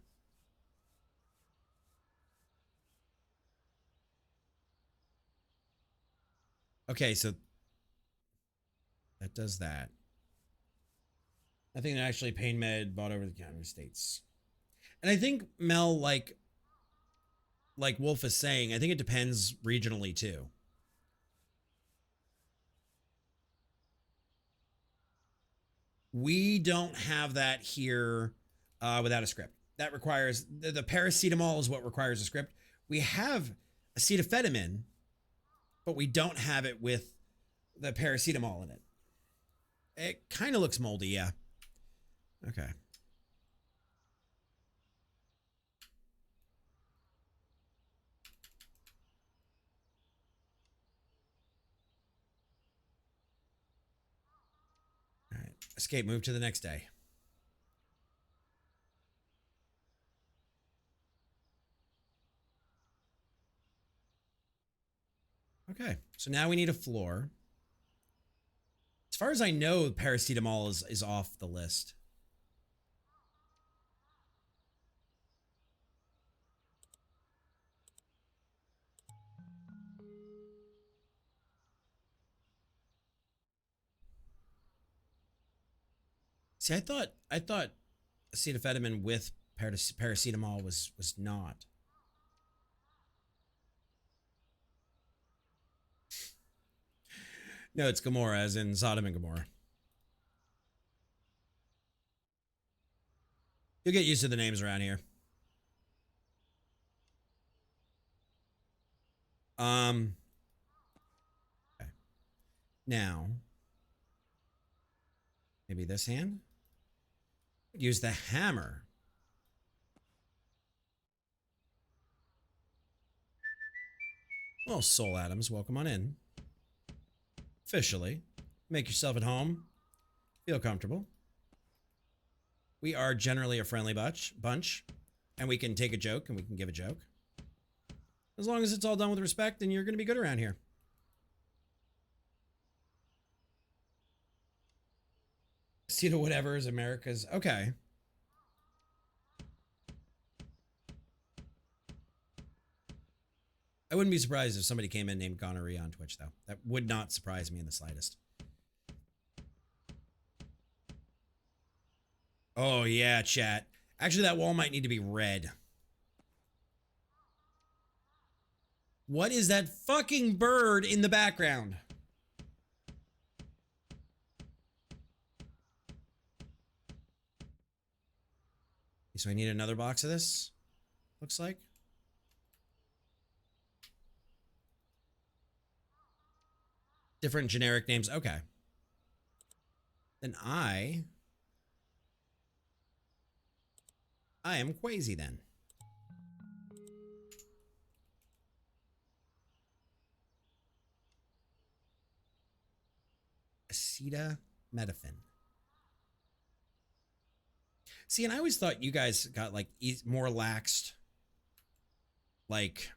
Okay, so that does that. I think actually Pain Med bought over the counter states. And I think Mel, like Wolf is saying, I think it depends regionally too. We don't have that here without a script. That requires, the paracetamol is what requires a script. We have acetaminophen, but we don't have it with the paracetamol in it. It kind of looks moldy, yeah. Okay. All right. Escape, move to the next day. Okay, so now we need a floor. As far as I know, paracetamol is off the list. See, I thought acetaminophen with paracetamol was not. No, it's Gomorrah, as in Sodom and Gomorrah. You'll get used to the names around here. Okay. Now, maybe this hand? Use the hammer. Well, Soul Adams, welcome on in. Officially. Make yourself at home. Feel comfortable. We are generally a friendly bunch, and we can take a joke and we can give a joke. As long as it's all done with respect, then you're going to be good around here. See to whatever is America's. Okay. I wouldn't be surprised if somebody came in named Gonorrhea on Twitch, though. That would not surprise me in the slightest. Oh, yeah, chat. Actually, that wall might need to be red. What is that fucking bird in the background? So I need another box of this, looks like. Different generic names. Okay. Then I am Quasi then. Acetaminophen. See, and I always thought you guys got like more laxed, like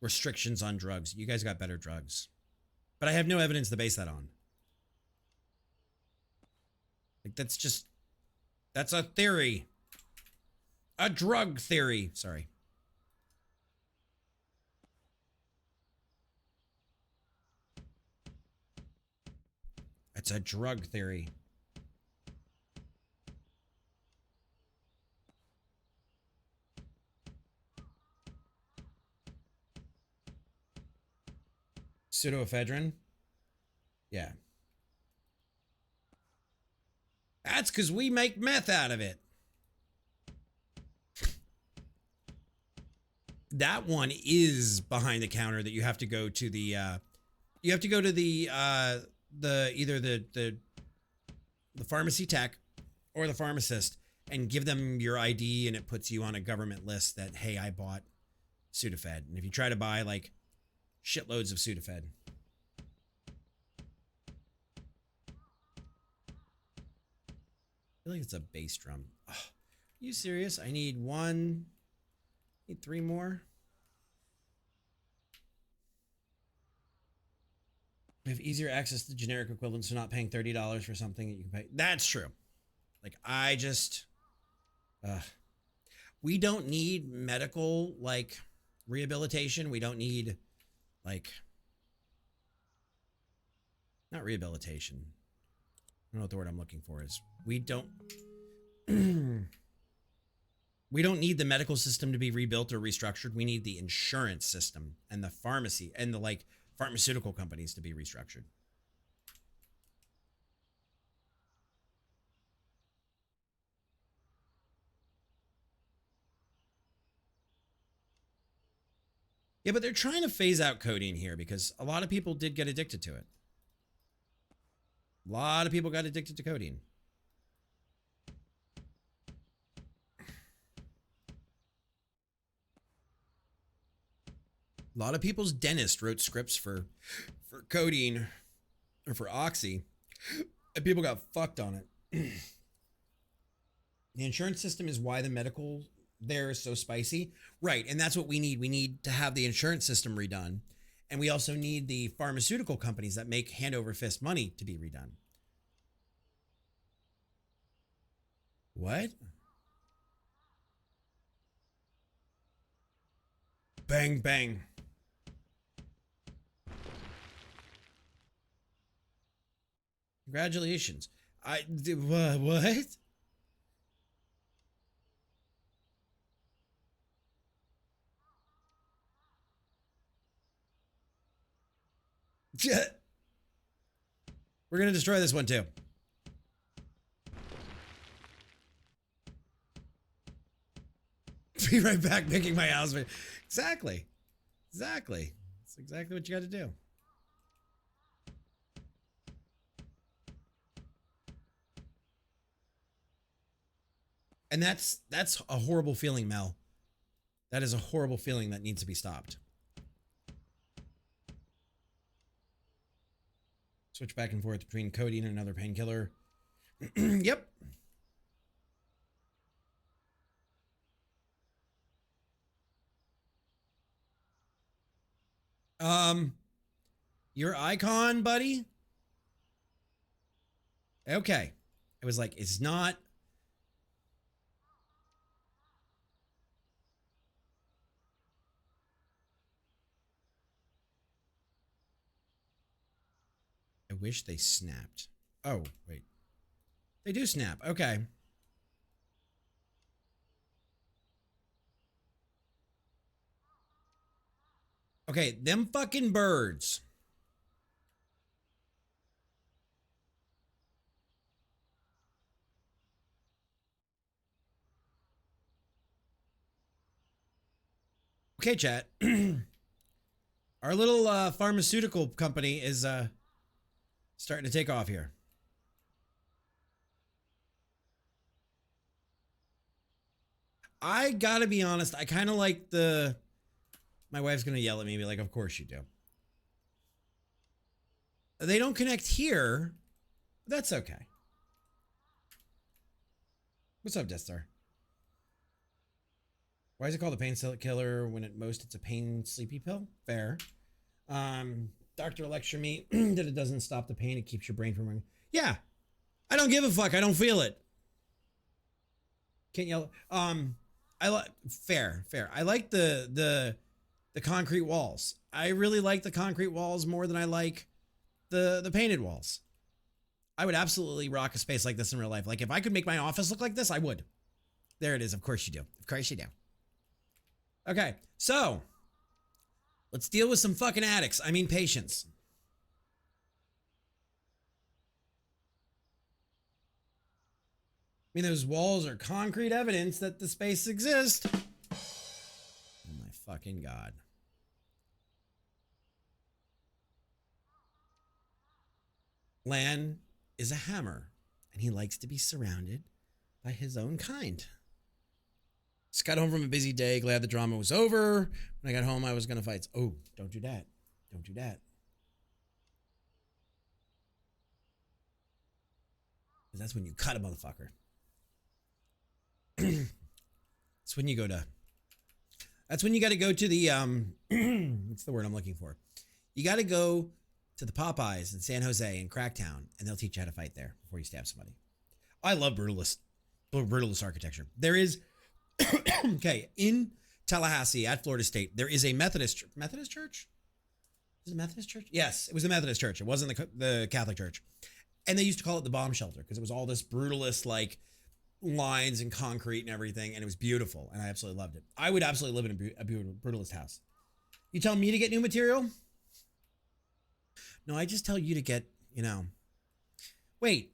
restrictions on drugs. You guys got better drugs, but I have no evidence to base that on. Like that's a theory, a drug theory. Sorry. It's a drug theory. Pseudoephedrine? Yeah. That's because we make meth out of it. That one is behind the counter that you have to go to the either the pharmacy tech or the pharmacist and give them your ID, and it puts you on a government list that, hey, I bought Sudafed. And if you try to buy like shitloads of Sudafed, I feel like it's a bass drum. Oh, are you serious? I need three more. We have easier access to generic equivalents, so not paying $30 for something that you can pay. That's true. Like, we don't need medical, like, rehabilitation. We don't need, like, not rehabilitation. I don't know what the word I'm looking for is. We don't need the medical system to be rebuilt or restructured. We need the insurance system and the pharmacy and the, like, pharmaceutical companies to be restructured. Yeah, but they're trying to phase out codeine here because a lot of people did get addicted to it. A lot of people got addicted to codeine. A lot of people's dentist wrote scripts for codeine or for oxy, and people got fucked on it. The insurance system is why the medical there is so spicy. Right, and that's what we need. We need to have the insurance system redone, and we also need the pharmaceutical companies that make hand over fist money to be redone. What? Bang, bang. Congratulations. What? We're going to destroy this one too. be right back picking my house. Exactly. Exactly. That's exactly what you got to do. And that's a horrible feeling, Mel. That is a horrible feeling that needs to be stopped. Switch back and forth between codeine and another painkiller. Yep. Your icon, buddy? Okay. It was like, it's not... I wish they snapped. Oh, wait. They do snap. Okay. Okay, them fucking birds. Okay, chat. Our little pharmaceutical company is starting to take off here. I gotta be honest, I kind of like the... My wife's gonna yell at me and be like, of course you do. They don't connect here. But that's okay. What's up, Death Star? Why is it called a painkiller when at most it's a pain sleepy pill? Fair. Doctor lectured me that it doesn't stop the pain, it keeps your brain from running. Yeah. I don't give a fuck. I don't feel it. Can't yell. I like fair. I like the concrete walls. I really like the concrete walls more than I like the painted walls. I would absolutely rock a space like this in real life. Like if I could make my office look like this, I would. There it is. Of course you do. Of course you do. Okay, so let's deal with some fucking addicts. I mean patients. I mean, those walls are concrete evidence that the space exists. Oh my fucking God. Lan is a hammer, and he likes to be surrounded by his own kind. Just got home from a busy day, glad the drama was over. When I got home, I was gonna fight. Oh, don't do that. Don't do that. Because that's when you cut a motherfucker. That's when you go to... That's when you got to go to the... what's the word I'm looking for? You got to go to the Popeyes in San Jose and Cracktown, and they'll teach you how to fight there before you stab somebody. I love brutalist architecture. There is... okay, in Tallahassee at Florida State, there is a Methodist church? Is it a Methodist church? Yes, it was a Methodist church. It wasn't the Catholic church. And they used to call it the bomb shelter because it was all this brutalist, like, lines and concrete and everything, and it was beautiful, and I absolutely loved it. I would absolutely live in a brutalist house. You tell me to get new material? No, I just tell you to get, you know... Wait.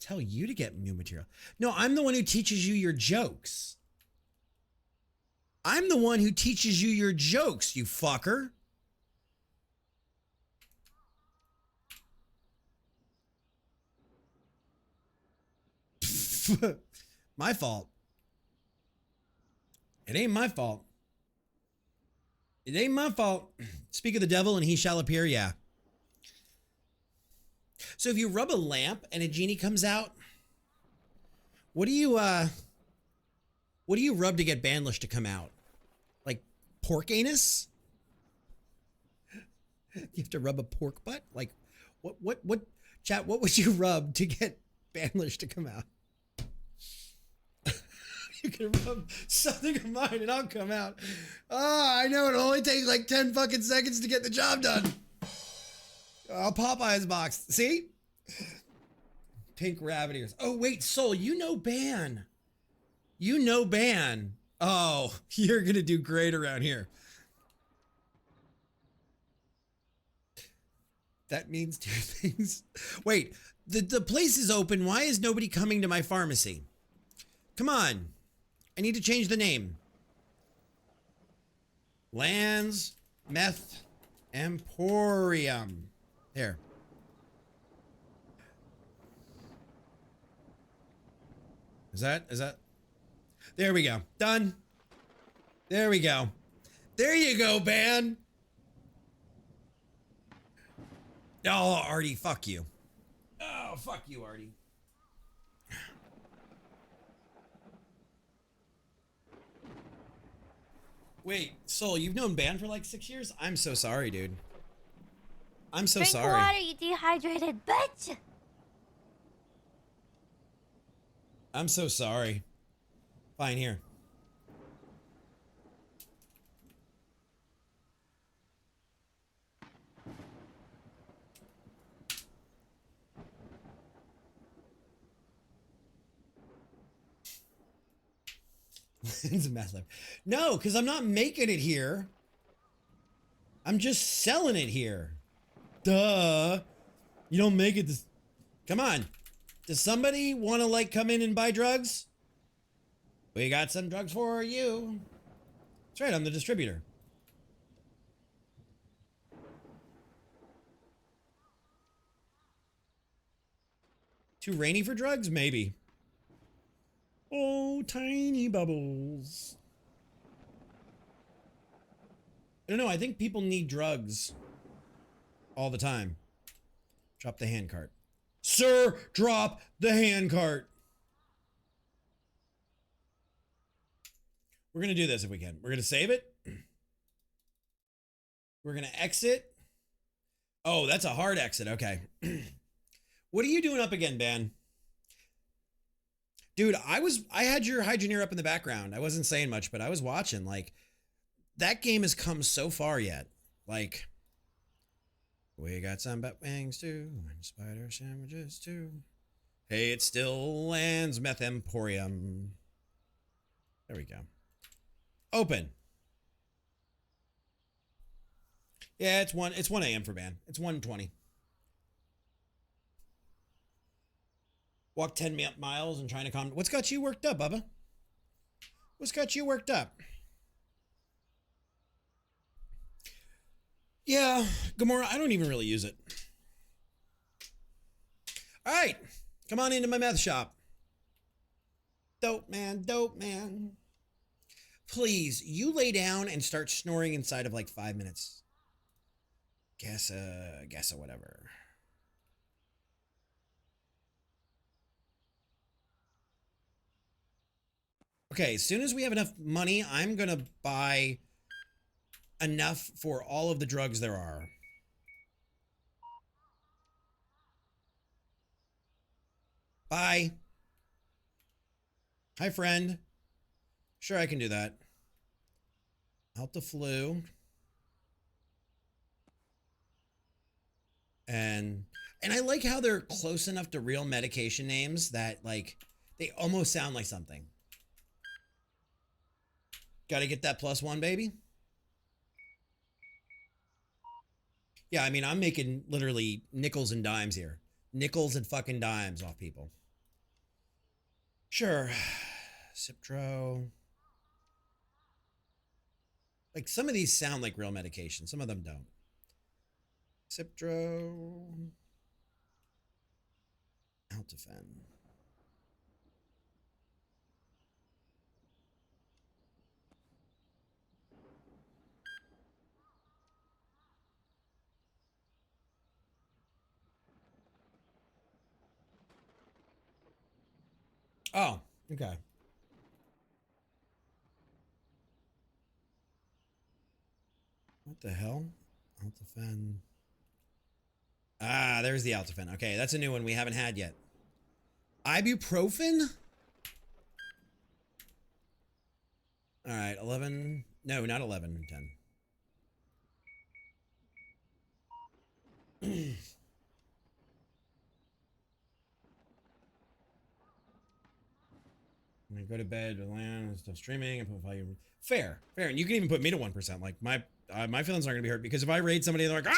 Tell you to get new material. No, I'm the one who teaches you your jokes. I'm the one who teaches you your jokes, you fucker. My fault. It ain't my fault. It ain't my fault. Speak of the devil and he shall appear, yeah. So if you rub a lamp and a genie comes out, what do you rub to get Banlish to come out? Like pork anus? You have to rub a pork butt? Like what chat, what would you rub to get Banlish to come out? You can rub something of mine and I'll come out. Oh, I know, it only takes like 10 fucking seconds to get the job done. Oh, Popeye's box. See? Pink rabbit ears. Oh, wait, Soul, you know Ban. You know Ban. Oh, you're going to do great around here. That means two things. Wait, the place is open. Why is nobody coming to my pharmacy? Come on. I need to change the name. Lands Meth Emporium. There. Is that? There we go. Done. There we go. There you go, Ban. Oh, Artie, fuck you. Oh, fuck you, Artie. Wait, Soul, you've known Ban for like 6 years? I'm so sorry, dude. I'm so Drink sorry. water, you dehydrated bitch. I'm so sorry. Fine, here. It's a meth lab. No, because I'm not making it here. I'm just selling it here. Duh. You don't make it this. Come on. Does somebody want to like come in and buy drugs? We got some drugs for you. That's right, I'm the distributor. Too rainy for drugs? Maybe. Oh, tiny bubbles. I don't know, I think people need drugs all the time. Drop the handcart. Sir, drop the handcart. We're going to do this if we can. We're going to save it. We're going to exit. Oh, that's a hard exit. Okay. What are you doing up again, Ben? Dude, I had your Hydroneer up in the background. I wasn't saying much, but I was watching. Like, that game has come so far yet. Like, we got some bat wings too, and spider sandwiches too. Hey, it still lands Meth Emporium. There we go. Open. Yeah, it's 1 a.m. for Ban. It's 1:20. Walk 10 miles and trying to calm. What's got you worked up, Bubba? What's got you worked up? Yeah, Gamora, I don't even really use it. All right, come on into my meth shop. Dope man, dope man. Please, you lay down and start snoring inside of like 5 minutes. Guess whatever. Okay, as soon as we have enough money, I'm gonna buy enough for all of the drugs there are. Bye. Hi, friend. Sure, I can do that. Out the flu. And I like how they're close enough to real medication names that, like, they almost sound like something. Gotta get that +1, baby. Yeah, I mean, I'm making literally nickels and dimes here. Nickels and fucking dimes off people. Sure. Ciptro. Like, some of these sound like real medication. Some of them don't. Ciptro. Altifen. Oh, okay. What the hell? Altifen. Ah, there's the Altifen. Okay, that's a new one we haven't had yet. Ibuprofen? All right, 11. No, not 11, 10. I'm gonna go to bed with land and stuff streaming and put volume. Fair, and you can even put me to 1%. Like my feelings aren't gonna be hurt because if I raid somebody and they're like,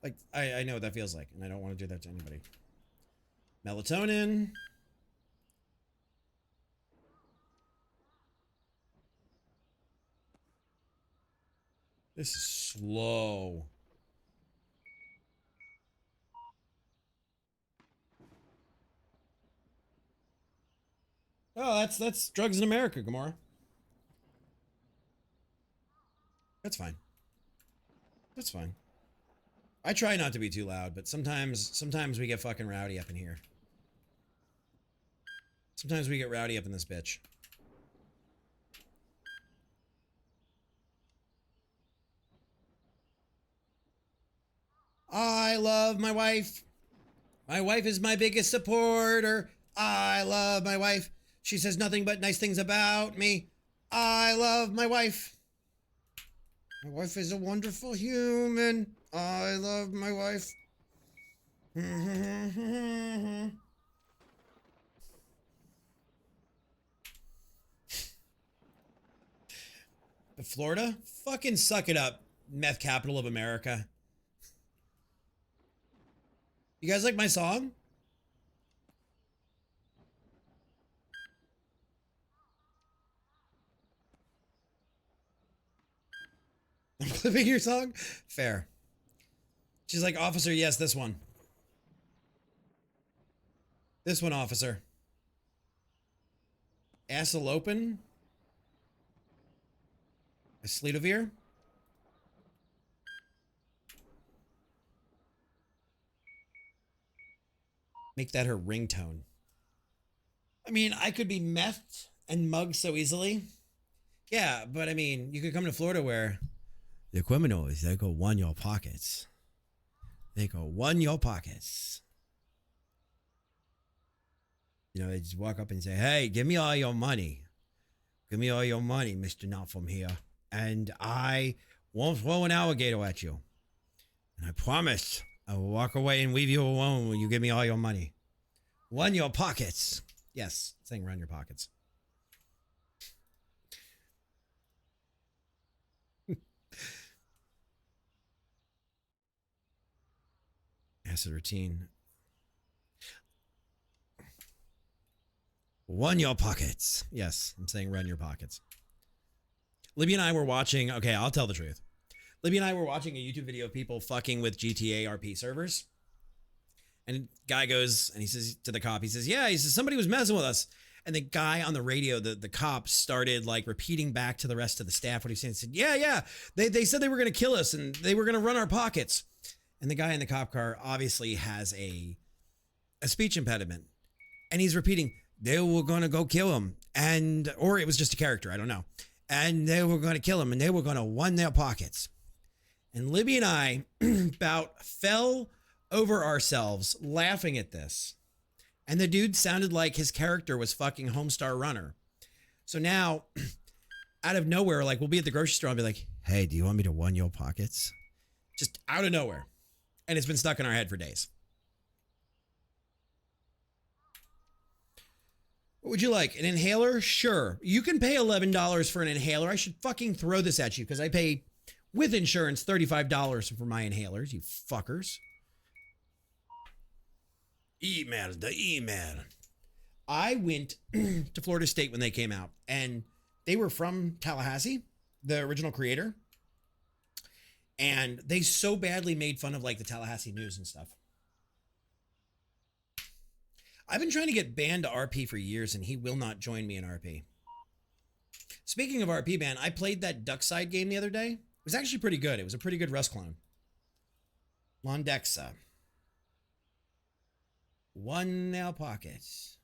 like I know what that feels like, and I don't want to do that to anybody. Melatonin. This is slow. Oh, that's drugs in America, Gamora. That's fine. That's fine. I try not to be too loud, but sometimes we get fucking rowdy up in here. Sometimes we get rowdy up in this bitch. I love my wife. My wife is my biggest supporter. I love my wife. She says nothing but nice things about me. I love my wife. My wife is a wonderful human. I love my wife. But Florida? Fucking suck it up, meth capital of America. You guys like my song? I'm clipping your song? Fair. She's like, officer, yes, this one. This one, officer. Assalopin? Asledovir? Make that her ringtone. I mean, I could be methed and mugged so easily. Yeah, but I mean, you could come to Florida where the criminals, they go one your pockets. They go one your pockets. You know, they just walk up and say, hey, give me all your money. Give me all your money, Mr. Not From Here. And I won't throw an alligator at you. And I promise I will walk away and leave you alone when you give me all your money. Run your pockets. Yes, saying run your pockets. Acid routine. Run your pockets. Yes, I'm saying run your pockets. Libby and I were watching, okay, I'll tell the truth. Libby and I were watching a YouTube video of people fucking with GTA RP servers. And a guy goes, and he says to the cop, he says, yeah, he says, somebody was messing with us. And the guy on the radio, the cop started like repeating back to the rest of the staff what he said. He said, yeah, they said they were going to kill us and they were going to run our pockets. And the guy in the cop car obviously has a speech impediment. And he's repeating, they were going to go kill him. And, or it was just a character, I don't know. And they were going to kill him and they were going to run their pockets. And Libby and I about fell over ourselves laughing at this. And the dude sounded like his character was fucking Homestar Runner. So now, out of nowhere, like we'll be at the grocery store and be like, hey, do you want me to run your pockets? Just out of nowhere. And it's been stuck in our head for days. What would you like? An inhaler? Sure. You can pay $11 for an inhaler. I should fucking throw this at you because I pay, with insurance, $35 for my inhalers, you fuckers. Email, the email. I went to Florida State when they came out, and they were from Tallahassee, the original creator. And they so badly made fun of like the Tallahassee news and stuff. I've been trying to get Ban to RP for years, and he will not join me in RP. Speaking of RP Ban, I played that Duckside game the other day. It was actually pretty good. It was a pretty good Rust clone. Londexa. One nail pockets.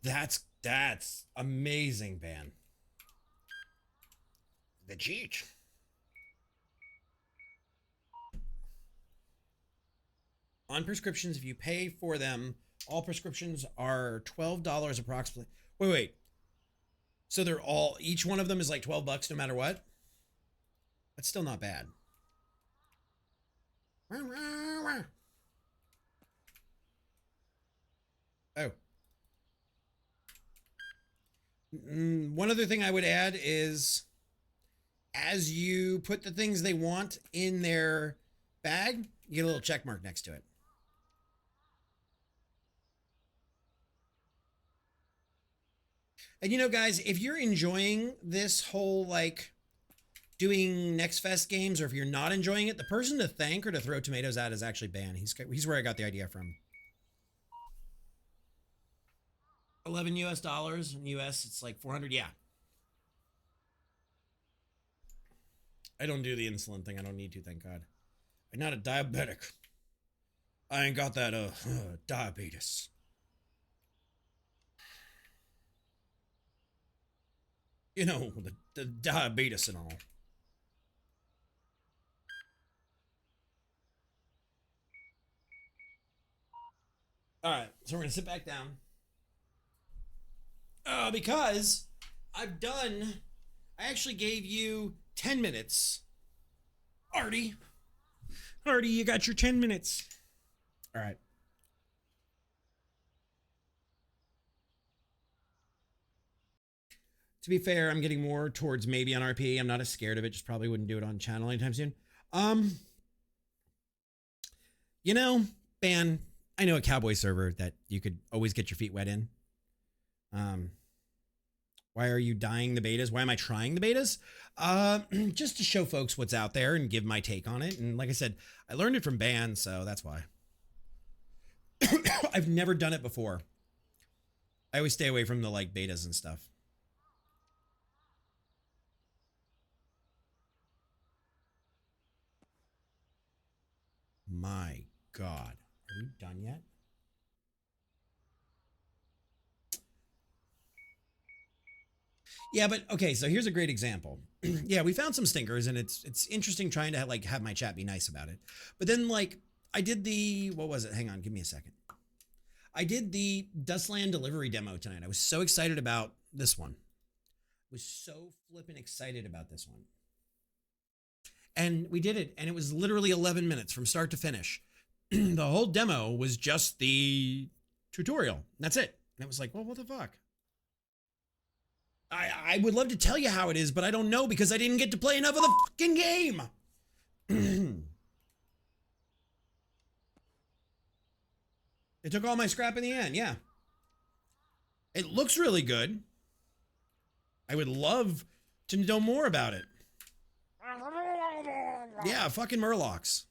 That's amazing, Ban. The cheat. On prescriptions, if you pay for them, all prescriptions are $12 approximately. Wait. So they're all, each one of them is like 12 bucks no matter what? That's still not bad. Oh. One other thing I would add is as you put the things they want in their bag, you get a little check mark next to it. And you know, guys, if you're enjoying this whole like doing NextFest games, or if you're not enjoying it, the person to thank or to throw tomatoes at is actually Ban. He's where I got the idea from. 11 US dollars in US, it's like 400. Yeah. I don't do the insulin thing. I don't need to, thank God. I'm not a diabetic. I ain't got that diabetes. You know, the diabetes and all. All right, so we're gonna sit back down. Because I actually gave you 10 minutes. Artie, you got your 10 minutes. All right. To be fair, I'm getting more towards maybe on RP. I'm not as scared of it. Just probably wouldn't do it on channel anytime soon. You know, Ban, I know a cowboy server that you could always get your feet wet in. Why are you dying the betas? Why am I trying the betas? Just to show folks what's out there and give my take on it. And like I said, I learned it from Ban, so that's why. I've never done it before. I always stay away from the like betas and stuff. My God. Are we done yet? Yeah, but okay, so here's a great example. Yeah, we found some stinkers, and it's interesting trying to like have my chat be nice about it. But then like I did the, what was it? Hang on, give me a second. I did the Dustland delivery demo tonight. I was so excited about this one. I was so flippin' excited about this one. And we did it, and it was literally 11 minutes from start to finish. The whole demo was just the tutorial. That's it. And it was like, well, what the fuck? I would love to tell you how it is, but I don't know because I didn't get to play enough of the fucking game. It took all my scrap in the end, yeah. It looks really good. I would love to know more about it. Yeah, fucking Murlocs.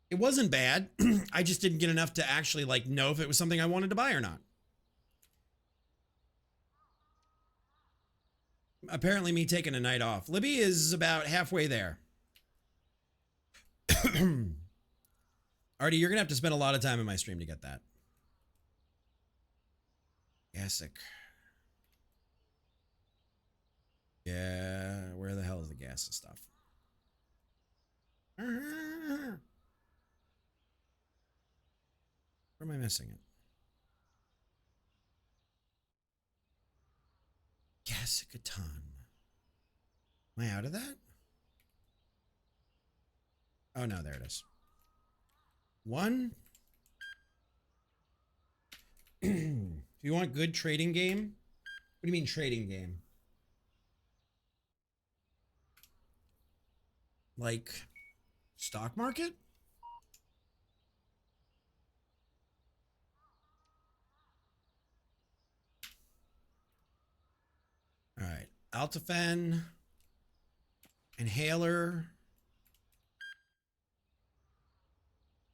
It wasn't bad. I just didn't get enough to actually like know if it was something I wanted to buy or not. Apparently me taking a night off. Libby is about halfway there. Artie, you're gonna have to spend a lot of time in my stream to get that. Gassic. Yeah, where the hell is the gas and stuff? Where am I missing it? Gassicaton. Am I out of that? Oh no, there it is. One. If you want good trading game, what do you mean trading game? Like stock market? All right, Altafen, Inhaler,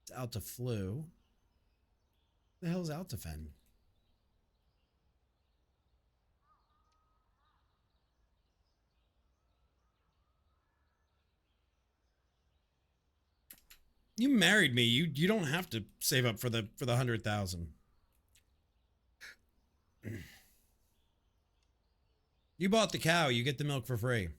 it's Altaflu. What the hell is Altafen? You married me. You don't have to save up for the 100,000. You bought the cow, you get the milk for free.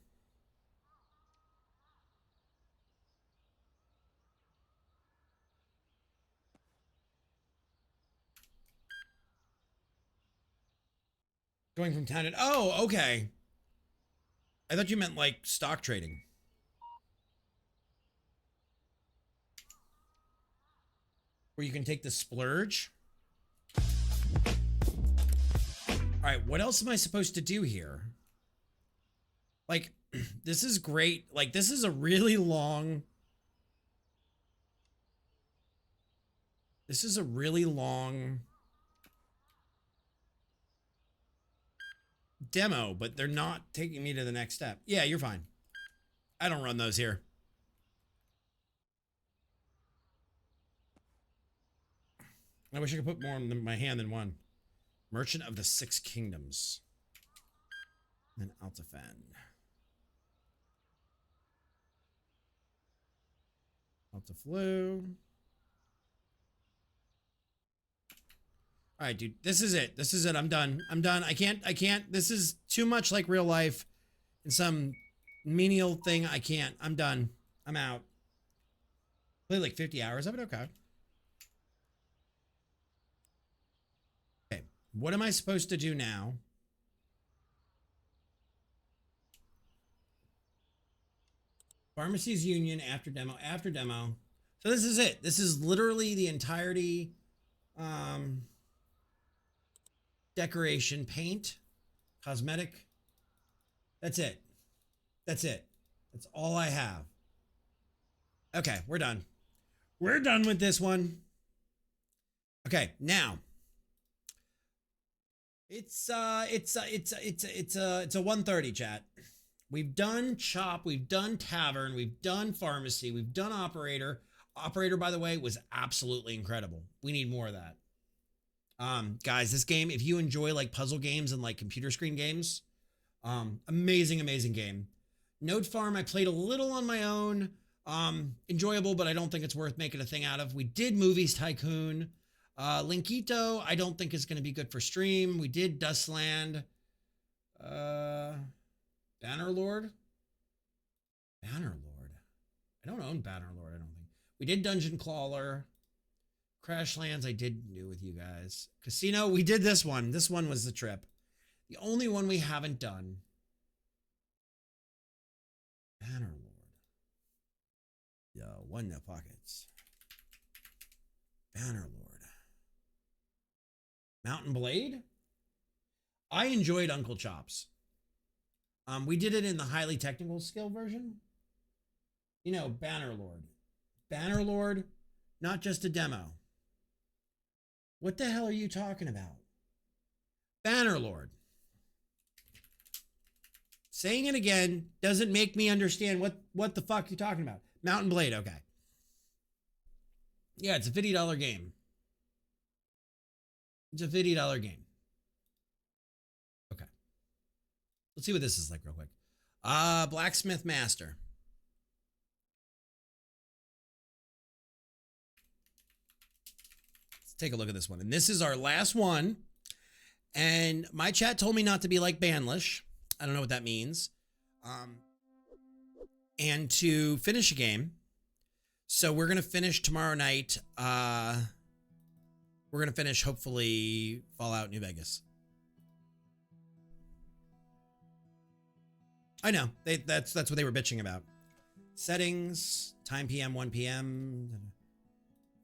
Going from town to, oh, okay. I thought you meant like stock trading. Where you can take the splurge. All right, what else am I supposed to do here? Like, this is great. Like, this is a really long... This is a really long... demo, but they're not taking me to the next step. Yeah, you're fine. I don't run those here. I wish I could put more in my hand than one. Merchant of the Six Kingdoms. And Altafan. Altaflu. All right, dude. This is it. This is it. I'm done. I'm done. I can't. This is too much like real life and some menial thing. I can't. I'm done. I'm out. Played like 50 hours of it. Okay. Okay. What am I supposed to do now? Pharmacies Union after demo. After demo. So this is it. This is literally the entirety. Decoration, paint, cosmetic. That's it. That's it. That's all I have. Okay, we're done. We're done with this one. Okay, now it's a 1:30, chat. We've done shop, we've done tavern, we've done pharmacy, we've done operator. Operator, by the way, was absolutely incredible. We need more of that. Guys, this game, if you enjoy like puzzle games and like computer screen games, amazing game. Node Farm, I played a little on my own. Enjoyable, but I don't think it's worth making a thing out of. We did Movies Tycoon. Linkito, I don't think is going to be good for stream. We did Dustland. Bannerlord. Bannerlord. I don't own Bannerlord, I don't think. We did Dungeon Crawler. Crashlands, I did do with you guys. Casino, we did this one. This one was the trip. The only one we haven't done. Bannerlord. Yo, one in the pockets. Bannerlord. Mountain Blade? I enjoyed Uncle Chops. We did it in the highly technical skill version. You know, Bannerlord. Bannerlord, not just a demo. What the hell are you talking about? Bannerlord. Saying it again doesn't make me understand what the fuck you're talking about. Mountain Blade, okay. Yeah, it's a $50 game. It's a $50 game. Okay. Let's see what this is like real quick. Blacksmith Master. Take a look at this one. And this is our last one. And my chat told me not to be like Banlish. I don't know what that means. And to finish a game. So we're going to finish tomorrow night. We're going to finish, hopefully, Fallout New Vegas. I know. That's what they were bitching about. Settings. Time PM, 1 PM.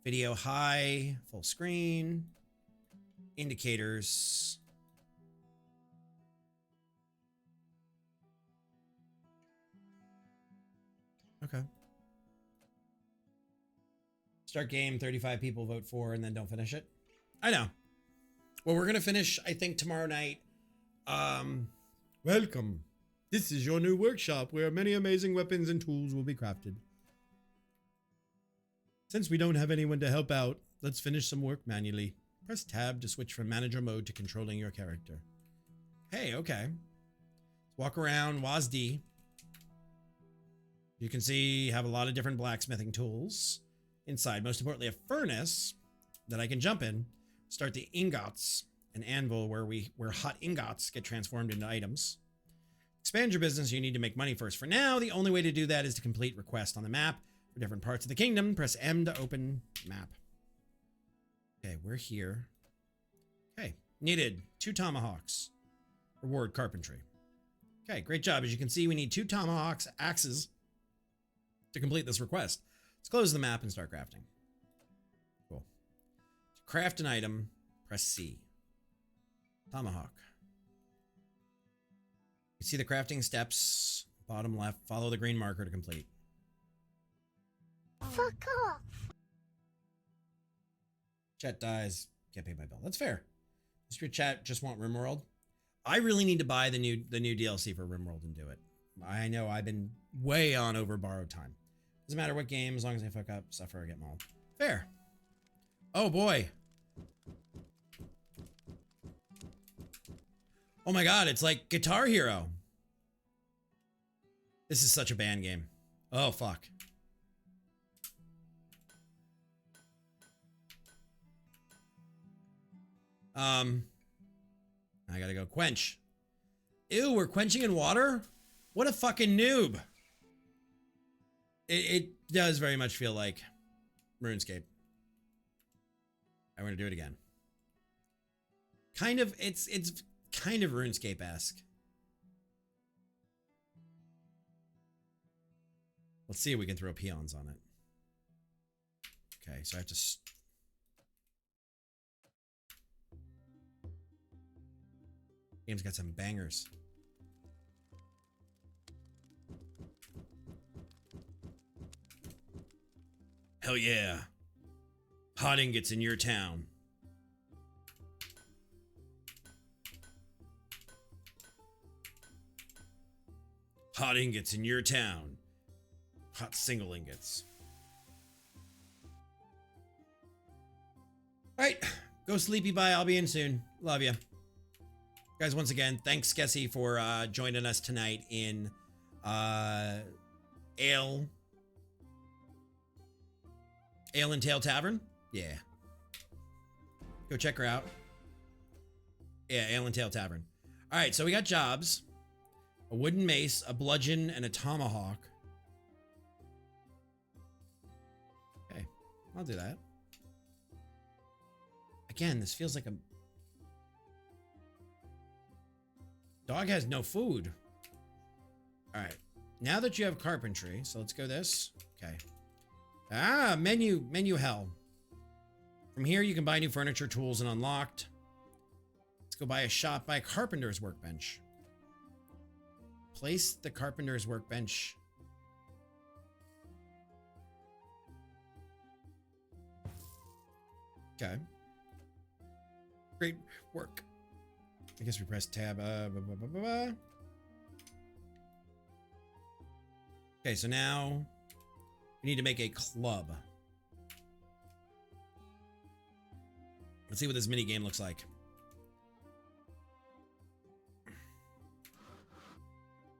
Video high, full screen, indicators. Okay. Start game, 35 people vote for, and then don't finish it. I know. Well, we're going to finish, I think, tomorrow night. Welcome. This is your new workshop where many amazing weapons and tools will be crafted. Since we don't have anyone to help out, let's finish some work manually. Press tab to switch from manager mode to controlling your character. Hey, okay. Walk around WASD. You can see you have a lot of different blacksmithing tools inside. Most importantly, a furnace that I can jump in. Start the ingots, an anvil where hot ingots get transformed into items. Expand your business, you need to make money first. For now, the only way to do that is to complete requests on the map. For different parts of the kingdom, press M to open map. Okay, we're here. Okay, needed 2 tomahawks. Reward carpentry. Okay, great job. As you can see, we need 2 tomahawks, axes, to complete this request. Let's close the map and start crafting. Cool. To craft an item, press C. Tomahawk. You see the crafting steps, bottom left, follow the green marker to complete. Fuck off. Chat dies. Can't pay my bill. That's fair. Does your chat just want RimWorld? I really need to buy the new DLC for RimWorld and do it. I know I've been way on over borrowed time. Doesn't matter what game, as long as I fuck up, suffer, or get mauled. Fair. Oh boy. Oh my god, it's like Guitar Hero. This is such a band game. Oh fuck. I gotta go quench. Ew, we're quenching in water? What a fucking noob. It does very much feel like RuneScape. I'm gonna do it again. Kind of, it's kind of RuneScape-esque. Let's see if we can throw peons on it. Okay, so I have to... Game's got some bangers. Hell yeah. Hot ingots in your town. Hot ingots in your town. Hot single ingots. All right, go sleepy. Bye. I'll be in soon. Love you. Guys, once again, thanks, Skessy, for joining us tonight in Ale and Tail Tavern. Yeah. Go check her out. Yeah, Ale and Tail Tavern. All right, so we got jobs. A wooden mace, a bludgeon, and a tomahawk. Okay, I'll do that. Again, this feels like a... Dog has no food. All right. Now that you have carpentry, so let's go this. Okay. Ah, menu hell. From here, you can buy new furniture, tools, and unlocked. Let's go buy a shop, buy a carpenter's workbench. Place the carpenter's workbench. Okay. Great work. I guess we press tab. Okay, so now we need to make a club. Let's see what this mini game looks like.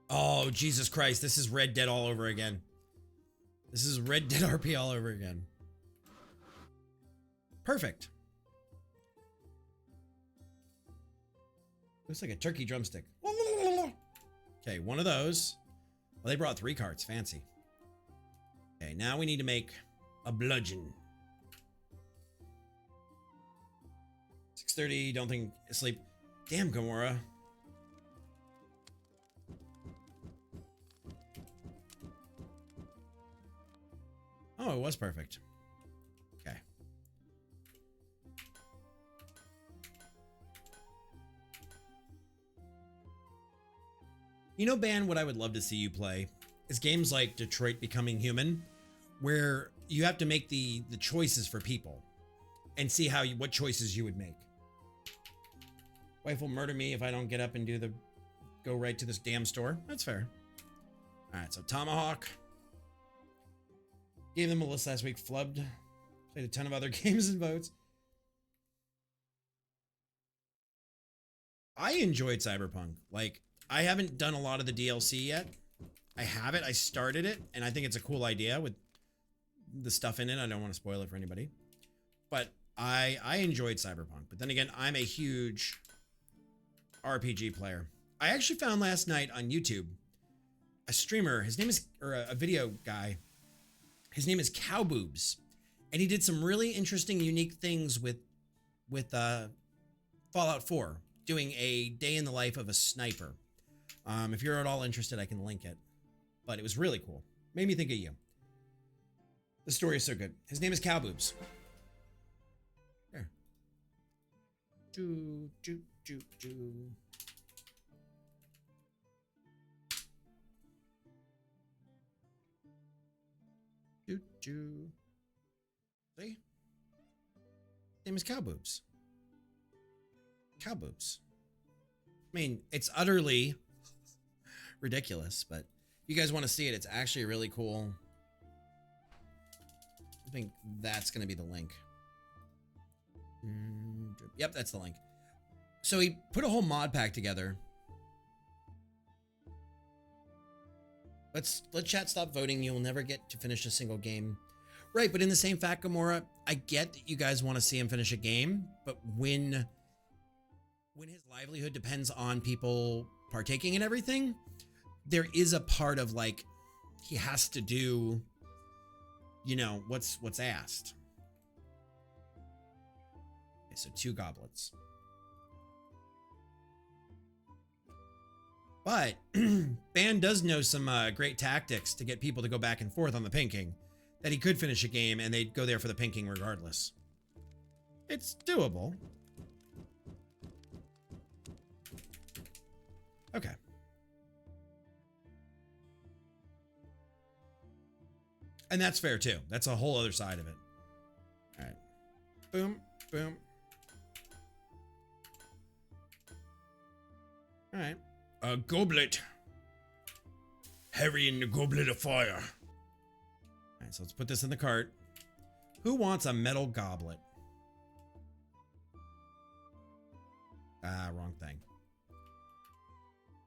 Oh, Jesus Christ. This is Red Dead all over again. This is Red Dead RP all over again. Perfect. Looks like a turkey drumstick. Okay, one of those. Well, they brought 3 carts. Fancy. Okay, now we need to make a bludgeon. 6:30. Don't think sleep. Damn, Gamora. Oh, it was perfect. Okay. You know, Ben, what I would love to see you play is games like Detroit Becoming Human, where you have to make the choices for people and see what choices you would make. Wife will murder me if I don't get up and go right to this damn store. That's fair. All right, so Tomahawk. Gave them a list last week. Flubbed. Played a ton of other games and votes. I enjoyed Cyberpunk. Like, I haven't done a lot of the DLC yet. I have it. I started it, and I think it's a cool idea with the stuff in it. I don't want to spoil it for anybody. But I enjoyed Cyberpunk. But then again, I'm a huge RPG player. I actually found last night on YouTube a streamer. His name is, or a video guy. His name is Cowboobs, and he did some really interesting, unique things with Fallout 4, doing a day in the life of a sniper. If you're at all interested, I can link it, but it was really cool. Made me think of you. The story is so good. His name is Cowboobs. Here. Do. See? Name is Cowboobs. Cowboobs. I mean, it's utterly ridiculous, but if you guys want to see it, it's actually really cool. I think that's going to be the link. Yep, that's the link. So he put a whole mod pack together. Let chat stop voting. You'll never get to finish a single game. Right, but in the same fact, Gamora, I get that you guys want to see him finish a game, but when his livelihood depends on people partaking in everything, there is a part of like he has to do, you know, what's asked. Okay, so 2 goblets. But Ban does know some great tactics to get people to go back and forth on the pinking, that he could finish a game and they'd go there for the pinking regardless. It's doable. Okay. And that's fair too. That's a whole other side of it. All right. Boom, boom. All right. A goblet. Harry in the goblet of fire. All right, so let's put this in the cart. Who wants a metal goblet? Ah, wrong thing.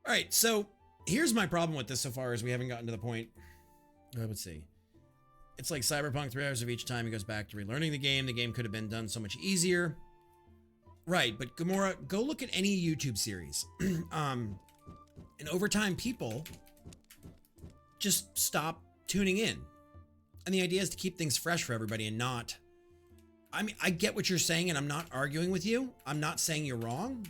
All right, so here's my problem with this so far, is we haven't gotten to the point. Let's see. It's like Cyberpunk, 3 hours of each time he goes back to relearning the game. The game could have been done so much easier. Right, but Gamora, go look at any YouTube series. And over time, people just stop tuning in. And the idea is to keep things fresh for everybody and not... I mean, I get what you're saying, and I'm not arguing with you. I'm not saying you're wrong.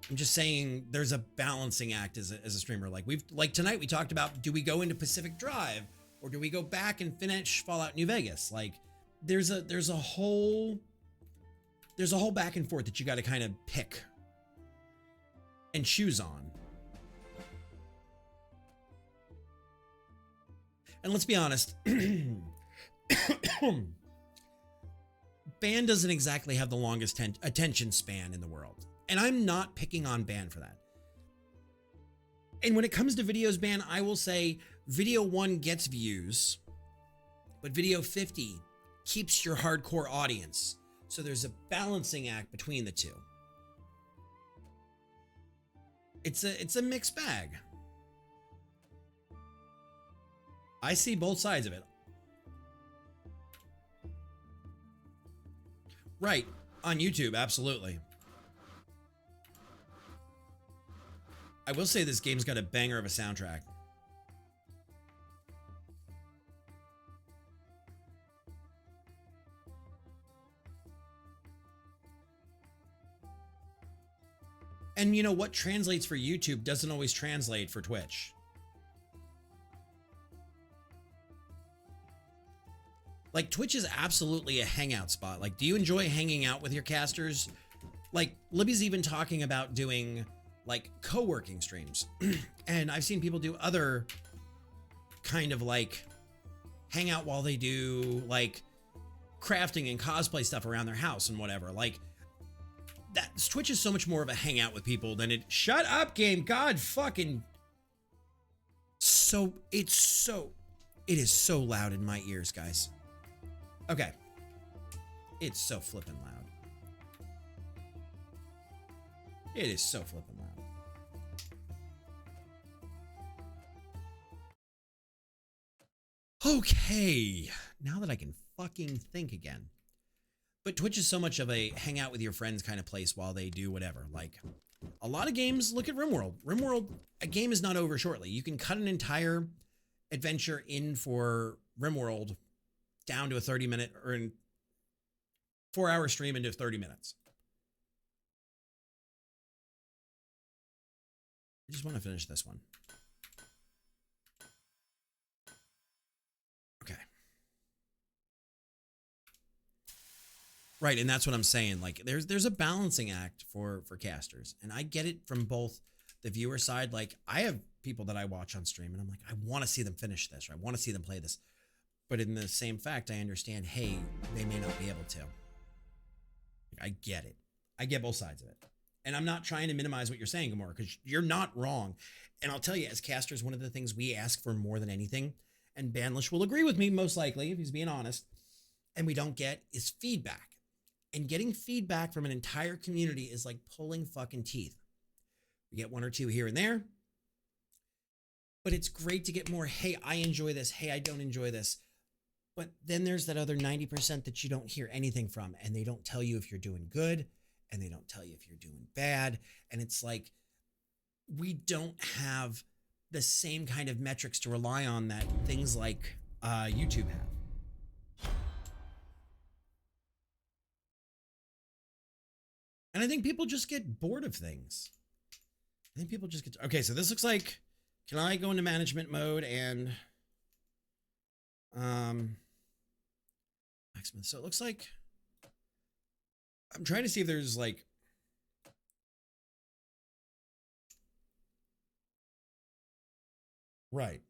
I'm just saying there's a balancing act as a streamer. Like tonight we talked about, do we go into Pacific Drive or do we go back and finish Fallout New Vegas? Like there's a whole back and forth that you got to kind of pick and choose on. And let's be honest, Ban doesn't exactly have the longest attention span in the world. And I'm not picking on Ban for that. And when it comes to videos, Ban, I will say video 1 gets views, but video 50 keeps your hardcore audience. So there's a balancing act between the two. It's a mixed bag. I see both sides of it. Right, on YouTube, absolutely. I will say this game's got a banger of a soundtrack. And you know what translates for YouTube doesn't always translate for Twitch. Like Twitch is absolutely a hangout spot. Like, do you enjoy hanging out with your casters? Like Libby's even talking about doing like co-working streams. And I've seen people do other kind of like hangout while they do like crafting and cosplay stuff around their house and whatever. Like that Twitch is so much more of a hangout with people than it. Shut up, game. God fucking. It is so loud in my ears, guys. Okay. It's so flippin' loud. It is so flippin' loud. Okay. Now that I can fucking think again. But Twitch is so much of a hang out with your friends kind of place while they do whatever. Like a lot of games, look at RimWorld. RimWorld, a game is not over shortly. You can cut an entire adventure in for RimWorld down to a 30-minute or in 4-hour stream into 30 minutes. I just want to finish this one. Okay. Right, and that's what I'm saying. Like, there's a balancing act for casters, and I get it from both the viewer side. Like, I have people that I watch on stream, and I'm like, I want to see them finish this, or I want to see them play this. But in the same fact, I understand, hey, they may not be able to. I get it. I get both sides of it. And I'm not trying to minimize what you're saying, Gamora, because you're not wrong. And I'll tell you, as casters, one of the things we ask for more than anything, and Banlish will agree with me most likely if he's being honest, and we don't get, is feedback. And getting feedback from an entire community is like pulling fucking teeth. We get one or two here and there, but it's great to get more, hey, I enjoy this, hey, I don't enjoy this. But then there's that other 90% that you don't hear anything from, and they don't tell you if you're doing good, and they don't tell you if you're doing bad. And it's like, we don't have the same kind of metrics to rely on that things like YouTube have. And I think people just get bored of things. I think people just get, okay, so this looks like, can I go into management mode and, so it looks like, I'm trying to see if there's like, right.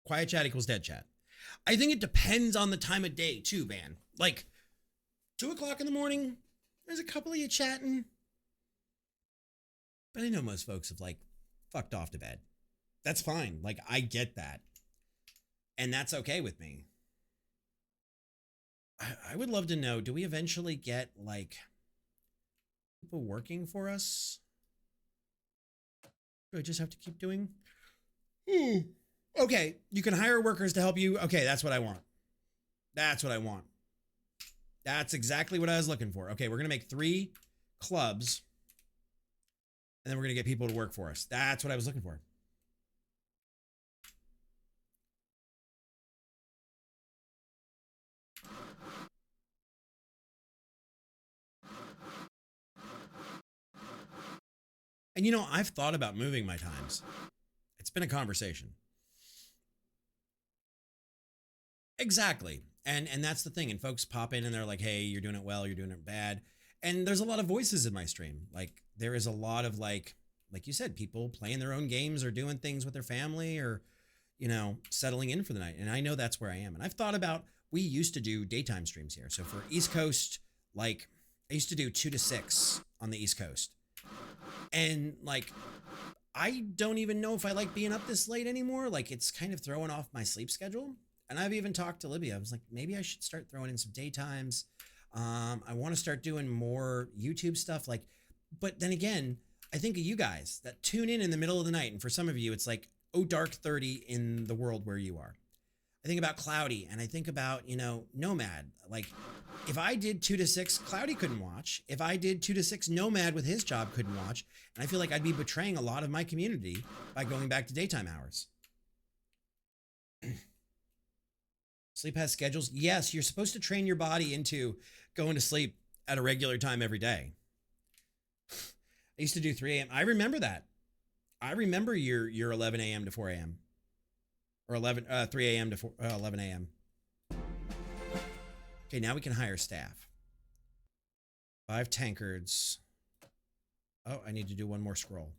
Quiet chat equals dead chat. I think it depends on the time of day too, man. Like 2 o'clock in the morning, there's a couple of you chatting. But I know most folks have like fucked off to bed. That's fine. Like I get that. And that's okay with me. I would love to know, do we eventually get like people working for us? Do I just have to keep doing? Okay, you can hire workers to help you. Okay, that's what I want. That's what I want. That's exactly what I was looking for. Okay, we're going to make 3 clubs. And then we're going to get people to work for us. That's what I was looking for. And you know, I've thought about moving my times. It's been a conversation. Exactly. And that's the thing. And folks pop in and they're like, hey, you're doing it well, you're doing it bad. And there's a lot of voices in my stream. Like there is a lot of like you said, people playing their own games or doing things with their family or, you know, settling in for the night. And I know that's where I am. And I've thought about, we used to do daytime streams here. So for East Coast, like I used to do 2 to 6 on the East Coast. And like, I don't even know if I like being up this late anymore. Like it's kind of throwing off my sleep schedule. And I've even talked to Libby. I was like, maybe I should start throwing in some daytimes. I want to start doing more YouTube stuff. Like, but then again, I think of you guys that tune in the middle of the night. And for some of you, it's like, oh, dark 30 in the world where you are. I think about Cloudy and I think about, you know, Nomad. Like if I did 2 to 6, Cloudy couldn't watch. If I did 2 to 6, Nomad with his job couldn't watch. And I feel like I'd be betraying a lot of my community by going back to daytime hours. Sleep has schedules. Yes, you're supposed to train your body into going to sleep at a regular time every day. I used to do 3 a.m. I remember that. I remember your 11 a.m. to 4 a.m. or 3 a.m. to 11 a.m. Okay, now we can hire staff. 5 tankards. Oh, I need to do one more scroll.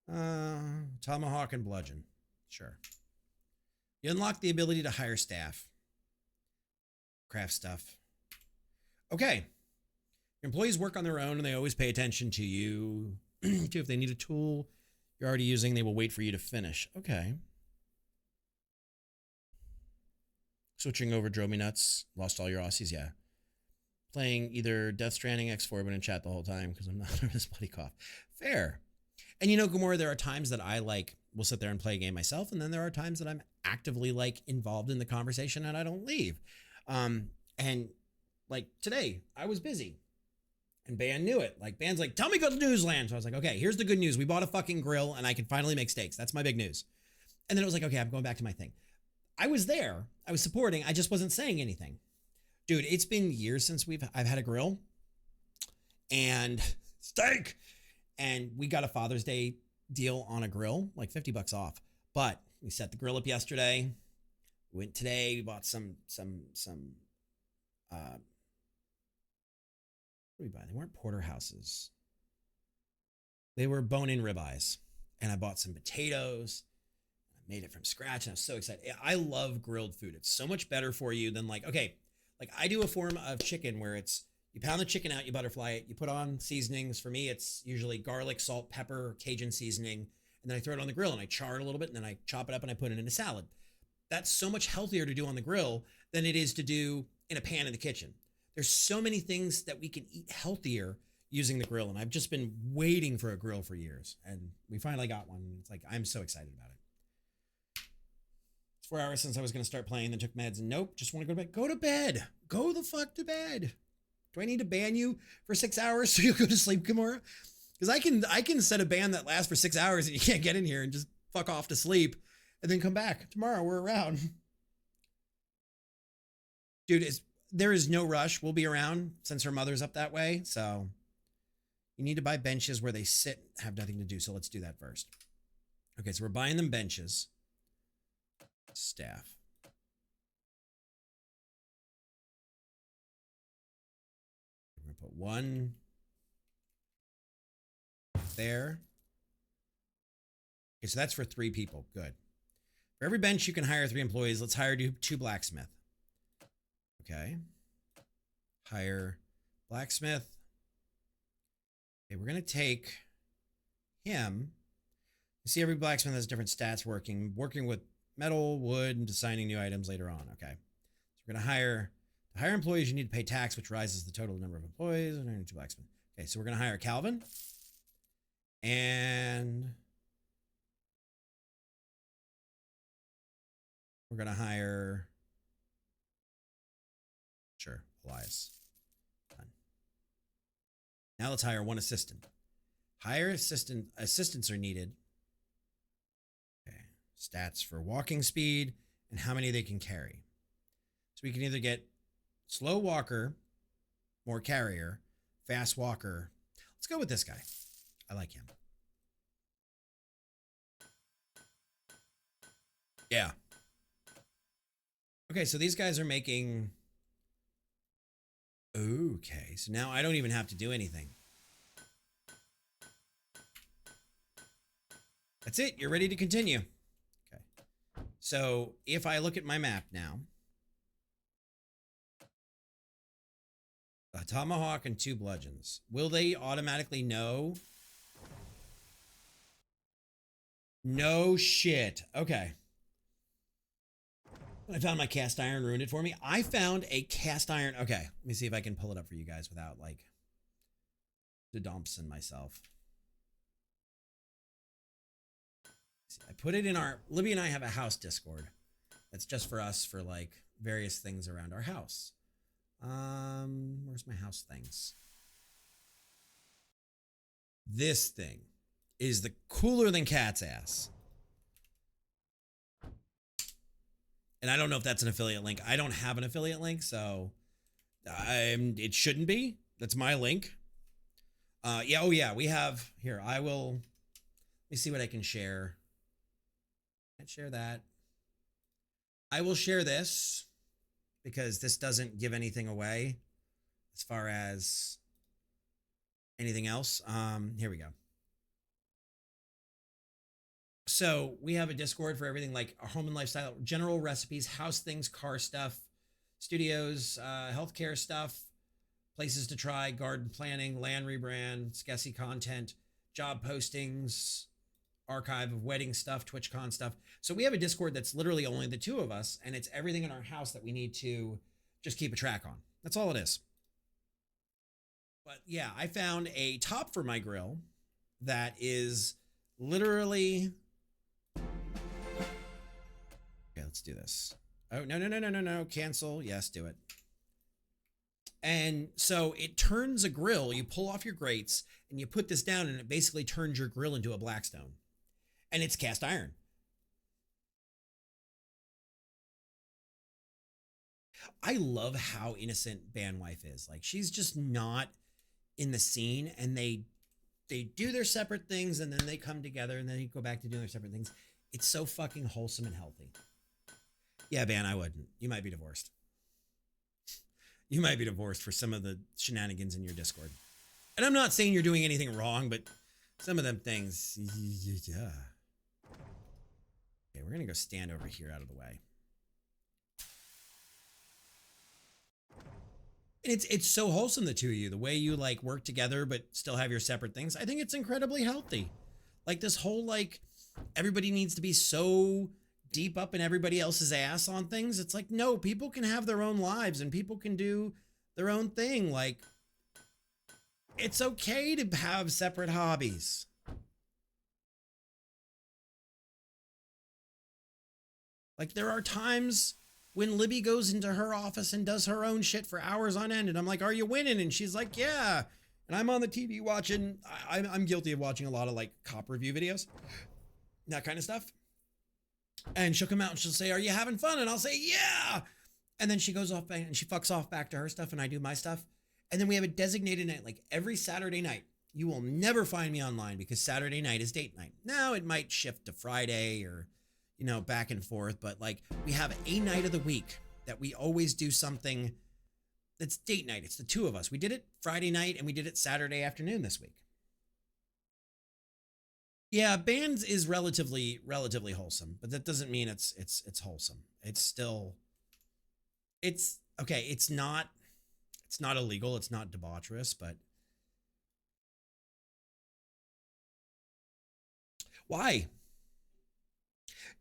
Tomahawk and bludgeon. Sure. You unlock the ability to hire staff. Craft stuff. Okay. Your employees work on their own and they always pay attention to you. Too, if they need a tool you're already using, they will wait for you to finish. Okay. Switching over drove me nuts. Lost all your Aussies, yeah. Playing either Death Stranding, X4, but in chat the whole time because I'm not over this bloody cough. Fair. And you know, Gamora, there are times that I like will sit there and play a game myself, and then there are times that I'm actively like involved in the conversation and I don't leave. And like today, I was busy. And Ban knew it. Like Ban's like, tell me good news, Land. So I was like, okay, here's the good news. We bought a fucking grill and I can finally make steaks. That's my big news. And then it was like, okay, I'm going back to my thing. I was there. I was supporting. I just wasn't saying anything. Dude, it's been years since I've had a grill and steak. And we got a Father's Day deal on a grill, like $50 off. But we set the grill up yesterday. We went today. We bought some what did we buy? They weren't porterhouses. They were bone-in ribeyes. And I bought some potatoes. I made it from scratch and I was so excited. I love grilled food. It's so much better for you than like, okay, like I do a form of chicken where it's, You pound the chicken out, you butterfly it, you put on seasonings. For me, it's usually garlic, salt, pepper, Cajun seasoning, and then I throw it on the grill and I char it a little bit, and then I chop it up and I put it in a salad. That's so much healthier to do on the grill than it is to do in a pan in the kitchen. There's so many things that we can eat healthier using the grill, and I've just been waiting for a grill for years, and we finally got one. It's like, I'm so excited about it. It's 4 hours since I was going to start playing, then took meds, and nope, just want to go to bed. Go to bed. Go the fuck to bed. Do I need to ban you for 6 hours so you'll go to sleep, Kimura? Because I can set a ban that lasts for 6 hours and you can't get in here and just fuck off to sleep and then come back. Tomorrow we're around. Dude, there is no rush. We'll be around since her mother's up that way. So you need to buy benches where they sit, have nothing to do. So let's do that first. Okay, so we're buying them benches. Staff. We're going to put one there. Okay, so that's for 3 people. Good. For every bench, you can hire 3 employees. Let's hire 2 blacksmith. Okay. Hire blacksmith. Okay, we're going to take him. You see, every blacksmith has different stats working with metal, wood, and designing new items later on. Okay. So we're going to hire employees. You need to pay tax, which rises the total number of employees. And 2 blacksmith. Okay, so we're going to hire Calvin. And we're going to hire, sure, Elias. Done. Now let's hire 1 assistant. Assistants are needed. Okay. Stats for walking speed and how many they can carry. So we can either get slow walker, more carrier, fast walker. Let's go with this guy. I like him. Yeah. Okay, so these guys are making... Okay, so now I don't even have to do anything. That's it. You're ready to continue. Okay. So if I look at my map now, a tomahawk and 2 bludgeons. Will they automatically know? No shit. Okay. I found my cast iron, ruined it for me. I found a cast iron. Okay, let me see if I can pull it up for you guys without like the dumps in myself. See, I put it in our, Libby and I have a house Discord. That's just for us for like various things around our house. Where's my house things? This thing is the cooler than cat's ass. And I don't know if that's an affiliate link. I don't have an affiliate link, so it shouldn't be. That's my link. Yeah, oh yeah, we have, here, let me see what I can share. Can't share that. I will share this because this doesn't give anything away as far as anything else. Here we go. So we have a Discord for everything like our home and lifestyle, general recipes, house things, car stuff, studios, healthcare stuff, places to try, garden planning, land rebrand, Skessy content, job postings, archive of wedding stuff, TwitchCon stuff. So we have a Discord that's literally only the 2 of us, and it's everything in our house that we need to just keep a track on. That's all it is. But yeah, I found a top for my grill that is literally... Okay, let's do this. Oh, no. Cancel. Yes, do it. And so it turns a grill. You pull off your grates and you put this down and it basically turns your grill into a Blackstone. And it's cast iron. I love how innocent Bandwife is. Like, she's just not in the scene, and they do their separate things and then they come together and then they go back to doing their separate things. It's so fucking wholesome and healthy. Yeah, Ban, I wouldn't. You might be divorced. You might be divorced for some of the shenanigans in your Discord. And I'm not saying you're doing anything wrong, but some of them things, yeah. Okay, we're gonna go stand over here out of the way. And it's so wholesome, the two of you, the way you like work together but still have your separate things. I think it's incredibly healthy. Like this whole like everybody needs to be so deep up in everybody else's ass on things. It's like, no, people can have their own lives and people can do their own thing. Like it's okay to have separate hobbies. Like there are times when Libby goes into her office and does her own shit for hours on end. And I'm like, are you winning? And she's like, yeah. And I'm on the TV watching, I'm guilty of watching a lot of like cop review videos, that kind of stuff. And she'll come out and she'll say, are you having fun? And I'll say, yeah. And then she goes off and she fucks off back to her stuff and I do my stuff. And then we have a designated night, like every Saturday night. You will never find me online because Saturday night is date night. Now it might shift to Friday or, you know, back and forth, but like we have a night of the week that we always do something that's date night. It's the two of us. We did it Friday night and we did it Saturday afternoon this week. Yeah, bands is relatively wholesome, but that doesn't mean it's wholesome. It's still, it's okay. It's not illegal. It's not debaucherous, but why?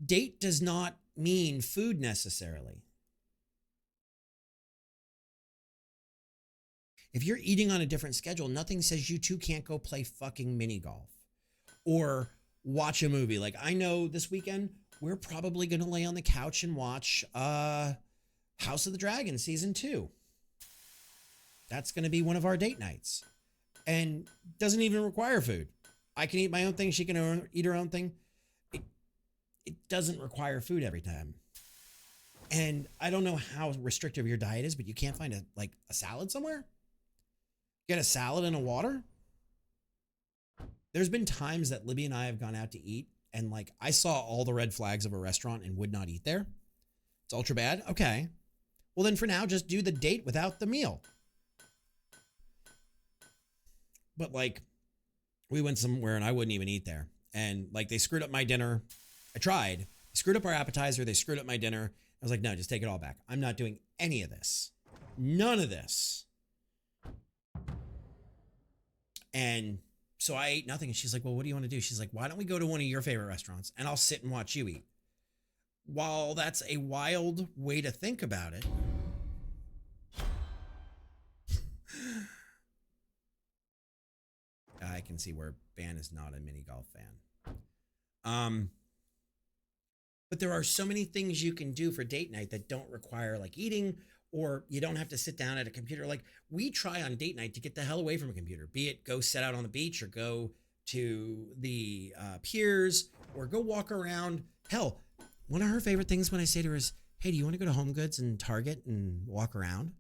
Date does not mean food necessarily. If you're eating on a different schedule, nothing says you two can't go play fucking mini golf or watch a movie. Like I know this weekend, we're probably going to lay on the couch and watch House of the Dragon season 2. That's going to be one of our date nights and doesn't even require food. I can eat my own thing. She can eat her own thing. It doesn't require food every time. And I don't know how restrictive your diet is, but you can't find a salad somewhere? Get a salad and a water? There's been times that Libby and I have gone out to eat and like I saw all the red flags of a restaurant and would not eat there. It's ultra bad. Okay. Well then for now, just do the date without the meal. But like we went somewhere and I wouldn't even eat there. And like they screwed up my dinner. I tried. They screwed up our appetizer. They screwed up my dinner. I was like, no, just take it all back. I'm not doing any of this. None of this. And so I ate nothing. And she's like, well, what do you want to do? She's like, why don't we go to one of your favorite restaurants and I'll sit and watch you eat? While that's a wild way to think about it, I can see where Ban is not a mini golf fan. But there are so many things you can do for date night that don't require like eating, or you don't have to sit down at a computer. Like we try on date night to get the hell away from a computer, be it go sit out on the beach or go to the piers or go walk around. Hell, one of her favorite things when I say to her is, hey, do you want to go to Home Goods and Target and walk around?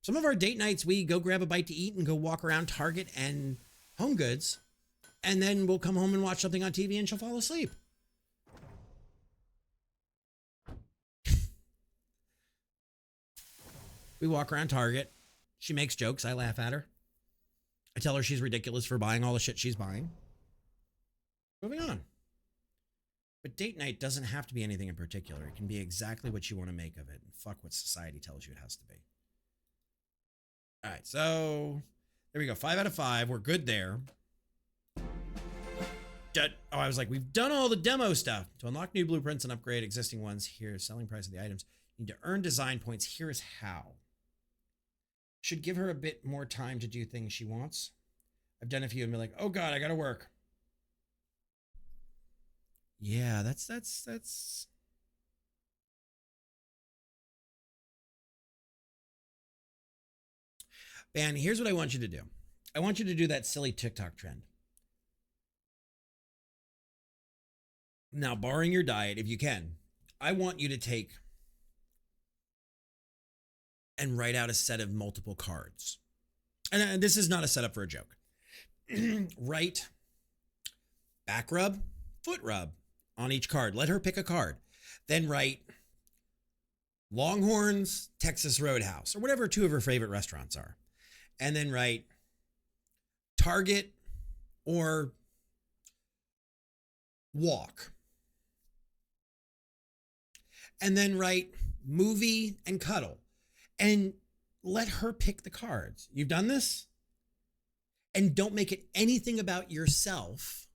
Some of our date nights, we go grab a bite to eat and go walk around Target and Home Goods. And then we'll come home and watch something on TV and she'll fall asleep. We walk around Target. She makes jokes. I laugh at her. I tell her she's ridiculous for buying all the shit she's buying. Moving on. But date night doesn't have to be anything in particular. It can be exactly what you want to make of it. And fuck what society tells you it has to be. All right, so there we go. 5 out of 5. We're good there. I was like, we've done all the demo stuff. To unlock new blueprints and upgrade existing ones, here's selling price of the items. You need to earn design points. Here's how. Should give her a bit more time to do things she wants. I've done a few and be like, oh God, I gotta work. Yeah, that's. Ban, here's what I want you to do. I want you to do that silly TikTok trend. Now, barring your diet, if you can, I want you to take and write out a set of multiple cards. And this is not a setup for a joke. Write back rub, foot rub on each card. Let her pick a card. Then write Longhorns, Texas Roadhouse, or whatever two of her favorite restaurants are. And then write Target or Walk. And then write movie and cuddle. And let her pick the cards. You've done this? And don't make it anything about yourself.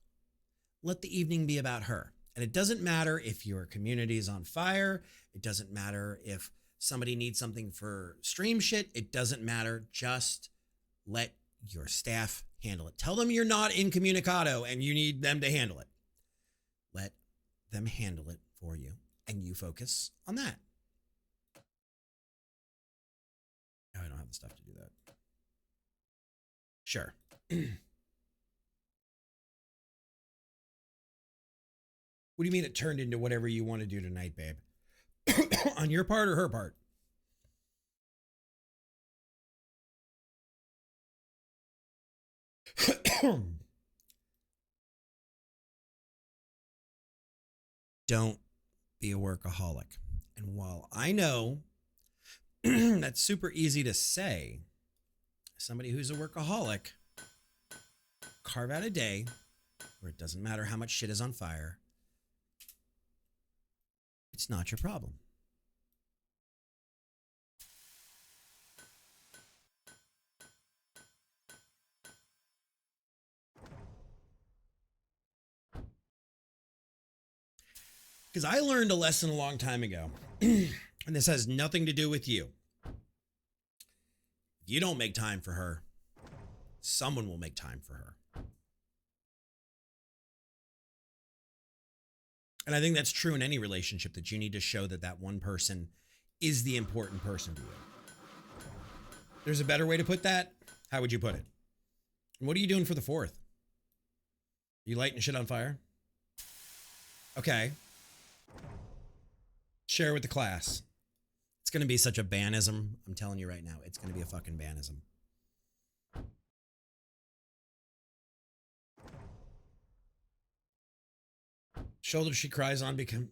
Let the evening be about her. And it doesn't matter if your community is on fire. It doesn't matter if somebody needs something for stream shit. It doesn't matter. Just let your staff handle it. Tell them you're not incommunicado and you need them to handle it. Let them handle it for you and you focus on that. Oh, I don't have the stuff to do that. Sure. What do you mean it turned into whatever you want to do tonight, babe? On your part or her part? Don't be a workaholic. And while I know that's super easy to say, somebody who's a workaholic, carve out a day where it doesn't matter how much shit is on fire. It's not your problem. Because I learned a lesson a long time ago, and this has nothing to do with you. If you don't make time for her, someone will make time for her. And I think that's true in any relationship, that you need to show that that one person is the important person to you. There's a better way to put that. How would you put it? And what are you doing for the 4th? You lighting shit on fire? Okay. Share with the class. It's going to be such a banism. I'm telling you right now, it's going to be a fucking banism. Shoulder she cries on become...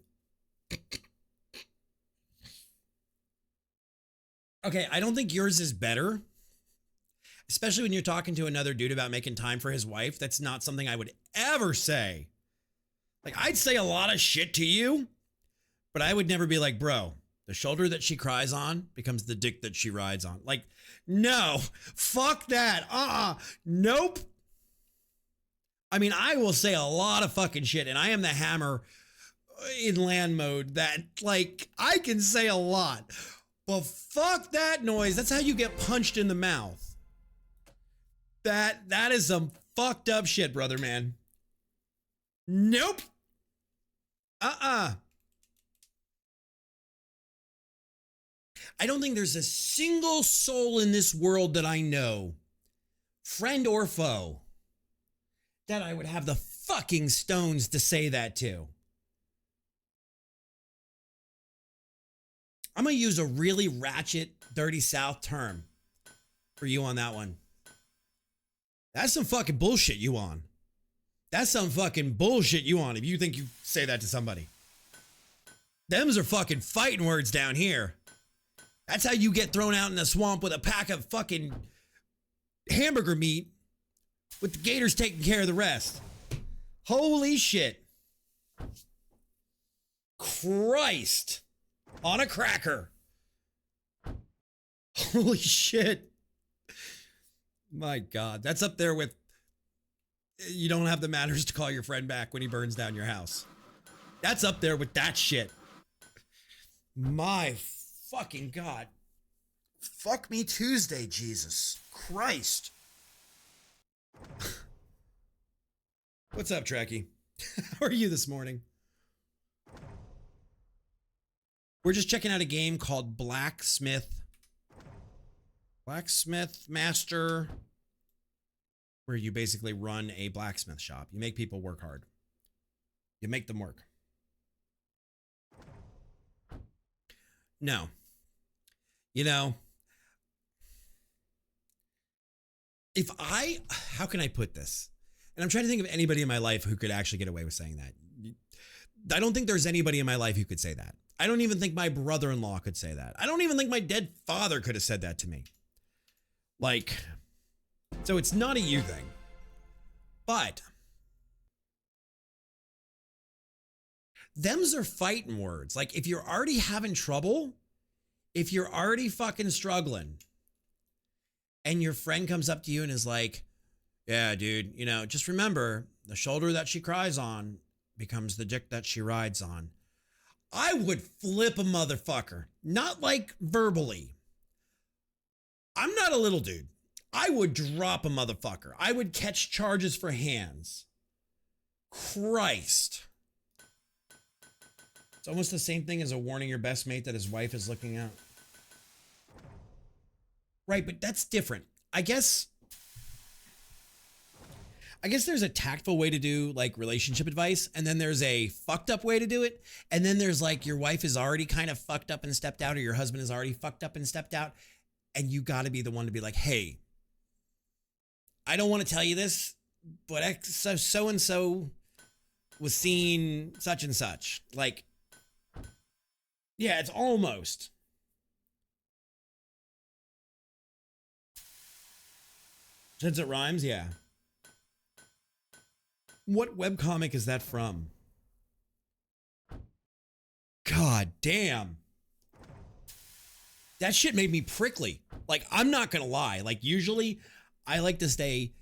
Okay, I don't think yours is better. Especially when you're talking to another dude about making time for his wife. That's not something I would ever say. Like, I'd say a lot of shit to you, but I would never be like, bro, the shoulder that she cries on becomes the dick that she rides on. Like, no, fuck that. Nope. I mean, I will say a lot of fucking shit, and I am the hammer in land mode that, like, I can say a lot, but fuck that noise. That's how you get punched in the mouth. That is some fucked up shit, brother, man. Nope. I don't think there's a single soul in this world that I know, friend or foe, that I would have the fucking stones to say that to. I'm going to use a really ratchet, dirty South term for you on that one. That's some fucking bullshit you on. That's some fucking bullshit you on if you think you say that to somebody. Them's are fucking fighting words down here. That's how you get thrown out in the swamp with a pack of fucking hamburger meat with the gators taking care of the rest. Holy shit. Christ. On a cracker. Holy shit. My God. That's up there with you don't have the manners to call your friend back when he burns down your house. That's up there with that shit. My fucking God. Fuck me Tuesday, Jesus Christ. What's up, Trekkie? How are you this morning? We're just checking out a game called Blacksmith Master, where you basically run a blacksmith shop. You make people work hard. You make them work. No. You know, how can I put this? And I'm trying to think of anybody in my life who could actually get away with saying that. I don't think there's anybody in my life who could say that. I don't even think my brother-in-law could say that. I don't even think my dead father could have said that to me. Like, so it's not a you thing. But them's are fighting words. Like, if you're already having trouble, if you're already fucking struggling, and your friend comes up to you and is like, yeah, dude, you know, just remember the shoulder that she cries on becomes the dick that she rides on. I would flip a motherfucker, not like verbally. I'm not a little dude. I would drop a motherfucker. I would catch charges for hands. Christ. It's almost the same thing as a warning your best mate that his wife is looking out. Right, but that's different. I guess there's a tactful way to do like relationship advice, and then there's a fucked up way to do it. And then there's like your wife is already kind of fucked up and stepped out, or your husband is already fucked up and stepped out. And you got to be the one to be like, hey, I don't want to tell you this, but so-and-so was seen such and such. Like, yeah, it's almost. Since it rhymes, yeah. What webcomic is that from? God damn. That shit made me prickly. Like, I'm not gonna lie. Like, usually I like to stay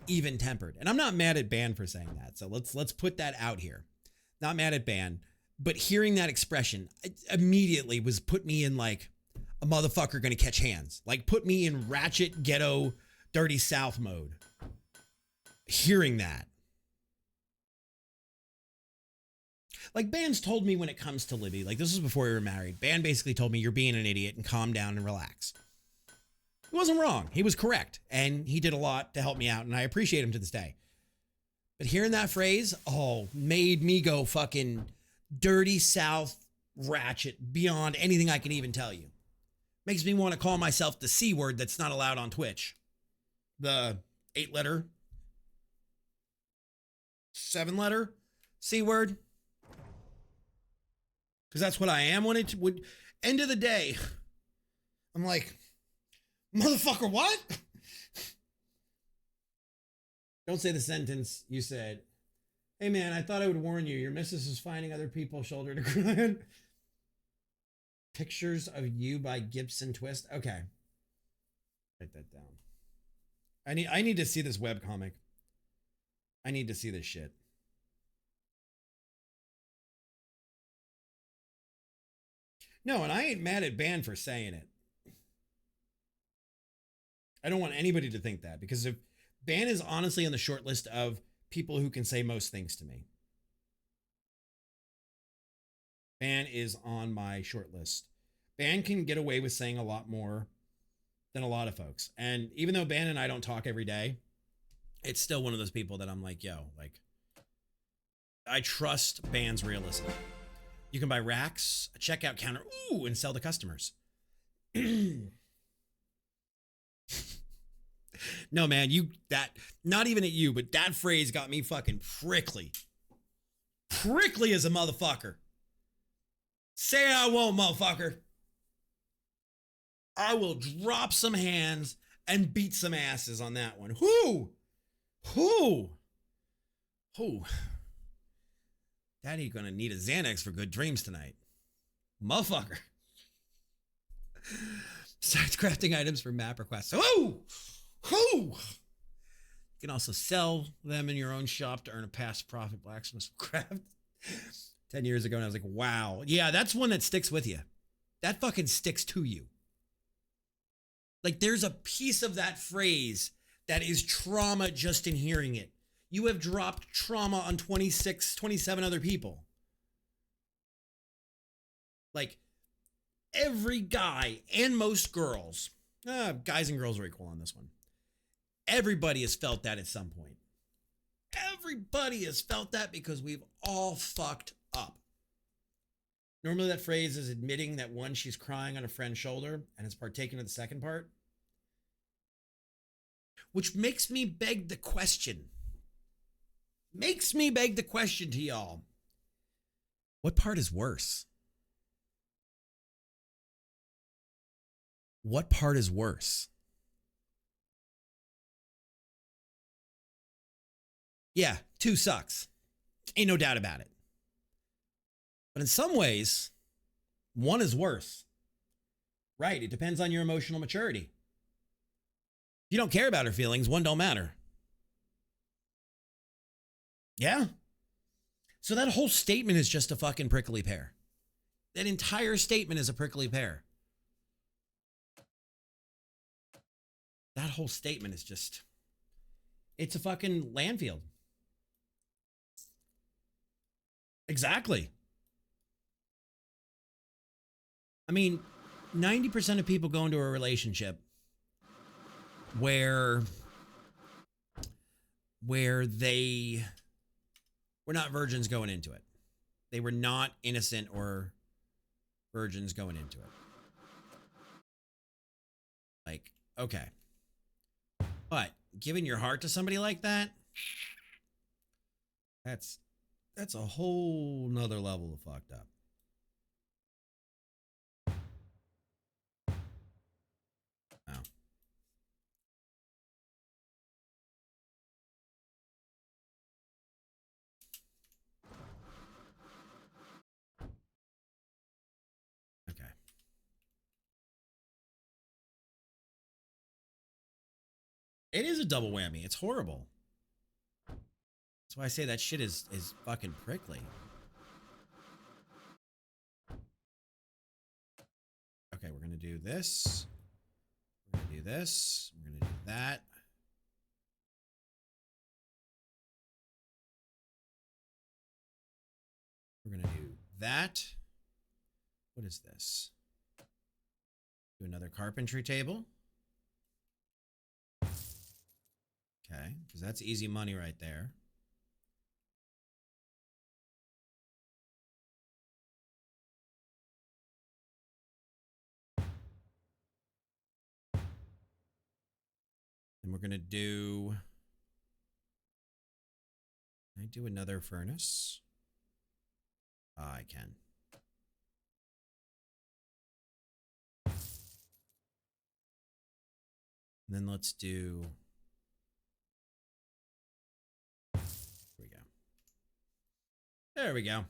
even tempered. And I'm not mad at Ban for saying that. So let's put that out here. Not mad at Ban. But hearing that expression immediately was put me in like a motherfucker gonna catch hands. Like put me in ratchet, ghetto, dirty South mode. Hearing that. Like Ban's told me when it comes to Libby, like this was before we were married. Ban basically told me you're being an idiot and calm down and relax. He wasn't wrong. He was correct. And he did a lot to help me out. And I appreciate him to this day. But hearing that phrase, made me go fucking dirty South ratchet beyond anything I can even tell you. Makes me want to call myself the C word that's not allowed on Twitch. The 8-letter, 7-letter C word. Because that's what I am when it would end of the day. I'm like, motherfucker, what? Don't say the sentence you said. Hey man, I thought I would warn you. Your missus is finding other people shoulder to cry on. Pictures of you by Gibson Twist. Okay. Write that down. I need to see this webcomic. I need to see this shit. No, and I ain't mad at Ban for saying it. I don't want anybody to think that, because if Ban is honestly on the short list of people who can say most things to me. Ban is on my short list. Ban can get away with saying a lot more than a lot of folks. And even though Ban and I don't talk every day, it's still one of those people that I'm like, yo, like, I trust Ban's realism. You can buy racks, a checkout counter, ooh, and sell to customers. No, man, not even at you, but that phrase got me fucking prickly. Prickly as a motherfucker. Say I won't, motherfucker. I will drop some hands and beat some asses on that one. Whoo! Daddy gonna need a Xanax for good dreams tonight. Motherfucker. Starts crafting items for map requests. Whoo! You can also sell them in your own shop to earn a past profit. Blacksmith's craft. 10 years ago, and I was like, wow. Yeah, that's one that sticks with you. That fucking sticks to you. Like, there's a piece of that phrase that is trauma just in hearing it. You have dropped trauma on 26, 27 other people. Like, every guy and most girls, guys and girls are equal on this one. Everybody has felt that at some point. Everybody has felt that because we've all fucked up. Normally that phrase is admitting that one, she's crying on a friend's shoulder and has partaken of the second part. Which makes me beg the question. To y'all. What part is worse? What part is worse? Yeah, 2 sucks. Ain't no doubt about it. But in some ways, 1 is worse. Right, it depends on your emotional maturity. If you don't care about her feelings, one don't matter. Yeah. So that whole statement is just a fucking prickly pear. That entire statement is a prickly pear. That whole statement is just, it's a fucking landfill. Exactly. I mean, 90% of people go into a relationship where they were not virgins going into it. They were not innocent or virgins going into it. Like, okay. But giving your heart to somebody like that, that's a whole nother level of fucked up. Wow. Okay. It is a double whammy. It's horrible. That's why I say that shit is fucking prickly. Okay, we're gonna do this. We're gonna do this. We're gonna do that. We're gonna do that. What is this? Do another carpentry table. Okay, because that's easy money right there. And we're gonna do, can I do another furnace? I can. And then let's do, here we go. There we go.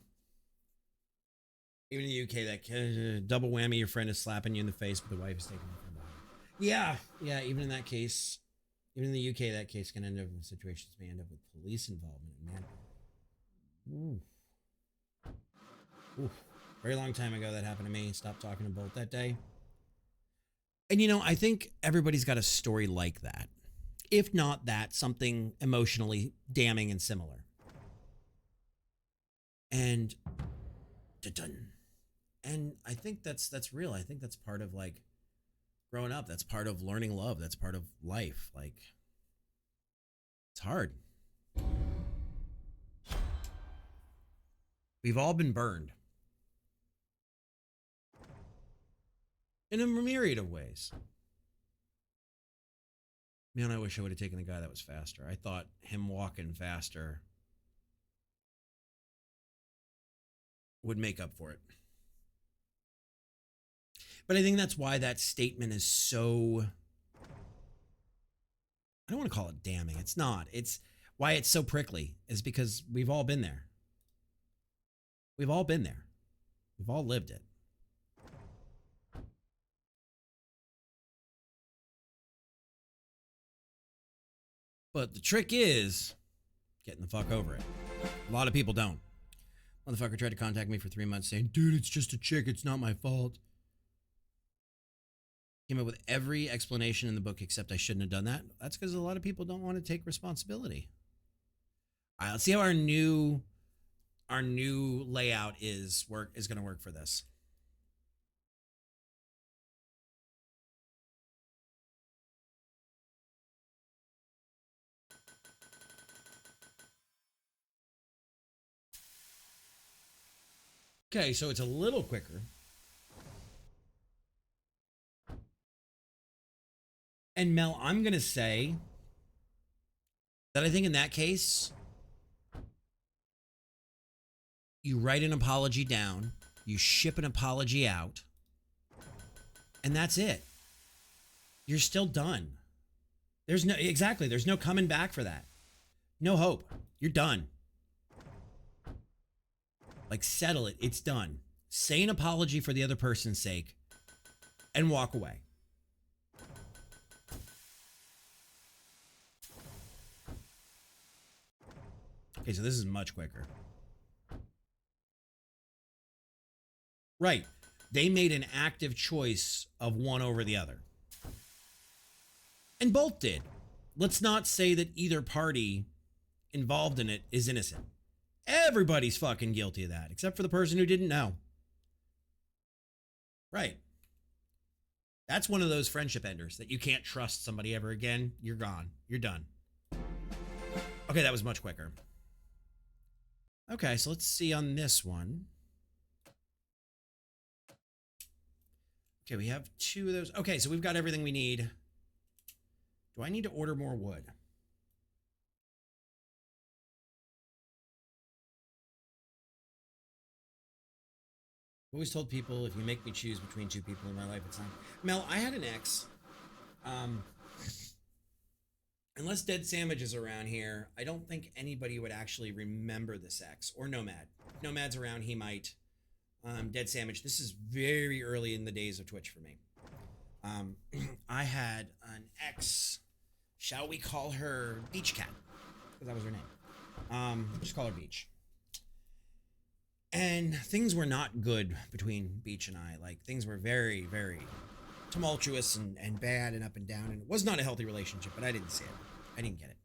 Even in the UK, that double whammy, your friend is slapping you in the face, but the wife is taking it from behind. Yeah, even in that case, even in the UK, that case can end up in situations may end up with police involvement. Man, ooh, very long time ago that happened to me. Stopped talking to Bolt that day. And you know, I think everybody's got a story like that. If not that, something emotionally damning and similar. And I think that's real. I think that's part of like growing up. That's part of learning love. That's part of life. Like, it's hard. We've all been burned. In a myriad of ways. Man, I wish I would have taken the guy that was faster. I thought him walking faster would make up for it. But I think that's why that statement is so, I don't want to call it damning. It's not. It's why it's so prickly is because we've all been there. We've all been there. We've all lived it. But the trick is getting the fuck over it. A lot of people don't. Motherfucker tried to contact me for 3 months saying, dude, it's just a chick. It's not my fault. Came up with every explanation in the book except I shouldn't have done that. That's because a lot of people don't want to take responsibility. All right, let's see how our new layout is going to work for this. Okay, so it's a little quicker. And Mel, I'm going to say that I think in that case, you write an apology down, you ship an apology out, and that's it. You're still done. There's no coming back for that. No hope. You're done. Like, settle it. It's done. Say an apology for the other person's sake and walk away. Okay, so this is much quicker. Right. They made an active choice of one over the other. And both did. Let's not say that either party involved in it is innocent. Everybody's fucking guilty of that, except for the person who didn't know. Right. That's one of those friendship enders that you can't trust somebody ever again. You're gone. You're done. Okay, that was much quicker. Okay, so let's see on this one. Okay, we have 2 of those. Okay, so we've got everything we need. Do I need to order more wood? I've always told people, if you make me choose between 2 people in my life, it's not. Mel, I had an ex. Unless Dead Sandwich is around here, I don't think anybody would actually remember this ex. Or Nomad. If Nomad's around, he might. Dead Sandwich, this is very early in the days of Twitch for me. I had an ex, shall we call her Beach Cat? Because that was her name. Just call her Beach. And things were not good between Beach and I. Like, things were very, very tumultuous and bad and up and down. And it was not a healthy relationship, but I didn't see it. I didn't get it.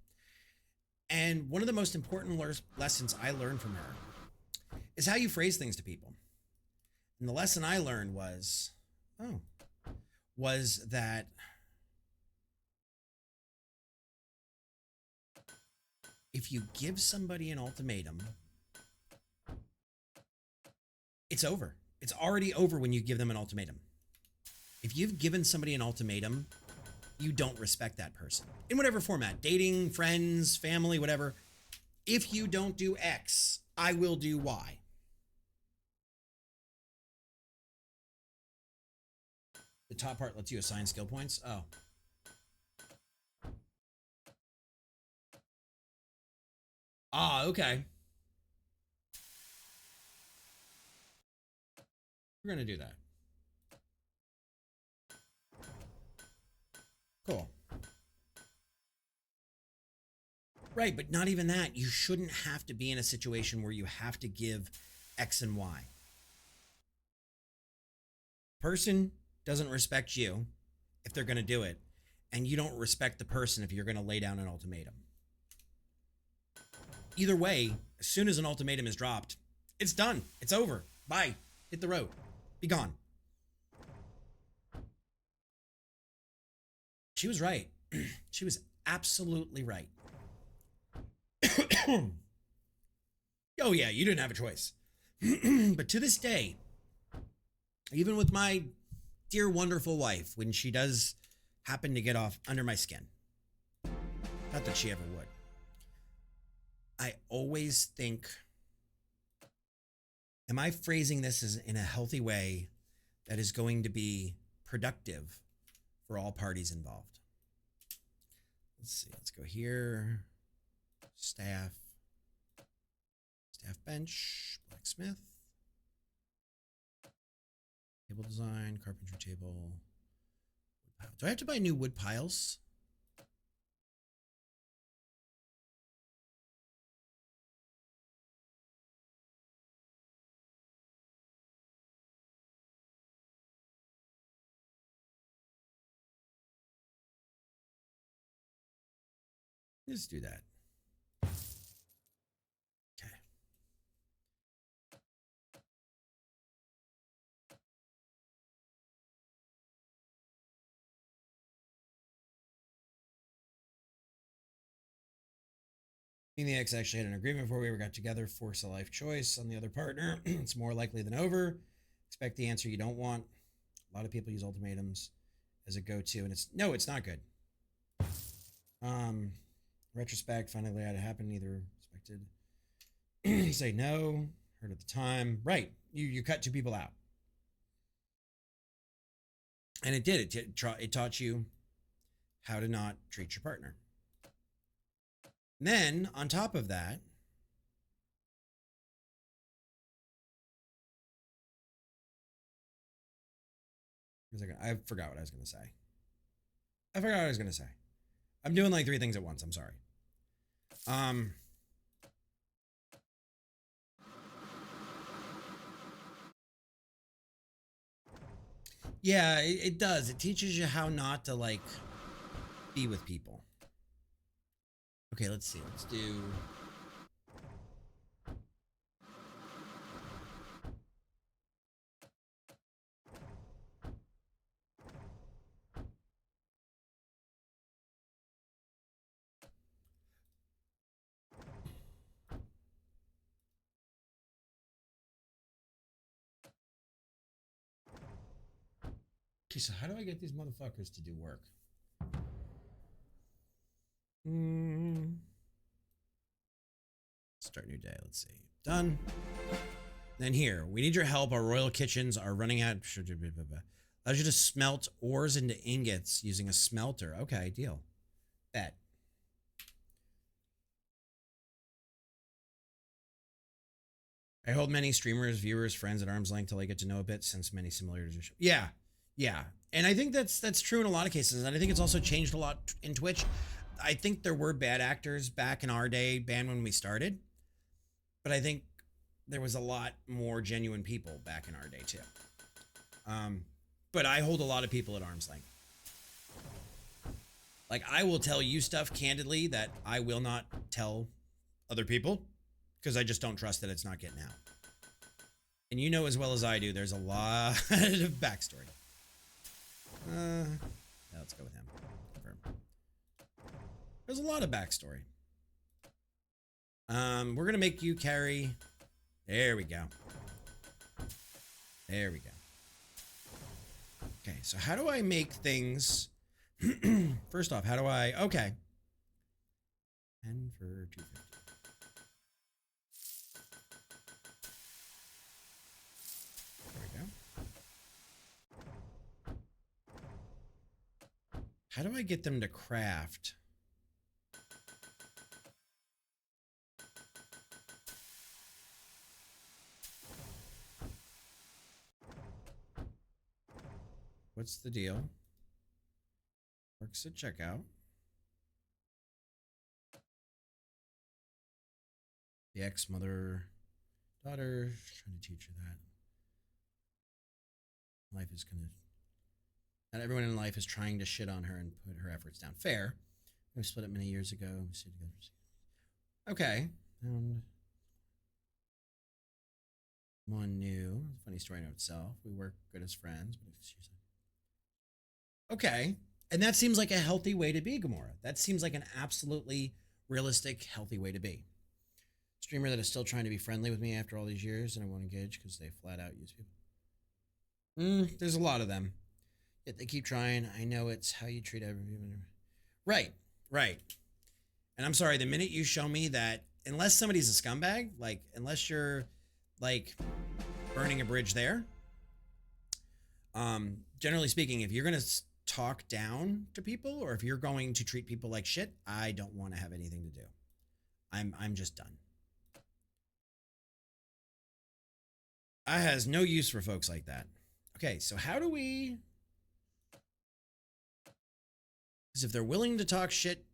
And one of the most important lessons I learned from her is how you phrase things to people. And the lesson I learned was that if you give somebody an ultimatum, it's over. It's already over when you give them an ultimatum. If you've given somebody an ultimatum, you don't respect that person. In whatever format, dating, friends, family, whatever. If you don't do X, I will do Y. The top part lets you assign skill points. Oh. Ah, okay. We're going to do that. Cool. Right, but not even that. You shouldn't have to be in a situation where you have to give X and Y. Person doesn't respect you if they're going to do it, and you don't respect the person if you're going to lay down an ultimatum. Either way, as soon as an ultimatum is dropped, it's done. It's over. Bye. Hit the road. Be gone. She was right. She was absolutely right. Oh yeah, you didn't have a choice. But to this day, even with my dear wonderful wife, when she does happen to get off under my skin, not that she ever would, I always think, am I phrasing this as in a healthy way that is going to be productive for all parties involved? Let's see, let's go here. Staff bench, blacksmith, table design, carpentry table. Do I have to buy new wood piles? Let's do that. Okay. Me and the ex actually had an agreement before we ever got together. Force a life choice on the other partner. It's more likely than over. Expect the answer you don't want. A lot of people use ultimatums as a go-to, and it's not good. Retrospect, finally had it happen, neither expected. Say no, heard at the time. Right, you cut 2 people out. And it did. It taught you how to not treat your partner. And then, on top of that, I forgot what I was going to say. I'm doing like 3 things at once. I'm sorry. Yeah, it does. It teaches you how not to like be with people. Okay, let's see. Let's do. Okay, so how do I get these motherfuckers to do work? Start new day. Let's see. Done. Then here, we need your help. Our royal kitchens are running out. Allows you to smelt ores into ingots using a smelter. Okay, deal. Bet. I hold many streamers, viewers, friends at arm's length till I get to know a bit, since many similarities. Yeah, yeah, and I think that's true in a lot of cases, and I think it's also changed a lot in Twitch. I think there were bad actors back in our day, banned when we started, but I think there was a lot more genuine people back in our day too. But I hold a lot of people at arm's length. Like, I will tell you stuff candidly that I will not tell other people because I just don't trust that it's not getting out. And you know as well as I do, there's a lot of backstory. Yeah, let's go with him. There's a lot of backstory. We're gonna make you carry. There we go. There we go. Okay, so how do I make things? First off, how do I? Okay. 10 for 250. There we go. How do I get them to craft? What's the deal? Works at checkout. The ex-mother, daughter, trying to teach her that life is gonna. Not everyone in life is trying to shit on her and put her efforts down. Fair. We split up many years ago. We stayed together. Okay. One new. Funny story in itself. We work good as friends, but she's okay. And that seems like a healthy way to be, Gamora. That seems like an absolutely realistic, healthy way to be. Streamer that is still trying to be friendly with me after all these years, and I won't engage because they flat out use people. There's a lot of them. Yet they keep trying. I know it's how you treat everyone. Right, right. And I'm sorry, the minute you show me that, unless somebody's a scumbag, like, unless you're, like, burning a bridge there, generally speaking, if you're going to talk down to people, or if you're going to treat people like shit, I don't want to have anything to do. I'm just done. I has no use for folks like that. Okay, so how do we... Because if they're willing to talk shit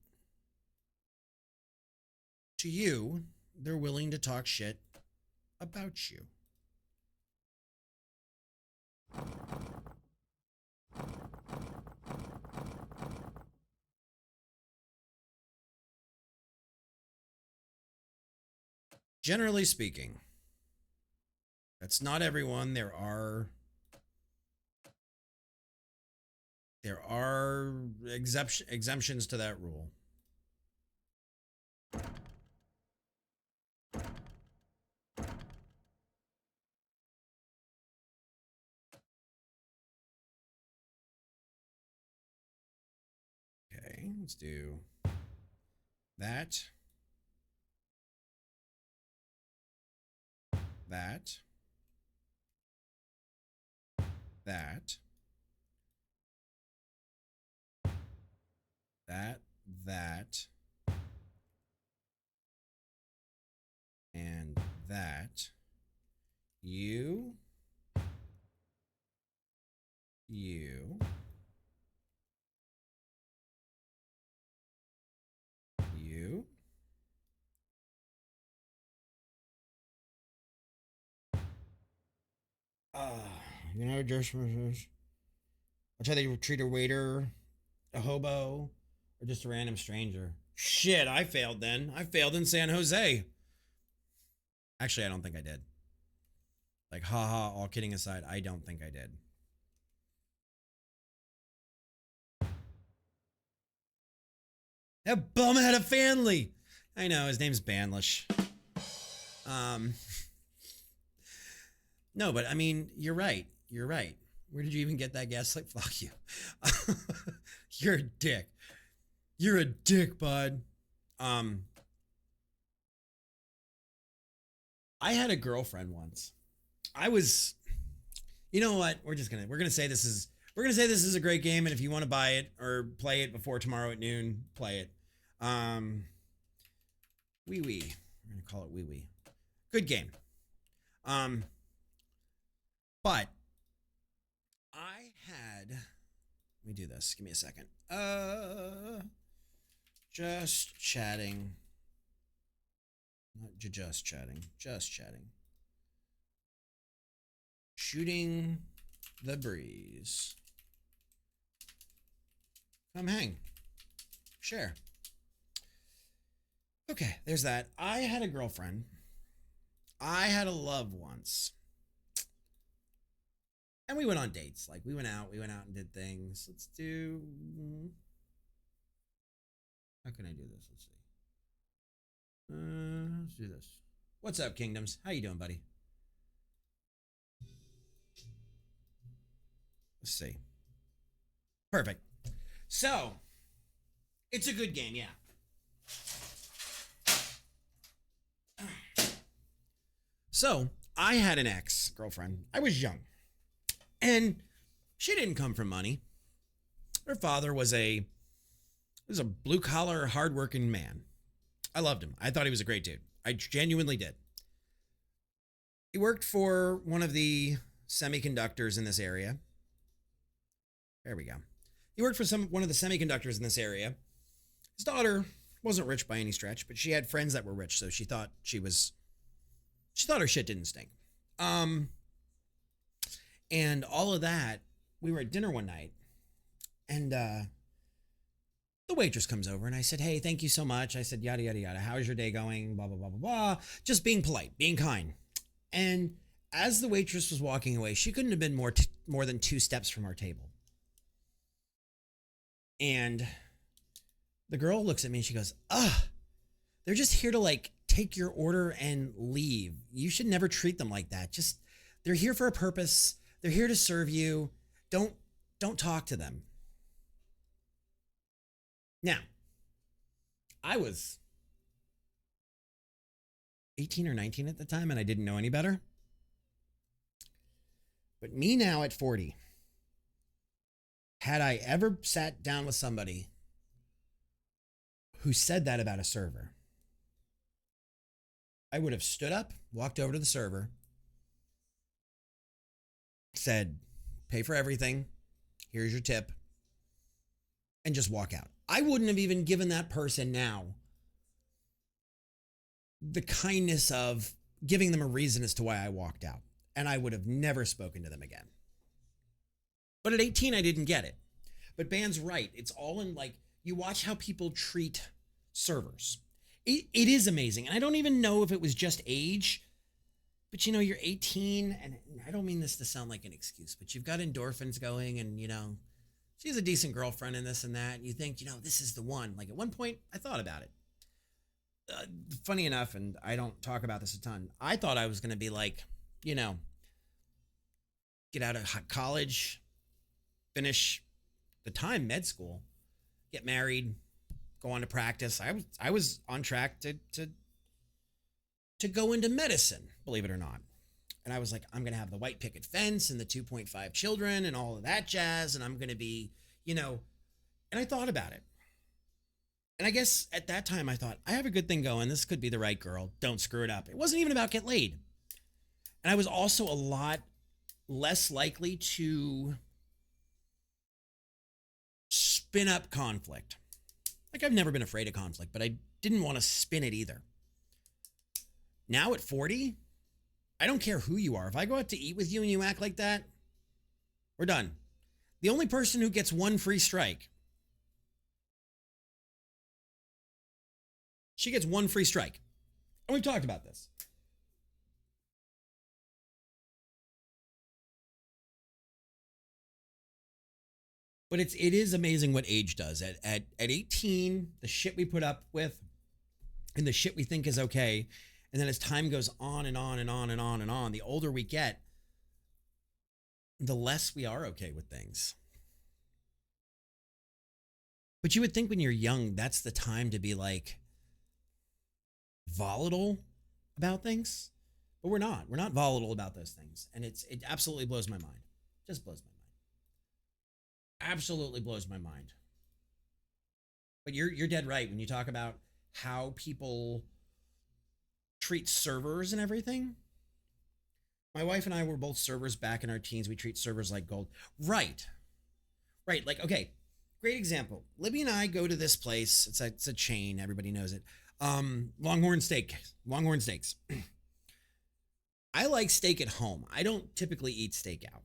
to you, they're willing to talk shit about you. Generally speaking, that's not everyone. There are exemptions to that rule. Okay, let's do that. That. That. That. And that. You. You. You. You know, just I'll try to treat a waiter, a hobo, or just a random stranger. Shit, I failed then. I failed in San Jose. Actually, I don't think I did. Like, haha, all kidding aside, I don't think I did. That bum had a family. I know, his name's Banlish. No, but I mean, you're right. You're right. Where did you even get that gaslight? Fuck you. You're a dick. You're a dick, bud. I had a girlfriend once. You know what? We're gonna say this is a great game, and if you want to buy it or play it before tomorrow at noon, play it. Wee wee. We're gonna call it wee wee. Good game. But I had. Let me do this. Give me a second. Just chatting. Not just chatting. Just chatting. Shooting the breeze. Come hang. Share. Okay, there's that. I had a girlfriend. I had a love once. And we went on dates. Like, we went out and did things. Let's do... How can I do this? Let's see. Let's do this. What's up, Kingdoms? How you doing, buddy? Let's see. Perfect. So, it's a good game, yeah. So, I had an ex-girlfriend. I was young. And she didn't come from money. Her father was a blue-collar, hard-working man. I loved him. I thought he was a great dude. I genuinely did. He worked for one of the semiconductors in this area. There we go. He worked for one of the semiconductors in this area. His daughter wasn't rich by any stretch, but she had friends that were rich, so she thought her shit didn't stink. And all of that, we were at dinner one night, and the waitress comes over, and I said, hey, thank you so much. I said, yada, yada, yada. How's your day going? Blah, blah, blah, blah, blah. Just being polite, being kind. And as the waitress was walking away, she couldn't have been more than 2 steps from our table. And the girl looks at me and she goes, they're just here to like take your order and leave. You should never treat them like that. They're here for a purpose. They're here to serve you. Don't talk to them. Now, I was 18 or 19 at the time and I didn't know any better. But me now at 40, had I ever sat down with somebody who said that about a server, I would have stood up, walked over to the server, said, pay for everything, here's your tip, and just walk out. I wouldn't have even given that person now the kindness of giving them a reason as to why I walked out. And I would have never spoken to them again. But at 18, I didn't get it. But Ban's right. It's all in like, you watch how people treat servers. It is amazing. And I don't even know if it was just age, but you know, you're 18 and I don't mean this to sound like an excuse, but you've got endorphins going and you know, she's a decent girlfriend and this and that. And you think, you know, this is the one. Like at one point I thought about it. Funny enough, and I don't talk about this a ton, I thought I was going to be like, you know, get out of college, finish the time med school, get married, go on to practice. I was on track to go into medicine, believe it or not. And I was like, I'm going to have the white picket fence and the 2.5 children and all of that jazz. And I'm going to be, you know, and I thought about it. And I guess at that time I thought, I have a good thing going. This could be the right girl. Don't screw it up. It wasn't even about get laid. And I was also a lot less likely to spin up conflict. Like I've never been afraid of conflict, but I didn't want to spin it either. Now at 40, I don't care who you are. If I go out to eat with you and you act like that, we're done. The only person who gets one free strike. She gets one free strike. And we've talked about this. But it is amazing what age does. At 18, the shit we put up with and the shit we think is okay. And then as time goes on and on and on and on and on, the older we get, the less we are okay with things. But you would think when you're young, that's the time to be like volatile about things. But we're not. We're not volatile about those things. And it absolutely blows my mind. Just blows my mind. Absolutely blows my mind. But you're dead right when you talk about how people treat servers and everything. My wife and I were both servers back in our teens. We treat servers like gold. Right. Like, okay, great example. Libby and I go to this place. It's a chain. Everybody knows it. Longhorn Steaks. I like steak at home. I don't typically eat steak out.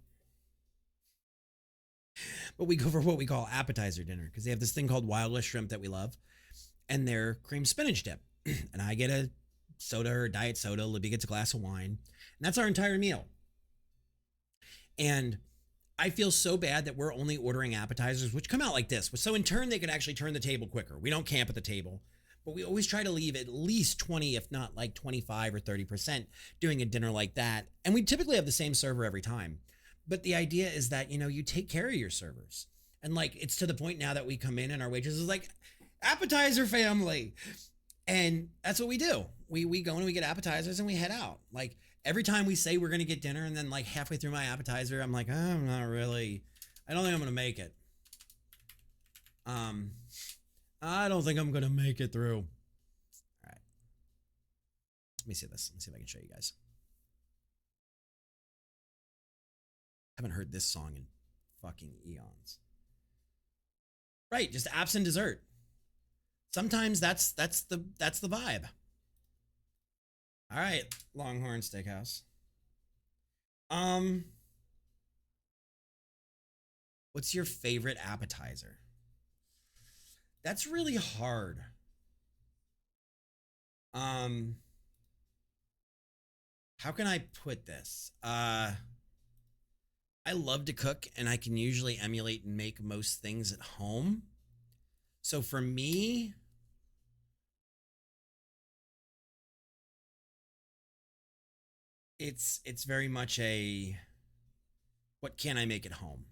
But we go for what we call appetizer dinner because they have this thing called Wild West shrimp that we love and their cream spinach dip. And I get a soda or diet soda. Libby gets a glass of wine. And that's our entire meal. And I feel so bad that we're only ordering appetizers, which come out like this. So in turn, they can actually turn the table quicker. We don't camp at the table. But we always try to leave at least 20, if not like 25 or 30% doing a dinner like that. And we typically have the same server every time. But the idea is that, you take care of your servers. And like, it's to the point now that we come in and our waitress is like, appetizer family. And that's what we do. We go and we get appetizers and we head out. Like every time we say we're going to get dinner and then like halfway through my appetizer, I'm like, oh, I'm not really, I don't think I'm going to make it. I don't think I'm going to make it through. All right. Let me see this. Let me see if I can show you guys. Haven't heard this song in fucking eons. Right, just apps and dessert. Sometimes that's the vibe. All right, Longhorn Steakhouse. What's your favorite appetizer? That's really hard. How can I put this? I love to cook and I can usually emulate and make most things at home. So for me, it's very much a, what can I make at home?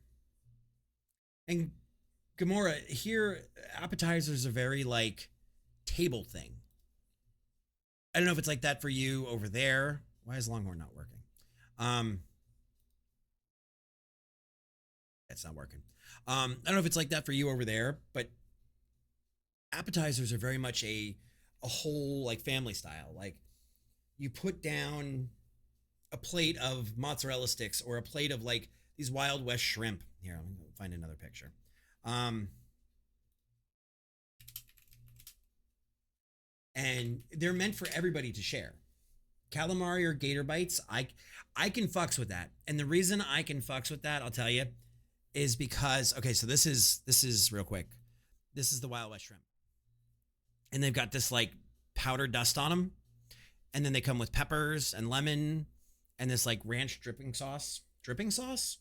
And Gamora, here, appetizers are very like table thing. I don't know if it's like that for you over there. Why is Longhorn not working? It's not working. I don't know if it's like that for you over there, but appetizers are very much a whole like family style. Like you put down a plate of mozzarella sticks or a plate of like these Wild West shrimp. Here, let me find another picture. And they're meant for everybody to share. Calamari or gator bites, I can fucks with that. And the reason I can fucks with that, I'll tell you, is because, okay, so this is real quick. This is the Wild West shrimp. And they've got this like powder dust on them. And then they come with peppers and lemon and this like ranch dripping sauce. Dripping sauce?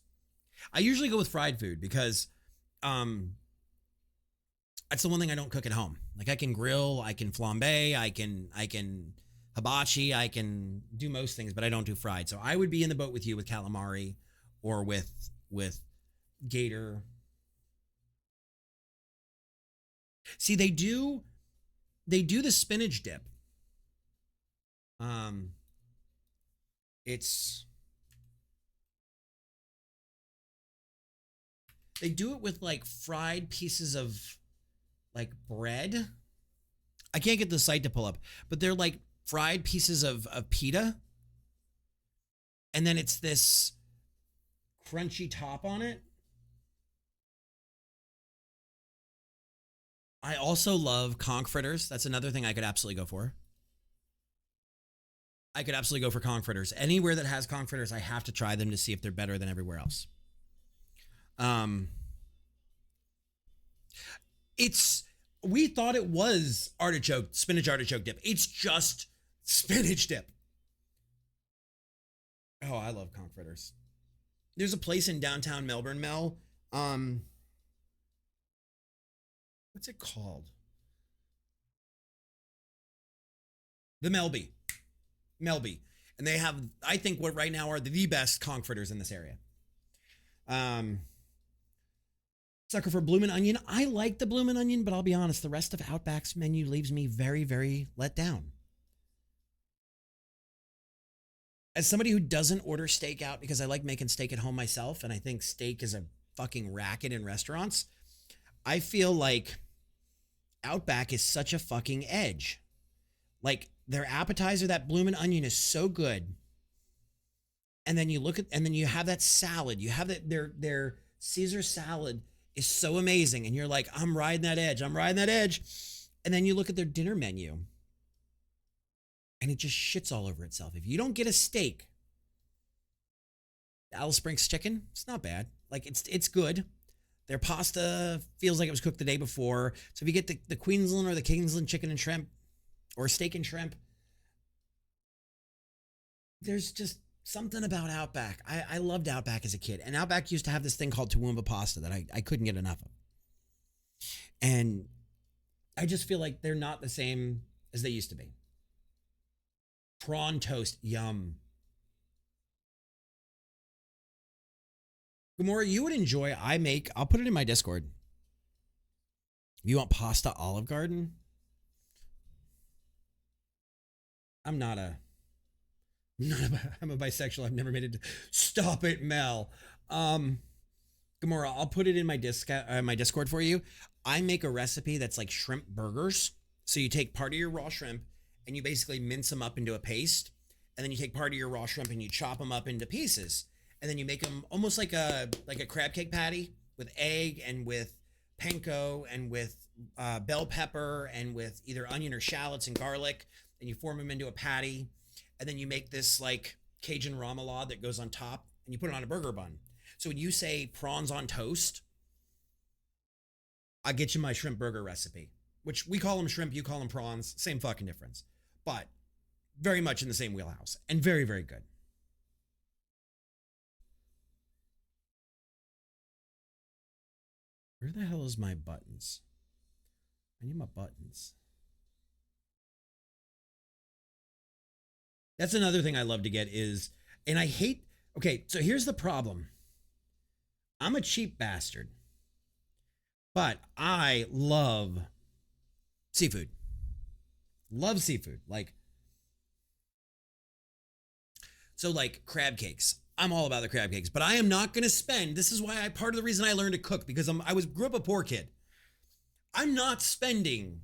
I usually go with fried food because that's the one thing I don't cook at home. Like I can grill, I can flambe, I can hibachi, I can do most things, but I don't do fried. So I would be in the boat with you with calamari or with gator. See, they do the spinach dip. They do it with like fried pieces of like bread. I can't get the site to pull up, but they're like fried pieces of pita. And then it's this crunchy top on it. I also love conch fritters. That's another thing I could absolutely go for. I could absolutely go for conch fritters. Anywhere that has conch fritters, I have to try them to see if they're better than everywhere else. We thought it was spinach artichoke dip. It's just spinach dip. Oh, I love conch fritters. There's a place in downtown Melbourne, Mel. What's it called? The Melby. And they have, I think, what right now are the best conch fritters in this area. Sucker for bloomin' onion. I like the bloomin' onion, but I'll be honest, the rest of Outback's menu leaves me very, very let down. As somebody who doesn't order steak out because I like making steak at home myself, and I think steak is a fucking racket in restaurants, I feel like Outback is such a fucking edge. Like their appetizer, that bloomin' onion is so good. And then you have that salad. You have that their Caesar salad is so amazing. And you're like, I'm riding that edge. And then you look at their dinner menu and it just shits all over itself. If you don't get a steak, Alice Springs chicken, it's not bad. Like it's good. Their pasta feels like it was cooked the day before. So if you get the Queensland or the Kingsland chicken and shrimp or steak and shrimp, there's just something about Outback. I loved Outback as a kid. And Outback used to have this thing called Toowoomba pasta that I couldn't get enough of. And I just feel like they're not the same as they used to be. Prawn toast, yum. Gamora, you would enjoy, I'll put it in my Discord. You want pasta Olive Garden? I'm a bisexual. I've never made it. Stop it, Mel. Gamora, I'll put it in my Discord for you. I make a recipe that's like shrimp burgers. So you take part of your raw shrimp and you basically mince them up into a paste. And then you take part of your raw shrimp and you chop them up into pieces. And then you make them almost like a crab cake patty with egg and with panko and with bell pepper and with either onion or shallots and garlic. And you form them into a patty. And then you make this like Cajun ramelade that goes on top and you put it on a burger bun. So when you say prawns on toast, I'll get you my shrimp burger recipe, which we call them shrimp, you call them prawns, same fucking difference, but very much in the same wheelhouse and very, very good. Where the hell is my buttons? I need my buttons. That's another thing I love to get is, and I hate, okay, so here's the problem. I'm a cheap bastard, but I love seafood. Love seafood. Like, so like crab cakes. I'm all about the crab cakes, but I am not going to spend, this is why part of the reason I learned to cook, because I grew up a poor kid. I'm not spending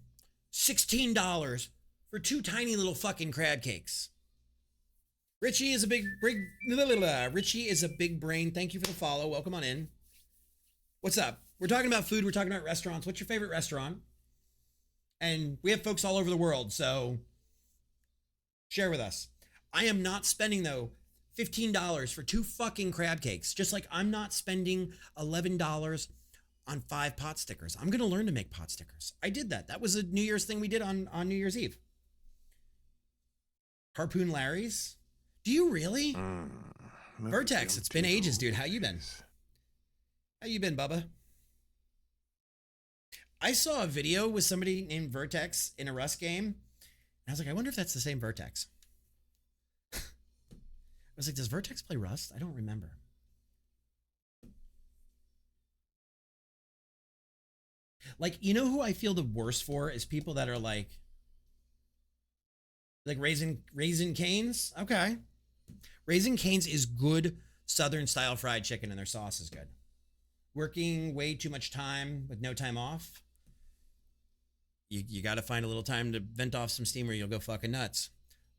$16 for 2 tiny little fucking crab cakes. Richie is a big brain. Thank you for the follow. Welcome on in. What's up? We're talking about food. We're talking about restaurants. What's your favorite restaurant? And we have folks all over the world, so share with us. I am not spending, though, $15 for 2 fucking crab cakes, just like I'm not spending $11 on 5 pot stickers. I'm going to learn to make pot stickers. I did that. That was a New Year's thing we did on New Year's Eve. Harpoon Larry's? Do you really? Vertex, it's been ages, dude. How you been? How you been, Bubba? I saw a video with somebody named Vertex in a Rust game, and I was like, I wonder if that's the same Vertex. I was like, does Vertex play Rust? I don't remember. Like, you know who I feel the worst for is people that are like Raising Cane's? Okay. Raising Cane's is good Southern style fried chicken and their sauce is good. Working way too much time with no time off. You got to find a little time to vent off some steam or you'll go fucking nuts.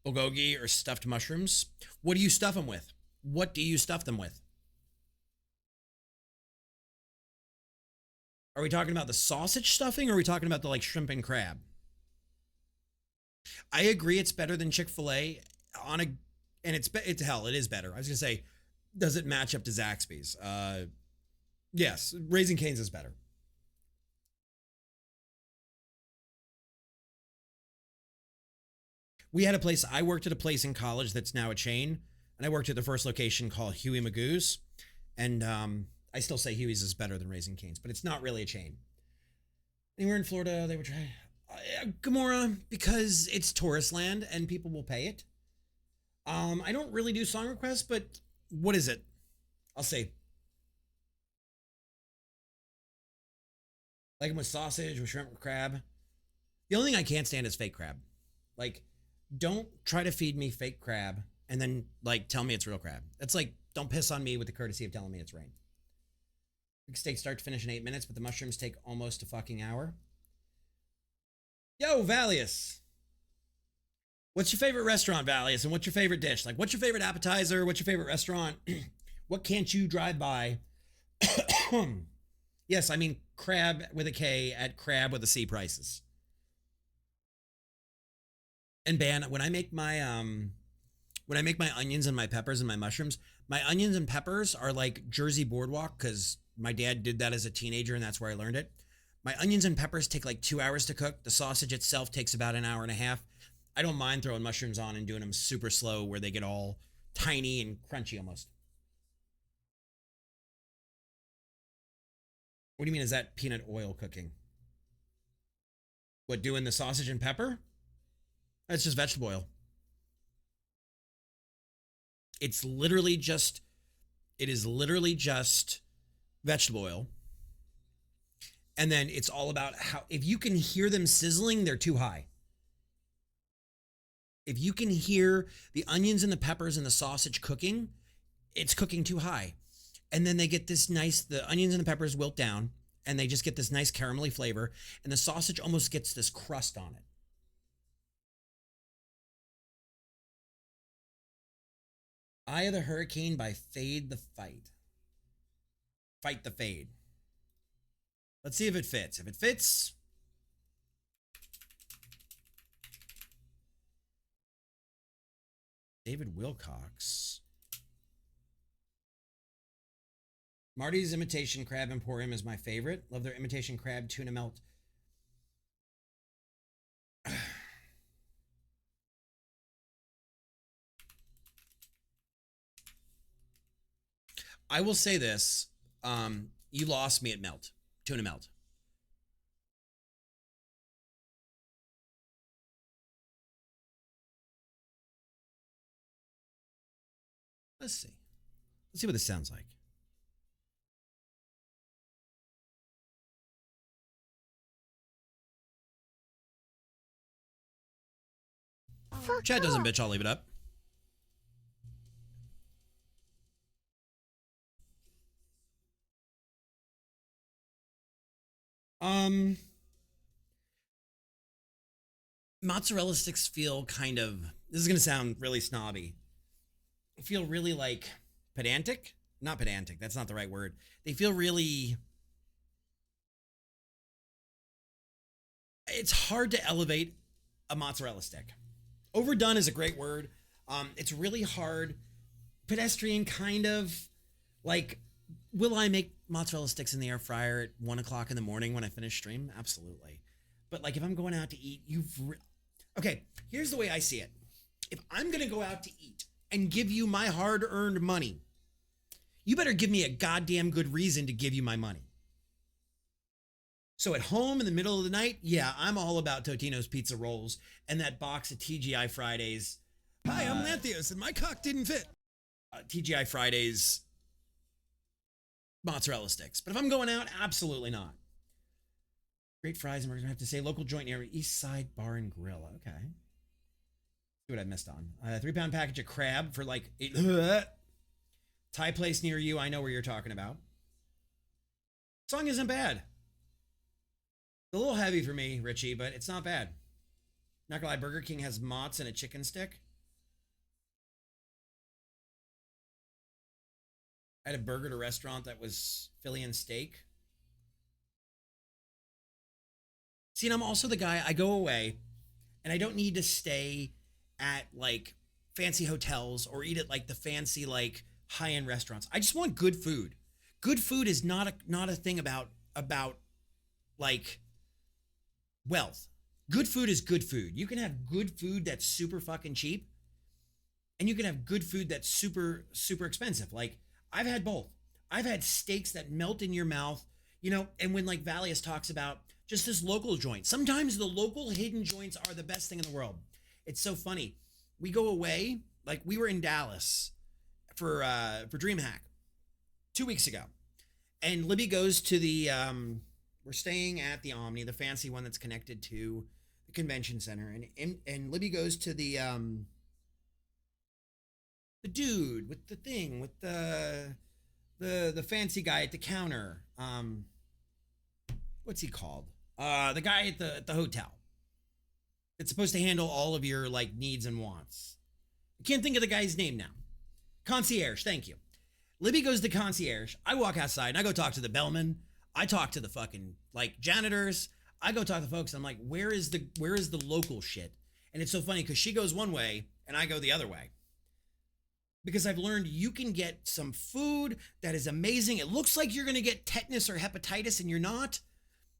Bulgogi or stuffed mushrooms. What do you stuff them with? What do you stuff them with? Are we talking about the sausage stuffing or are we talking about the like shrimp and crab? I agree it's better than Chick-fil-A and it's hell, it is better. I was gonna say, does it match up to Zaxby's? Yes, Raising Cane's is better. We had a place, I worked at a place in college that's now a chain, and I worked at the first location called Huey Magoo's, and I still say Huey's is better than Raising Cane's, but it's not really a chain. Anywhere in Florida, they would try. Gamora, because it's tourist land and people will pay it. I don't really do song requests, but what is it? I'll say. Like them with sausage, with shrimp, with crab. The only thing I can't stand is fake crab. Like, don't try to feed me fake crab and then, like, tell me it's real crab. That's like, don't piss on me with the courtesy of telling me it's rain. Big steak start to finish in 8 minutes, but the mushrooms take almost a fucking hour. Yo, Valius. What's your favorite restaurant, Valius? And what's your favorite dish? Like, what's your favorite appetizer? What's your favorite restaurant? What can't you drive by? Yes, I mean crab with a K at crab with a C prices. And Ban, when I make my onions and my peppers and my mushrooms, my onions and peppers are like Jersey Boardwalk because my dad did that as a teenager and that's where I learned it. My onions and peppers take like 2 hours to cook. The sausage itself takes about an hour and a half. I don't mind throwing mushrooms on and doing them super slow where they get all tiny and crunchy almost. What do you mean, is that peanut oil cooking? What, doing the sausage and pepper? That's just vegetable oil. It is literally just vegetable oil. And then it's all about how, if you can hear them sizzling, they're too high. If you can hear the onions and the peppers and the sausage cooking, it's cooking too high. And then they get this nice, the onions and the peppers wilt down and they just get this nice caramelly flavor and the sausage almost gets this crust on it. Eye of the Hurricane by Fade the Fight. Fight the Fade. Let's see if it fits. If it fits, David Wilcox. Marty's Imitation Crab Emporium is my favorite. Love their imitation crab tuna melt. I will say this. You lost me at melt. Tuna melt. Let's see. Let's see what this sounds like. Chat doesn't bitch, I'll leave it up. Mozzarella sticks feel kind of, this is going to sound really snobby. Feel really like pedantic. Not pedantic, that's not the right word. They feel really, it's hard to elevate a mozzarella stick. Overdone is a great word. It's really hard. Pedestrian, kind of. Like, will I make mozzarella sticks in the air fryer at 1 o'clock in the morning when I finish stream? Absolutely. But like, if I'm going out to eat, okay, here's the way I see it. If I'm going to go out to eat and give you my hard-earned money, you better give me a goddamn good reason to give you my money. So at home in the middle of the night, yeah, I'm all about Totino's Pizza Rolls and that box of TGI Fridays. Hi, I'm Lanthios, and my cock didn't fit. TGI Fridays mozzarella sticks. But if I'm going out, absolutely not. Great fries, and we're going to have to say local joint near East Side Bar and Grill. Okay. See what I missed on. 3-pound package of crab for like 8. Thai place near you. I know where you're talking about. Song isn't bad. It's a little heavy for me, Richie, but it's not bad. Not gonna lie, Burger King has mozz and a chicken stick. I had a burger at a restaurant that was Philly and steak. See, and I'm also the guy, I go away and I don't need to stay at like fancy hotels or eat at like the fancy, like high-end restaurants. I just want good food. good food is not a thing about like wealth. Good food is good food. You can have good food that's super fucking cheap, and you can have good food that's super expensive. Like, I've had both. I've had steaks that melt in your mouth, you know, and when like Valius talks about just this local joint, sometimes the local hidden joints are the best thing in the world. It's so funny. We go away, like we were in Dallas for DreamHack 2 weeks ago. And Libby goes to the we're staying at the Omni, the fancy one that's connected to the convention center, and Libby goes to the dude with the thing with the fancy guy at the counter. What's he called? The guy at the hotel. It's supposed to handle all of your like needs and wants. I can't think of the guy's name now. Concierge, thank you. Libby goes to concierge. I walk outside and I go talk to the bellman. I talk to the fucking like janitors. I go talk to folks. I'm like, where is the local shit? And it's so funny because she goes one way and I go the other way. Because I've learned you can get some food that is amazing. It looks like you're going to get tetanus or hepatitis and you're not,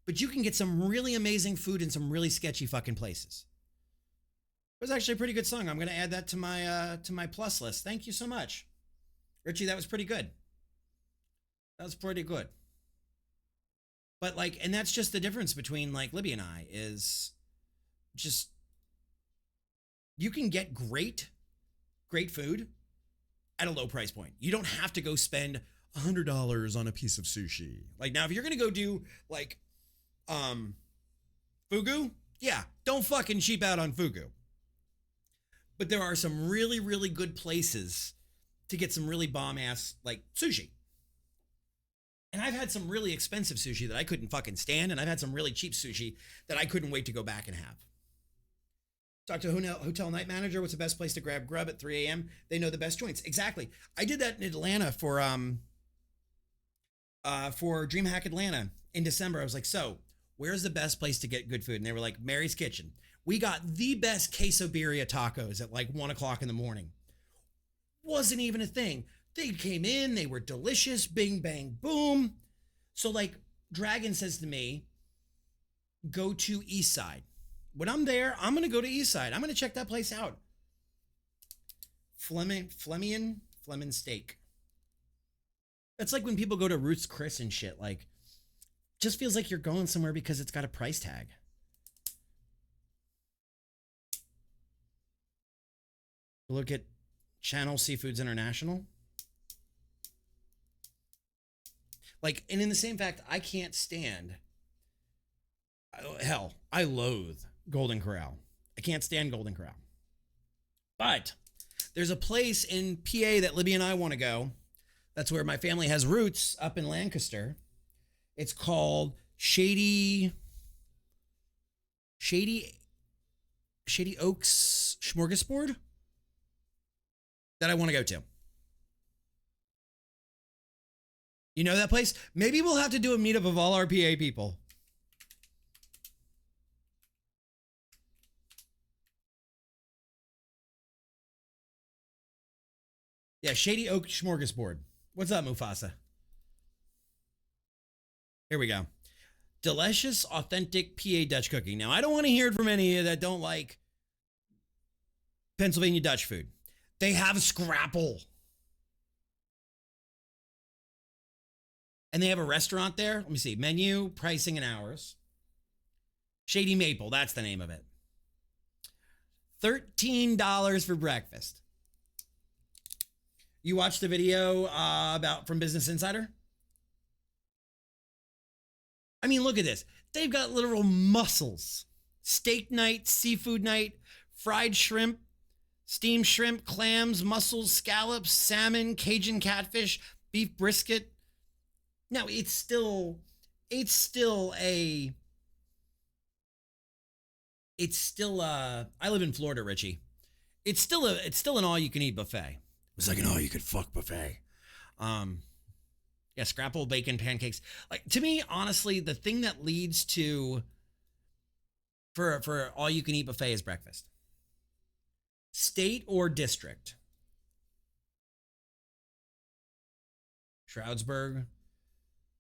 but you can get some really amazing food in some really sketchy fucking places. It was actually a pretty good song. I'm going to add that to my plus list. Thank you so much. Richie, that was pretty good. That was pretty good. But like, and that's just the difference between like Libby and I is just, you can get great food at a low price point. You don't have to go spend $100 on a piece of sushi. Like now, if you're going to go do like, fugu, yeah, don't fucking cheap out on fugu. But there are some really, really good places to get some really bomb ass like sushi. And I've had some really expensive sushi that I couldn't fucking stand. And I've had some really cheap sushi that I couldn't wait to go back and have. Talk to a hotel night manager. What's the best place to grab grub at 3 a.m.? They know the best joints. Exactly. I did that in Atlanta for DreamHack Atlanta in December. I was like, so where's the best place to get good food? And they were like, Mary's Kitchen. We got the best queso birria tacos at like 1 o'clock in the morning. Wasn't even a thing. They came in, they were delicious, bing, bang, boom. So like Dragon says to me, go to East Side. When I'm there, I'm going to go to East Side. I'm going to check that place out. Fleming Steak. That's like when people go to Ruth's Chris and shit. Like, just feels like you're going somewhere because it's got a price tag. Look at Channel Seafoods International. Like, and in the same fact, I can't stand, hell, I loathe Golden Corral. I can't stand Golden Corral. But there's a place in PA that Libby and I want to go. That's where my family has roots, up in Lancaster. It's called Shady Oaks Smorgasbord that I want to go to. You know that place? Maybe we'll have to do a meetup of all our PA people. Yeah, Shady Oak Smorgasbord. What's up, Mufasa? Here we go. Delicious, authentic PA Dutch cooking. Now, I don't want to hear it from any of you that don't like Pennsylvania Dutch food. They have scrapple. And they have a restaurant there. Let me see. Menu, pricing, and hours. Shady Maple. That's the name of it. $13 for breakfast. You watched the video about from Business Insider? I mean, look at this. They've got literal mussels. Steak night, seafood night, fried shrimp, steamed shrimp, clams, mussels, scallops, salmon, Cajun catfish, beef brisket. Now, it's still I live in Florida, Richie. It's still an all-you-can-eat buffet. It's like an all-you-could-fuck buffet. Yeah, scrapple, bacon, pancakes. Like, to me, honestly, the thing that leads to for all-you-can-eat buffet is breakfast. State or district? Stroudsburg.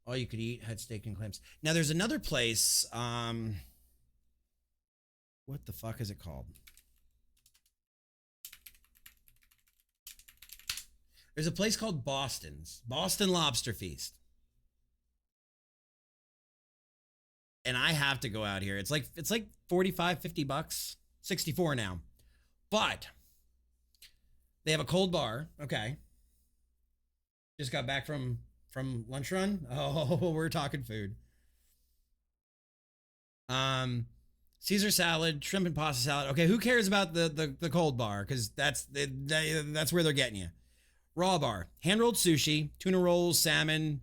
All you could eat had steak and clams. Now there's another place. What the fuck is it called? There's a place called Boston's. Boston Lobster Feast. And I have to go out here. It's like 45, 50 bucks. 64 now. But they have a cold bar. Okay. Just got back from lunch run. Oh, we're talking food. Caesar salad, shrimp and pasta salad. Okay, who cares about the cold bar? Because that's where they're getting you. Raw bar, hand-rolled sushi, tuna rolls, salmon,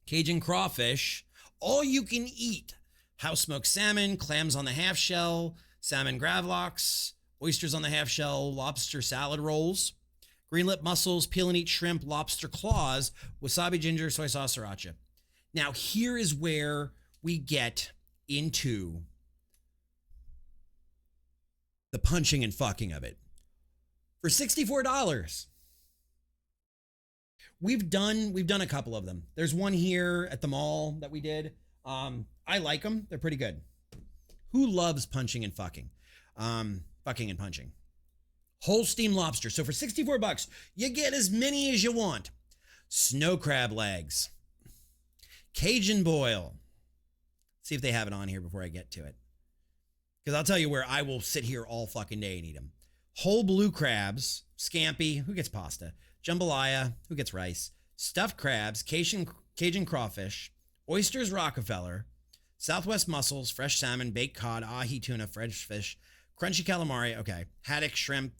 Cajun crawfish, all you can eat. House-smoked salmon, clams on the half shell, salmon gravlax, oysters on the half shell, lobster salad rolls, green lip mussels, peel and eat shrimp, lobster claws, wasabi ginger, soy sauce, sriracha. Now, here is where we get into the punching and fucking of it. For $64. We've done a couple of them. There's one here at the mall that we did. I like them. They're pretty good. Who loves punching and fucking? Fucking and punching. Whole steam lobster. So for $64, you get as many as you want. Snow crab legs. Cajun boil. See if they have it on here before I get to it. Because I'll tell you where I will sit here all fucking day and eat them. Whole blue crabs. Scampi. Who gets pasta? Jambalaya. Who gets rice? Stuffed crabs. Cajun crawfish. Oysters Rockefeller. Southwest mussels. Fresh salmon. Baked cod. Ahi tuna. French fish. Crunchy calamari. Okay. Haddock shrimp.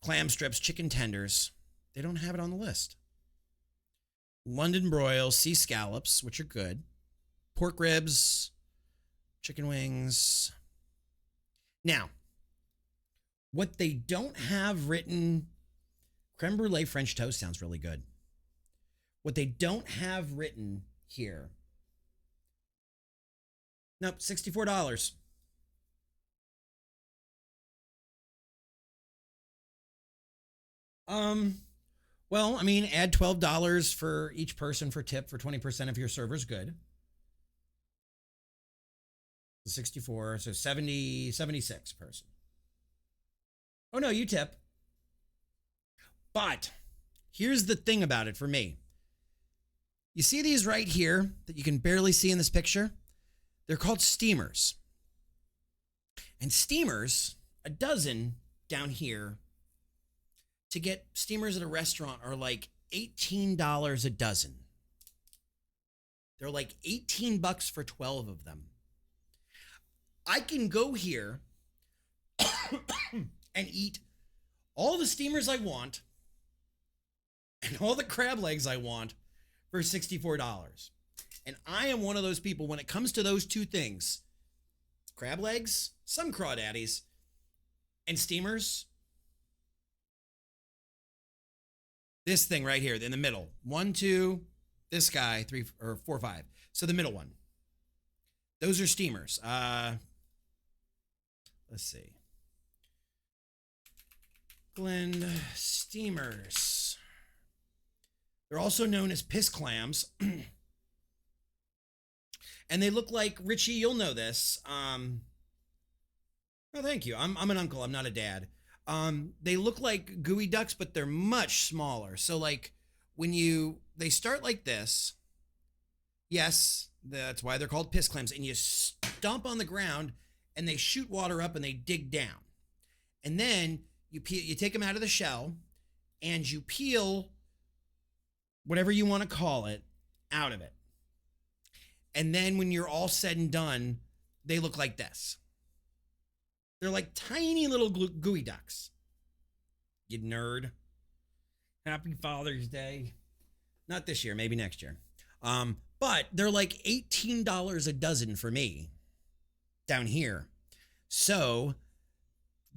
Clam strips. Chicken tenders. They don't have it on the list. London broil. Sea scallops, which are good. Pork ribs. Chicken wings. Now, what they don't have written, creme brulee French toast sounds really good. What they don't have written here, nope, $64. Well, I mean, add $12 for each person for tip for 20% of your server's good. 64, so 70, 76 person. Oh no, you tip. But here's the thing about it for me. You see these right here that you can barely see in this picture? They're called steamers. And steamers, a dozen down here, to get steamers at a restaurant are like $18 a dozen. They're like 18 bucks for 12 of them. I can go here and eat all the steamers I want and all the crab legs I want for $64. And I am one of those people when it comes to those two things, crab legs, some crawdaddies, and steamers. This thing right here in the middle. 1, 2, this guy, 3 or 4, 5. So the middle one. Those are steamers. Let's see. Glen steamers. They're also known as piss clams. And they look like, Richie, you'll know this. Oh, thank you. I'm an uncle. I'm not a dad. They look like gooey ducks, but they're much smaller. So like when they start like this. Yes, that's why they're called piss clams. And you stomp on the ground and they shoot water up and they dig down. And then you take them out of the shell and you peel whatever you want to call it out of it. And then when you're all said and done, they look like this. They're like tiny little gooey ducks. You nerd. Happy Father's Day. Not this year, maybe next year. But they're like $18 a dozen for me down here. So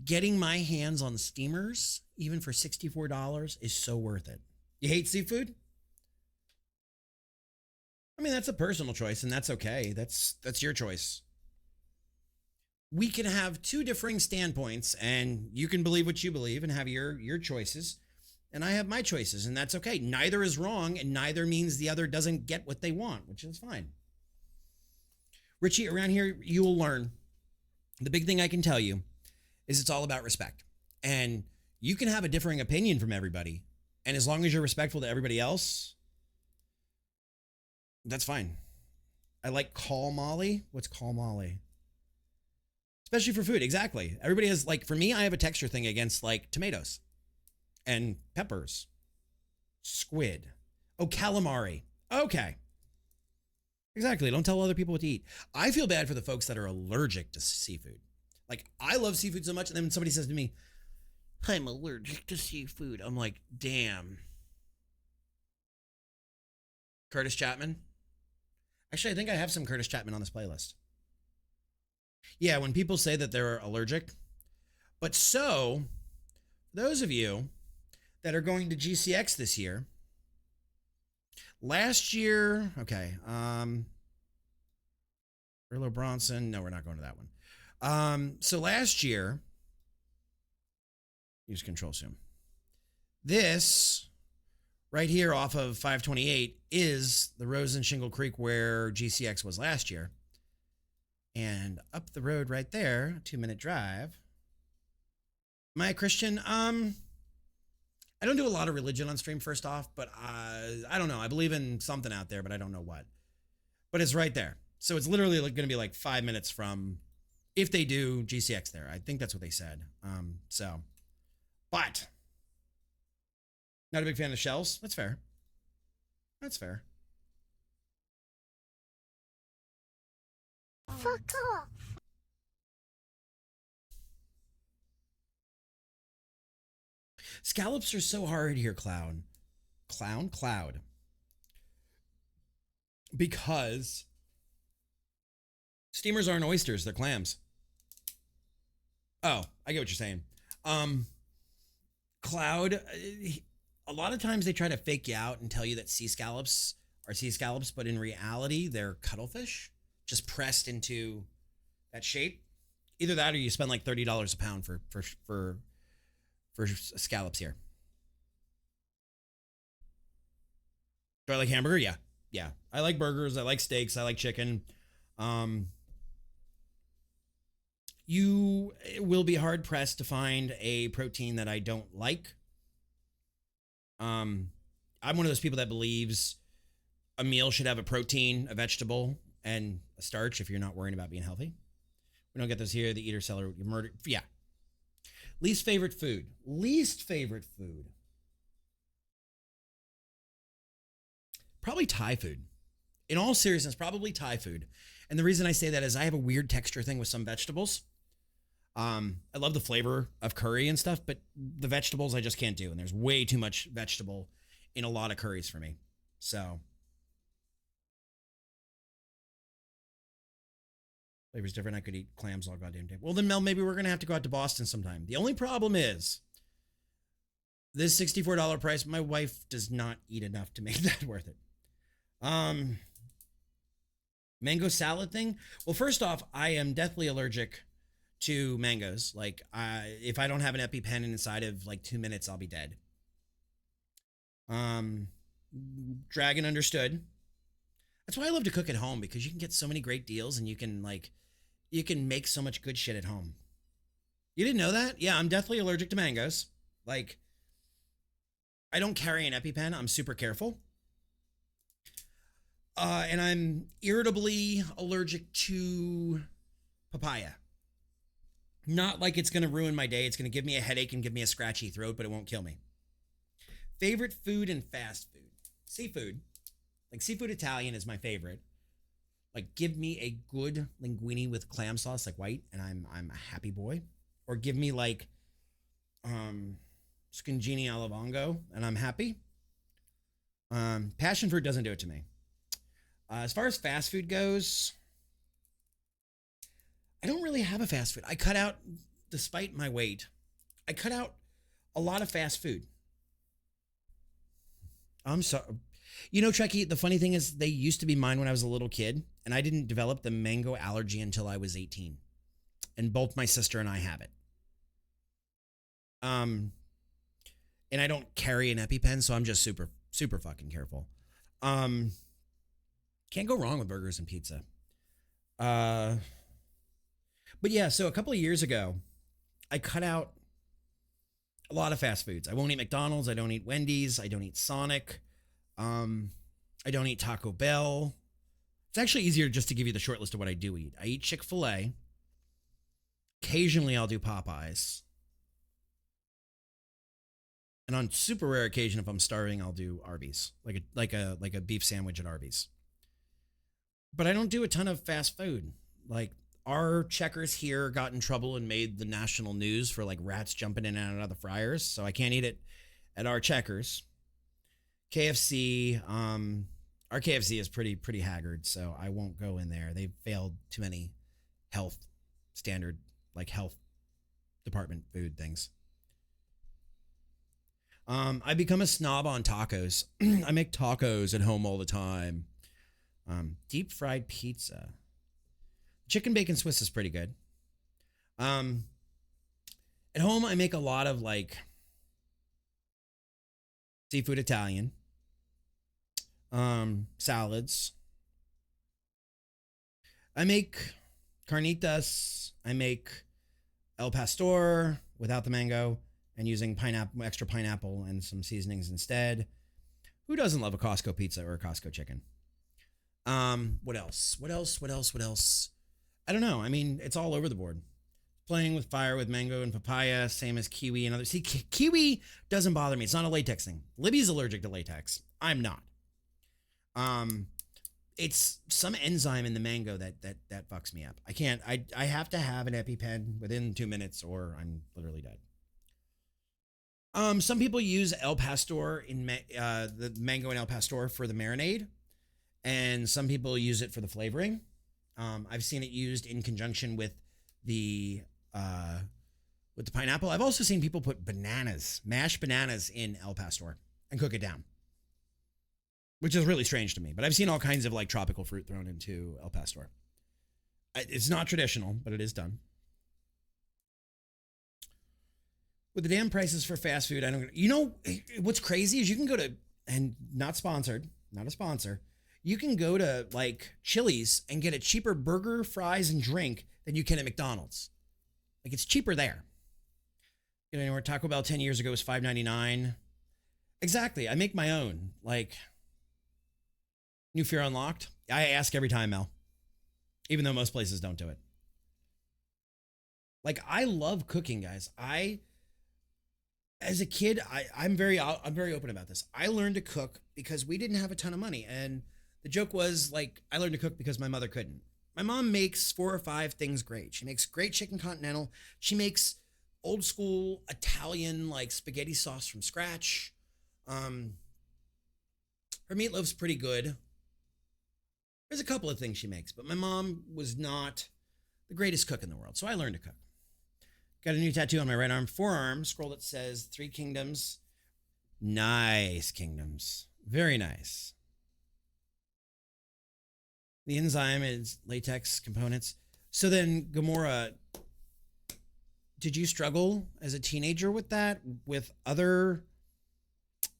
getting my hands on steamers, even for $64, is so worth it. You hate seafood? I mean, that's a personal choice, and that's okay. That's your choice. We can have two differing standpoints, and you can believe what you believe and have your choices. and I have my choices, and that's okay. Neither is wrong, and neither means the other doesn't get what they want, which is fine. Richie, around here, you will learn. The big thing I can tell you is it's all about respect. And you can have a differing opinion from everybody. And as long as you're respectful to everybody else, that's fine. I like call Molly. What's call Molly? Especially for food. Exactly. Everybody has, like, for me, I have a texture thing against, like, tomatoes and peppers, squid. Oh, calamari. Okay. Exactly. Don't tell other people what to eat. I feel bad for the folks that are allergic to seafood. Like, I love seafood so much, and then when somebody says to me, I'm allergic to seafood, I'm like, damn. Curtis Chapman? Actually, I think I have some Curtis Chapman on this playlist. Yeah, when people say that they're allergic. But so, those of you that are going to GCX this year, last year, okay, Erlo Bronson, no, we're not going to that one. So last year, use control zoom. This right here off of 528 is the Rose and Shingle Creek where GCX was last year. And up the road right there, 2-minute drive. Am I a Christian? I don't do a lot of religion on stream, first off, but I don't know. I believe in something out there, but I don't know what. But it's right there. So it's literally going to be like 5 minutes from, if they do GCX there. I think that's what they said. But not a big fan of shells. That's fair. That's fair. Fuck off. Scallops are so hard here, Cloud. Because steamers aren't oysters, they're clams. Oh, I get what you're saying. Cloud, a lot of times they try to fake you out and tell you that sea scallops are sea scallops, but in reality, they're cuttlefish just pressed into that shape. Either that or you spend like $30 a pound for scallops here. Do I like hamburger? Yeah. Yeah. I like burgers. I like steaks. I like chicken. You will be hard pressed to find a protein that I don't like. I'm one of those people that believes a meal should have a protein, a vegetable, and a starch if you're not worrying about being healthy. We don't get those here. The eater, seller, you murder. Yeah. Least favorite food. Least favorite food. Probably Thai food. In all seriousness, probably Thai food. And the reason I say that is I have a weird texture thing with some vegetables. I love the flavor of curry and stuff, but the vegetables I just can't do. And there's way too much vegetable in a lot of curries for me. So. Flavor's different. I could eat clams all goddamn day. Well, then, Mel, maybe we're going to have to go out to Boston sometime. The only problem is this $64 price, my wife does not eat enough to make that worth it. Mango salad thing. Well, first off, I am deathly allergic to mangoes. Like, if I don't have an EpiPen inside of like 2 minutes, I'll be dead. Dragon understood. That's why I love to cook at home, because you can get so many great deals and you can make so much good shit at home. You didn't know that? Yeah, I'm deathly allergic to mangoes. Like, I don't carry an EpiPen. I'm super careful. And I'm irritably allergic to papaya. Not like it's going to ruin my day. It's going to give me a headache and give me a scratchy throat, but it won't kill me. Favorite food and fast food. Seafood. Like, seafood Italian is my favorite. Like, give me a good linguine with clam sauce, like white, and I'm a happy boy. Or give me like scongini alla vongo, and I'm happy. Passion fruit doesn't do it to me. As far as fast food goes, I don't really have a fast food. I cut out, despite my weight, I cut out a lot of fast food. I'm sorry. You know, Trekkie, the funny thing is they used to be mine when I was a little kid, and I didn't develop the mango allergy until I was 18. And both my sister and I have it. and I don't carry an EpiPen, so I'm just super fucking careful. Can't go wrong with burgers and pizza. But yeah, so a couple of years ago, I cut out a lot of fast foods. I won't eat McDonald's. I don't eat Wendy's. I don't eat Sonic. I don't eat Taco Bell. It's actually easier just to give you the short list of what I do eat. I eat Chick-fil-A. Occasionally, I'll do Popeyes. And on super rare occasion, if I'm starving, I'll do Arby's, like a beef sandwich at Arby's. But I don't do a ton of fast food. Like our Checkers here got in trouble and made the national news for like rats jumping in and out of the fryers, so I can't eat it at our Checkers. KFC, our KFC is pretty haggard, so I won't go in there. They've failed too many health department food things. I become a snob on tacos. I make tacos at home all the time. Deep fried pizza. Chicken bacon Swiss is pretty good. At home, I make a lot of like seafood Italian. Salads. I make carnitas. I make El Pastor without the mango and using extra pineapple and some seasonings instead. Who doesn't love a Costco pizza or a Costco chicken? What else? I don't know. I mean, it's all over the board. Playing with fire with mango and papaya, same as kiwi and others. See, kiwi doesn't bother me. It's not a latex thing. Libby's allergic to latex. I'm not. It's some enzyme in the mango that fucks me up. I can't. I have to have an EpiPen within 2 minutes, or I'm literally dead. Some people use El Pastor in the mango and El Pastor for the marinade, and some people use it for the flavoring. I've seen it used in conjunction with the pineapple. I've also seen people put mashed bananas in El Pastor and cook it down, which is really strange to me. But I've seen all kinds of like tropical fruit thrown into El Pastor. It's not traditional, but it is done. With the damn prices for fast food, I don't. You know what's crazy is you can go to, and not sponsored, not a sponsor. You can go to like Chili's and get a cheaper burger, fries, and drink than you can at McDonald's. Like it's cheaper there. You know, where Taco Bell 10 years ago was $5.99. Exactly. I make my own. Like New Fear Unlocked. I ask every time, Mel. Even though most places don't do it. Like I love cooking, guys. As a kid, I'm very open about this. I learned to cook because we didn't have a ton of money, and the joke was like I learned to cook because my mother couldn't. My mom makes 4 or 5 things great. She makes great chicken continental. She makes old school Italian like spaghetti sauce from scratch. Her meatloaf's pretty good. There's a couple of things she makes, but my mom was not the greatest cook in the world, so I learned to cook. Got a new tattoo on my right arm, forearm, scroll that says 3 Kingdoms. Nice kingdoms. Very nice. The enzyme is latex components. So then, Gamora, did you struggle as a teenager with that, with other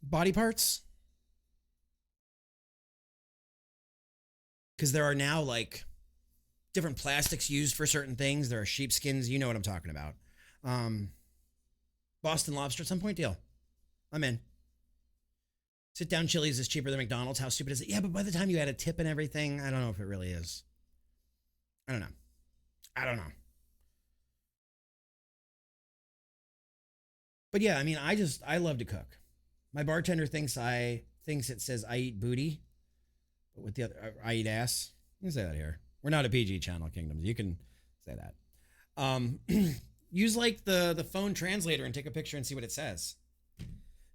body parts? Because there are now like different plastics used for certain things. There are sheepskins. You know what I'm talking about. Boston Lobster at some point, deal. I'm in. Sit down Chili's is cheaper than McDonald's. How stupid is it? Yeah, but by the time you add a tip and everything, I don't know if it really is. I don't know. But yeah, I mean, I love to cook. My bartender thinks it says I eat booty, but with the other, I eat ass. You can say that here. We're not a PG channel, Kingdoms. You can say that. Use like the phone translator and take a picture and see what it says.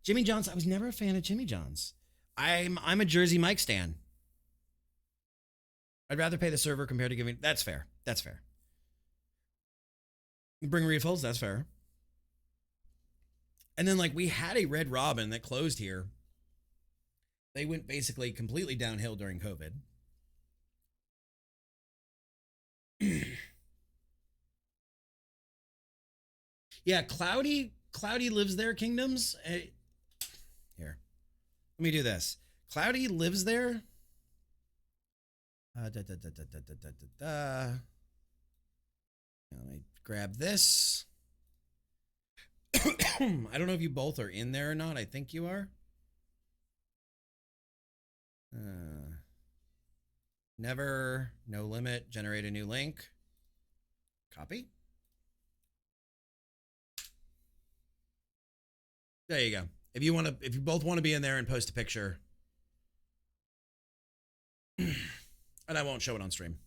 Jimmy John's. I was never a fan of Jimmy John's. I'm a Jersey Mike stan. I'd rather pay the server compared to giving. That's fair. That's fair. Bring refills. That's fair. And then like we had a Red Robin that closed here. They went basically completely downhill during COVID. Yeah, Cloudy lives there, Kingdoms. Let me do this. Cloudy lives there. Let me grab this. I don't know if you both are in there or not. I think you are. Never, no limit, generate a new link. Copy. There you go. If you both want to be in there and post a picture, and I won't show it on stream.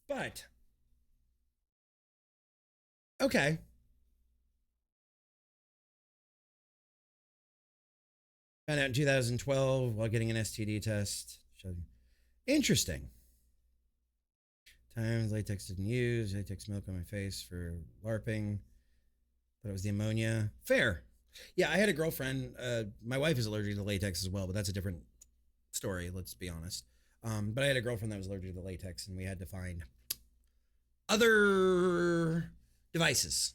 But okay. Found out in 2012 while getting an STD test. Interesting. Times latex didn't use. Latex milk on my face for LARPing. Thought it was the ammonia. Fair. Yeah, I had a girlfriend. My wife is allergic to latex as well, but that's a different story, let's be honest. But I had a girlfriend that was allergic to latex, and we had to find other devices.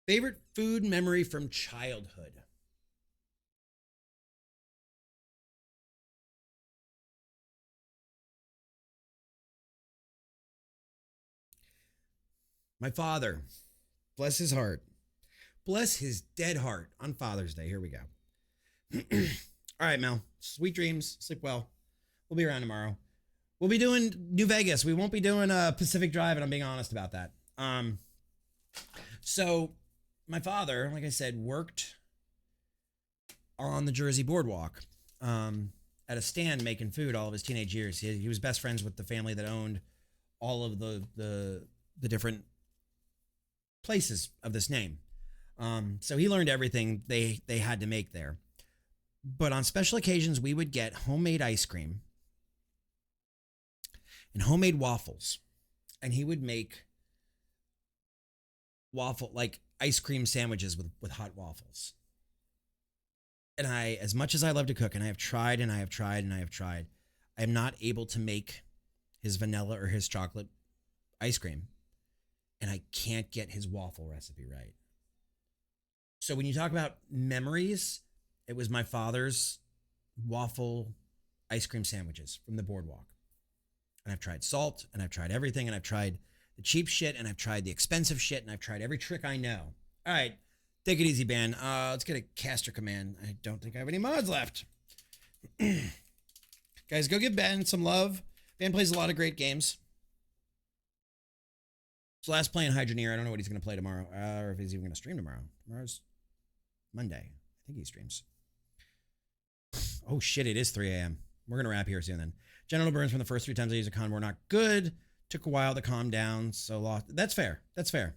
Favorite food memory from childhood? My father, bless his heart, bless his dead heart, on Father's Day. Here we go. All right, Mel. Sweet dreams. Sleep well. We'll be around tomorrow. We'll be doing New Vegas. We won't be doing Pacific Drive, and I'm being honest about that. So my father, like I said, worked on the Jersey Boardwalk at a stand making food all of his teenage years. He was best friends with the family that owned all of the different places of this name. So he learned everything they had to make there. But on special occasions, we would get homemade ice cream and homemade waffles. And he would make like ice cream sandwiches with hot waffles. And I, as much as I love to cook, and I have tried and I have tried and I have tried, I am not able to make his vanilla or his chocolate ice cream. And I can't get his waffle recipe right. So when you talk about memories, it was my father's waffle ice cream sandwiches from the Boardwalk. And I've tried salt, and I've tried everything, and I've tried the cheap shit, and I've tried the expensive shit, and I've tried every trick I know. All right, take it easy, Ban. Let's get a caster command. I don't think I have any mods left. Guys, go give Ben some love. Ben plays a lot of great games. So last playing Hydroneer. I don't know what he's going to play tomorrow, or if he's even going to stream tomorrow. Tomorrow's Monday. I think he streams. Oh shit, it is 3 a.m. We're going to wrap here soon then. Genital burns from the first 3 times I used a condom were not good. Took a while to calm down, so lost. That's fair. That's fair.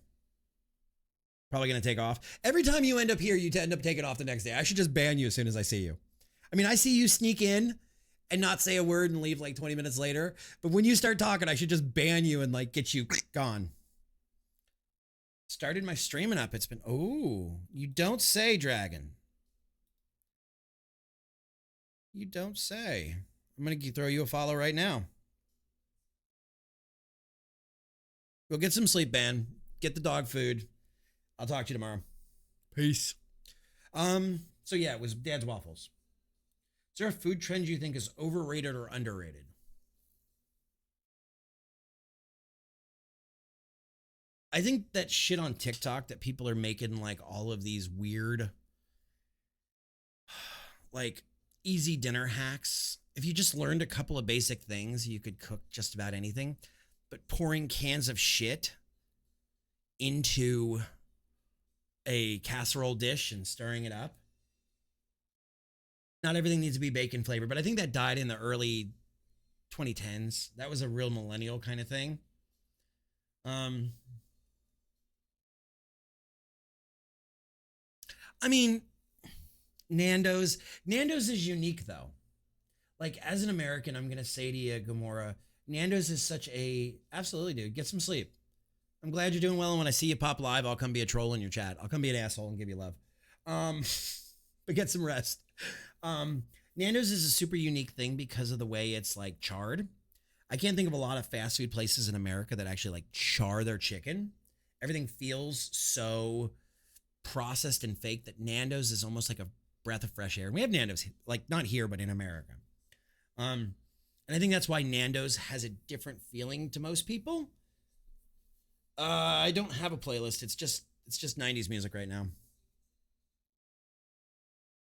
Probably going to take off. Every time you end up here, you end up taking off the next day. I should just ban you as soon as I see you. I mean, I see you sneak in and not say a word and leave like 20 minutes later. But when you start talking, I should just ban you and like get you gone. Started my streaming up. It's been, oh, you don't say, Dragon. You don't say. I'm going to throw you a follow right now. Go get some sleep, Ban. Get the dog food. I'll talk to you tomorrow. Peace. So yeah, it was Dad's Waffles. Is there a food trend you think is overrated or underrated? I think that shit on TikTok that people are making like all of these weird, like easy dinner hacks. If you just learned a couple of basic things, you could cook just about anything. But pouring cans of shit into a casserole dish and stirring it up. Not everything needs to be bacon flavored, but I think that died in the early 2010s. That was a real millennial kind of thing. I mean, Nando's is unique though. Like as an American, I'm going to say to you, Gamora, Nando's is such a, absolutely dude, get some sleep. I'm glad you're doing well. And when I see you pop live, I'll come be a troll in your chat. I'll come be an asshole and give you love. But get some rest. Nando's is a super unique thing because of the way it's like charred. I can't think of a lot of fast food places in America that actually like char their chicken Everything feels so processed and fake that Nando's is almost like a breath of fresh air. And we have Nando's, like not here, but in America. And I think that's why Nando's has a different feeling to most people. I don't have a playlist. It's just 90s music right now.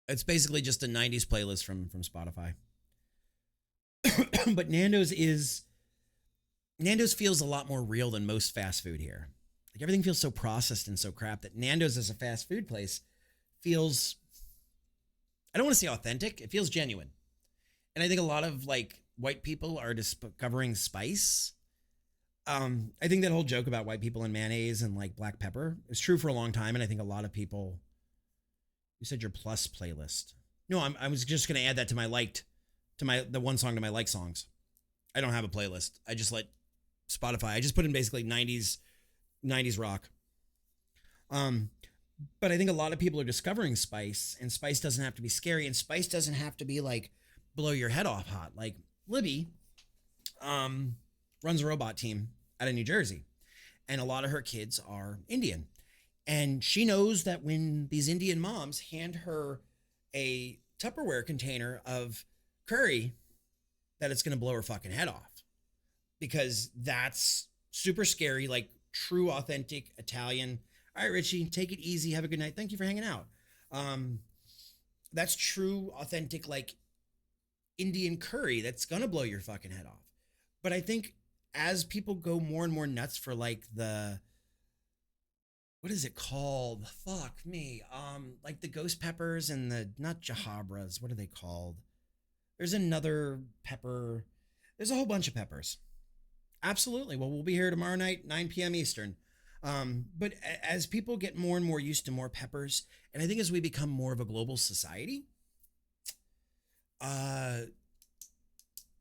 It's basically just a 90s playlist from Spotify. But Nando's feels a lot more real than most fast food here. Like everything feels so processed and so crap that Nando's as a fast food place feels, I don't want to say authentic, it feels genuine. And I think a lot of like white people are discovering spice. I think that whole joke about white people and mayonnaise and like black pepper is true for a long time. And I think a lot of people, you said your plus playlist. No, I was just going to add that to the one song to my like songs. I don't have a playlist. I just let Spotify. I just put in basically 90s rock. But I think a lot of people are discovering spice, and spice doesn't have to be scary, and spice doesn't have to be like blow your head off hot. Like Libby, runs a robot team out of New Jersey, and a lot of her kids are Indian. And she knows that when these Indian moms hand her a Tupperware container of curry, that it's going to blow her fucking head off, because that's super scary, like true, authentic Italian. All right, Richie, take it easy. Have a good night. Thank you for hanging out. That's true, authentic, like Indian curry that's going to blow your fucking head off. But I think as people go more and more nuts for like what is it called? Fuck me. Like the ghost peppers and the, not jahabras. What are they called? There's another pepper. There's a whole bunch of peppers. Absolutely. Well, we'll be here tomorrow night, 9 p.m. Eastern. But as people get more and more used to more peppers, and I think as we become more of a global society,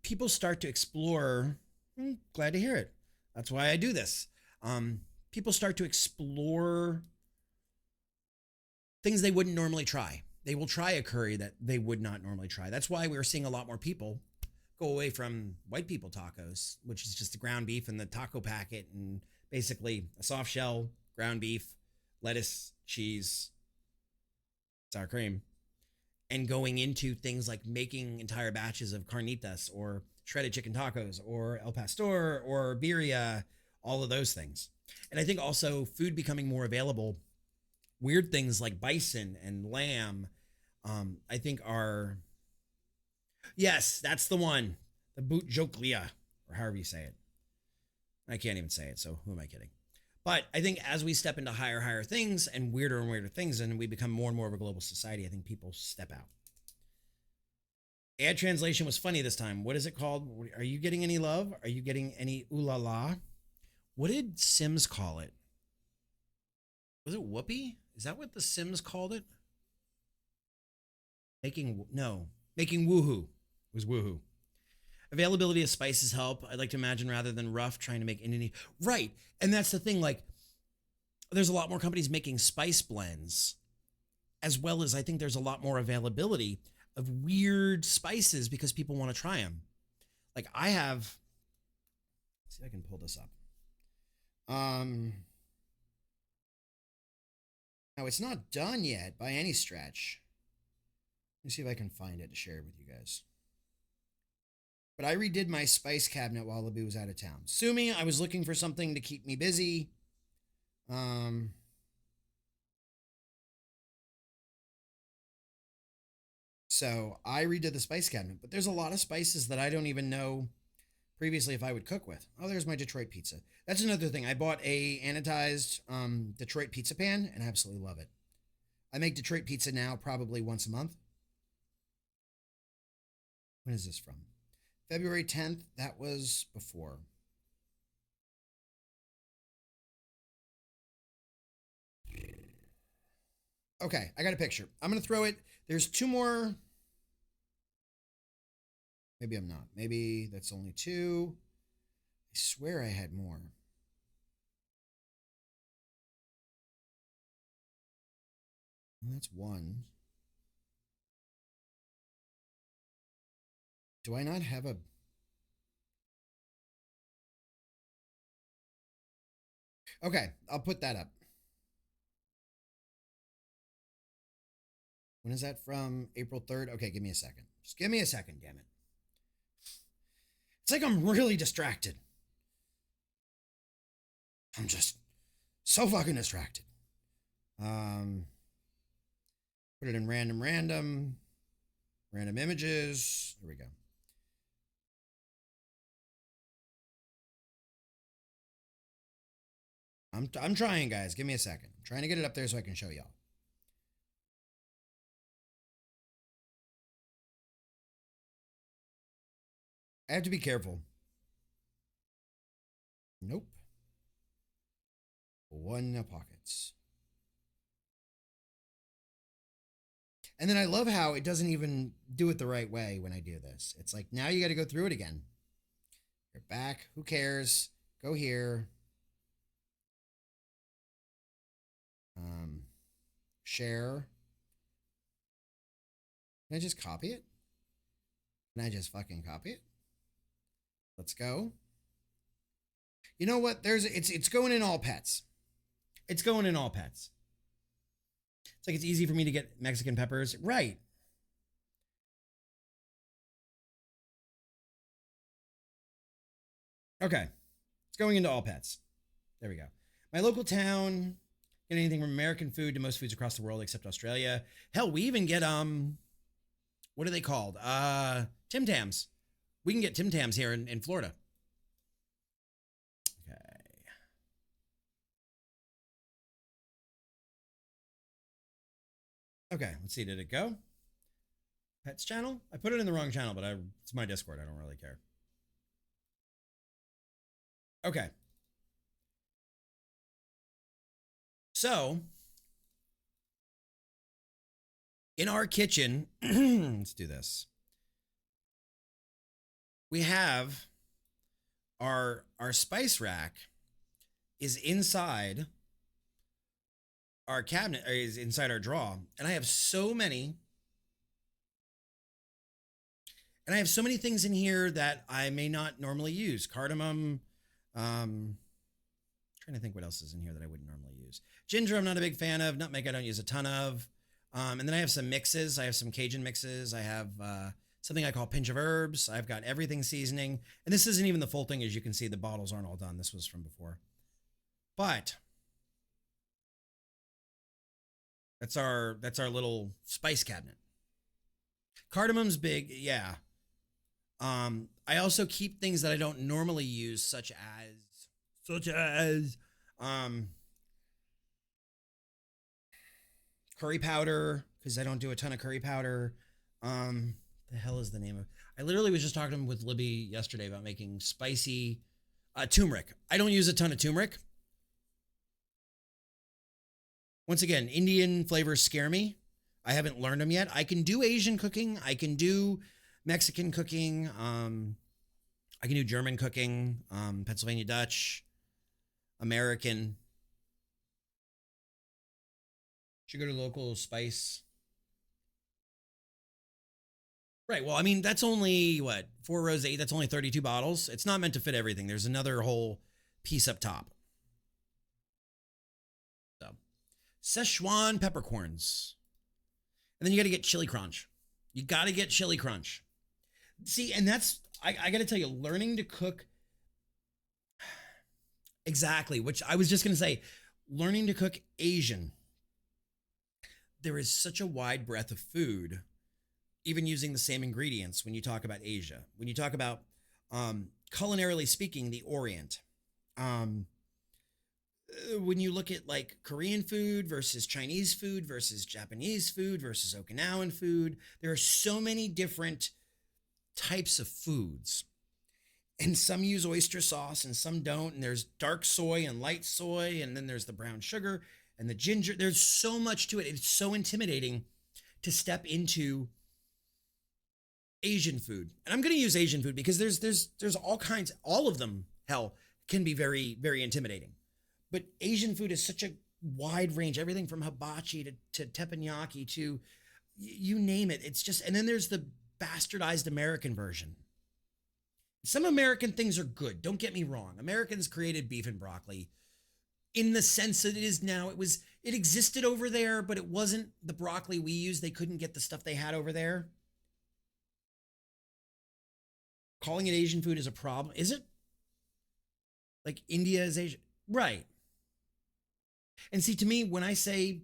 people start to explore. Glad to hear it. That's why I do this. People start to explore things they wouldn't normally try. They will try a curry that they would not normally try. That's why we're seeing a lot more people go away from white people tacos, which is just the ground beef and the taco packet and basically a soft shell, ground beef, lettuce, cheese, sour cream, and going into things like making entire batches of carnitas or shredded chicken tacos or El Pastor or birria, all of those things. And I think also food becoming more available, weird things like bison and lamb, I think are, yes, that's the one, the boot joklia, or however you say it. I can't even say it, so who am I kidding? But I think as we step into higher things and weirder things, and we become more and more of a global society, I think people step out. Ad translation was funny this time. What is it called? Are you getting any love? Are you getting any ooh la la? What did Sims call it? Was it whoopee? Is that what the Sims called it? Making woohoo. It was woohoo. Availability of spices help. I'd like to imagine rather than rough trying to make Indian. Right. And that's the thing. Like, there's a lot more companies making spice blends, as well as I think there's a lot more availability of weird spices because people want to try them. Like I have, let's see if I can pull this up. Now it's not done yet by any stretch. Let me see if I can find it to share it with you guys. But I redid my spice cabinet while Libby was out of town. Sue me, I was looking for something to keep me busy. So I redid the spice cabinet, but there's a lot of spices that I don't even know previously if I would cook with. Oh, there's my Detroit pizza. That's another thing. I bought a anodized Detroit pizza pan and I absolutely love it. I make Detroit pizza now probably once a month. When is this from? February 10th. That was before. Okay, I got a picture. I'm going to throw it. There's two more. Maybe I'm not. Maybe that's only two. I swear I had more. That's one. Do I not have a... Okay, I'll put that up. When is that from? April 3rd? Okay, give me a second. Just give me a second, damn it. It's like I'm really distracted. I'm just so fucking distracted. Put it in random images. Here we go. I'm trying, guys. Give me a second. I'm trying to get it up there so I can show y'all. I have to be careful. Nope. One pockets. And then I love how it doesn't even do it the right way when I do this. It's like, now you got to go through it again. You're back. Who cares? Go here. Share. Can I just copy it? Can I just fucking copy it? Let's go. You know what? It's going in all pets. It's going in all pets. It's like it's easy for me to get Mexican peppers. Right. Okay. It's going into all pets. There we go. My local town. Get anything from American food to most foods across the world except Australia. Hell, we even get what are they called? Tim Tams. We can get Tim Tams here in Florida. Okay. Okay, let's see. Did it go? Pets channel? I put it in the wrong channel, but it's my Discord. I don't really care. Okay. So, in our kitchen, let's do this. We have our spice rack is inside our cabinet, or is inside our drawer, and I have so many things in here that I may not normally use. Cardamom, trying to think what else is in here that I wouldn't normally use. Ginger, I'm not a big fan of. Nutmeg, I don't use a ton of. And then I have some mixes. I have some Cajun mixes. I have something I call pinch of herbs. I've got everything seasoning. And this isn't even the full thing. As you can see, the bottles aren't all done. This was from before. But that's our little spice cabinet. Cardamom's big, yeah. I also keep things that I don't normally use, such as curry powder, because I don't do a ton of curry powder. The hell is the name of? I literally was just talking with Libby yesterday about making spicy turmeric. I don't use a ton of turmeric. Once again, Indian flavors scare me. I haven't learned them yet. I can do Asian cooking. I can do Mexican cooking. I can do German cooking, Pennsylvania Dutch, American. Should go to local spice. Right. Well, I mean, that's only what, 4 rows, 8. That's only 32 bottles. It's not meant to fit everything. There's another whole piece up top. So, Szechuan peppercorns. And then you got to get chili crunch. You got to get chili crunch. See, and that's, I got to tell you, learning to cook. Exactly. Which I was just going to say, learning to cook Asian. There is such a wide breadth of food, even using the same ingredients when you talk about Asia. When you talk about, culinarily speaking, the Orient. When you look at like Korean food versus Chinese food versus Japanese food versus Okinawan food, there are so many different types of foods. And some use oyster sauce and some don't. And there's dark soy and light soy. And then there's the brown sugar and the ginger. There's so much to it. It's so intimidating to step into Asian food. And I'm going to use Asian food because there's all kinds, all of them, hell, can be very, very intimidating. But Asian food is such a wide range, everything from hibachi to teppanyaki to you name it. It's just, and then there's the bastardized American version. Some American things are good. Don't get me wrong. Americans created beef and broccoli in the sense that it is now. It existed over there, but it wasn't the broccoli we use. They couldn't get the stuff they had over there. Calling it Asian food is a problem. Is it? Like India is Asian. Right. And see, to me, when I say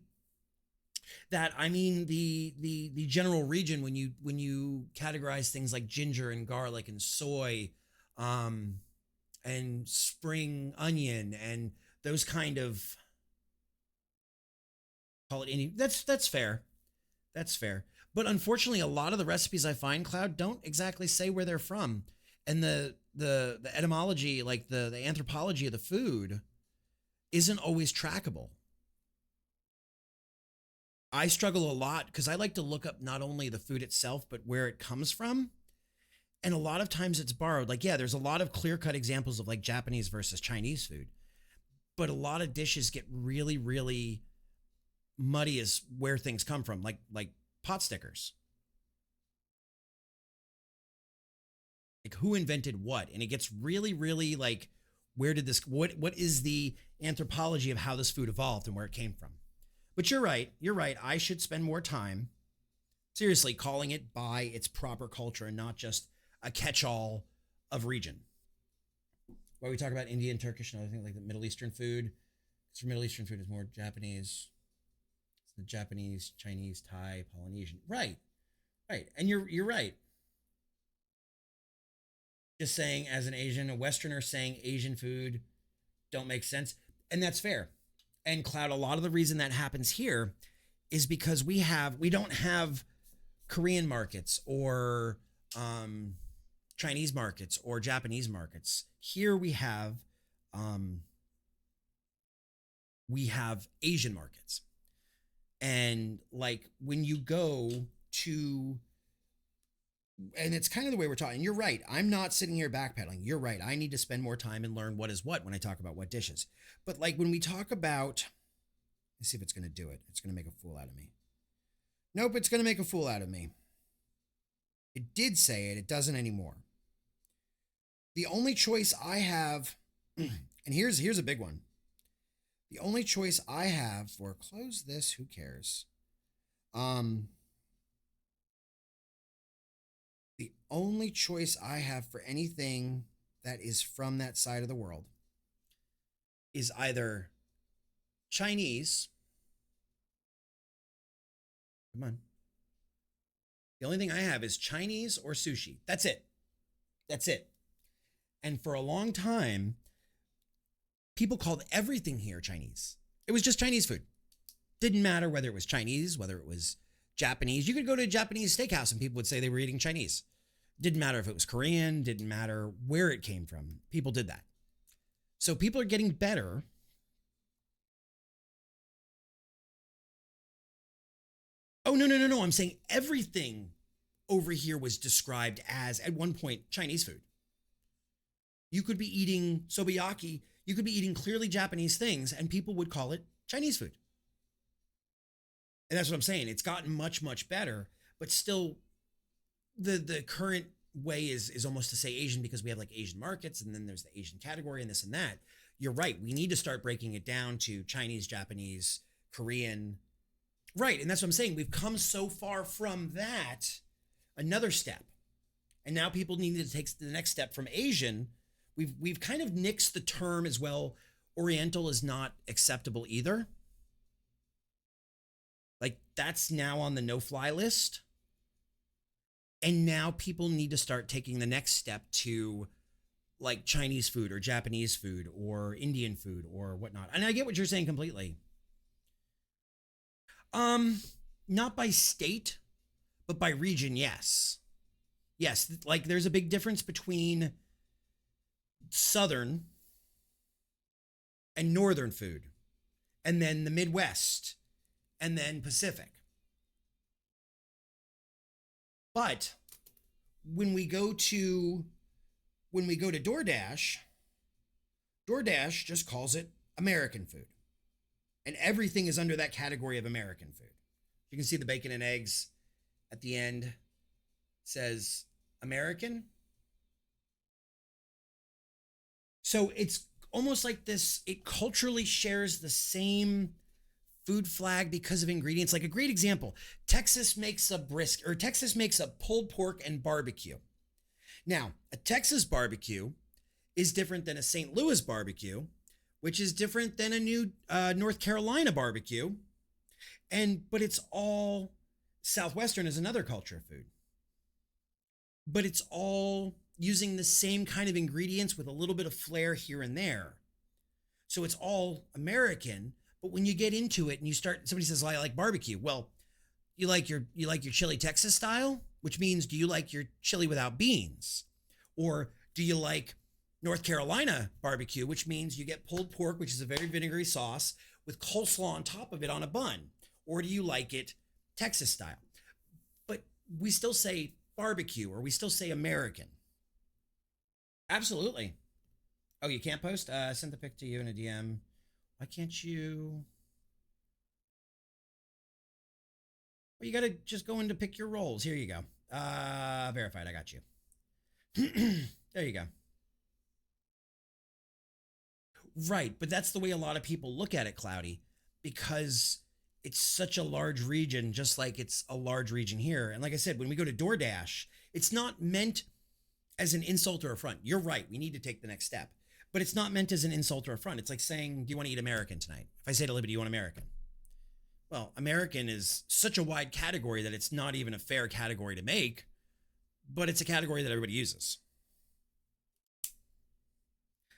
that, I mean the general region, when you categorize things like ginger and garlic and soy, and spring onion and those kind of, call it Indian. That's fair. That's fair. But unfortunately, a lot of the recipes I find, Cloud, don't exactly say where they're from. And the etymology, like the anthropology of the food, isn't always trackable. I struggle a lot because I like to look up not only the food itself, but where it comes from. And a lot of times it's borrowed. Like, yeah, there's a lot of clear-cut examples of like Japanese versus Chinese food. But a lot of dishes get really, really muddy as where things come from, like pot stickers. Like who invented what? And it gets really, really like, where did this, what is the anthropology of how this food evolved and where it came from? But you're right. I should spend more time, seriously, calling it by its proper culture and not just a catch-all of region. Why we talk about Indian, Turkish, and other things like the Middle Eastern food. Because Middle Eastern food is more Japanese. It's the Japanese, Chinese, Thai, Polynesian. Right. And you're right. Just saying, as an Asian, a Westerner saying Asian food don't make sense. And that's fair. And Cloud, a lot of the reason that happens here is because we don't have Korean markets or Chinese markets or Japanese markets. Here we have Asian markets. And like when you go to, and it's kind of the way we're talking. You're right. I'm not sitting here backpedaling. You're right. I need to spend more time and learn what is what when I talk about what dishes. But like when we talk about, let's see if it's going to do it. It's going to make a fool out of me. Nope, it's going to make a fool out of me. It did say it. It doesn't anymore. The only choice I have, and here's a big one. The only choice I have for, close this, who cares? The only choice I have for anything that is from that side of the world is either Chinese. Come on. The only thing I have is Chinese or sushi. That's it. And for a long time, people called everything here Chinese. It was just Chinese food. Didn't matter whether it was Chinese, whether it was Japanese. You could go to a Japanese steakhouse and people would say they were eating Chinese. Didn't matter if it was Korean, didn't matter where it came from. People did that. So people are getting better. Oh, no. I'm saying everything over here was described as, at one point, Chinese food. You could be eating sobayaki. You could be eating clearly Japanese things, and people would call it Chinese food. And that's what I'm saying. It's gotten much, much better, but still the current way is almost to say Asian because we have like Asian markets and then there's the Asian category and this and that. You're right. We need to start breaking it down to Chinese, Japanese, Korean. Right. And that's what I'm saying. We've come so far from that, another step. And now people need to take the next step from Asian. We've kind of nixed the term as well. Oriental is not acceptable either. Like that's now on the no-fly list. And now people need to start taking the next step to like Chinese food or Japanese food or Indian food or whatnot. And I get what you're saying completely. Not by state, but by region, yes. Yes, like there's a big difference between Southern and Northern food, and then the Midwest, and then Pacific. But when we go to DoorDash just calls it American food. And everything is under that category of American food. You can see the bacon and eggs at the end says American. So it's almost like this, it culturally shares the same food flag because of ingredients. Like a great example, Texas makes a pulled pork and barbecue. Now, a Texas barbecue is different than a St. Louis barbecue, which is different than a new North Carolina barbecue. But it's all, Southwestern is another culture of food. But it's all using the same kind of ingredients with a little bit of flair here and there. So it's all American, but when you get into it and you start, somebody says, I like barbecue. Well, you like your chili Texas style, which means, do you like your chili without beans? Or do you like North Carolina barbecue, which means you get pulled pork, which is a very vinegary sauce with coleslaw on top of it on a bun? Or do you like it Texas style? But we still say barbecue, or we still say American. Absolutely. Oh, you can't post? I sent the pic to you in a DM. Why can't you? Well, you got to just go in to pick your roles. Here you go. Verified. I got you. There you go. Right. But that's the way a lot of people look at it, Cloudy, because it's such a large region, just like it's a large region here. And like I said, when we go to DoorDash, it's not meant as an insult or affront. You're right. We need to take the next step. But it's not meant as an insult or affront. It's like saying, do you want to eat American tonight? If I say to Libby, do you want American? Well, American is such a wide category that it's not even a fair category to make, but it's a category that everybody uses.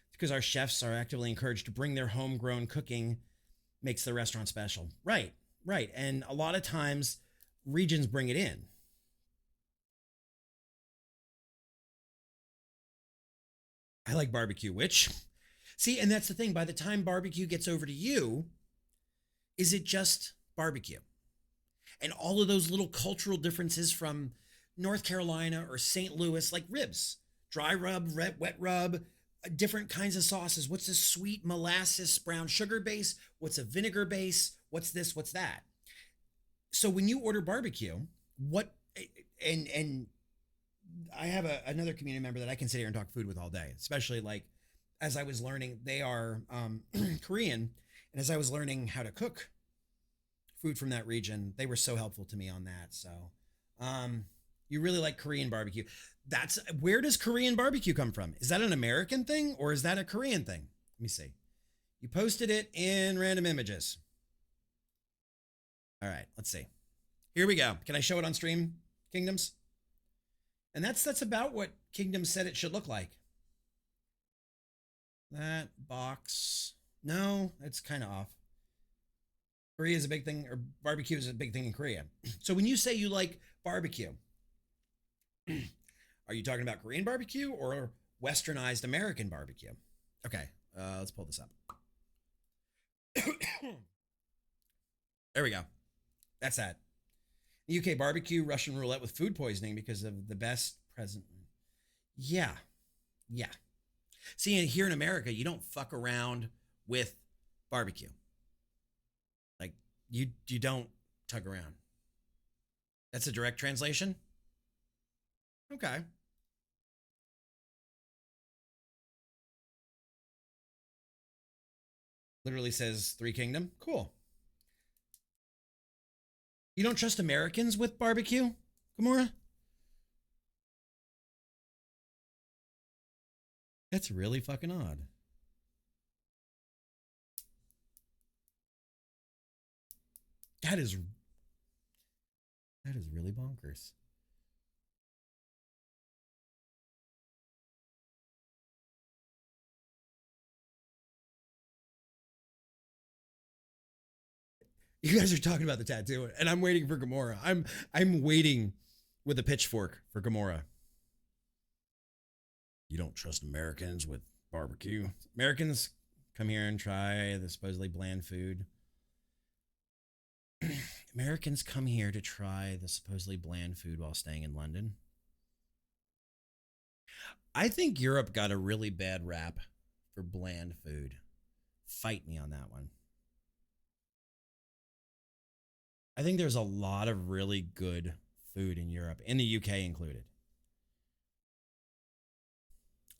It's because our chefs are actively encouraged to bring their homegrown cooking, makes the restaurant special. Right. And a lot of times regions bring it in. I like barbecue, which, see, and that's the thing. By the time barbecue gets over to you, is it just barbecue? And all of those little cultural differences from North Carolina or St. Louis, like ribs, dry rub, wet rub, different kinds of sauces. What's a sweet molasses brown sugar base? What's a vinegar base? What's this? What's that? So when you order barbecue, and I have another community member that I can sit here and talk food with all day, especially like as I was learning, they are Korean. And as I was learning how to cook food from that region, they were so helpful to me on that. So you really like Korean barbecue. Where does Korean barbecue come from? Is that an American thing or is that a Korean thing? Let me see. You posted it in random images. All right, let's see. Here we go. Can I show it on stream, Kingdoms? And that's about what Kingdom said it should look like. That box. No, it's kind of off. Korea is a big thing, or barbecue is a big thing in Korea. So when you say you like barbecue, are you talking about Korean barbecue or westernized American barbecue? Okay, let's pull this up. There we go. That's that. UK barbecue, Russian roulette with food poisoning because of the best present. Yeah. See, here in America, you don't fuck around with barbecue. Like you don't tug around. That's a direct translation. Okay. Literally says Three Kingdom. Cool. You don't trust Americans with barbecue, Gamora? That's really fucking odd. That is really bonkers. You guys are talking about the tattoo, and I'm waiting for Gamora. I'm waiting with a pitchfork for Gamora. You don't trust Americans with barbecue. Americans come here and try the supposedly bland food. Americans come here to try the supposedly bland food while staying in London. I think Europe got a really bad rap for bland food. Fight me on that one. I think there's a lot of really good food in Europe, in the UK included.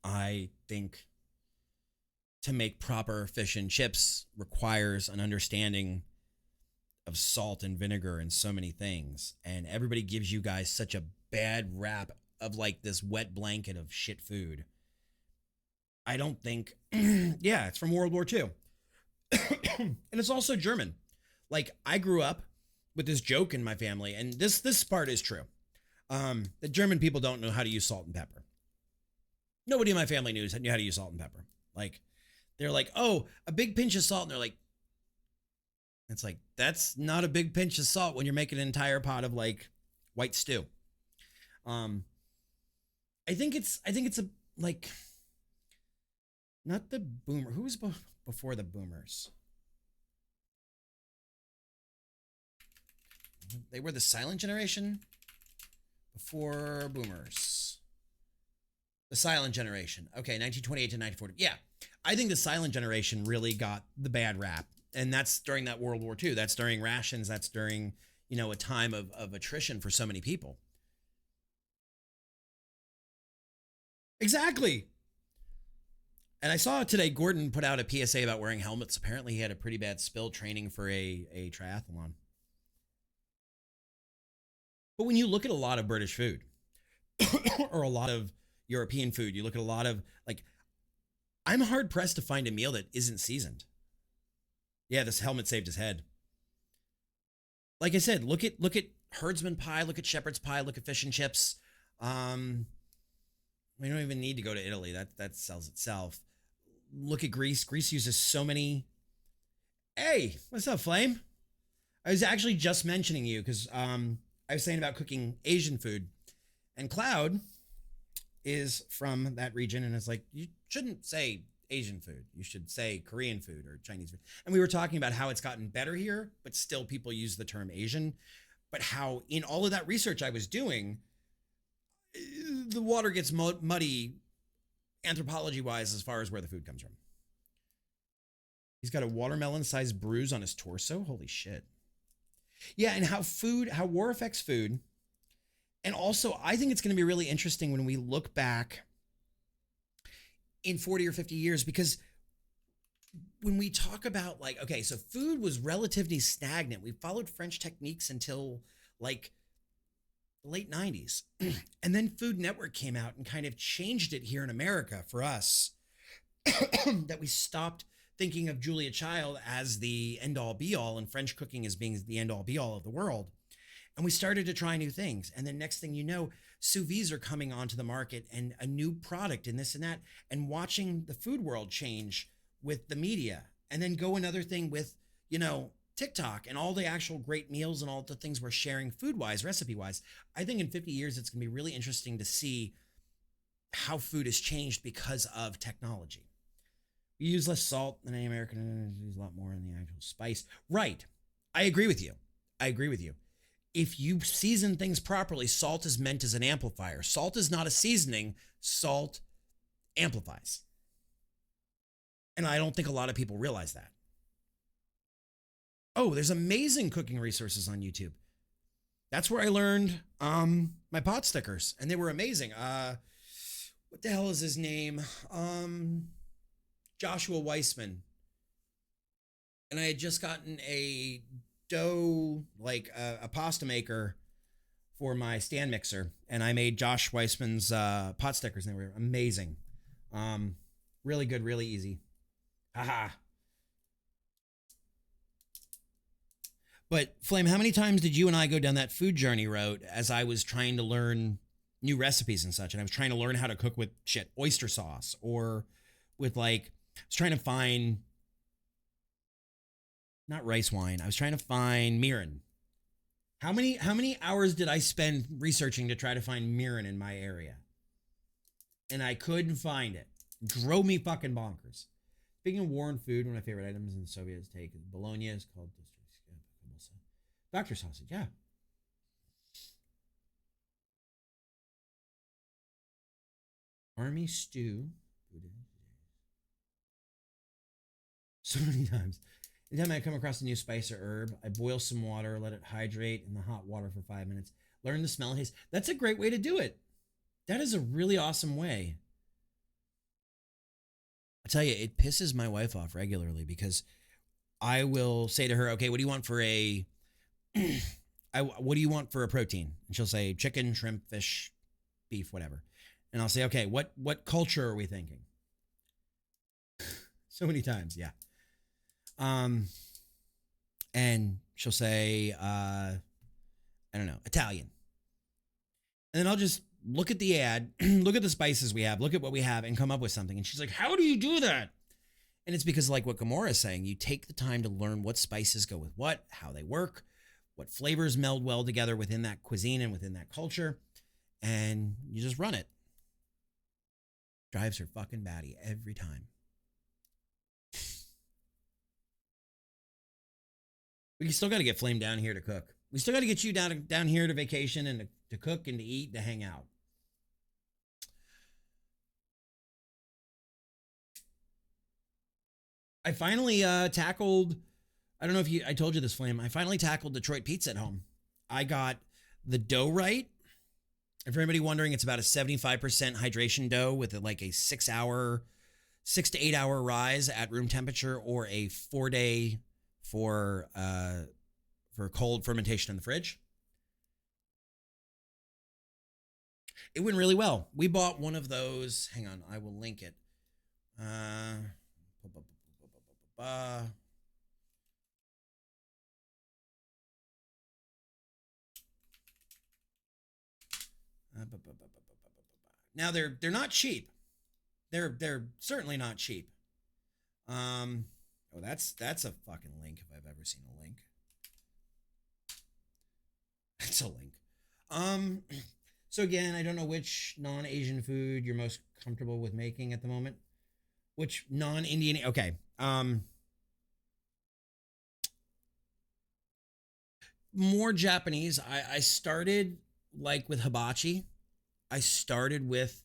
I think to make proper fish and chips requires an understanding of salt and vinegar and so many things. And everybody gives you guys such a bad rap of like this wet blanket of shit food. I don't think, yeah, it's from World War II. And it's also German. Like, I grew up with this joke in my family, and this part is true. The German people don't know how to use salt and pepper. Nobody in my family knew how to use salt and pepper. Like, they're like, oh, a big pinch of salt. And they're like, it's like, that's not a big pinch of salt when you're making an entire pot of like white stew. I think it's a, like, not the boomer. Who was before the boomers? They were the silent generation before boomers. The silent generation. Okay, 1928 to 1940. Yeah, I think the silent generation really got the bad rap. And that's during that World War II. That's during rations. That's during, you know, a time of attrition for so many people. Exactly. And I saw today Gordon put out a PSA about wearing helmets. Apparently he had a pretty bad spill training for a triathlon. But when you look at a lot of British food or a lot of European food, you look at a lot of, like, I'm hard pressed to find a meal that isn't seasoned. Yeah, this helmet saved his head. Like I said, look at herdsman pie, look at shepherd's pie, look at fish and chips. We don't even need to go to Italy. That sells itself. Look at Greece. Greece uses so many. Hey, what's up, Flame? I was actually just mentioning you because I was saying about cooking Asian food, and Cloud is from that region, and it's like, you shouldn't say Asian food. You should say Korean food or Chinese food. And we were talking about how it's gotten better here, but still people use the term Asian. But how in all of that research I was doing, the water gets muddy anthropology-wise as far as where the food comes from. He's got a watermelon-sized bruise on his torso. Holy shit. Yeah, and how war affects food. And also, I think it's going to be really interesting when we look back in 40 or 50 years, because when we talk about, like, okay, so food was relatively stagnant. We followed French techniques until like the late 90s. And then Food Network came out and kind of changed it here in America for us, that we stopped thinking of Julia Child as the end all be all and French cooking as being the end all be all of the world. And we started to try new things. And then next thing you know, sous vide are coming onto the market and a new product and this and that, and watching the food world change with the media, and then go another thing with, you know, TikTok and all the actual great meals and all the things we're sharing food wise, recipe wise. I think in 50 years, it's going to be really interesting to see how food has changed because of technology. We use less salt than any American, use a lot more in the actual spice. Right. I agree with you. If you season things properly, salt is meant as an amplifier. Salt is not a seasoning. Salt amplifies. And I don't think a lot of people realize that. Oh, there's amazing cooking resources on YouTube. That's where I learned my pot stickers, and they were amazing. What the hell is his name? Joshua Weissman. And I had just gotten a dough, like a pasta maker for my stand mixer, and I made Josh Weissman's pot stickers, and they were amazing. Really good, really easy. Haha. But Flame, how many times did you and I go down that food journey road as I was trying to learn new recipes and such, and I was trying to learn how to cook with oyster sauce, or with, like, I was trying to find, not rice wine, I was trying to find mirin. How many hours did I spend researching to try to find mirin in my area? And I couldn't find it. Drove me fucking bonkers. Speaking of war and food, one of my favorite items in the Soviets take is bologna, is called doctor sausage, yeah. Army stew. So many times. Anytime I come across a new spice or herb, I boil some water, let it hydrate in the hot water for 5 minutes. Learn the smell and taste. That's a great way to do it. That is a really awesome way. I tell you, it pisses my wife off regularly because I will say to her, okay, what do you want for a, what do you want for a protein? And she'll say chicken, shrimp, fish, beef, whatever. And I'll say, okay, what culture are we thinking? So many times, yeah. And she'll say, I don't know, Italian. And then I'll just look at the ad, look at the spices we have, look at what we have, and come up with something. And she's like, how do you do that? And it's because, like what Gamora is saying, you take the time to learn what spices go with what, how they work, what flavors meld well together within that cuisine and within that culture, and you just run it. Drives her fucking batty every time. We still got to get Flame down here to cook. We still got to get you down here to vacation and to cook and to eat, to hang out. I finally tackled, I don't know if I told you this, Flame. I finally tackled Detroit pizza at home. I got the dough right. And for anybody wondering, it's about a 75% hydration dough with like a 6 to 8 hour rise at room temperature, or a 4-day for cold fermentation in the fridge. It went really well. We bought one of those. Hang on, I will link it. Now they're not cheap. They're certainly not cheap. Oh, that's a fucking link if I've ever seen a link. That's a link. So again, I don't know which non-Asian food you're most comfortable with making at the moment. Which non-Indian, okay. More Japanese. I started like with hibachi. I started with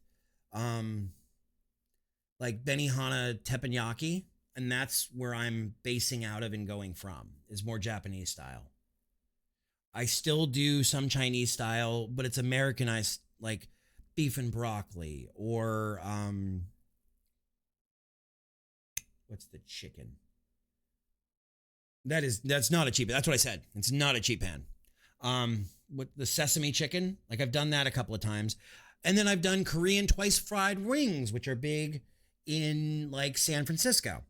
like Benihana teppanyaki, and that's where I'm basing out of and going from, is more Japanese style. I still do some Chinese style, but it's Americanized, like beef and broccoli, or what's the chicken? That's not a cheap. That's what I said. It's not a cheap pan. With the sesame chicken, like I've done that a couple of times, and then I've done Korean twice fried wings, which are big in like San Francisco.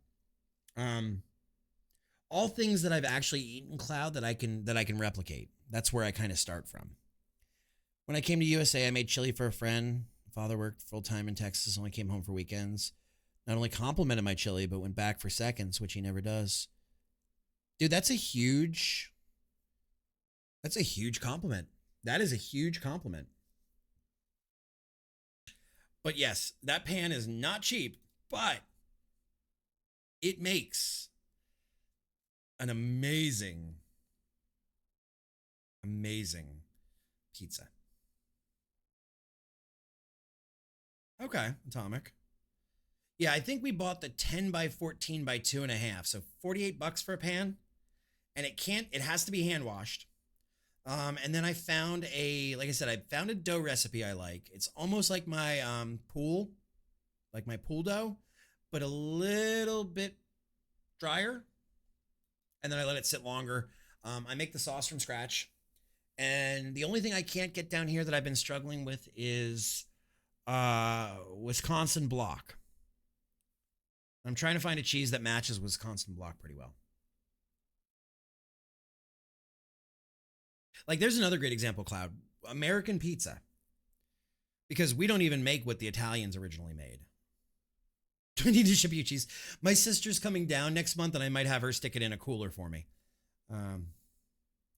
All things that I've actually eaten, Cloud, that I can replicate. That's where I kind of start from. When I came to USA, I made chili for a friend. Father worked full time in Texas, only came home for weekends. Not only complimented my chili, but went back for seconds, which he never does. Dude, that's a huge compliment. That is a huge compliment. But yes, that pan is not cheap, but it makes an amazing pizza. Okay, Atomic. Yeah, I think we bought the 10 by 14 by 2.5, so $48 for a pan. And it has to be hand washed. And then I found like I said, I found a dough recipe I like. It's almost like my pool dough, but a little bit drier. And then I let it sit longer. I make the sauce from scratch. And the only thing I can't get down here that I've been struggling with is Wisconsin block. I'm trying to find a cheese that matches Wisconsin block pretty well. Like, there's another great example, Cloud. American pizza. Because we don't even make what the Italians originally made. Do I need to ship you cheese? My sister's coming down next month, and I might have her stick it in a cooler for me.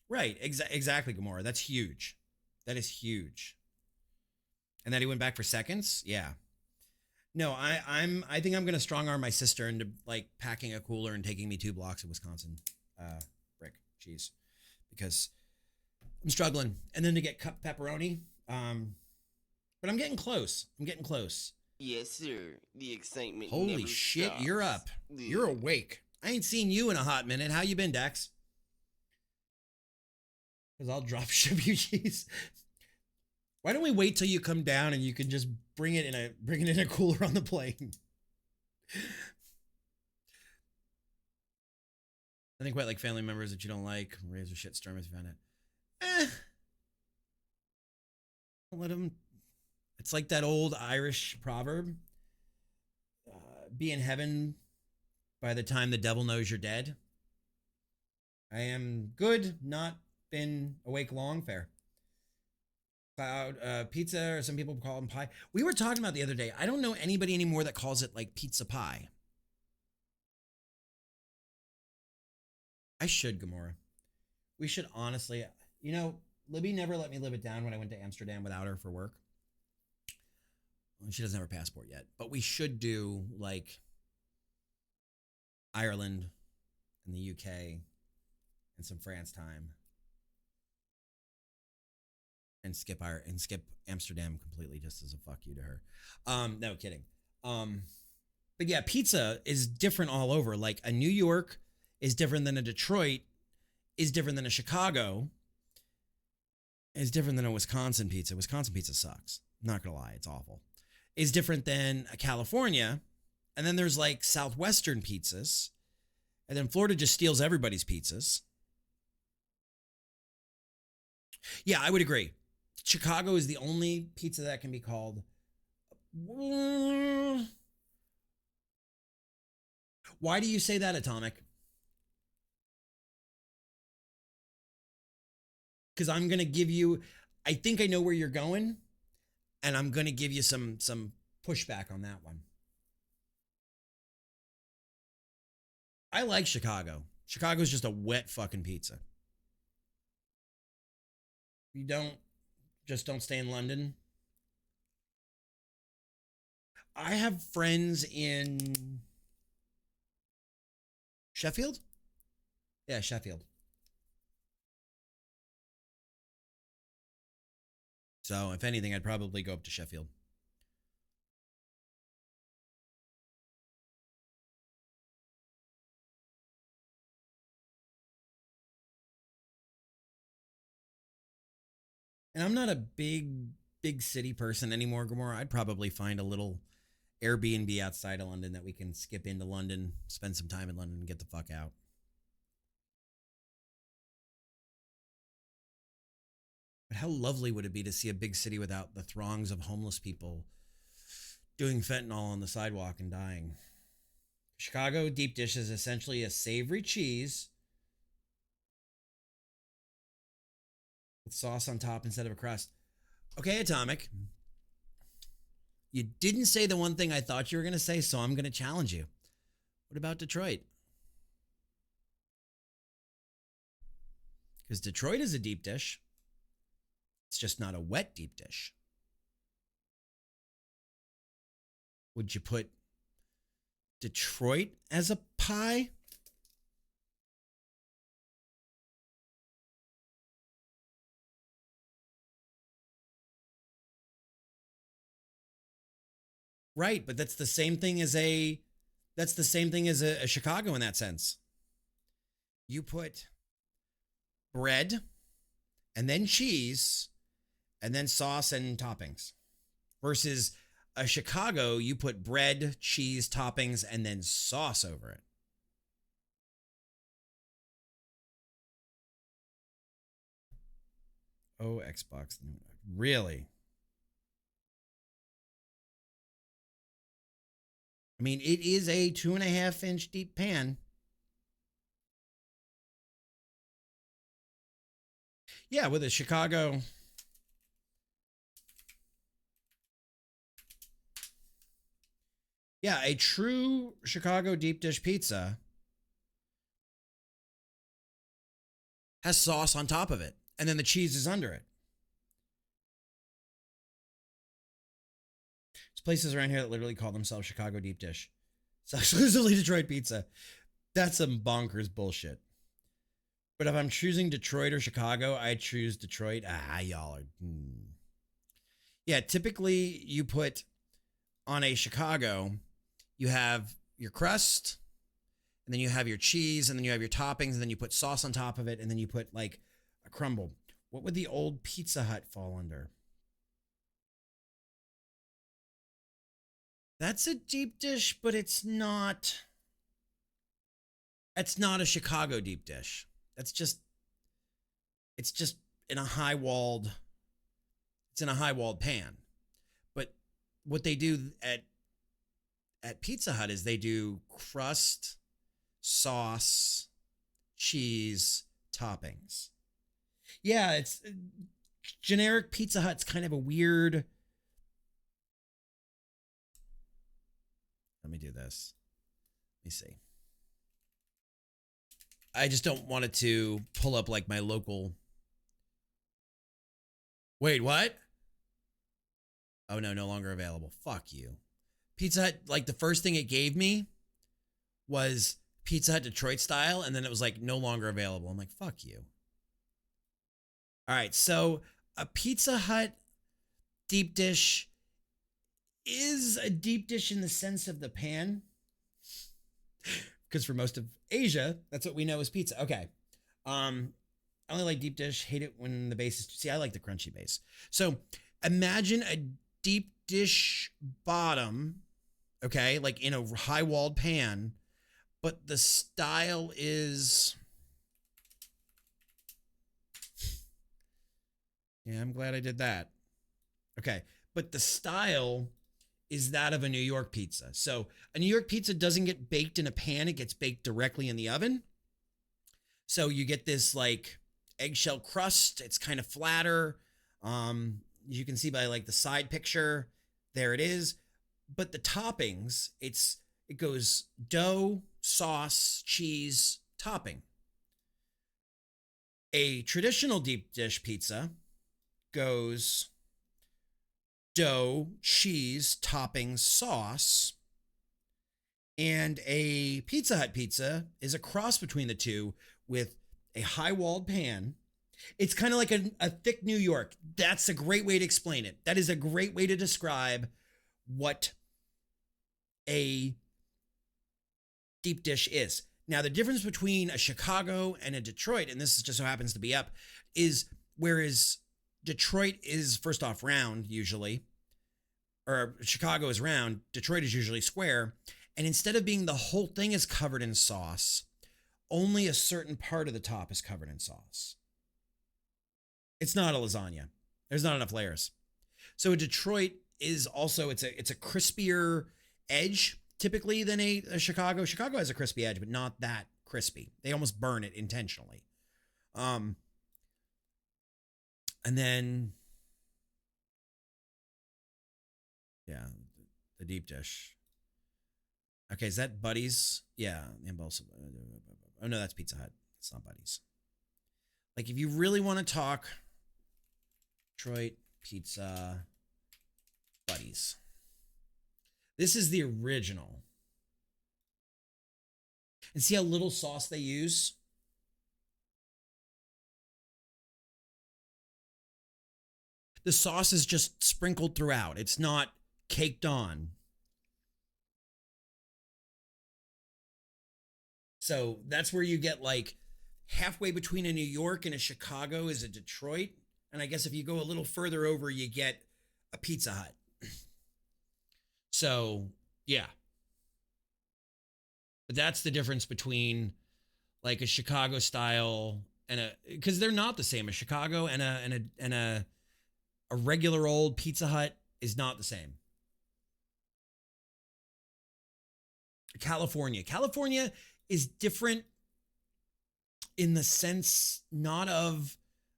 Right, exactly, Gamora. That's huge. That is huge. And that he went back for seconds? Yeah. No, I think I'm gonna strong arm my sister into like packing a cooler and taking me 2 blocks of Wisconsin brick cheese, because I'm struggling. And then to get cup pepperoni. But I'm getting close. Yes, sir. The excitement. Holy never shit, stops. you're up. You're awake. I ain't seen you in a hot minute. How you been, Dex? Because I'll drop ship you cheese. Why don't we wait till you come down and you can just bring it in a cooler on the plane? I think quite like family members that you don't like. Razor shit storm if you find it. Don't let them. It's like that old Irish proverb. Be in heaven by the time the devil knows you're dead. I am good, not been awake long. Fair. Cloud pizza, or some people call them pie. We were talking about the other day. I don't know anybody anymore that calls it like pizza pie. I should, Gamora. We should honestly, you know, Libby never let me live it down when I went to Amsterdam without her for work. She doesn't have her passport yet, but we should do like Ireland and the UK and some France time, and skip Amsterdam completely just as a fuck you to her. No kidding. But yeah, pizza is different all over. Like a New York is different than a Detroit, is different than a Chicago, is different than a Wisconsin pizza. Wisconsin pizza sucks. I'm not gonna lie, it's awful. Is different than a California, and then there's like Southwestern pizzas, and then Florida just steals everybody's pizzas. Yeah, I would agree. Chicago is the only pizza that can be called. Why do you say that, Atomic? Because I'm gonna give you. I think I know where you're going, and I'm gonna give you some pushback on that one. I like Chicago. Chicago's just a wet fucking pizza. You don't stay in London. I have friends in Sheffield. Yeah, Sheffield. So if anything, I'd probably go up to Sheffield. And I'm not a big city person anymore, Gamora. I'd probably find a little Airbnb outside of London that we can skip into London, spend some time in London, and get the fuck out. But how lovely would it be to see a big city without the throngs of homeless people doing fentanyl on the sidewalk and dying? Chicago deep dish is essentially a savory cheese with sauce on top instead of a crust. Okay, Atomic. You didn't say the one thing I thought you were going to say, so I'm going to challenge you. What about Detroit? Because Detroit is a deep dish. It's just not a wet deep dish. Would you put Detroit as a pie? Right, but that's the same thing as a Chicago in that sense. You put bread and then cheese and then sauce and toppings. Versus a Chicago, you put bread, cheese, toppings, and then sauce over it. Oh, Xbox. Really? I mean, it is a 2.5-inch deep pan. Yeah, with a Chicago. Yeah, a true Chicago deep dish pizza has sauce on top of it, and then the cheese is under it. There's places around here that literally call themselves Chicago deep dish. It's exclusively Detroit pizza. That's some bonkers bullshit. But if I'm choosing Detroit or Chicago, I choose Detroit. Y'all are. Yeah, typically you put on a Chicago, you have your crust, and then you have your cheese, and then you have your toppings, and then you put sauce on top of it, and then you put like a crumble. What would the old Pizza Hut fall under? That's a deep dish, but it's not a Chicago deep dish. It's just in a it's in a high walled pan. But what they do at Pizza Hut is they do crust, sauce, cheese, toppings. Yeah, it's generic Pizza Hut's kind of a weird. Let me do this. Let me see. I just don't want it to pull up like my local. Wait, what? Oh no, no longer available. Fuck you. Pizza Hut, like the first thing it gave me was Pizza Hut Detroit style, and then it was like no longer available. I'm like, fuck you. All right, so a Pizza Hut deep dish is a deep dish in the sense of the pan. Because for most of Asia, that's what we know as pizza. Okay. I only like deep dish. Hate it when the base is. See, I like the crunchy base. So imagine a deep dish bottom, okay, like in a high walled pan, but the style is. Yeah, I'm glad I did that. Okay, but the style is that of a New York pizza. So a New York pizza doesn't get baked in a pan. It gets baked directly in the oven. So you get this like eggshell crust. It's kind of flatter. You can see by like the side picture, there it is. But the toppings, it goes dough, sauce, cheese, topping. A traditional deep dish pizza goes dough, cheese, toppings, sauce. And a Pizza Hut pizza is a cross between the two with a high-walled pan. It's kind of like a thick New York. That's a great way to explain it. That is a great way to describe what a deep dish is. Now, the difference between a Chicago and a Detroit, and this just so happens to be up, is whereas Detroit is, first off, round, usually, or Chicago is round, Detroit is usually square, and instead of being the whole thing is covered in sauce, only a certain part of the top is covered in sauce. It's not a lasagna. There's not enough layers. So a Detroit is also, it's a crispier edge, typically, than a Chicago. Chicago has a crispy edge, but not that crispy. They almost burn it intentionally. And then, yeah, the deep dish. Okay, is that Buddy's? Yeah, Impulsive. Oh no, that's Pizza Hut. It's not Buddy's. Like, if you really want to talk Detroit pizza, Buddy's. This is the original. And see how little sauce they use? The sauce is just sprinkled throughout. It's not caked on. So that's where you get like halfway between a New York and a Chicago is a Detroit. And I guess if you go a little further over, you get a Pizza Hut. So, yeah. But that's the difference between like a Chicago style and because they're not the same. A Chicago and a regular old Pizza Hut is not the same. California is different in the sense not of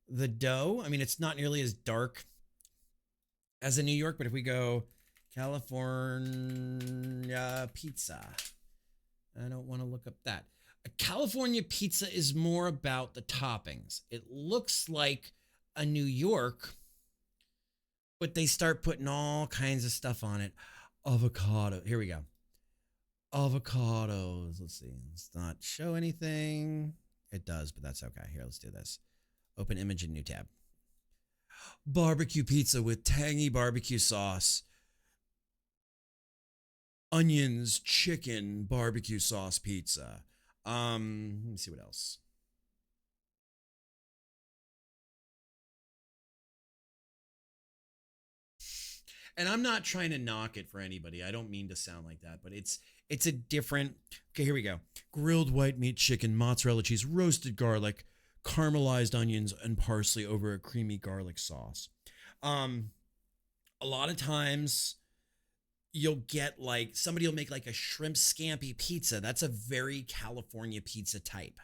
the dough. I mean, it's not nearly as dark as a New York, but if we go California pizza, I don't want to look up that. A California pizza is more about the toppings. It looks like a New York, but they start putting all kinds of stuff on it. Avocado. Here we go. Avocados. Let's see. Let's not show anything. It does, but that's okay. Here, let's do this. Open image in new tab. Barbecue pizza with tangy barbecue sauce. Onions, chicken, barbecue sauce pizza. Let me see what else. And I'm not trying to knock it for anybody. I don't mean to sound like that, but it's a different. Okay, here we go. Grilled white meat chicken, mozzarella cheese, roasted garlic, caramelized onions, and parsley over a creamy garlic sauce. A lot of times you'll get like somebody will make like a shrimp scampi pizza. That's a very California pizza type.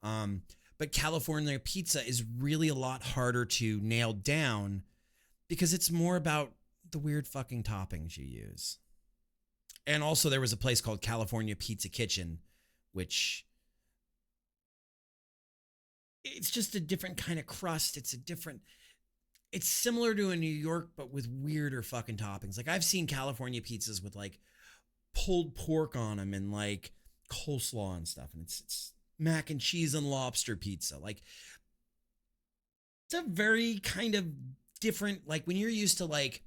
But California pizza is really a lot harder to nail down because it's more about the weird fucking toppings you use. And also there was a place called California Pizza Kitchen, which it's just a different kind of crust. It's similar to a New York, but with weirder fucking toppings. Like I've seen California pizzas with like pulled pork on them and like coleslaw and stuff. And it's mac and cheese and lobster pizza. Like it's a very kind of different, like when you're used to like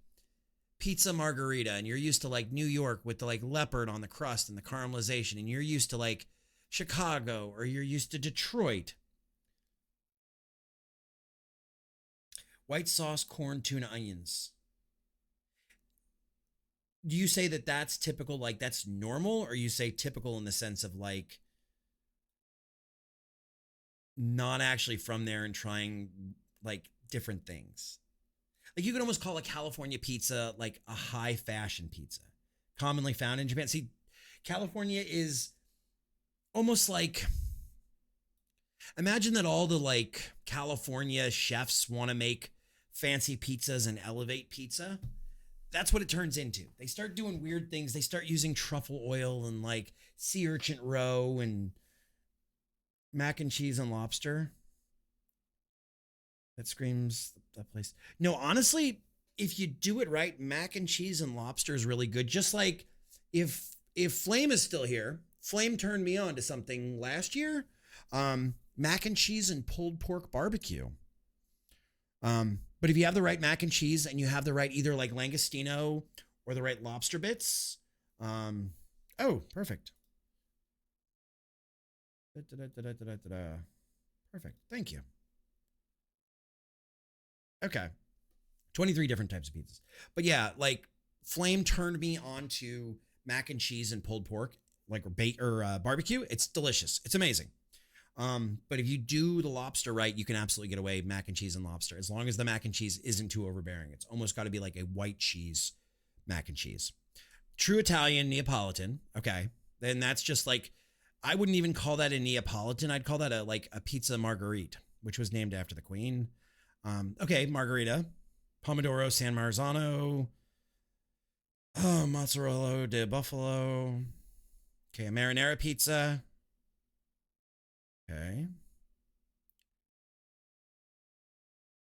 pizza margarita and you're used to like New York with the like leopard on the crust and the caramelization, and you're used to like Chicago or you're used to Detroit. White sauce, corn, tuna, onions. Do you say that that's typical, like that's normal, or you say typical in the sense of like not actually from there and trying like different things? Like you could almost call a California pizza like a high fashion pizza, commonly found in Japan. See, California is almost like, imagine that all the like California chefs want to make fancy pizzas and elevate pizza. That's what it turns into. They start doing weird things. They start using truffle oil and like sea urchin roe and mac and cheese and lobster. That screams that place. No, honestly, if you do it right, mac and cheese and lobster is really good. Just like if Flame is still here, Flame turned me on to something last year. Mac and cheese and pulled pork barbecue. But if you have the right mac and cheese and you have the right either like langostino or the right lobster bits, oh, perfect. Perfect. Thank you. Okay. 23 different types of pizzas. But yeah, like Flame turned me on to mac and cheese and pulled pork, like barbecue. It's delicious. It's amazing. But if you do the lobster right, you can absolutely get away mac and cheese and lobster, as long as the mac and cheese isn't too overbearing. It's almost got to be like a white cheese mac and cheese. True Italian Neapolitan. Okay. Then that's just like, I wouldn't even call that a Neapolitan. I'd call that a pizza margherita, which was named after the queen. Okay. Margherita, Pomodoro, San Marzano, mozzarella de buffalo. Okay. A marinara pizza. Okay.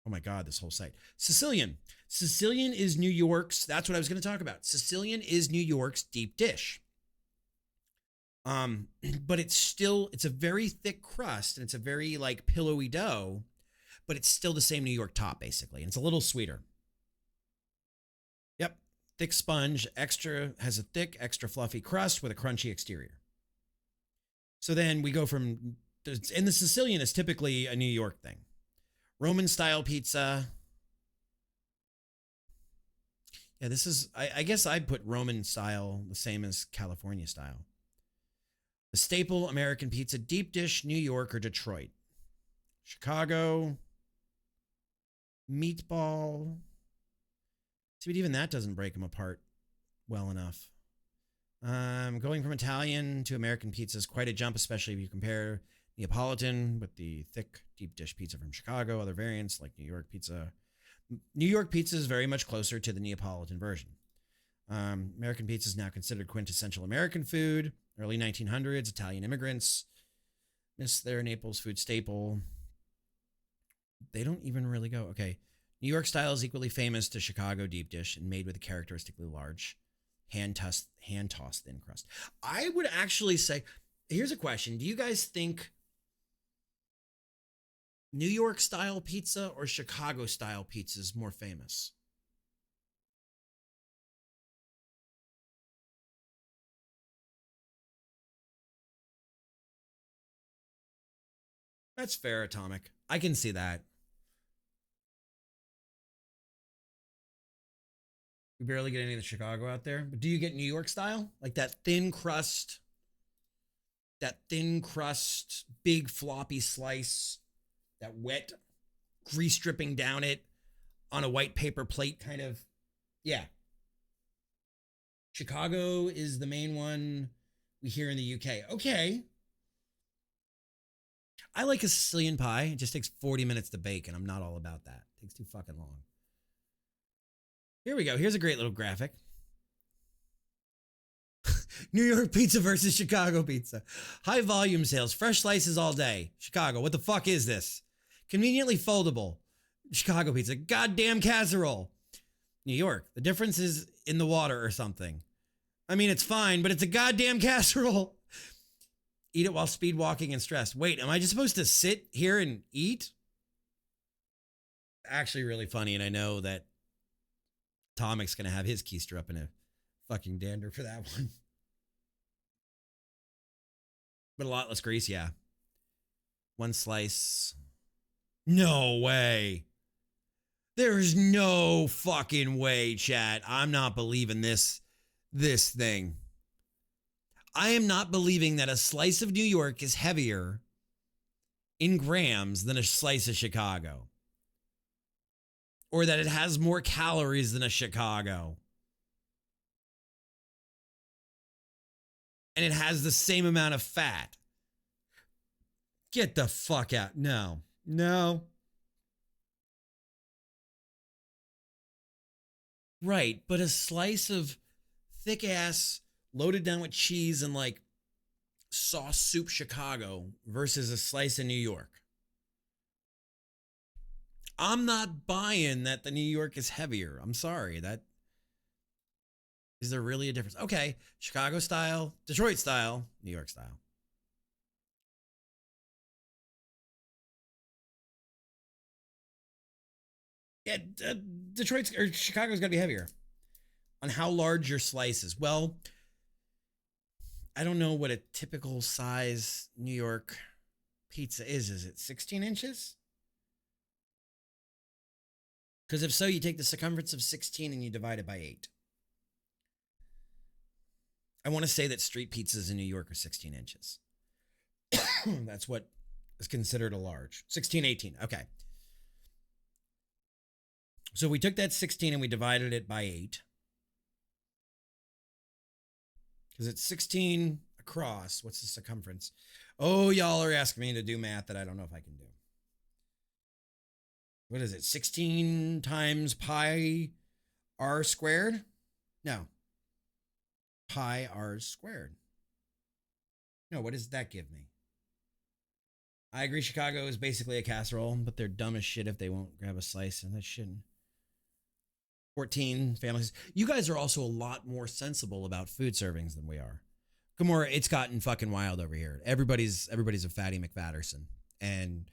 Oh my God, this whole site. Sicilian. Sicilian is New York's, that's what I was going to talk about. Sicilian is New York's deep dish. But it's a very thick crust and it's a very like pillowy dough, but it's still the same New York top basically. And it's a little sweeter. Yep. Thick sponge, has a thick, extra fluffy crust with a crunchy exterior. So then we go from, and the Sicilian is typically a New York thing. Roman style pizza. Yeah, this is, I guess I'd put Roman style the same as California style. The staple American pizza, deep dish, New York or Detroit. Chicago. Meatball. See, but even that doesn't break them apart well enough. Going from Italian to American pizza is quite a jump, especially if you compare Neapolitan with the thick deep dish pizza from Chicago. Other variants like New York pizza. New York pizza is very much closer to the Neapolitan version. American pizza is now considered quintessential American food. Early 1900s, Italian immigrants missed their Naples food staple. They don't even really go. Okay. New York style is equally famous to Chicago deep dish and made with a characteristically large hand-tossed thin crust. I would actually say, here's a question. Do you guys think New York style pizza or Chicago style pizza is more famous? That's fair, Atomic. I can see that. We barely get any of the Chicago out there. But do you get New York style? Like that thin crust, big floppy slice, that wet grease dripping down it on a white paper plate kind of. Yeah. Chicago is the main one we hear in the UK. Okay. I like a Sicilian pie. It just takes 40 minutes to bake, and I'm not all about that. It takes too fucking long. Here we go. Here's a great little graphic. New York pizza versus Chicago pizza. High volume sales. Fresh slices all day. Chicago. What the fuck is this? Conveniently foldable. Chicago pizza. Goddamn casserole. New York. The difference is in the water or something. I mean, it's fine, but it's a goddamn casserole. Eat it while speed walking and stressed. Wait, am I just supposed to sit here and eat? Actually really funny, and I know that Tomic's going to have his keister up in a fucking dander for that one. But a lot less grease, yeah. One slice. No way. There's no fucking way, chat. I'm not believing this thing. I am not believing that a slice of New York is heavier in grams than a slice of Chicago. Or that it has more calories than a Chicago. And it has the same amount of fat. Get the fuck out. No. Right, but a slice of thick ass loaded down with cheese and like sauce soup Chicago versus a slice of New York. I'm not buying that the New York is heavier. I'm sorry. Is there really a difference? Okay, Chicago style, Detroit style, New York style. Yeah, Detroit's or Chicago's got to be heavier. On how large your slice is. Well, I don't know what a typical size New York pizza is. Is it 16 inches? Because if so, you take the circumference of 16 and you divide it by 8. I want to say that street pizzas in New York are 16 inches. That's what is considered a large. 16, 18. Okay. So we took that 16 and we divided it by 8. Because it's 16 across. What's the circumference? Oh, y'all are asking me to do math that I don't know if I can do. What is it? 16 times pi r squared? No. Pi r squared. No, what does that give me? I agree Chicago is basically a casserole, but they're dumb as shit if they won't grab a slice, and that shouldn't. 14 families. You guys are also a lot more sensible about food servings than we are. Gamora, it's gotten fucking wild over here. Everybody's a fatty McFatterson. And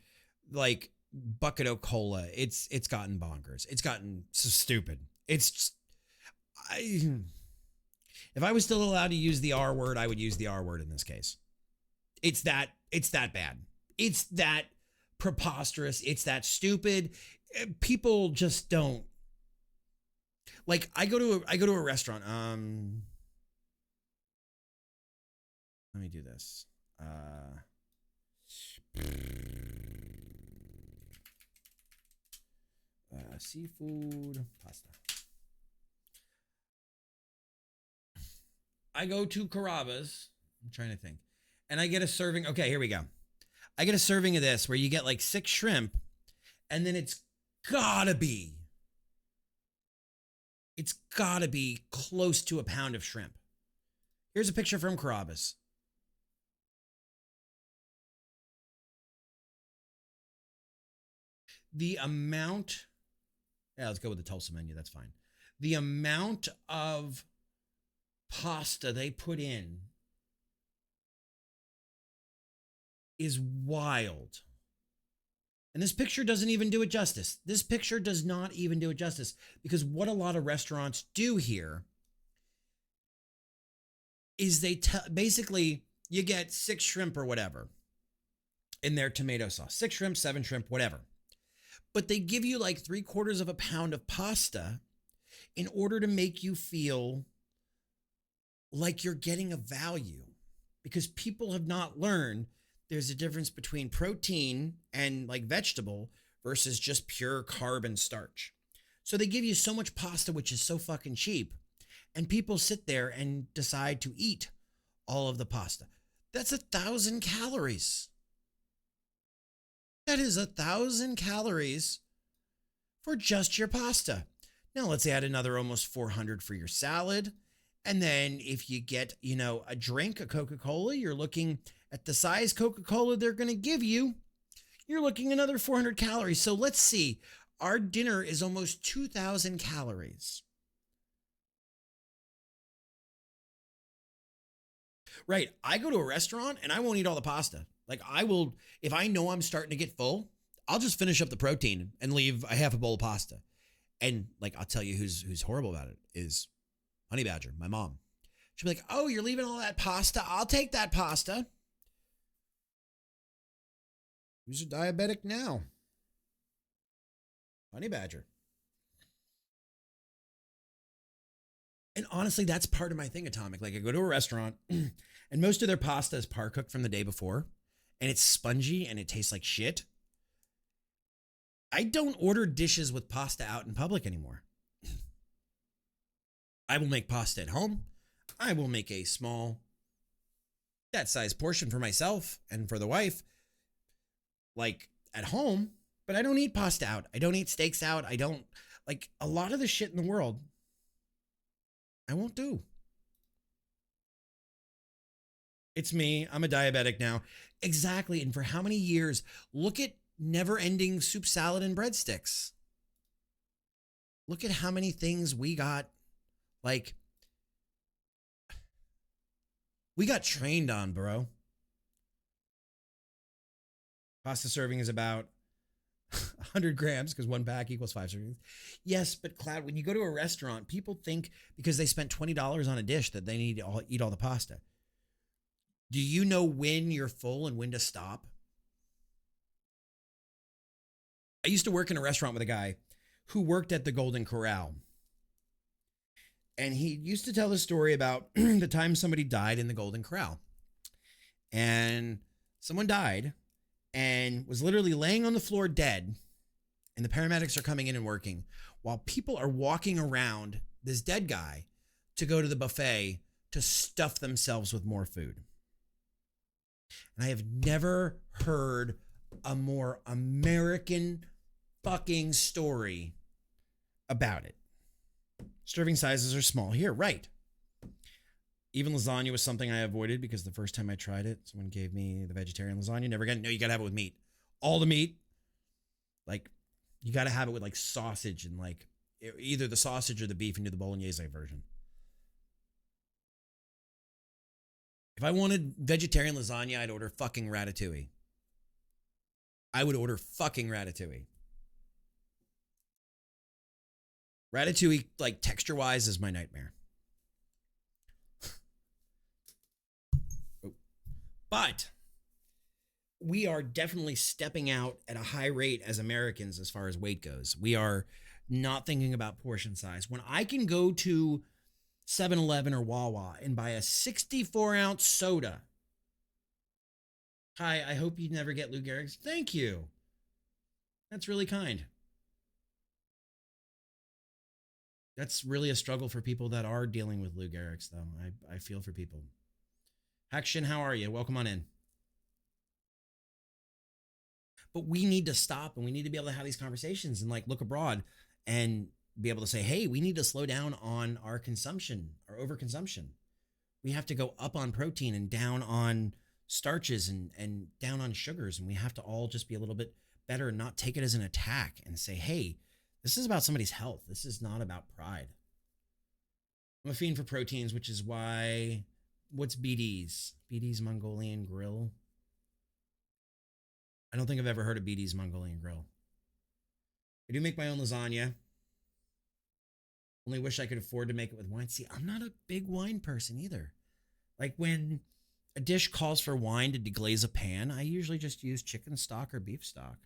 like bucket of cola, it's gotten bonkers. It's gotten so stupid. It's just, if I was still allowed to use the R word, I would use the R word in this case. It's that bad. It's that preposterous. It's that stupid. People just don't. Like I go to a restaurant. Let me do this. Seafood pasta. I go to Carrabba's. I'm trying to think. And I get a serving. Okay, here we go. I get a serving of this where you get like 6 shrimp, and then it's gotta be close to a pound of shrimp. Here's a picture from Carrabba's. The amount, let's go with the Tulsa menu, that's fine. The amount of pasta they put in is wild. And this picture doesn't even do it justice. This picture does not even do it justice, because what a lot of restaurants do here is they basically you get 6 shrimp or whatever in their tomato sauce. 6 shrimp, 7 shrimp, whatever. But they give you like 3/4 of a pound of pasta in order to make you feel like you're getting a value, because people have not learned there's a difference between protein and like vegetable versus just pure carb and starch. So they give you so much pasta, which is so fucking cheap, and people sit there and decide to eat all of the pasta. That's 1,000 calories. That is 1,000 calories for just your pasta. Now let's add another almost 400 for your salad. And then if you get, a drink, a Coca-Cola, you're looking at the size Coca-Cola they're going to give you. You're looking another 400 calories. So let's see. Our dinner is almost 2,000 calories. Right. I go to a restaurant and I won't eat all the pasta. Like I will, if I know I'm starting to get full, I'll just finish up the protein and leave a half a bowl of pasta. And like, I'll tell you who's horrible about it is Honey Badger, my mom. She'll be like, oh, you're leaving all that pasta? I'll take that pasta. Who's a diabetic now? Honey Badger. And honestly, that's part of my thing, Atomic. Like I go to a restaurant and most of their pasta is par cooked from the day before and it's spongy and it tastes like shit. I don't order dishes with pasta out in public anymore. I will make pasta at home. I will make a small, that size portion for myself and for the wife, like at home, but I don't eat pasta out. I don't eat steaks out. I don't, like a lot of the shit in the world, I won't do. It's me. I'm a diabetic now. Exactly. And for how many years? Look at never-ending soup, salad, and breadsticks. Look at how many things we got. Like, we got trained on, bro. Pasta serving is about 100 grams because one pack equals 5 servings. Yes, but Cloud, when you go to a restaurant, people think because they spent $20 on a dish that they need to eat all the pasta. Do you know when you're full and when to stop? I used to work in a restaurant with a guy who worked at the Golden Corral. And he used to tell the story about the time somebody died in the Golden Corral. And someone died and was literally laying on the floor dead. And the paramedics are coming in and working while people are walking around this dead guy to go to the buffet to stuff themselves with more food. And I have never heard a more American fucking story about it. Serving sizes are small here, right? Even lasagna was something I avoided because the first time I tried it, someone gave me the vegetarian lasagna. Never again. No, you gotta have it with meat. All the meat. Like, you gotta have it with like sausage and like either the sausage or the beef and do the bolognese version. If I wanted vegetarian lasagna, I'd order fucking ratatouille. I would order fucking ratatouille. Ratatouille, like texture-wise, is my nightmare. But we are definitely stepping out at a high rate as Americans as far as weight goes. We are not thinking about portion size. When I can go to 7-Eleven or Wawa and buy a 64-ounce soda. Hi, I hope you never get Lou Gehrig's. Thank you. That's really kind. That's really a struggle for people that are dealing with Lou Gehrig's, though. I feel for people. Hackshin, how are you? Welcome on in. But we need to stop and we need to be able to have these conversations and like look abroad and be able to say, hey, we need to slow down on our consumption, our overconsumption. We have to go up on protein and down on starches and down on sugars. And we have to all just be a little bit better and not take it as an attack and say, hey, this is about somebody's health. This is not about pride. I'm a fiend for proteins, which is why, what's BD's? BD's Mongolian Grill. I don't think I've ever heard of BD's Mongolian Grill. I do make my own lasagna. Only wish I could afford to make it with wine. See, I'm not a big wine person either. Like when a dish calls for wine to deglaze a pan, I usually just use chicken stock or beef stock.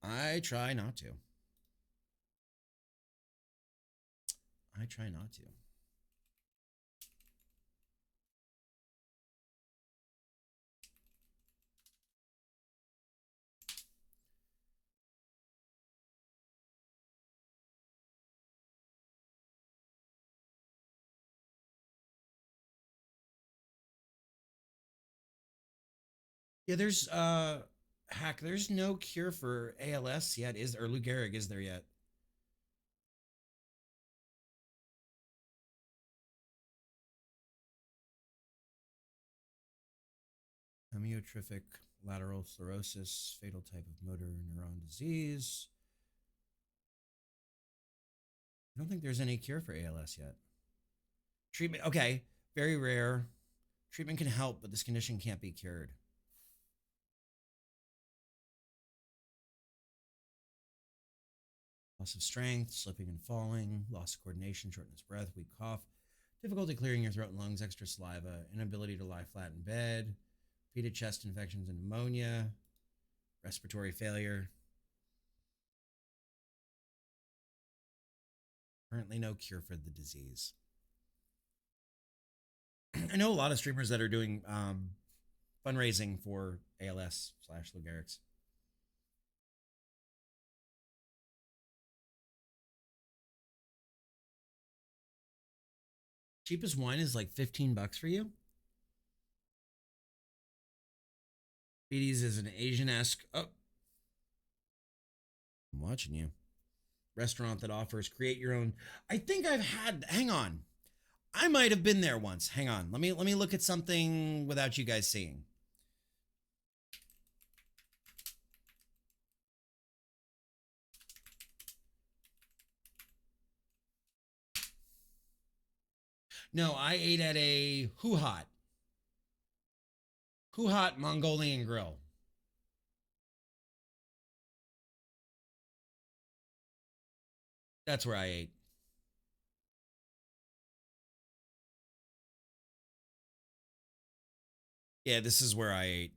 I try not to. I try not to. Yeah, there's there's no cure for ALS yet, is or Lou Gehrig, is there yet? Amyotrophic lateral sclerosis, fatal type of motor neuron disease. I don't think there's any cure for ALS yet. Treatment, okay, very rare. Treatment can help, but this condition can't be cured. Loss of strength, slipping and falling, loss of coordination, shortness of breath, weak cough, difficulty clearing your throat and lungs, extra saliva, inability to lie flat in bed, repeated chest infections and pneumonia, respiratory failure. Currently no cure for the disease. I know a lot of streamers that are doing fundraising for ALS/Lou Gehrig's. Cheapest wine is like $15 for you. Beatties is an Asian-esque. Oh, I'm watching you. Restaurant that offers create your own. I think I've had. Hang on, I might have been there once. Hang on. Let me look at something without you guys seeing. No, I ate at a Huhat Mongolian grill. That's where I ate. Yeah, this is where I ate.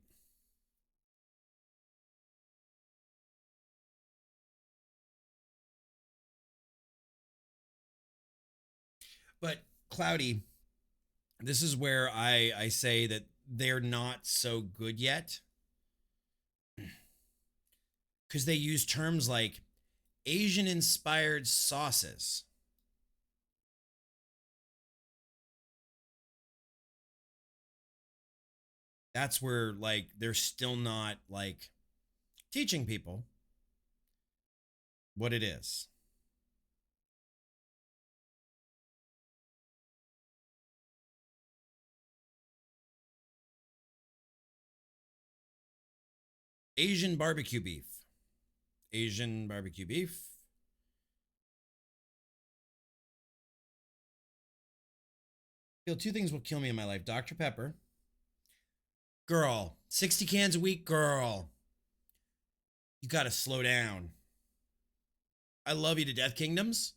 But Cloudy, this is where I say that they're not so good yet. Because they use terms like Asian-inspired sauces. That's where, like, they're still not, like, teaching people what it is. Asian barbecue beef. Asian barbecue beef. Feel two things will kill me in my life. Dr. Pepper. Girl, 60 cans a week, girl. You got to slow down. I love you to death, Kingdoms.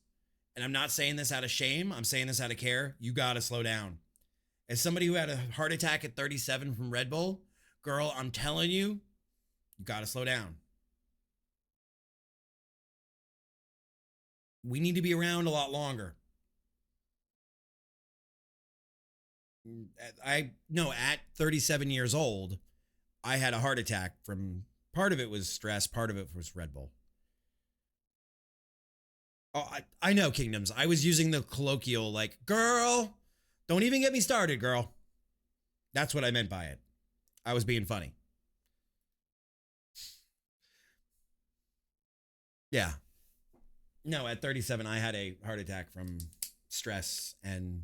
And I'm not saying this out of shame. I'm saying this out of care. You got to slow down. As somebody who had a heart attack at 37 from Red Bull, girl, I'm telling you, you got to slow down. We need to be around a lot longer. At 37 years old, I had a heart attack from, part of it was stress, part of it was Red Bull. Oh, I know, Kingdoms. I was using the colloquial, like, girl, don't even get me started, girl. That's what I meant by it. I was being funny. Yeah. No, at 37, I had a heart attack from stress and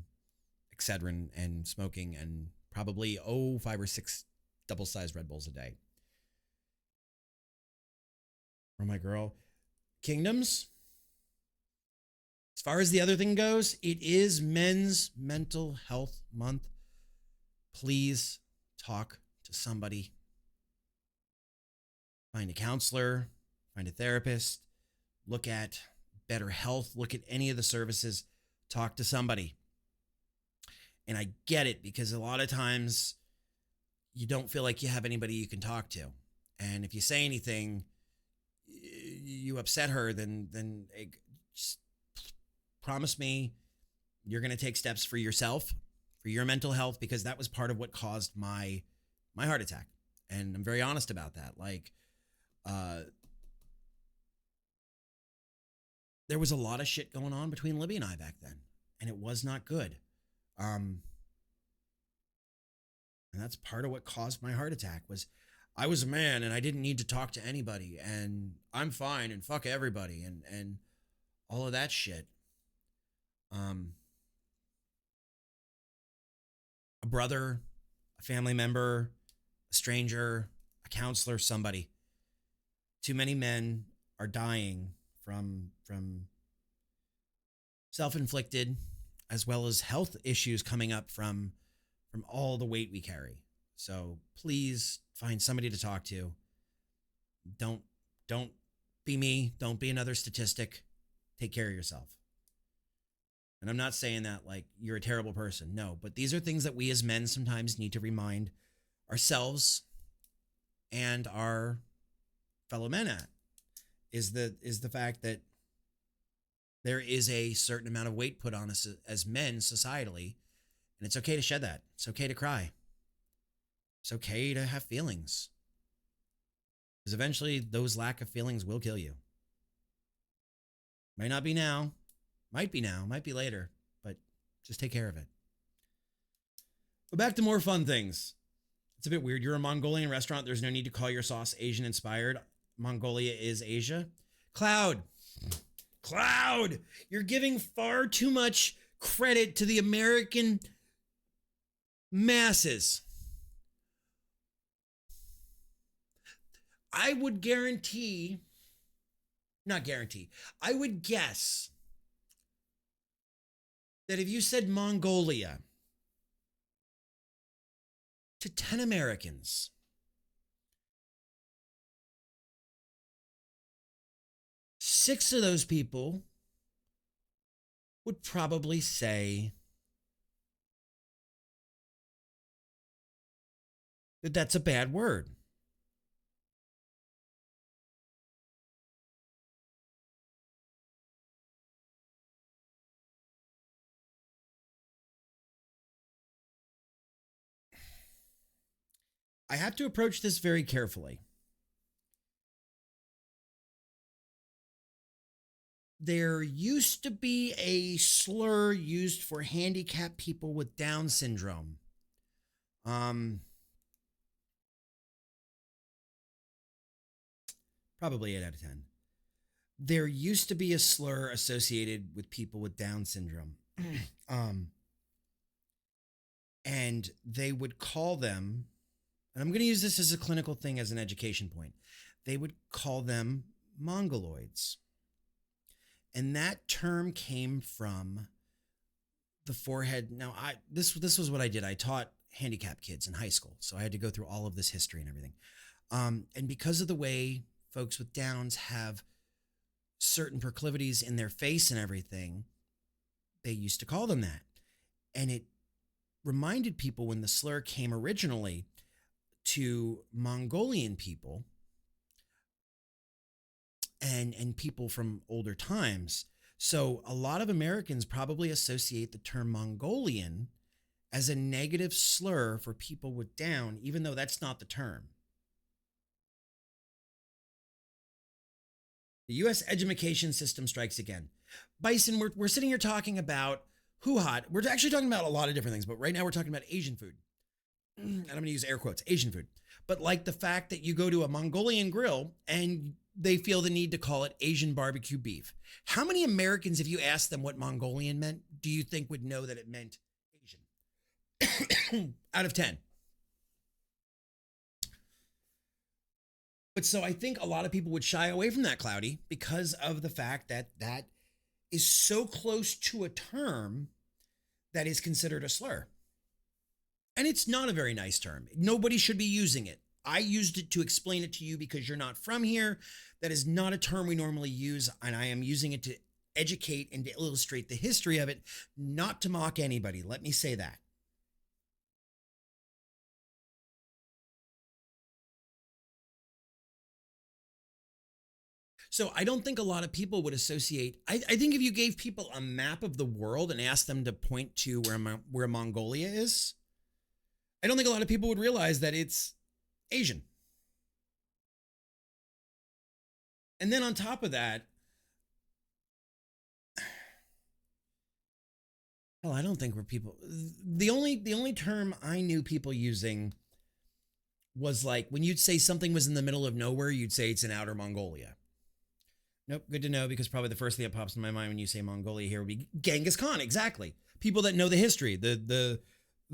Excedrin and smoking and probably 5 or 6 double-sized Red Bulls a day. Oh, my girl. Kingdoms? As far as the other thing goes, it is Men's Mental Health Month. Please talk to somebody. Find a counselor, find a therapist, look at Better Health, look at any of the services, talk to somebody. And I get it, because a lot of times you don't feel like you have anybody you can talk to. And if you say anything, you upset her, then just promise me you're going to take steps for yourself, for your mental health, because that was part of what caused my heart attack. And I'm very honest about that. Like, there was a lot of shit going on between Libby and I back then, and it was not good. And that's part of what caused my heart attack. Was I was a man and I didn't need to talk to anybody, and I'm fine and fuck everybody and all of that shit. A brother, a family member, a stranger, a counselor, somebody. Too many men are dying from self-inflicted as well as health issues coming up from all the weight we carry. So please find somebody to talk to. Don't be me. Don't be another statistic. Take care of yourself. And I'm not saying that like you're a terrible person. No, but these are things that we as men sometimes need to remind ourselves and our fellow men at, is the fact that there is a certain amount of weight put on us as men societally, and it's okay to shed that. It's okay to cry. It's okay to have feelings. Because eventually those lack of feelings will kill you. Might not be now, might be later, but just take care of it. But back to more fun things. It's a bit weird. You're a Mongolian restaurant. There's no need to call your sauce Asian inspired. Mongolia is Asia. Cloud, you're giving far too much credit to the American masses. I would I would guess that if you said Mongolia to 10 Americans, six of those people would probably say that that's a bad word. I have to approach this very carefully. There used to be a slur used for handicapped people with Down syndrome. Probably 8 out of 10. There used to be a slur associated with people with Down syndrome. And they would call them, and I'm going to use this as a clinical thing, as an education point. They would call them mongoloids. And that term came from the forehead. Now, this was what I did. I taught handicapped kids in high school, so I had to go through all of this history and everything. And because of the way folks with Downs have certain proclivities in their face and everything, they used to call them that. And it reminded people, when the slur came originally to Mongolian people and people from older times. So a lot of Americans probably associate the term Mongolian as a negative slur for people with Down, even though that's not the term. The U.S. education system strikes again. Bison, we're sitting here talking about hoo-ha. We're actually talking about a lot of different things, but right now we're talking about Asian food. And I'm going to use air quotes, Asian food. But like the fact that you go to a Mongolian grill and they feel the need to call it Asian barbecue beef. How many Americans, if you asked them what Mongolian meant, do you think would know that it meant Asian? Out of 10. But so I think a lot of people would shy away from that, Cloudy, because of the fact that that is so close to a term that is considered a slur. And it's not a very nice term. Nobody should be using it. I used it to explain it to you because you're not from here. That is not a term we normally use, and I am using it to educate and to illustrate the history of it, not to mock anybody. Let me say that. So I don't think a lot of people would associate. I think if you gave people a map of the world and asked them to point to where Mongolia is, I don't think a lot of people would realize that it's Asian. And then on top of that, hell, I don't think we're people. The only term I knew people using was like when you'd say something was in the middle of nowhere, you'd say it's in outer Mongolia. Nope, good to know, because probably the first thing that pops in my mind when you say Mongolia here would be Genghis Khan. Exactly. People that know the history, the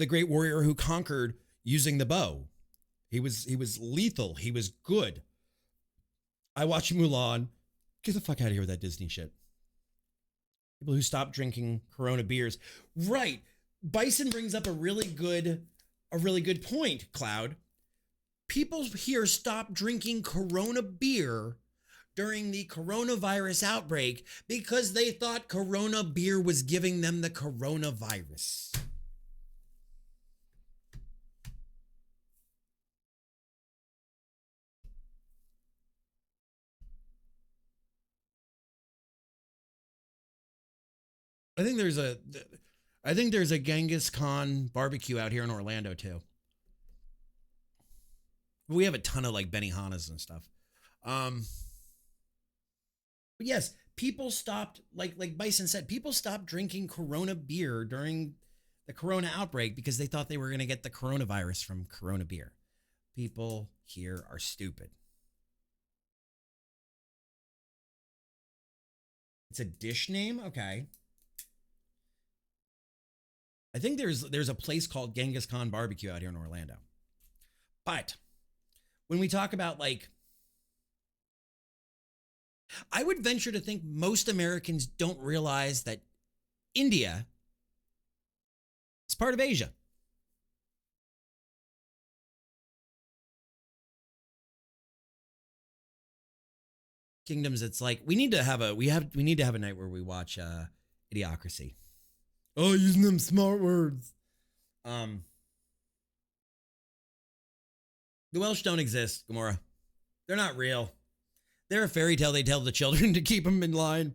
great warrior who conquered using the bow. He was lethal. He was good. I watched Mulan. Get the fuck out of here with that Disney shit. People who stop drinking Corona beers. Right. Bison brings up a really good point, Cloud. People here stopped drinking Corona beer during the coronavirus outbreak because they thought Corona beer was giving them the coronavirus. I think there's a Genghis Khan barbecue out here in Orlando too. We have a ton of like Benihanas and stuff. But yes, people stopped, like Bison said, people stopped drinking Corona beer during the Corona outbreak because they thought they were going to get the coronavirus from Corona beer. People here are stupid. It's a dish name? Okay. I think there's a place called Genghis Khan Barbecue out here in Orlando. But when we talk about like, I would venture to think most Americans don't realize that India is part of Asia. Kingdoms, it's like we need to have a night where we watch Idiocracy. Oh, using them smart words. The Welsh don't exist, Gamora. They're not real. They're a fairy tale they tell the children to keep them in line.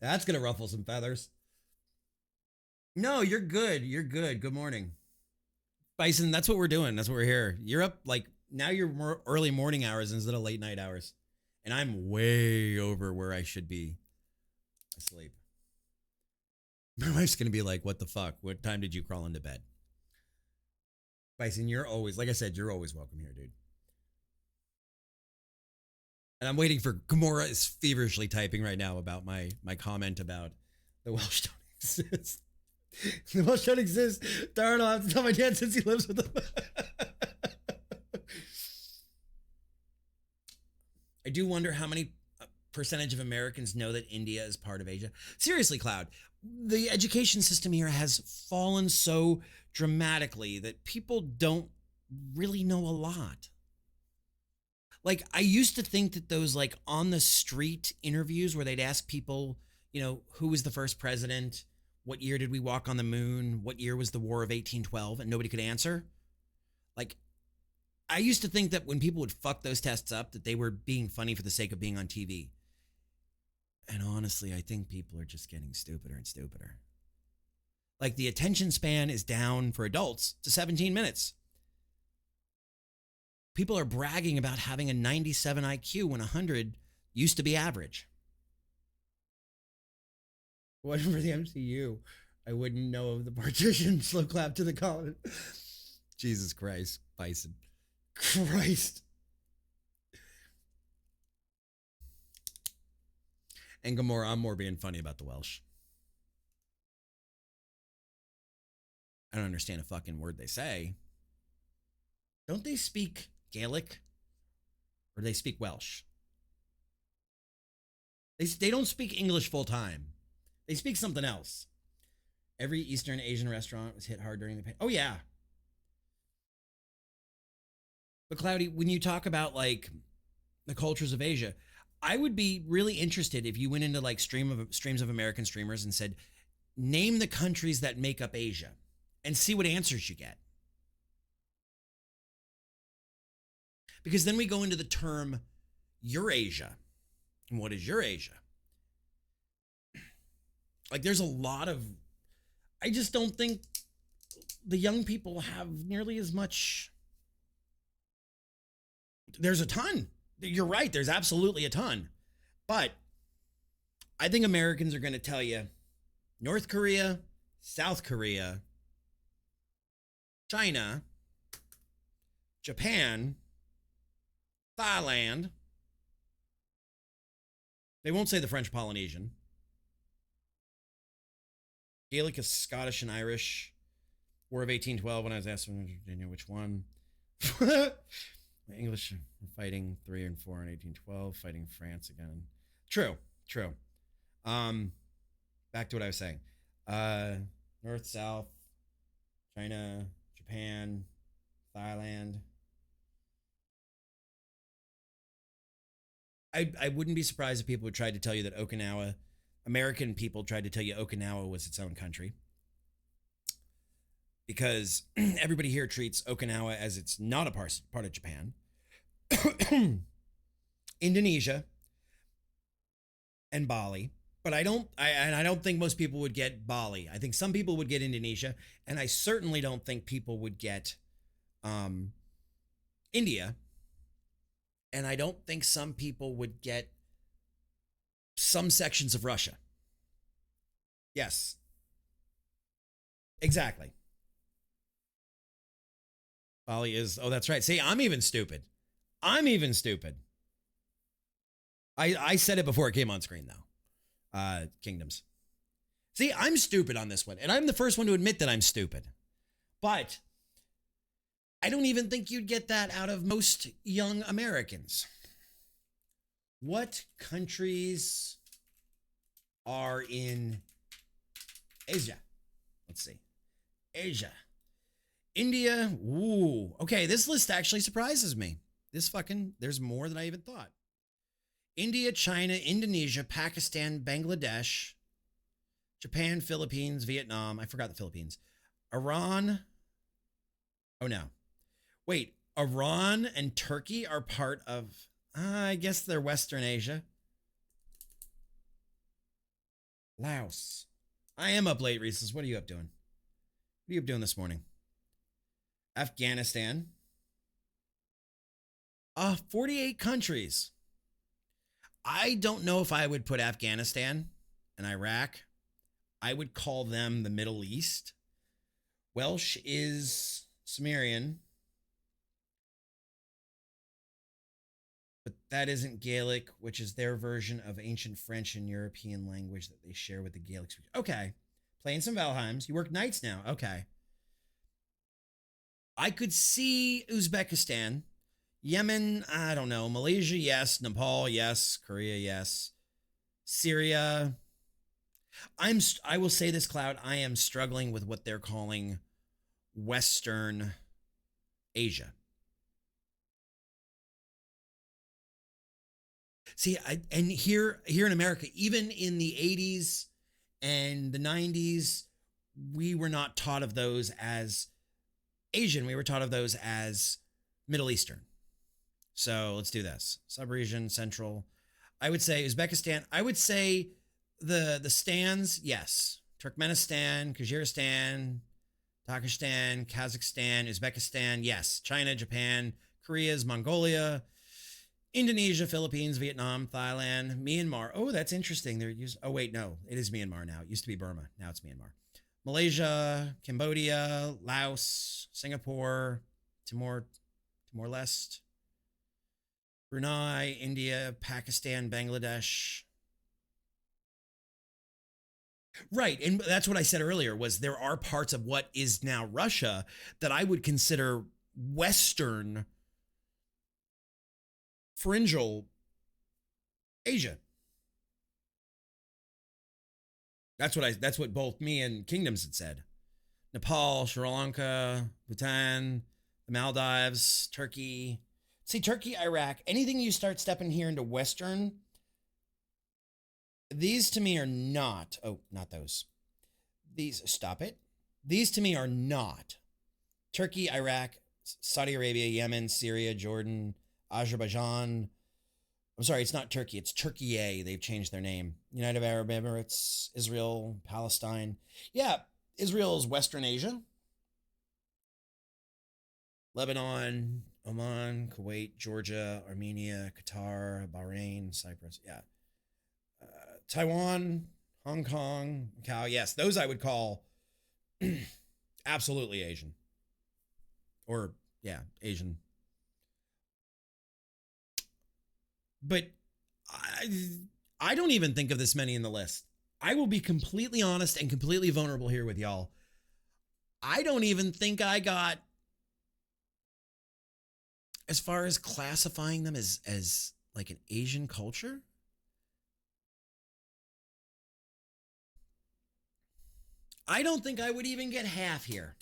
That's going to ruffle some feathers. No, you're good. You're good. Good morning. Bison, that's what we're doing. That's what we're here. You're up like now you're more early morning hours instead of late night hours. And I'm way over where I should be asleep. My wife's going to be like, what the fuck? What time did you crawl into bed? Bison, you're always, like I said, you're always welcome here, dude. And I'm waiting for Gamora is feverishly typing right now about my comment about the Welsh don't exist. The Welsh don't exist. Darn, I'll have to tell my dad since he lives with them. I do wonder how many percentage of Americans know that India is part of Asia. Seriously, Cloud, the education system here has fallen so dramatically that people don't really know a lot. Like, I used to think that those like on the street interviews where they'd ask people, you know, who was the first president? What year did we walk on the moon? What year was the War of 1812? And nobody could answer. Like, I used to think that when people would fuck those tests up, that they were being funny for the sake of being on TV. And honestly, I think people are just getting stupider and stupider. Like, the attention span is down for adults to 17 minutes. People are bragging about having a 97 IQ when 100 used to be average. What for the MCU? I wouldn't know of the partition. Slow clap to the comment. Jesus Christ, Bison. Christ. And Gamora, I'm more being funny about the Welsh. I don't understand a fucking word they say. Don't they speak Gaelic? Or do they speak Welsh? They don't speak English full time. They speak something else. Every Eastern Asian restaurant was hit hard during the pandemic. Oh, yeah. But Cloudy, when you talk about like the cultures of Asia, I would be really interested if you went into like streams of American streamers and said, name the countries that make up Asia and see what answers you get. Because then we go into the term Eurasia. And what is Eurasia? Like, there's a lot of, I just don't think the young people have nearly as much. There's a ton. You're right. There's absolutely a ton. But I think Americans are going to tell you North Korea, South Korea, China, Japan, Thailand. They won't say the French Polynesian. Gaelic is Scottish and Irish. War of 1812, when I was asked Virginia which one. English were fighting 3 and 4 in 1812, fighting France again. True. Back to what I was saying. North, South, China, Japan, Thailand. I wouldn't be surprised if people would try to tell you that Okinawa, American people tried to tell you Okinawa was its own country. Because everybody here treats Okinawa as it's not a part of Japan. Indonesia and Bali. But I don't think most people would get Bali. I think some people would get Indonesia, and I certainly don't think people would get India. And I don't think some people would get some sections of Russia. Yes. Exactly. Bali is, oh, that's right. See, I'm even stupid. I said it before it came on screen, though. Kingdoms. See, I'm stupid on this one, and I'm the first one to admit that I'm stupid. But I don't even think you'd get that out of most young Americans. What countries are in Asia? Let's see. Asia. India. Ooh. Okay, this list actually surprises me. There's more than I even thought. India, China, Indonesia, Pakistan, Bangladesh, Japan, Philippines, Vietnam. I forgot the Philippines. Iran. Oh, no. Wait, Iran and Turkey are part of, I guess they're Western Asia. Laos. I am up late, Reese's. What are you up doing? What are you up doing this morning? Afghanistan. 48 countries. I don't know if I would put Afghanistan and Iraq. I would call them the Middle East. Welsh is Sumerian. But that isn't Gaelic, which is their version of ancient French and European language that they share with the Gaelic speakers. Okay. Playing some Valheims. You work nights now. Okay. I could see Uzbekistan. Yemen, I don't know. Malaysia, yes. Nepal, yes. Korea, yes. Syria. I will say this, Cloud. I am struggling with what they're calling Western Asia. See, and here in America, even in the 80s and the 90s, we were not taught of those as Asian. We were taught of those as Middle Eastern. So let's do this. Sub-region, Central. I would say Uzbekistan. I would say the stands, yes. Turkmenistan, Kyrgyzstan, Takistan, Kazakhstan, Uzbekistan, yes. China, Japan, Korea's Mongolia, Indonesia, Philippines, Vietnam, Thailand, Myanmar. Oh, that's interesting. Oh, wait, no. It is Myanmar now. It used to be Burma. Now it's Myanmar. Malaysia, Cambodia, Laos, Singapore, Timor-Leste, Brunei, India, Pakistan, Bangladesh. Right, and that's what I said earlier, was there are parts of what is now Russia that I would consider Western pharyngeal Asia. That's what both me and Kingdoms had said. Nepal, Sri Lanka, Bhutan, the Maldives, Turkey. See, Turkey, Iraq, anything you start stepping here into Western, these to me are not, oh, not those. Stop it. These to me are not Turkey, Iraq, Saudi Arabia, Yemen, Syria, Jordan, Azerbaijan. I'm sorry, it's not Turkey. It's Turkey. They've changed their name. United Arab Emirates, Israel, Palestine. Yeah, Israel is Western Asia. Lebanon, Oman, Kuwait, Georgia, Armenia, Qatar, Bahrain, Cyprus. Yeah. Taiwan, Hong Kong, Macau. Yes, those I would call absolutely Asian. Or, yeah, Asian. But I don't even think of this many in the list. I will be completely honest and completely vulnerable here with y'all. I don't even think I got as far as classifying them as like an Asian culture. I don't think I would even get half here.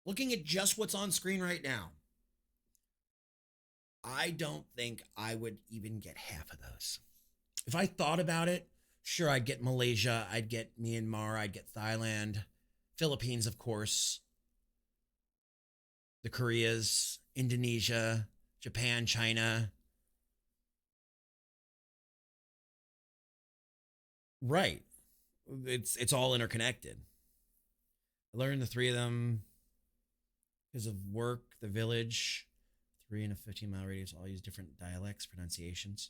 Looking at just what's on screen right now, I don't think I would even get half of those. If I thought about it, sure, I'd get Malaysia, I'd get Myanmar, I'd get Thailand, Philippines, of course, the Koreas, Indonesia, Japan, China. Right. It's all interconnected. I learned the three of them because of work, the village. 3 in a 15-mile radius all use different dialects, pronunciations.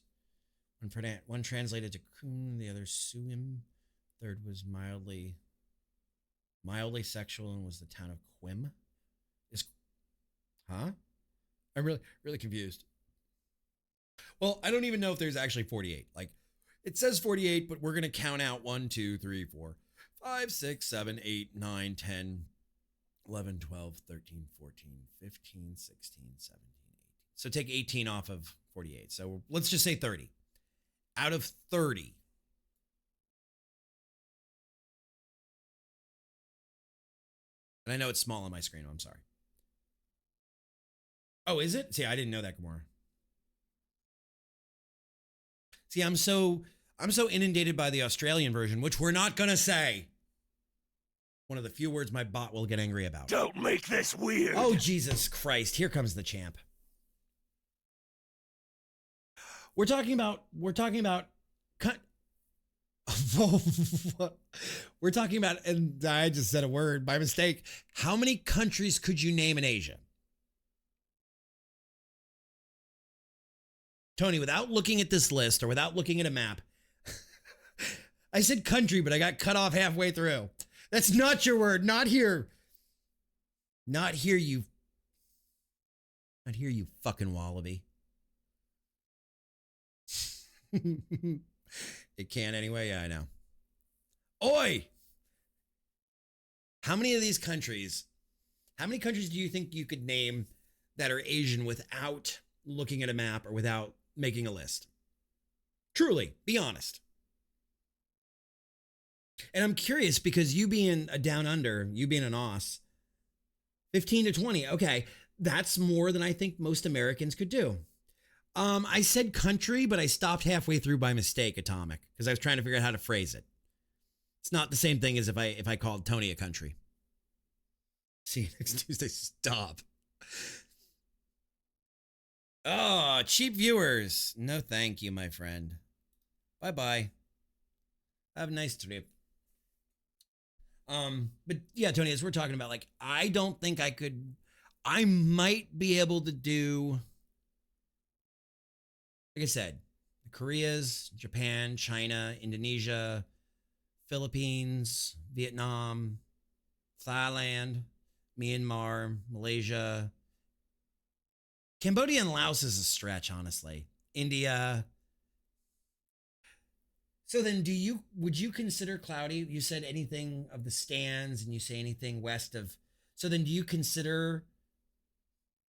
One translated to Kun, the other Suim. Third was mildly sexual and was the town of Quim. I'm really confused. Well, I don't even know if there's actually 48. Like, it says 48, but we're going to count out 1, 2, 3, 4, 5, 6, 7, 8, 9, 10, 11, 12, 13, 14, 15, 16, 17, 18. So take 18 off of 48. So let's just say 30. Out of 30. And I know it's small on my screen. I'm sorry. Oh, is it? See, I didn't know that, Gamora. See, I'm so inundated by the Australian version, which we're not going to say. One of the few words my bot will get angry about. Don't make this weird. Oh, Jesus Christ. Here comes the champ. We're talking about we're talking about, and I just said a word by mistake. How many countries could you name in Asia? Tony, without looking at this list or without looking at a map, I said country, but I got cut off halfway through. That's not your word. Not here. Not here, you fucking wallaby. It can anyway. Yeah, I know. Oi! How many countries do you think you could name that are Asian without looking at a map or without making a list? Truly, be honest. And I'm curious because you being a down under, you being an Aus, 15 to 20. Okay, that's more than I think most Americans could do. I said country, but I stopped halfway through by mistake, Atomic, because I was trying to figure out how to phrase it. It's not the same thing as if I called Tony a country. See you next Tuesday. Stop. Oh, cheap viewers. No, thank you, my friend. Bye-bye. Have a nice trip. But yeah, Tony, as we're talking about, like, I don't think I might be able to do, like I said, the Koreas, Japan, China, Indonesia, Philippines, Vietnam, Thailand, Myanmar, Malaysia. Cambodia and Laos is a stretch, honestly. India. So then would you consider, Cloudy, you said anything of the stands and you say anything west of, so then do you consider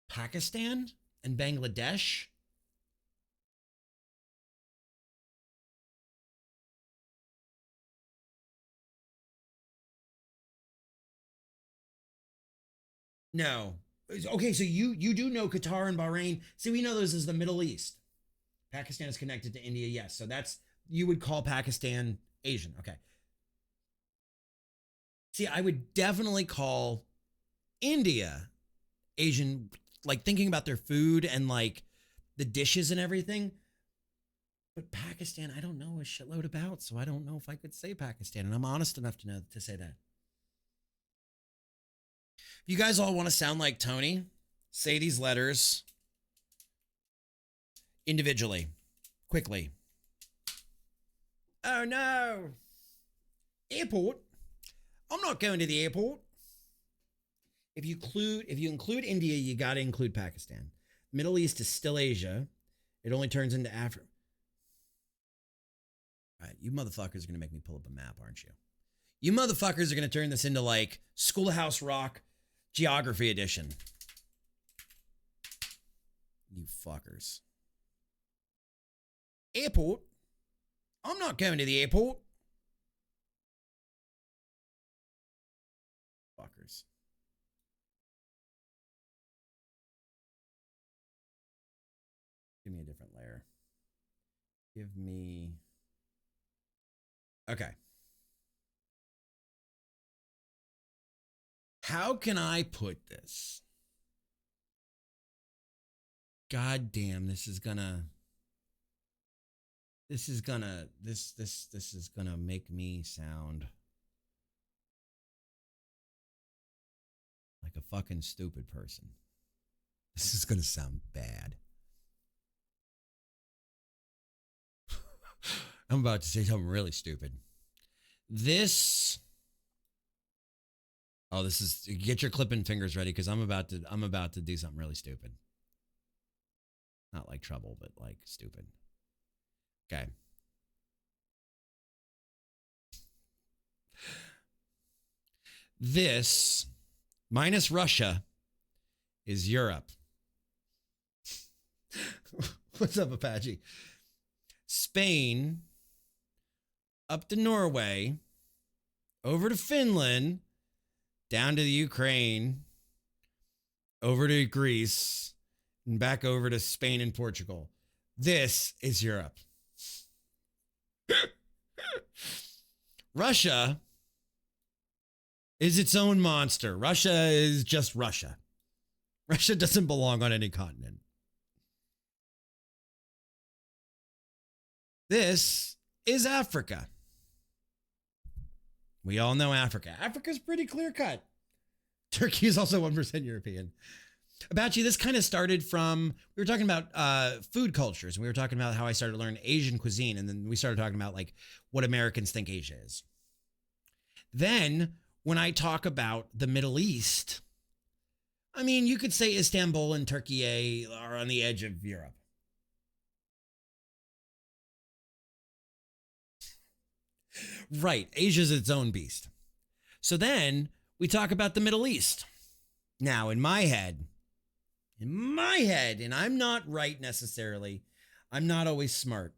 Pakistan and Bangladesh? No. Okay, so you do know Qatar and Bahrain. See, we know those as the Middle East. Pakistan is connected to India, yes. So you would call Pakistan Asian. Okay. See, I would definitely call India Asian, like thinking about their food and like the dishes and everything. But Pakistan, I don't know a shitload about, so I don't know if I could say Pakistan, and I'm honest enough to know to say that. If you guys all want to sound like Tony, say these letters individually, quickly. Oh no. Airport. I'm not going to the airport. If you include India, you got to include Pakistan. Middle East is still Asia. It only turns into Africa. All right, you motherfuckers are going to make me pull up a map, aren't you? You motherfuckers are going to turn this into like Schoolhouse Rock Geography Edition. You fuckers. Airport. I'm not going to the airport. Fuckers. Give me a different layer. Give me... Okay. How can I put this? God damn, this is gonna make me sound like a fucking stupid person. This is gonna sound bad. I'm about to say something really stupid. This is, get your clipping fingers ready because I'm about to do something really stupid. Not like trouble, but like stupid. Okay. This minus Russia is Europe. What's up, Apache? Spain, up to Norway, over to Finland, down to the Ukraine, over to Greece, and back over to Spain and Portugal. This is Europe. Russia is its own monster. Russia is just Russia. Russia doesn't belong on any continent. This is Africa. We all know Africa. Africa's pretty clear cut. Turkey is also 1% European. Abachi, this kind of started from, we were talking about food cultures. And we were talking about how I started to learn Asian cuisine. And then we started talking about like what Americans think Asia is. Then when I talk about the Middle East, I mean, you could say Istanbul and Turkey are on the edge of Europe. Right. Asia's its own beast. So then we talk about the Middle East. Now, in my head, and I'm not right necessarily. I'm not always smart.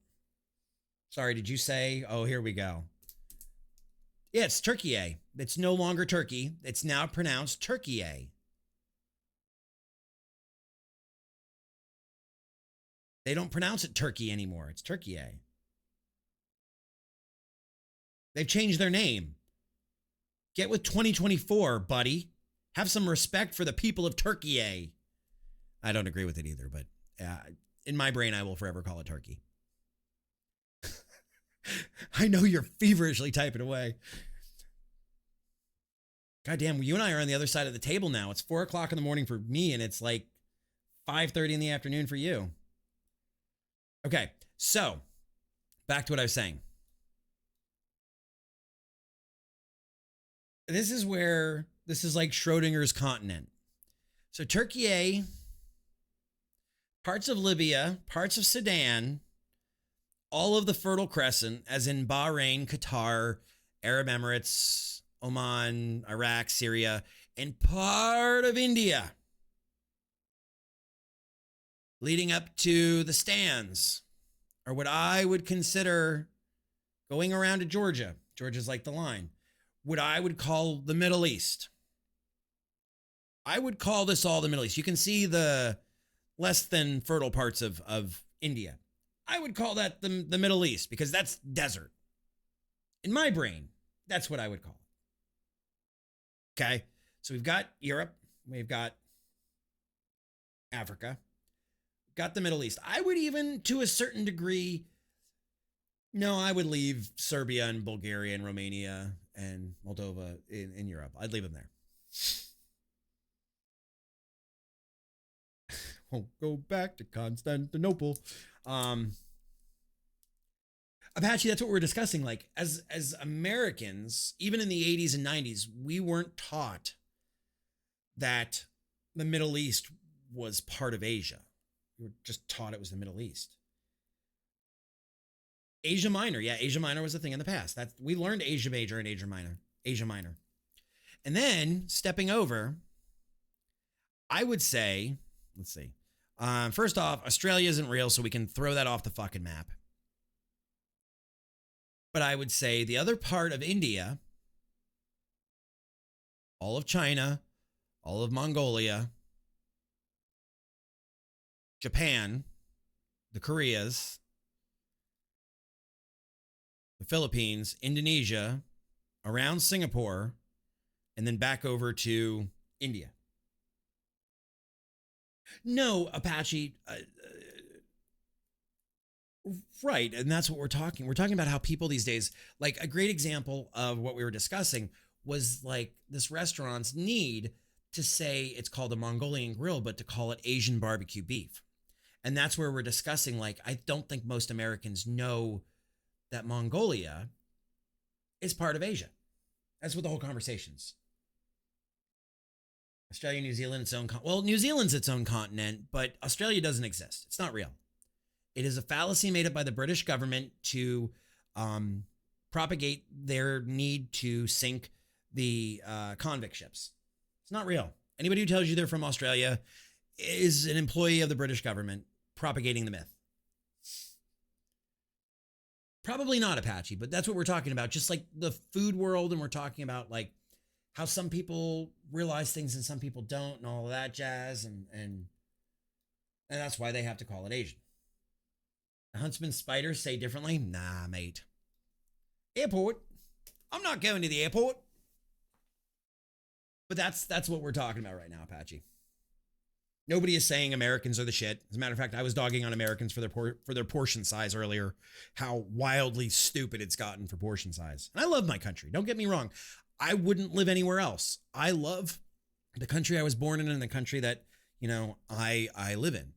Sorry, did you say? Oh, here we go. Yeah, it's Turkey. It's no longer Turkey. It's now pronounced Turkey. They don't pronounce it Turkey anymore. It's Turkey. They've changed their name. Get with 2024, buddy. Have some respect for the people of Turkey. I don't agree with it either, but in my brain, I will forever call it Turkey. I know you're feverishly typing away. God damn, you and I are on the other side of the table now. It's 4 o'clock in the morning for me, and it's like 5:30 in the afternoon for you. Okay, so back to what I was saying. This is like Schrodinger's continent. So Turkey, parts of Libya, parts of Sudan, all of the Fertile Crescent, as in Bahrain, Qatar, Arab Emirates, Oman, Iraq, Syria, and part of India, leading up to the stands, or what I would consider going around to Georgia. Georgia's like the line. What I would call the Middle East. I would call this all the Middle East. You can see the less than fertile parts of India. I would call that the Middle East because that's desert. In my brain, that's what I would call it. Okay, so we've got Europe. We've got Africa. Got the Middle East. I would even, to a certain degree, no, I would leave Serbia and Bulgaria and Romania and Moldova in Europe. I'd leave them there. Won't go back to Constantinople. Apache, that's what we're discussing. Like, as Americans, even in the 80s and 90s, we weren't taught that the Middle East was part of Asia. We were just taught it was the Middle East. Asia Minor, yeah, Asia Minor was a thing in the past. We learned Asia Major and Asia Minor. And then stepping over, I would say, let's see. First off, Australia isn't real, so we can throw that off the fucking map. But I would say the other part of India, all of China, all of Mongolia, Japan, the Koreas, the Philippines, Indonesia, around Singapore, and then back over to India. No, Apache, right, and that's what we're talking. We're talking about how people these days, like a great example of what we were discussing was like this restaurant's need to say it's called a Mongolian grill, but to call it Asian barbecue beef. And that's where we're discussing, like, I don't think most Americans know that Mongolia is part of Asia. That's what the whole conversation's. Australia, New Zealand, its own well, New Zealand's its own continent, but Australia doesn't exist. It's not real. It is a fallacy made up by the British government to propagate their need to sink the convict ships. It's not real. Anybody who tells you they're from Australia is an employee of the British government propagating the myth. Probably not, Apache, but that's what we're talking about. Just like the food world, and we're talking about like how some people realize things and some people don't, and all of that jazz, and that's why they have to call it Asian. The Huntsman spiders say differently? Nah, mate. Airport. I'm not going to the airport. But that's what we're talking about right now, Apache. Nobody is saying Americans are the shit. As a matter of fact, I was dogging on Americans for their portion size earlier. How wildly stupid it's gotten for portion size. And I love my country. Don't get me wrong. I wouldn't live anywhere else. I love the country I was born in and the country that, you know, I live in.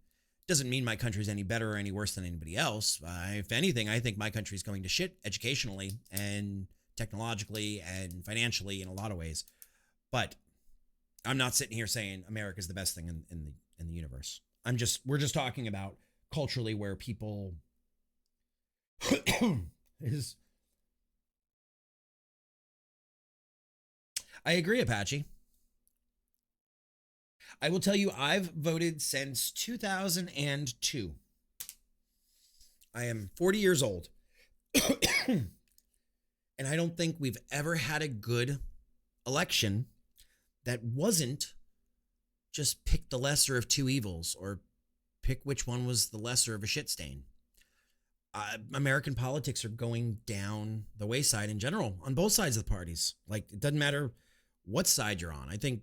Doesn't mean my country's any better or any worse than anybody else. If anything, I think my country's going to shit educationally and technologically and financially in a lot of ways. But I'm not sitting here saying America's the best thing in the universe. We're just talking about culturally where people is. I agree, Apache. I will tell you, I've voted since 2002. I am 40 years old. And I don't think we've ever had a good election that wasn't just pick the lesser of two evils or pick which one was the lesser of a shit stain. American politics are going down the wayside in general on both sides of the parties. Like, it doesn't matter what side you're on. I think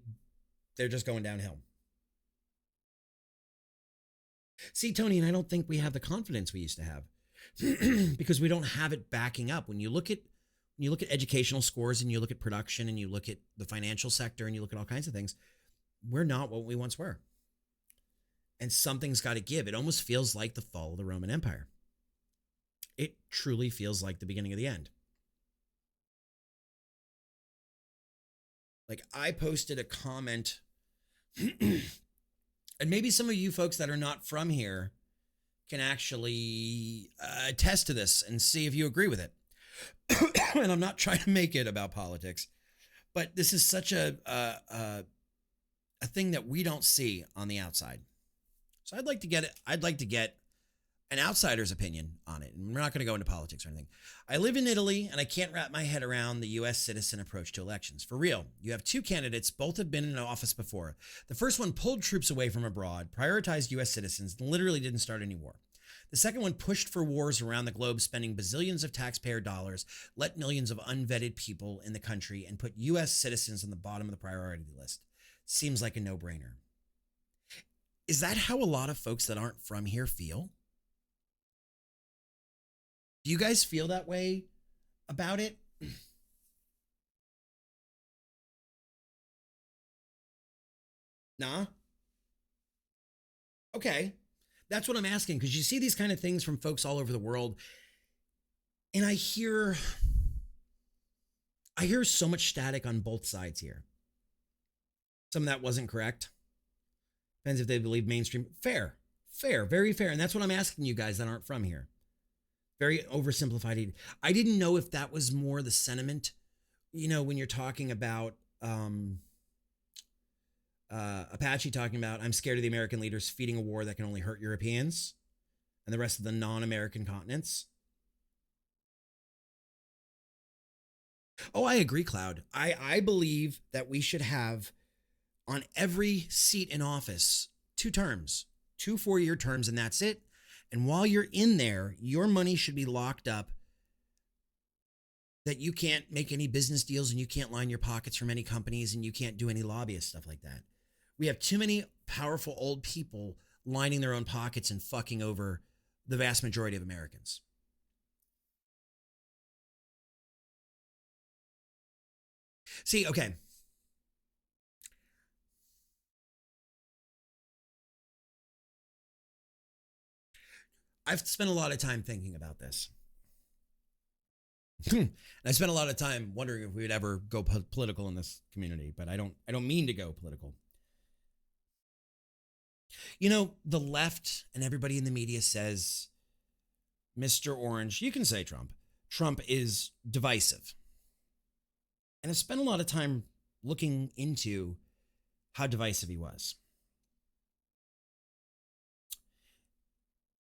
they're just going downhill. See, Tony, and I don't think we have the confidence we used to have because we don't have it backing up. When you look at educational scores and you look at production and you look at the financial sector and you look at all kinds of things, we're not what we once were. And something's got to give. It almost feels like the fall of the Roman Empire. It truly feels like the beginning of the end. Like, I posted a comment, and maybe some of you folks that are not from here can actually attest to this and see if you agree with it. And I'm not trying to make it about politics, but this is such a thing that we don't see on the outside. So I'd like to get an outsider's opinion on it. And we're not going to go into politics or anything. I live in Italy, and I can't wrap my head around the U.S. citizen approach to elections. For real, you have two candidates, both have been in office before. The first one pulled troops away from abroad, prioritized U.S. citizens, and literally didn't start any war. The second one pushed for wars around the globe, spending bazillions of taxpayer dollars, let millions of unvetted people in the country, and put U.S. citizens on the bottom of the priority list. Seems like a no-brainer. Is that how a lot of folks that aren't from here feel? Do you guys feel that way about it? Nah? Okay. That's what I'm asking, because you see these kind of things from folks all over the world, and I hear so much static on both sides here. Some of that wasn't correct. Depends if they believe mainstream. Fair, very fair. And that's what I'm asking you guys that aren't from here. Very oversimplified. I didn't know if that was more the sentiment, you know, when you're talking about Apache talking about, I'm scared of the American leaders feeding a war that can only hurt Europeans and the rest of the non-American continents. Oh, I agree, Cloud. I believe that we should have on every seat in office 2 terms, 2 4-year terms, and that's it. And while you're in there, your money should be locked up, that you can't make any business deals and you can't line your pockets from any companies and you can't do any lobbyist stuff like that. We have too many powerful old people lining their own pockets and fucking over the vast majority of Americans. See, okay. I've spent a lot of time thinking about this. And I spent a lot of time wondering if we would ever go political in this community, but I don't mean to go political. You know, the left and everybody in the media says, Mr. Orange, you can say Trump. Trump is divisive. And I spent a lot of time looking into how divisive he was.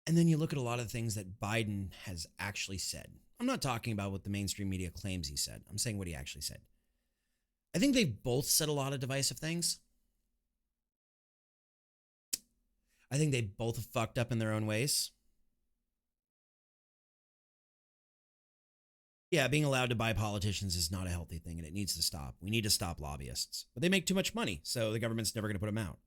And then you look at a lot of the things that Biden has actually said. I'm not talking about what the mainstream media claims he said. I'm saying what he actually said. I think they've both said a lot of divisive things. I think they both fucked up in their own ways. Yeah, being allowed to buy politicians is not a healthy thing, and it needs to stop. We need to stop lobbyists. But they make too much money, so the government's never going to put them out.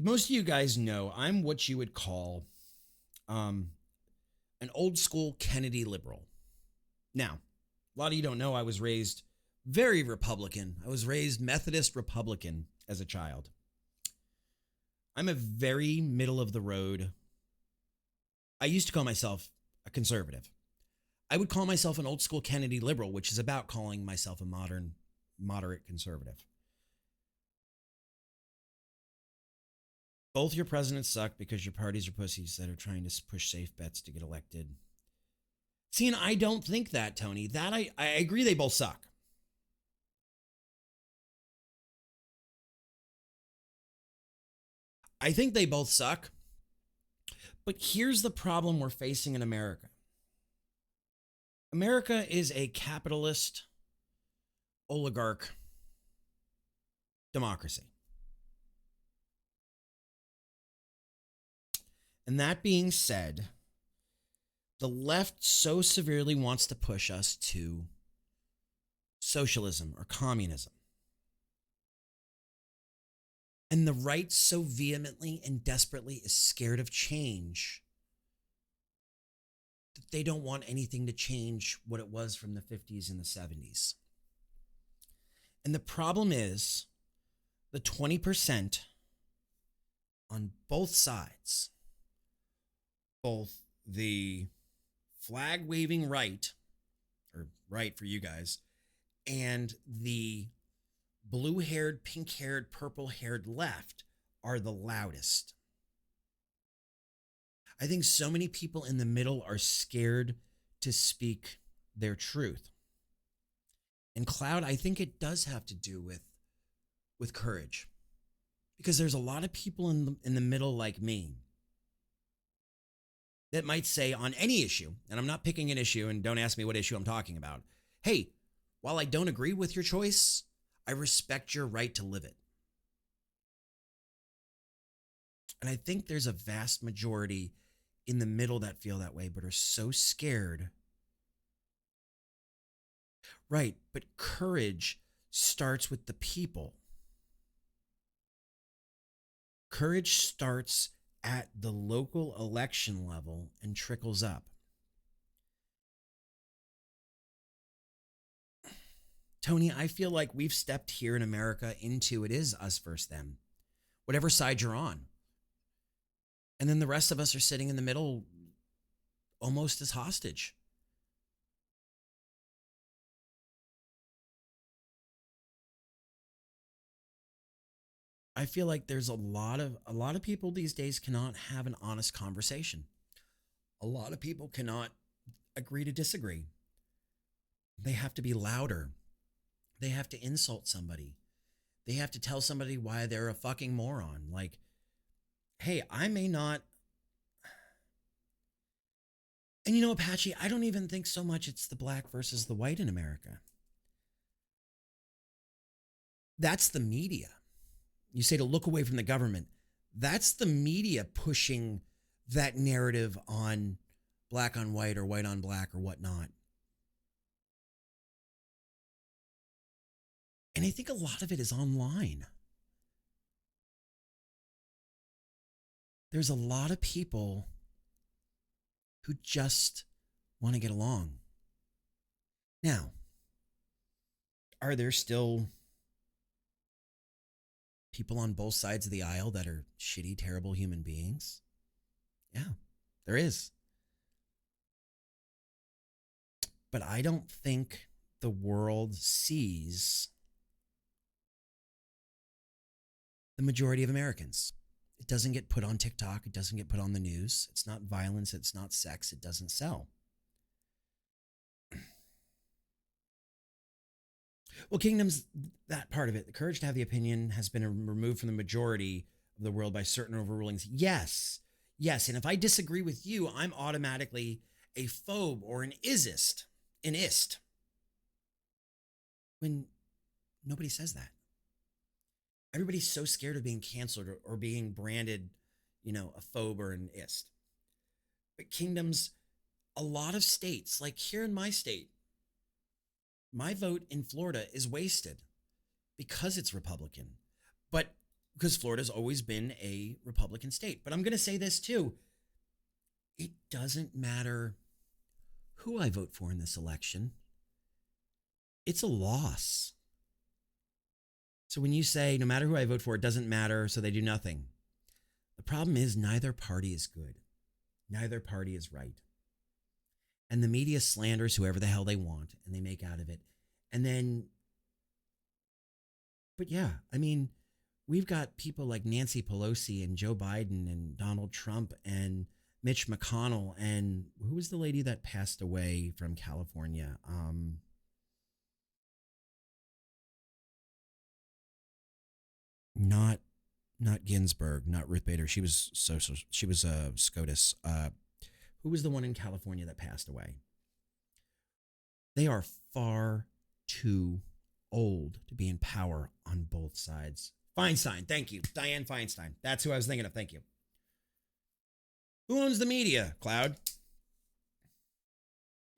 Most of you guys know I'm what you would call an old school Kennedy liberal. Now, a lot of you don't know I was raised very Republican. I was raised Methodist Republican as a child. I'm a very middle of the road. I used to call myself a conservative. I would call myself an old school Kennedy liberal, which is about calling myself a moderate conservative. Both your presidents suck because your parties are pussies that are trying to push safe bets to get elected. See, and I don't think that, Tony. That I agree they both suck. I think they both suck. But here's the problem we're facing in America. America is a capitalist oligarch democracy. And that being said, the left so severely wants to push us to socialism or communism. And the right so vehemently and desperately is scared of change that they don't want anything to change what it was from the 50s and the 70s. And the problem is the 20% on both sides, both the flag waving right, or right for you guys, and the blue haired, pink haired, purple haired left are the loudest. I think so many people in the middle are scared to speak their truth. And Cloud, I think it does have to do with courage, because there's a lot of people in the middle like me that might say on any issue, and I'm not picking an issue, and don't ask me what issue I'm talking about. Hey, while I don't agree with your choice, I respect your right to live it. And I think there's a vast majority in the middle that feel that way, but are so scared. Right, but courage starts with the people. Courage starts at the local election level and trickles up. Tony, I feel like we've stepped here in America into it is us versus them, whatever side you're on. And then the rest of us are sitting in the middle almost as hostage. I feel like there's a lot of people these days cannot have an honest conversation. A lot of people cannot agree to disagree. They have to be louder. They have to insult somebody. They have to tell somebody why they're a fucking moron. Like, hey, I may not. And you know, Apache, I don't even think so much it's the black versus the white in America. That's the media. You say to look away from the government. That's the media pushing that narrative on black on white or white on black or whatnot. And I think a lot of it is online. There's a lot of people who just want to get along. Now, are there still people on both sides of the aisle that are shitty, terrible human beings? Yeah, there is. But I don't think the world sees the majority of Americans. It doesn't get put on TikTok. It doesn't get put on the news. It's not violence. It's not sex. It doesn't sell. Well, kingdoms, that part of it, the courage to have the opinion has been removed from the majority of the world by certain overrulings. Yes. Yes. And if I disagree with you, I'm automatically a phobe or an isist, an ist. When nobody says that. Everybody's so scared of being canceled or being branded, a phobe or an ist. But kingdoms, a lot of states, like here in my state, my vote in Florida is wasted because it's Republican. But because Florida's always been a Republican state. But I'm going to say this too. It doesn't matter who I vote for in this election. It's a loss. So when you say, no matter who I vote for, it doesn't matter, so they do nothing. The problem is neither party is good. Neither party is right. And the media slanders whoever the hell they want, and they make out of it. And then, but yeah, I mean, we've got people like Nancy Pelosi and Joe Biden and Donald Trump and Mitch McConnell. And who was the lady that passed away from California? Not Ginsburg, not Ruth Bader. She was she was SCOTUS. Who was the one in California that passed away? They are far too old to be in power on both sides. Feinstein, thank you. Dianne Feinstein. That's who I was thinking of. Thank you. Who owns the media, Cloud?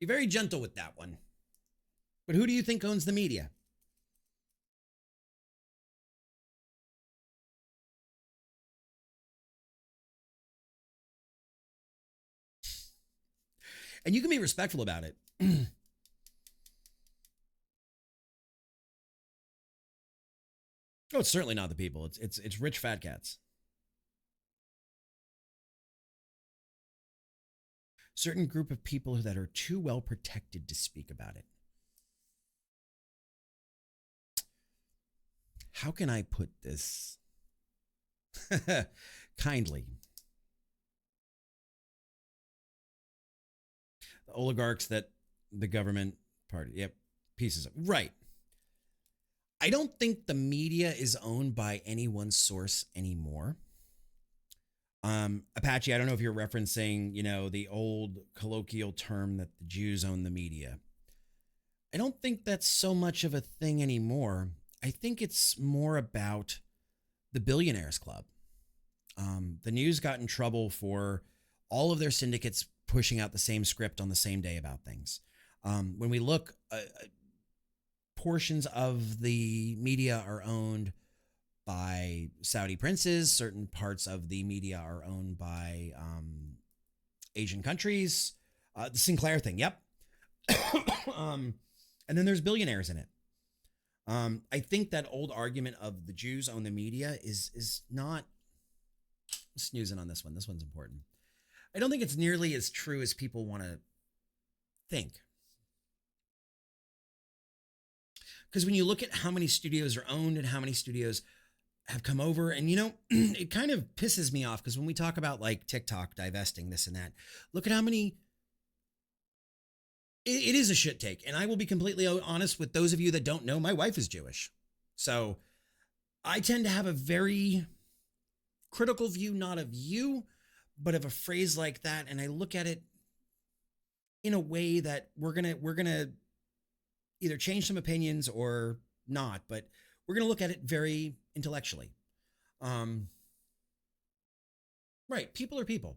Be very gentle with that one. But who do you think owns the media? And you can be respectful about it. Oh, it's certainly not the people. It's rich fat cats. Certain group of people that are too well protected to speak about it. How can I put this kindly? The oligarchs that the government party, pieces of, right. I don't think the media is owned by any one source anymore. Apache, I don't know if you're referencing, the old colloquial term that the Jews own the media. I don't think that's so much of a thing anymore. I think it's more about the billionaires club. The news got in trouble for all of their syndicates pushing out the same script on the same day about things. When we look, portions of the media are owned by Saudi princes. Certain parts of the media are owned by Asian countries. The Sinclair thing, yep. And then there's billionaires in it. I think that old argument of the Jews own the media is not, snoozing on this one. This one's important. I don't think it's nearly as true as people want to think. Because when you look at how many studios are owned and how many studios have come over, and it kind of pisses me off because when we talk about like TikTok divesting this and that, look at how many. It is a shit take. And I will be completely honest with those of you that don't know, my wife is Jewish. So I tend to have a very critical view, not of you, but of a phrase like that. And I look at it in a way that we're gonna either change some opinions or not, but we're gonna look at it very intellectually. Right, people are people.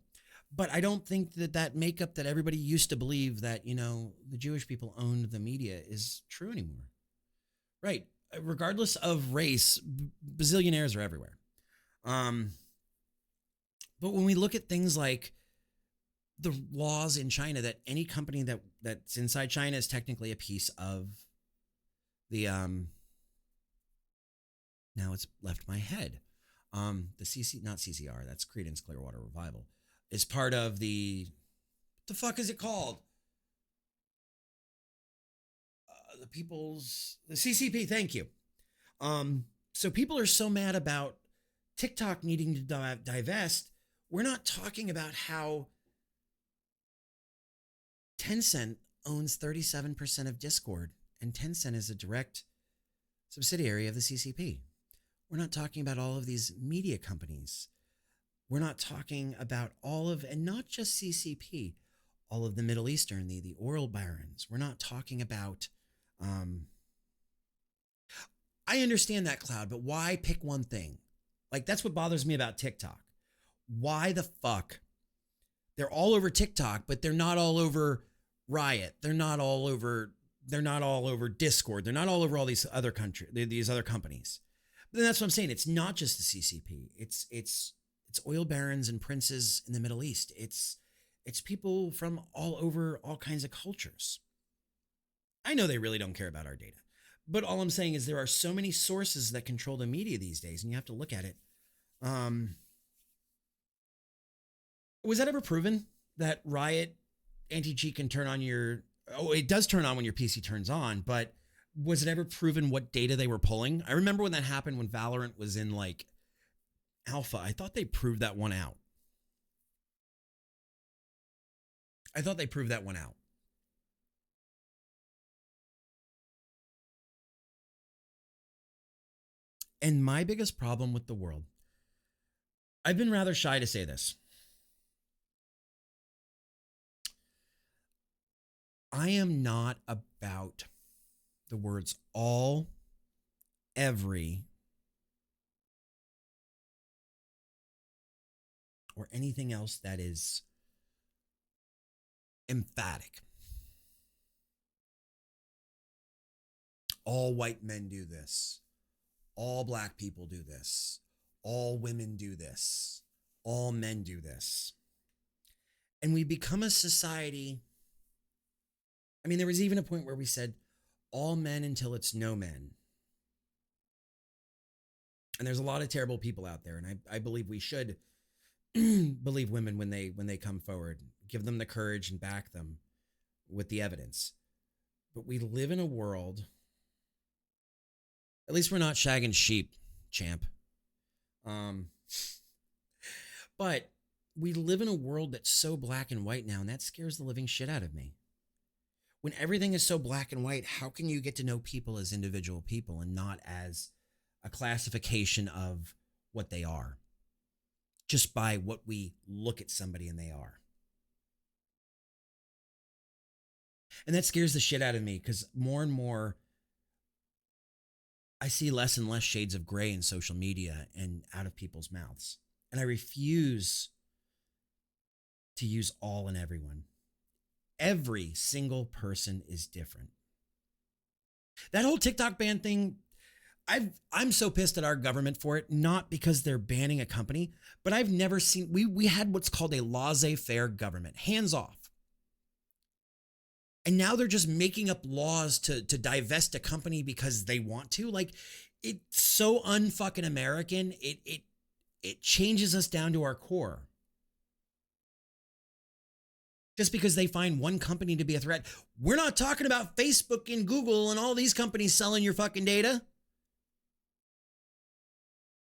But I don't think that makeup that everybody used to believe that, the Jewish people owned the media is true anymore. Right. Regardless of race, bazillionaires are everywhere. But when we look at things like the laws in China, that any company that's inside China is technically a piece of the, now it's left my head. The not CCR, that's Creedence Clearwater Revival. Is part of the fuck is it called? The CCP. Thank you. So people are so mad about TikTok needing to divest. We're not talking about how Tencent owns 37% of Discord, and Tencent is a direct subsidiary of the CCP. We're not talking about all of these media companies. We're not talking about all of, and not just CCP, all of the Middle Eastern, the oil barons. We're not talking about, I understand that, Cloud, but why pick one thing? Like, that's what bothers me about TikTok. Why the fuck? They're all over TikTok, but they're not all over Riot. They're not all over Discord. They're not all over all these other companies. But then that's what I'm saying. It's not just the CCP. It's oil barons and princes in the Middle East. It's people from all over all kinds of cultures. I know they really don't care about our data, but all I'm saying is there are so many sources that control the media these days, and you have to look at it. Was that ever proven that Riot anti-cheat can turn on your? Oh, it does turn on when your PC turns on, but was it ever proven what data they were pulling? I remember when that happened when Valorant was in like alpha. I thought they proved that one out. And my biggest problem with the world, I've been rather shy to say this. I am not about the words all, every, or anything else that is emphatic. All white men do this. All black people do this. All women do this. All men do this. And we become a society. I mean, there was even a point where we said all men until it's no men. And there's a lot of terrible people out there. And I believe we should believe women when they come forward, give them the courage and back them with the evidence. But we live in a world, at least we're not shagging sheep, champ. But we live in a world that's so black and white now, and that scares the living shit out of me. When everything is so black and white, how can you get to know people as individual people and not as a classification of what they are? Just by what we look at somebody and they are. And that scares the shit out of me because more and more I see less and less shades of gray in social media and out of people's mouths. And I refuse to use all and everyone. Every single person is different. That whole TikTok ban thing, I'm so pissed at our government for it, not because they're banning a company, but I've never seen, we had what's called a laissez-faire government, hands off. And now they're just making up laws to divest a company because they want to. Like, it's so unfucking American. It changes us down to our core. Just because they find one company to be a threat. We're not talking about Facebook and Google and all these companies selling your fucking data.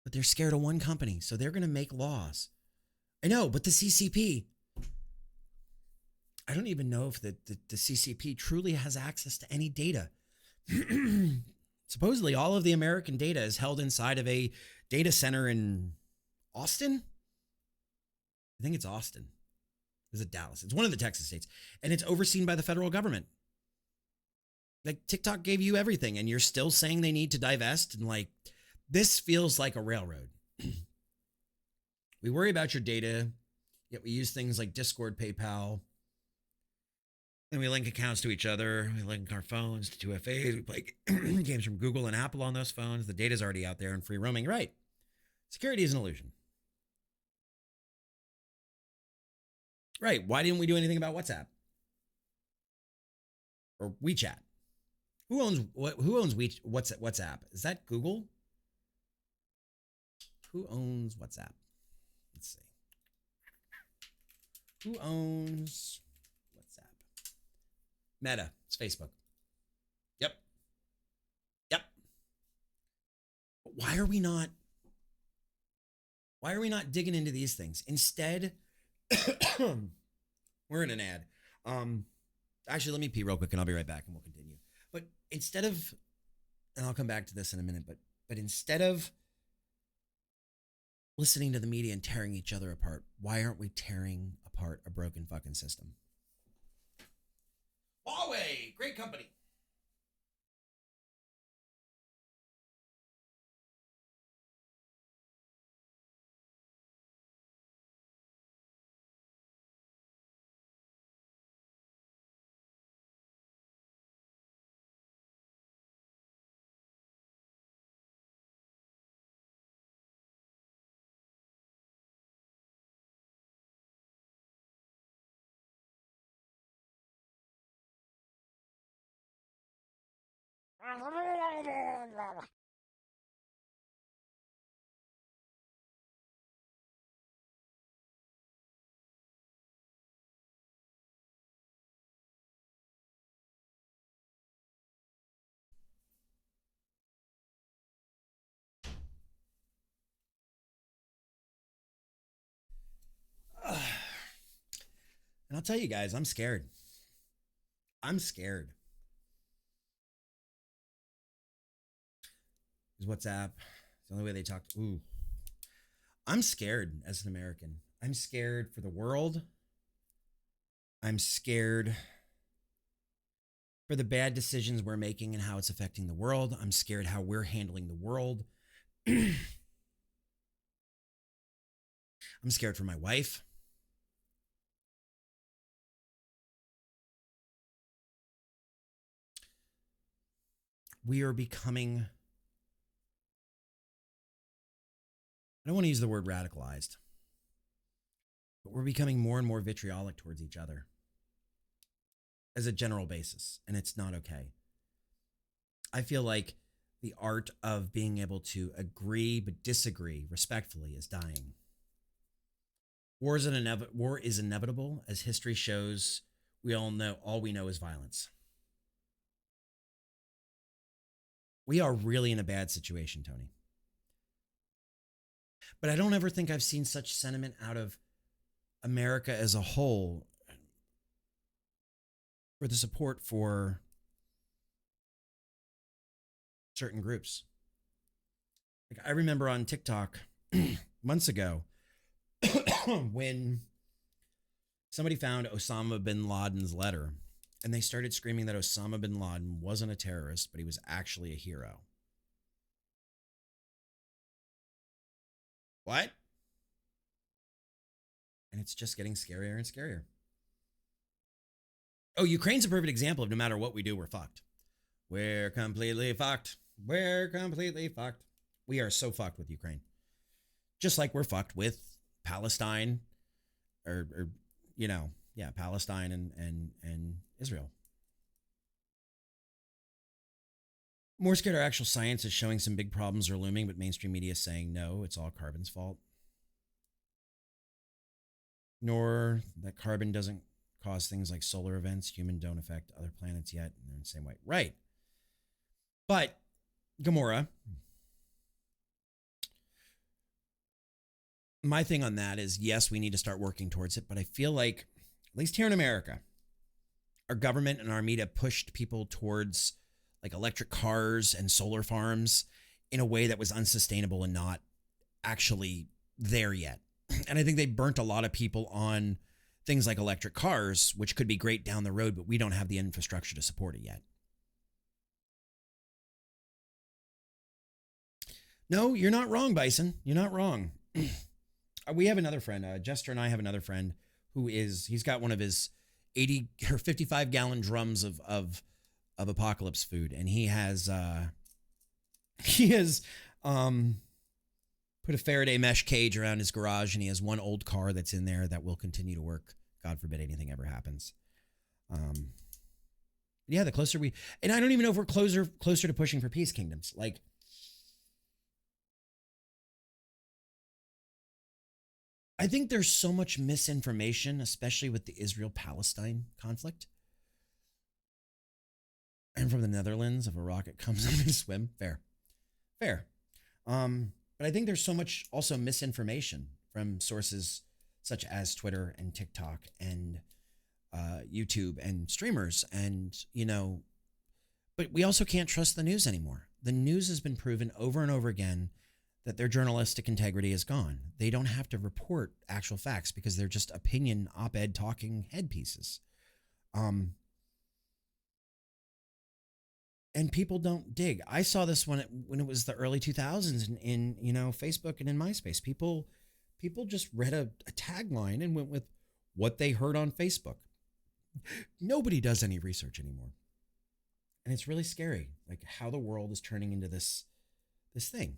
But they're scared of one company, so they're going to make laws. I know, but the CCP, I don't even know if the CCP truly has access to any data. Supposedly, all of the American data is held inside of a data center in Austin. I think it's Austin. Is it Dallas? It's one of the Texas states. And it's overseen by the federal government. Like, TikTok gave you everything, and you're still saying they need to divest. And like, this feels like a railroad. We worry about your data, yet we use things like Discord, PayPal, and we link accounts to each other. We link our phones to 2FAs. We play games from Google and Apple on those phones. The data's already out there and free roaming. Right. Security is an illusion. Right. Why didn't we do anything about WhatsApp? Or WeChat? Who owns WhatsApp? Is that Google? Who owns WhatsApp? Let's see. Who owns WhatsApp? Meta. It's Facebook. Yep. But why are we not digging into these things? Instead, we're in an ad. Actually, let me pee real quick and I'll be right back and we'll continue. But instead of, and I'll come back to this in a minute, but instead of listening to the media and tearing each other apart, why aren't we tearing apart a broken fucking system? Huawei, great company. And I'll tell you guys, I'm scared. I'm scared. Is WhatsApp. It's the only way they talk. Ooh. I'm scared as an American. I'm scared for the world. I'm scared for the bad decisions we're making and how it's affecting the world. I'm scared how we're handling the world. I'm scared for my wife. We are becoming, I don't want to use the word radicalized, but we're becoming more and more vitriolic towards each other as a general basis, and it's not okay. I feel like the art of being able to agree but disagree respectfully is dying. War is inevitable, as history shows. We all know, all we know is violence. We are really in a bad situation, Tony. But I don't ever think I've seen such sentiment out of America as a whole for the support for certain groups. Like, I remember on TikTok months ago when somebody found Osama bin Laden's letter. And they started screaming that Osama bin Laden wasn't a terrorist, but he was actually a hero. What? And it's just getting scarier and scarier. Oh, Ukraine's a perfect example of no matter what we do, we're fucked. We're completely fucked. We're completely fucked. We are so fucked with Ukraine. Just like we're fucked with Palestine or you know, yeah, Palestine and Israel. More scared our actual science is showing some big problems are looming, but mainstream media is saying no, it's all carbon's fault. Nor that carbon doesn't cause things like solar events. Human don't affect other planets yet, and they're in the same way. Right. But, Gamora, my thing on that is, yes, we need to start working towards it, but I feel like, at least here in America, our government and our media pushed people towards like electric cars and solar farms in a way that was unsustainable and not actually there yet. And I think they burnt a lot of people on things like electric cars, which could be great down the road, but we don't have the infrastructure to support it yet. No, you're not wrong, Bison. You're not wrong. We have another friend, Jester and I have another friend who he's got one of his 80 or 55 gallon drums of apocalypse food. And he has put a Faraday mesh cage around his garage, and he has one old car that's in there that will continue to work. God forbid anything ever happens. Yeah, the closer and I don't even know if we're closer to pushing for peace kingdoms. Like, I think there's so much misinformation, especially with the Israel-Palestine conflict. And from the Netherlands, if a rocket comes up and swim, fair. But I think there's so much also misinformation from sources such as Twitter and TikTok and YouTube and streamers, and but we also can't trust the news anymore. The news has been proven over and over again that their journalistic integrity is gone. They don't have to report actual facts because they're just opinion op-ed talking head pieces. And people don't dig. I saw this when it was the early 2000s in Facebook and in MySpace. People just read a tagline and went with what they heard on Facebook. Nobody does any research anymore. And it's really scary, like how the world is turning into this thing.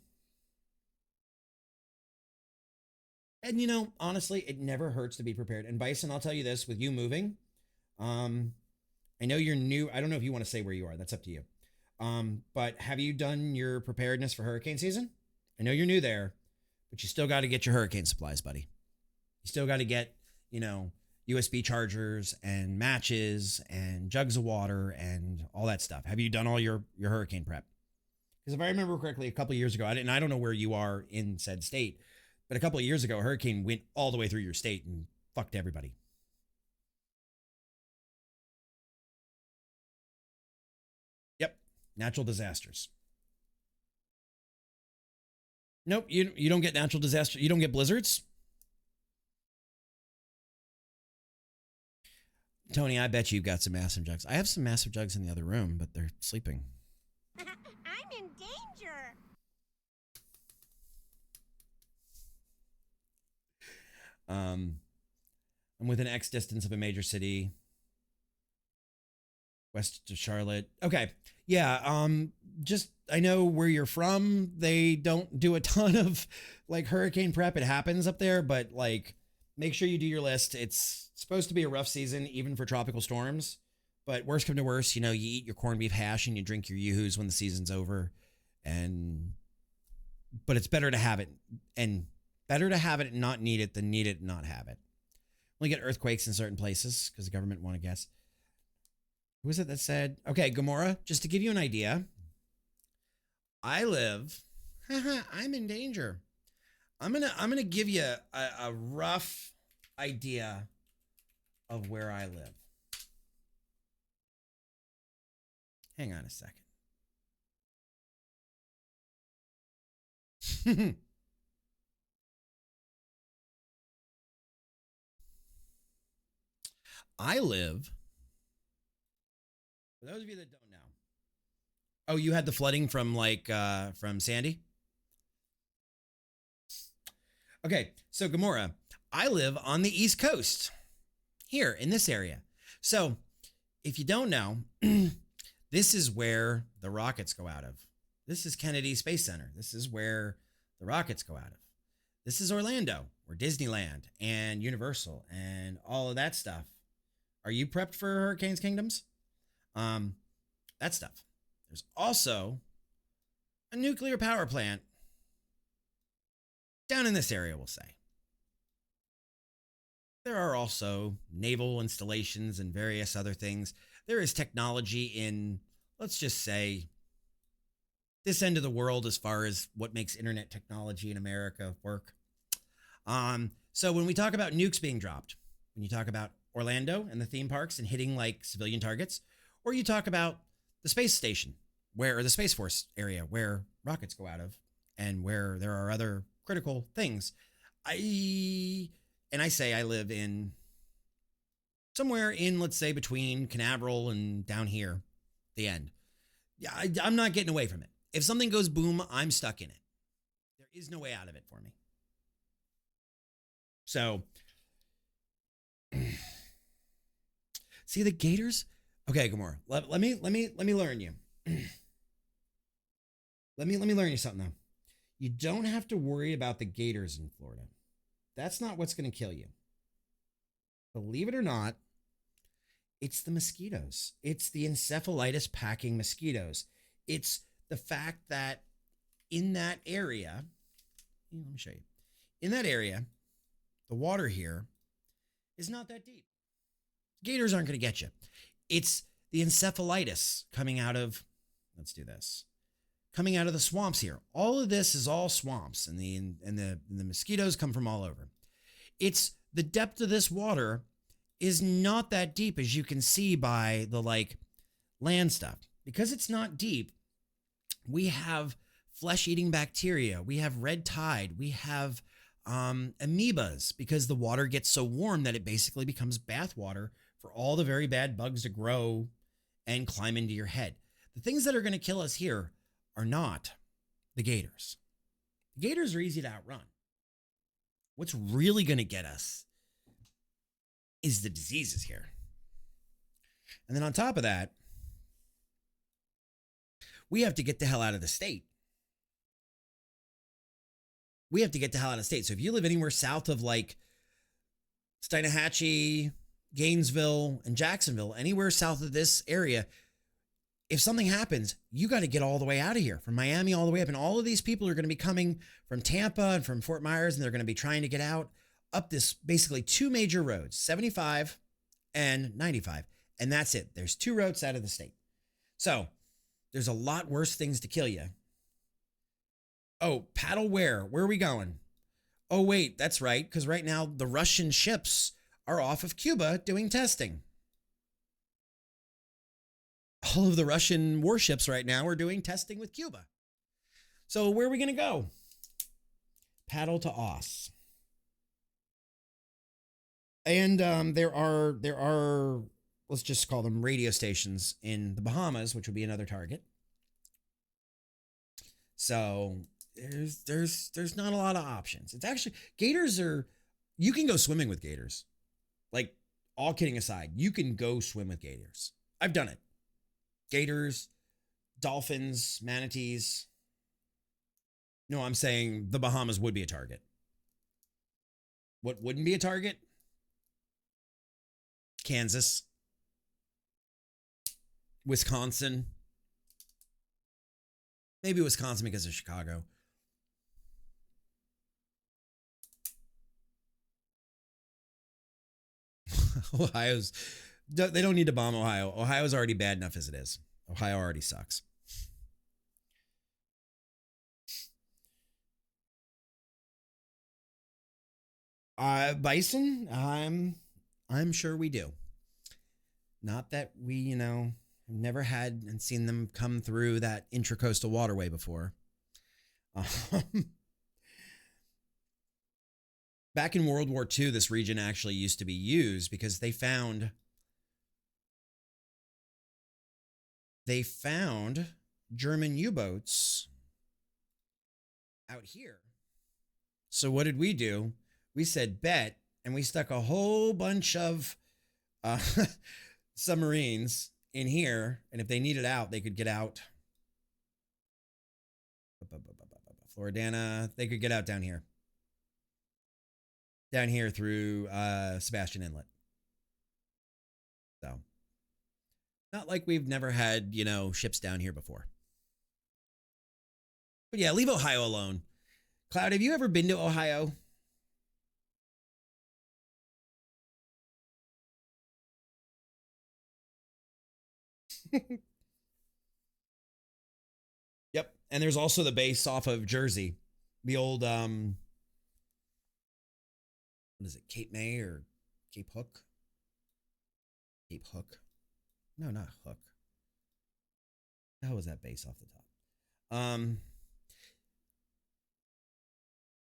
And honestly, it never hurts to be prepared. And Bison, I'll tell you this, with you moving, I know you're new. I don't know if you want to say where you are. That's up to you. But have you done your preparedness for hurricane season? I know you're new there, but you still got to get your hurricane supplies, buddy. You still got to get, USB chargers and matches and jugs of water and all that stuff. Have you done all your hurricane prep? Because if I remember correctly, a couple of years ago, I don't know where you are in said state, but a couple of years ago, a hurricane went all the way through your state and fucked everybody. Yep. Natural disasters. Nope. You don't get natural disasters. You don't get blizzards. Tony, I bet you've got some massive jugs. I have some massive jugs in the other room, but they're sleeping. I'm in danger. I'm within X distance of a major city. West of Charlotte. Okay. Yeah. Just, I know where you're from. They don't do a ton of like hurricane prep. It happens up there, but like, make sure you do your list. It's supposed to be a rough season, even for tropical storms. But worst come to worst, you eat your corned beef hash and you drink your yoo-hoos when the season's over. But it's better to have it and not need it than need it and not have it. We get earthquakes in certain places because the government want to guess. Who was it that said, okay, Gamora, just to give you an idea, I'm in danger. I'm gonna give you a rough idea of where I live. Hang on a second. I live, for those of you that don't know. Oh, you had the flooding from from Sandy? Okay, so Gamora, I live on the East Coast, here in this area. So if you don't know, This is where the rockets go out of. This is Kennedy Space Center. This is where the rockets go out of. This is Orlando, where Disneyland and Universal and all of that stuff. Are you prepped for Hurricanes Kingdoms? That stuff. There's also a nuclear power plant down in this area, we'll say. There are also naval installations and various other things. There is technology in, let's just say, this end of the world as far as what makes internet technology in America work. So when we talk about nukes being dropped, when you talk about Orlando and the theme parks and hitting like civilian targets, or you talk about the space station or the Space Force area where rockets go out of and where there are other critical things. I say I live in somewhere in, let's say, between Canaveral and down here, the end. Yeah, I'm not getting away from it. If something goes boom, I'm stuck in it. There is no way out of it for me. So, see the gators? Okay, Gamora. Let me learn you. Let me learn you something though. You don't have to worry about the gators in Florida. That's not what's going to kill you. Believe it or not, it's the mosquitoes. It's the encephalitis packing mosquitoes. It's the fact that in that area, let me show you. In that area, the water here is not that deep. Gators aren't going to get you. It's the encephalitis coming out of, let's do this, coming out of the swamps here. All of this is all swamps, and the mosquitoes come from all over. It's the depth of this water is not that deep, as you can see by the like land stuff. Because it's not deep, we have flesh-eating bacteria, we have red tide, we have amoebas, because the water gets so warm that it basically becomes bath water for all the very bad bugs to grow and climb into your head. The things that are going to kill us here are not the gators. The gators are easy to outrun. What's really going to get us is the diseases here. And then on top of that, we have to get the hell out of the state. We have to get the hell out of the state. So if you live anywhere south of like Steinhatchee, Gainesville, and Jacksonville, anywhere south of this area, if something happens, you got to get all the way out of here, from Miami all the way up. And all of these people are going to be coming from Tampa and from Fort Myers, and they're going to be trying to get out up this basically two major roads, 75 and 95. And that's it. There's two roads out of the state. So there's a lot worse things to kill you. Oh, paddle where? Where are we going? Oh, wait, that's right. Because right now the Russian ships are off of Cuba doing testing. All of the Russian warships right now are doing testing with Cuba. So where are we going to go? Paddle to Oss. And there are, let's just call them radio stations in the Bahamas, which would be another target. So there's not a lot of options. It's actually, gators are, you can go swimming with gators. Like, all kidding aside, you can go swim with gators. I've done it. Gators, dolphins, manatees. No, I'm saying the Bahamas would be a target. What wouldn't be a target? Kansas, Wisconsin. Maybe Wisconsin because of Chicago. Ohio's, they don't need to bomb Ohio. Ohio's already bad enough as it is. Ohio already sucks. Bison, I'm sure we do. Not that we, never had and seen them come through that intracoastal waterway before. Back in World War II, this region actually used to be used because they found German U-boats out here. So what did we do? We said bet, and we stuck a whole bunch of submarines in here, and if they needed out, they could get out. Floridana, they could get out down here. Down here through Sebastian Inlet. So, not like we've never had, you know, ships down here before. But yeah, leave Ohio alone. Cloud, have you ever been to Ohio? Yep. And there's also the base off of Jersey. The old what is it, Cape May or Cape Hook? Cape Hook. No, not Hook. How was that base off the top?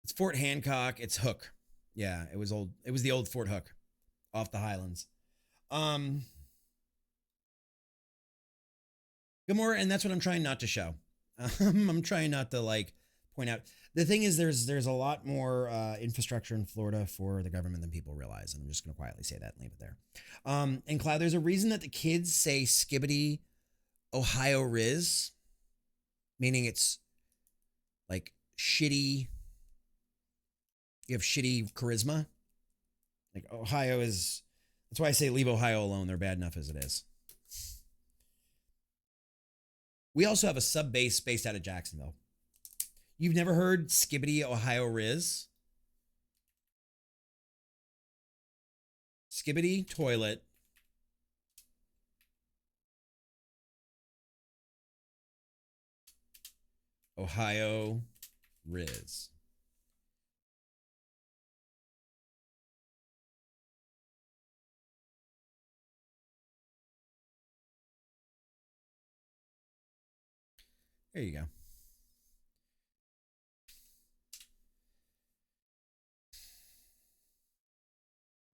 It's Fort Hancock. It's Hook. Yeah, it was old. It was the old Fort Hook off the Highlands. Good more, and that's what I'm trying not to show. I'm trying not to like point out. The thing is, there's a lot more infrastructure in Florida for the government than people realize, and I'm just going to quietly say that and leave it there. And Cloud, there's a reason that the kids say Skibbity Ohio Riz, meaning it's like shitty. You have shitty charisma. Like Ohio is. That's why I say leave Ohio alone. They're bad enough as it is. We also have a sub base based out of Jacksonville. You've never heard Skibbity Ohio Riz? Skibbity toilet. Ohio Riz. There you go.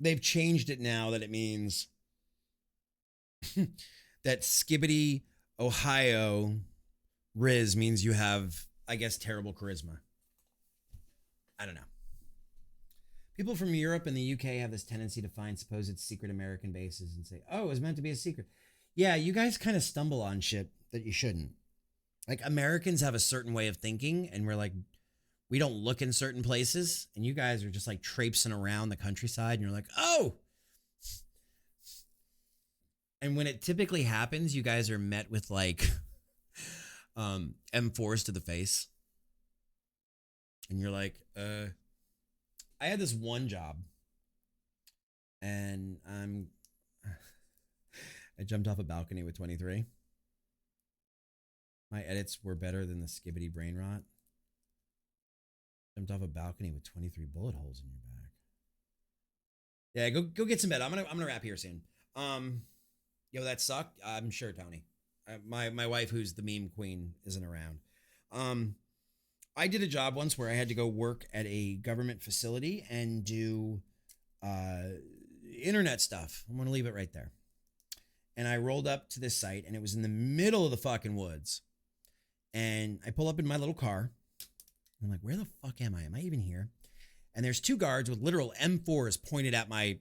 They've changed it now that it means that Skibbity Ohio Riz means you have, I guess, terrible charisma. I don't know. People from Europe and the UK have this tendency to find supposed secret American bases and say, oh, it was meant to be a secret. Yeah, you guys kind of stumble on shit that you shouldn't. Like Americans have a certain way of thinking, and we're like, we don't look in certain places, and you guys are just like traipsing around the countryside, and you're like, oh. And when it typically happens, you guys are met with like M4s to the face. And you're like, I had this one job, and I jumped off a balcony with 23. My edits were better than the Skibbity brain rot. Jumped off a balcony with 23 bullet holes in your back. Yeah, go get some bed. I'm gonna wrap here soon. Yo, that sucked. I'm sure, Tony. My wife, who's the meme queen, isn't around. I did a job once where I had to go work at a government facility and do internet stuff. I'm gonna leave it right there. And I rolled up to this site, and it was in the middle of the fucking woods. And I pull up in my little car. I'm like, where the fuck am I? Am I even here? And there's two guards with literal M4s pointed at my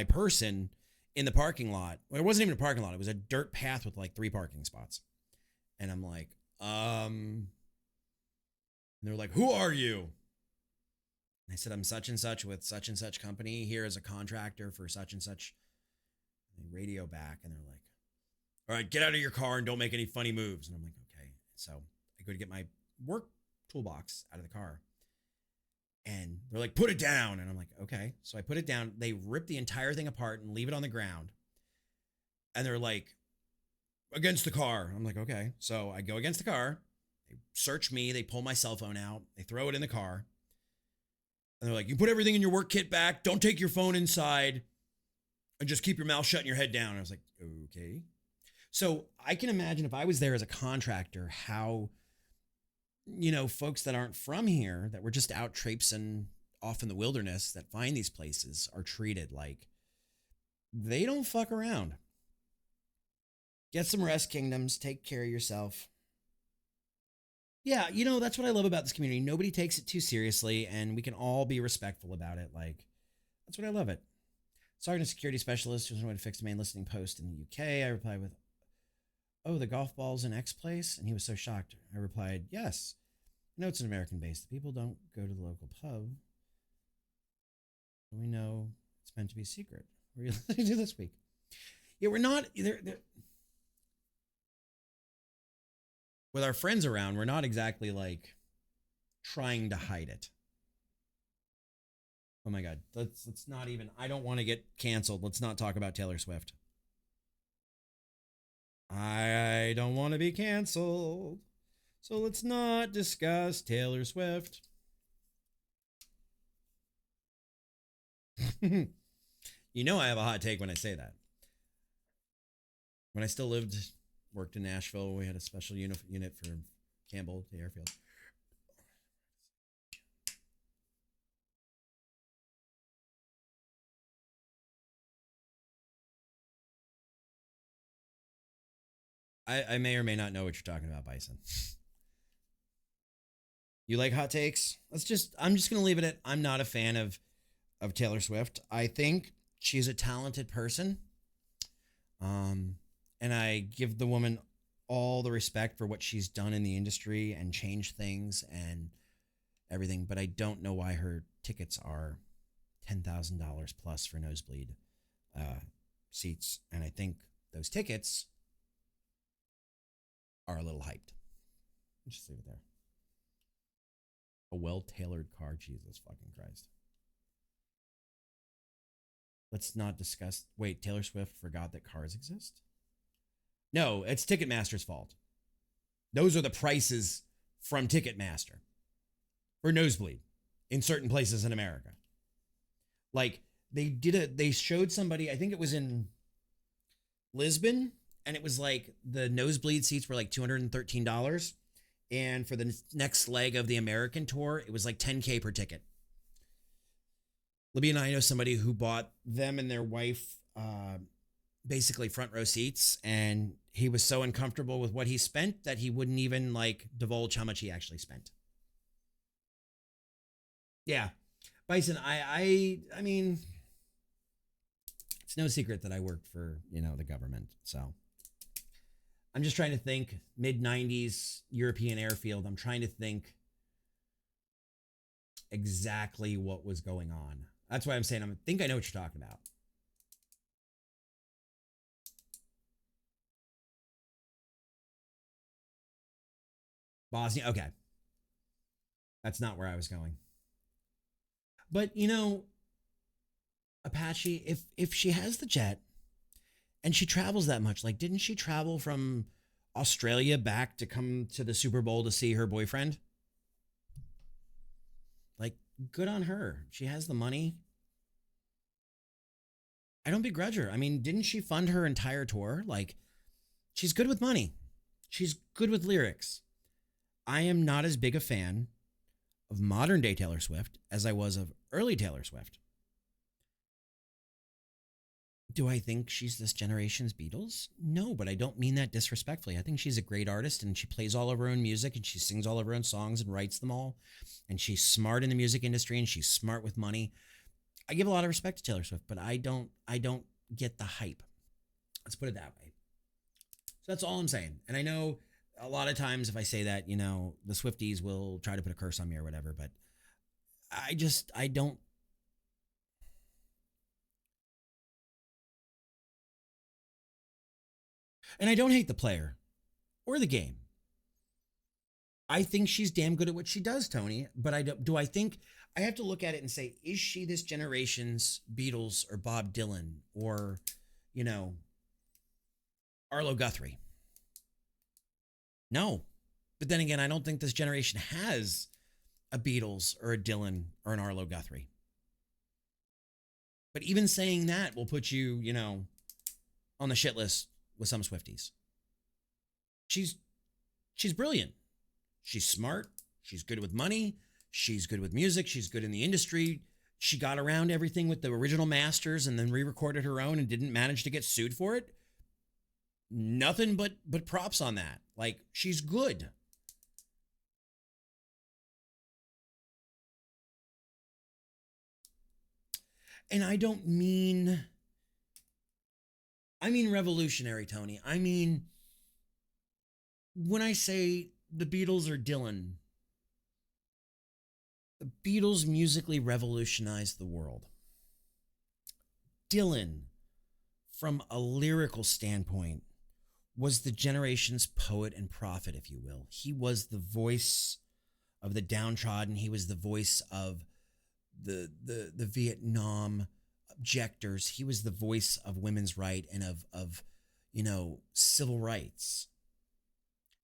person in the parking lot. Well, it wasn't even a parking lot. It was a dirt path with like 3 parking spots. And I'm like, and they're like, who are you? And I said, I'm such and such with such and such company here as a contractor for such and such. And they radio back, and they're like, all right, get out of your car and don't make any funny moves. And I'm like, okay. So I go to get my work toolbox out of the car, and they're like, put it down. And I'm like, okay. So I put it down. They rip the entire thing apart and leave it on the ground. And they're like, against the car. I'm like, okay. So I go against the car. They search me. They pull my cell phone out. They throw it in the car. And they're like, you put everything in your work kit back. Don't take your phone inside. And just keep your mouth shut and your head down. And I was like, okay. So I can imagine if I was there as a contractor, how, you know, folks that aren't from here, that were just out traipsing off in the wilderness, that find these places, are treated like they don't fuck around. Get some rest, kingdoms. Take care of yourself. Yeah, you know, that's what I love about this community. Nobody takes it too seriously, and we can all be respectful about it. Like, that's what I love it. Sergeant Security Specialist who's going to fix the main listening post in the UK. I reply with, oh, the golf ball's in X place? And he was so shocked. I replied, yes. I know it's an American base. The people don't go to the local pub. We know it's meant to be secret. What are you listening to this week? Yeah, we're not... with our friends around, we're not exactly like trying to hide it. Oh my God. Let's not even... I don't want to get canceled. Let's not talk about Taylor Swift. I don't want to be canceled. So let's not discuss Taylor Swift. You know I have a hot take when I say that. When I still worked in Nashville, we had a special unit for Campbell, the airfield. I may or may not know what you're talking about, Bison. You like hot takes? I'm just gonna leave it at I'm not a fan of Taylor Swift. I think she's a talented person. And I give the woman all the respect for what she's done in the industry and changed things and everything, but I don't know why her tickets are $10,000 plus for nosebleed seats. And I think those tickets are a little hyped. Let's just leave it there. A well-tailored car, Jesus fucking Christ. Let's not discuss... Wait, Taylor Swift forgot that cars exist? No, it's Ticketmaster's fault. Those are the prices from Ticketmaster for nosebleed in certain places in America. Like, they showed somebody, I think it was in Lisbon, and it was like the nosebleed seats were like $213. And for the next leg of the American tour, it was like $10K per ticket. Libby and I know somebody who bought them and their wife basically front row seats, and he was so uncomfortable with what he spent that he wouldn't even like divulge how much he actually spent. Yeah. Bison, I mean, it's no secret that I worked for, the government. So I'm just trying to think mid-90s European airfield. I'm trying to think exactly what was going on. That's why I'm saying I think I know what you're talking about. Bosnia. Okay. That's not where I was going. But, Apache, if she has the jet and she travels that much, like, didn't she travel from Australia back to come to the Super Bowl to see her boyfriend? Like, good on her. She has the money. I don't begrudge her. I mean, didn't she fund her entire tour? Like, she's good with money. She's good with lyrics. I am not as big a fan of modern day Taylor Swift as I was of early Taylor Swift. Do I think she's this generation's Beatles? No, but I don't mean that disrespectfully. I think she's a great artist, and she plays all of her own music, and she sings all of her own songs and writes them all. And she's smart in the music industry, and she's smart with money. I give a lot of respect to Taylor Swift, but I don't get the hype. Let's put it that way. So that's all I'm saying. And I know a lot of times if I say that, the Swifties will try to put a curse on me or whatever, but I don't. And I don't hate the player or the game. I think she's damn good at what she does, Tony, but I think I have to look at it and say, is she this generation's Beatles or Bob Dylan or, Arlo Guthrie? No. But then again, I don't think this generation has a Beatles or a Dylan or an Arlo Guthrie. But even saying that will put you, on the shit list with some Swifties. She's brilliant. She's smart. She's good with money. She's good with music. She's good in the industry. She got around everything with the original masters and then re-recorded her own and didn't manage to get sued for it. Nothing but props on that. Like, she's good. And I mean revolutionary, Tony. I mean When I say the Beatles are Dylan, the Beatles musically revolutionized the world. Dylan, from a lyrical standpoint, was the generation's poet and prophet, if you will. He was the voice of the downtrodden. He was the voice of the Vietnam objectors. He was the voice of women's right and of civil rights.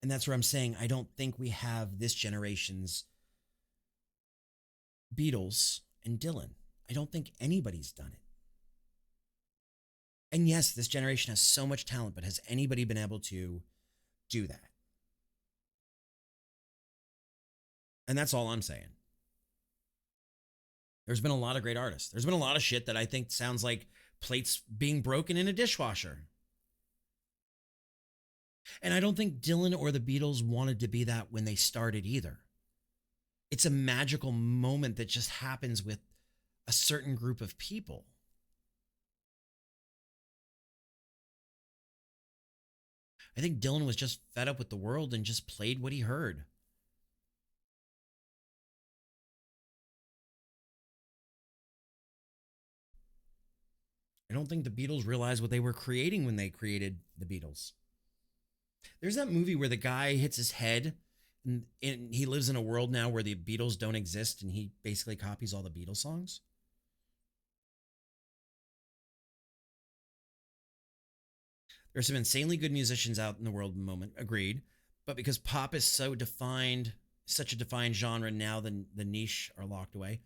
And that's where I'm saying I don't think we have this generation's Beatles and Dylan. I don't think anybody's done it. And yes, this generation has so much talent, but has anybody been able to do that? And that's all I'm saying. There's been a lot of great artists. There's been a lot of shit that I think sounds like plates being broken in a dishwasher. And I don't think Dylan or the Beatles wanted to be that when they started either. It's a magical moment that just happens with a certain group of people. I think Dylan was just fed up with the world and just played what he heard. I don't think the Beatles realized what they were creating when they created the Beatles. There's that movie where the guy hits his head and he lives in a world now where the Beatles don't exist and he basically copies all the Beatles songs. There's some insanely good musicians out in the world at the moment, agreed. But because pop is so defined, such a defined genre now, the niche are locked away.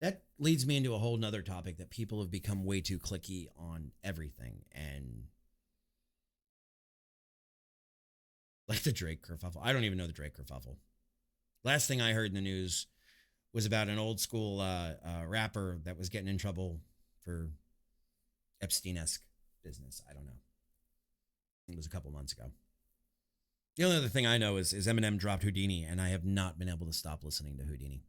That leads me into a whole nother topic that people have become way too cliquey on everything. And like the Drake kerfuffle. I don't even know the Drake kerfuffle. Last thing I heard in the news was about an old school rapper that was getting in trouble for Epstein-esque business. I don't know. It was a couple months ago. The only other thing I know is Eminem dropped Houdini, and I have not been able to stop listening to Houdini.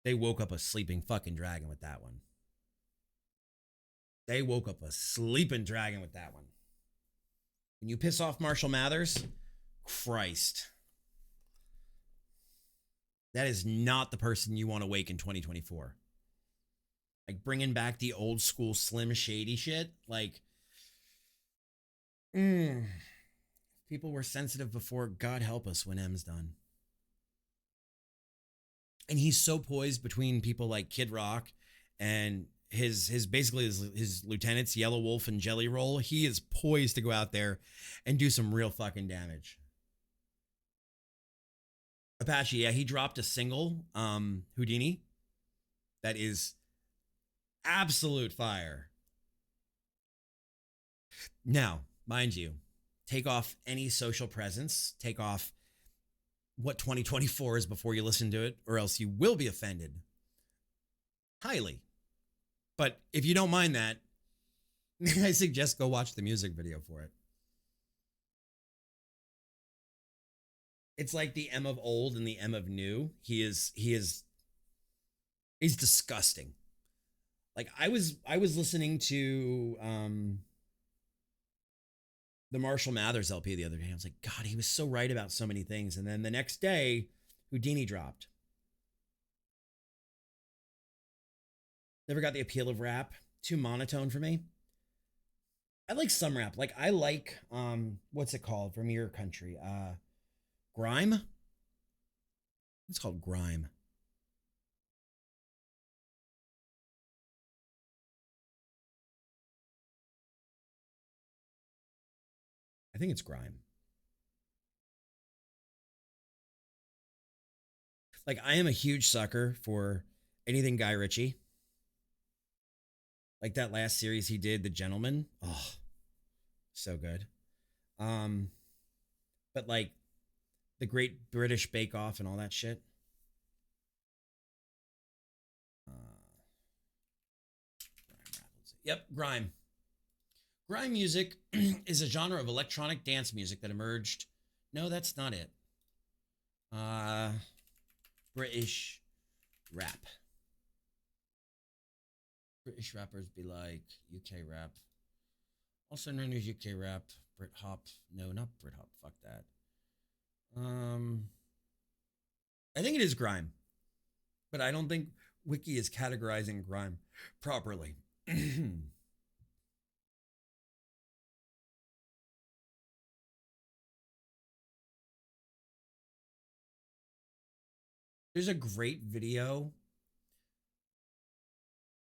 They woke up a sleeping fucking dragon with that one. They woke up a sleeping dragon with that one. When you piss off Marshall Mathers, Christ. That is not the person you want to wake in 2024. Like bringing back the old school Slim Shady shit. Like, people were sensitive before. God help us when M's done. And he's so poised between people like Kid Rock and his basically his lieutenants, Yellow Wolf and Jelly Roll. He is poised to go out there and do some real fucking damage. Apache, yeah, he dropped a single, Houdini, that is absolute fire. Now, mind you, take off any social presence, take off what 2024 is before you listen to it, or else you will be offended. Highly. But if you don't mind that, I suggest go watch the music video for it. It's like the M of old and the M of new. He's disgusting. Like I was listening to the Marshall Mathers LP the other day. I was like, God, he was so right about so many things. And then the next day, Houdini dropped. Never got the appeal of rap. Too monotone for me. I like some rap. Like I like what's it called from your country? Grime? It's called grime. I think it's grime. Like I am a huge sucker for anything Guy Ritchie. Like that last series he did, The Gentleman. Oh, so good. But like the Great British Bake Off and all that shit. Yep, grime. Grime music is a genre of electronic dance music that emerged. No, that's not it. British rap. British rappers be like UK rap. Also known as UK rap, Brit-hop. No, not Brit-hop. Fuck that. I think it is grime, but I don't think Wiki is categorizing grime properly. There's a great video.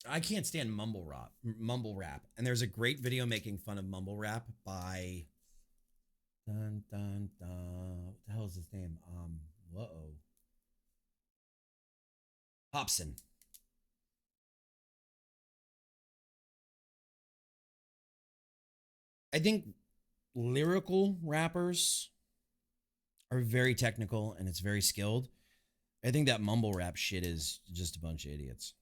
I can't stand mumble rap, and there's a great video making fun of mumble rap by what the hell is his name? Hobson. I think lyrical rappers are very technical and it's very skilled. I think that mumble rap shit is just a bunch of idiots.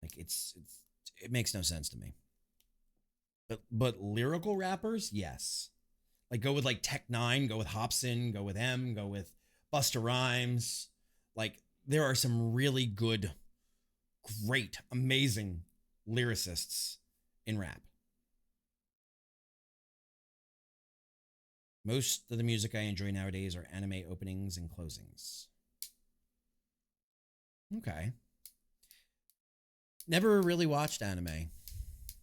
Like it makes no sense to me. But lyrical rappers, yes. Like go with like Tech9, go with Hobson, go with M, go with Busta Rhymes. Like there are some really good, great, amazing lyricists in rap. Most of the music I enjoy nowadays are anime openings and closings. Okay. Never really watched anime.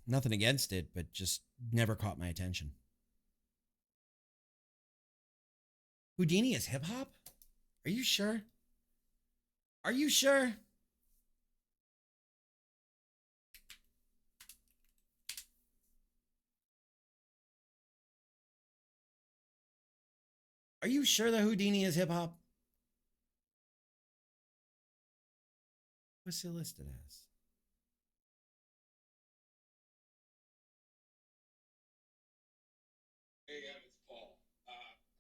Nothing against it, but just never caught my attention. Houdini is hip hop? Are you sure? Are you sure? Are you sure that Houdini is hip hop? What's it listed as? Hey, it's Paul. I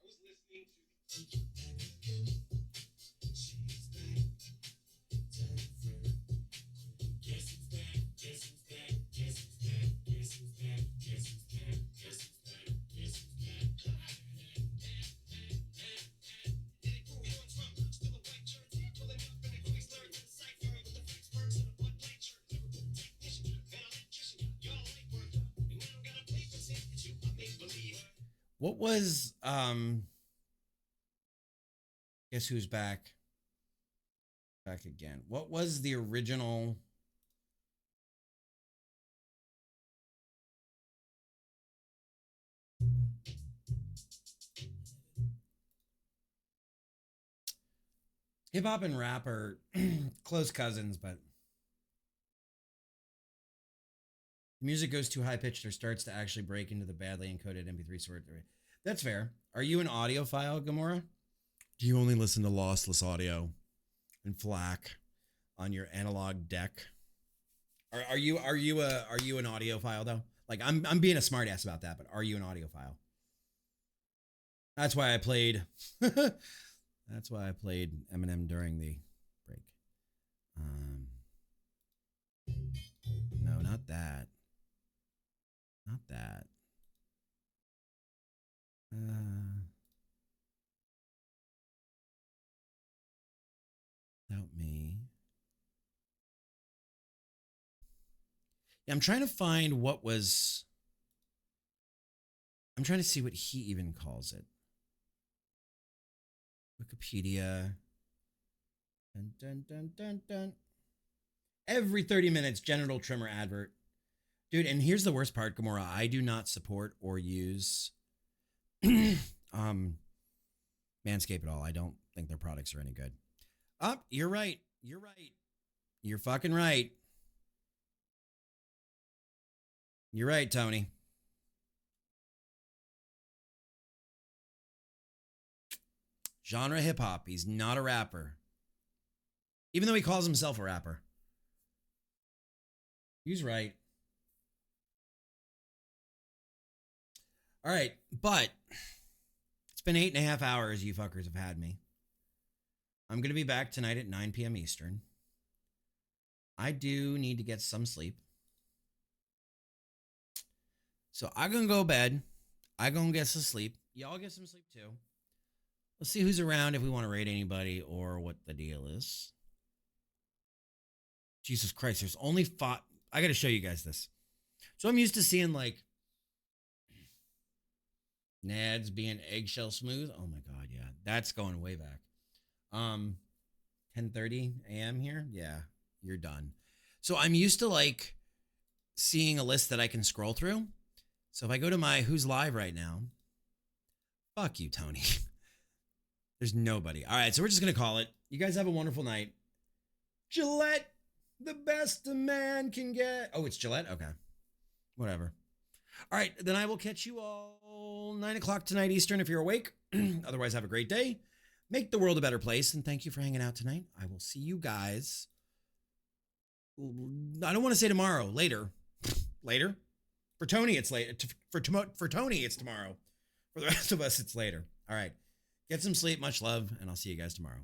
was listening to What was guess who's back? Back again. What was the original hip hop and rap are close cousins, but music goes too high pitched or starts to actually break into the badly encoded MP3 sort. That's fair. Are you an audiophile, Gamora? Do you only listen to lossless audio and FLAC on your analog deck? Are you an audiophile though? Like I'm being a smartass about that, but are you an audiophile? That's why I played. That's why I played Eminem during the break. No, not that. Not that. Without me. Yeah, I'm trying to find what was. I'm trying to see what he even calls it. Wikipedia. Dun, dun, dun, dun, dun. Every 30 minutes, genital trimmer advert. Dude, and here's the worst part, Gamora. I do not support or use Manscaped at all. I don't think their products are any good. You're right. You're right. You're fucking right. You're right, Tony. Genre hip hop. He's not a rapper. Even though he calls himself a rapper. He's right. All right, but it's been 8.5 hours you fuckers have had me. I'm going to be back tonight at 9 p.m. Eastern. I do need to get some sleep. So I'm going to go to bed. I'm going to get some sleep. Y'all get some sleep too. Let's see who's around if we want to raid anybody or what the deal is. Jesus Christ, there's only 5. I got to show you guys this. So I'm used to seeing like Nads being eggshell smooth. Oh my god, yeah. That's going way back. 10:30 a.m. here. Yeah, you're done. So I'm used to like seeing a list that I can scroll through. So if I go to my who's live right now, fuck you, Tony. There's nobody. All right, so we're just gonna call it. You guys have a wonderful night. Gillette, the best a man can get. Oh, it's Gillette? Okay. Whatever. All right, then I will catch you all 9 o'clock tonight Eastern if you're awake. Otherwise, have a great day. Make the world a better place, and thank you for hanging out tonight. I will see you guys. I don't want to say tomorrow. Later. Later. For Tony, it's late. For Tony, it's tomorrow. For the rest of us, it's later. All right. Get some sleep. Much love, and I'll see you guys tomorrow.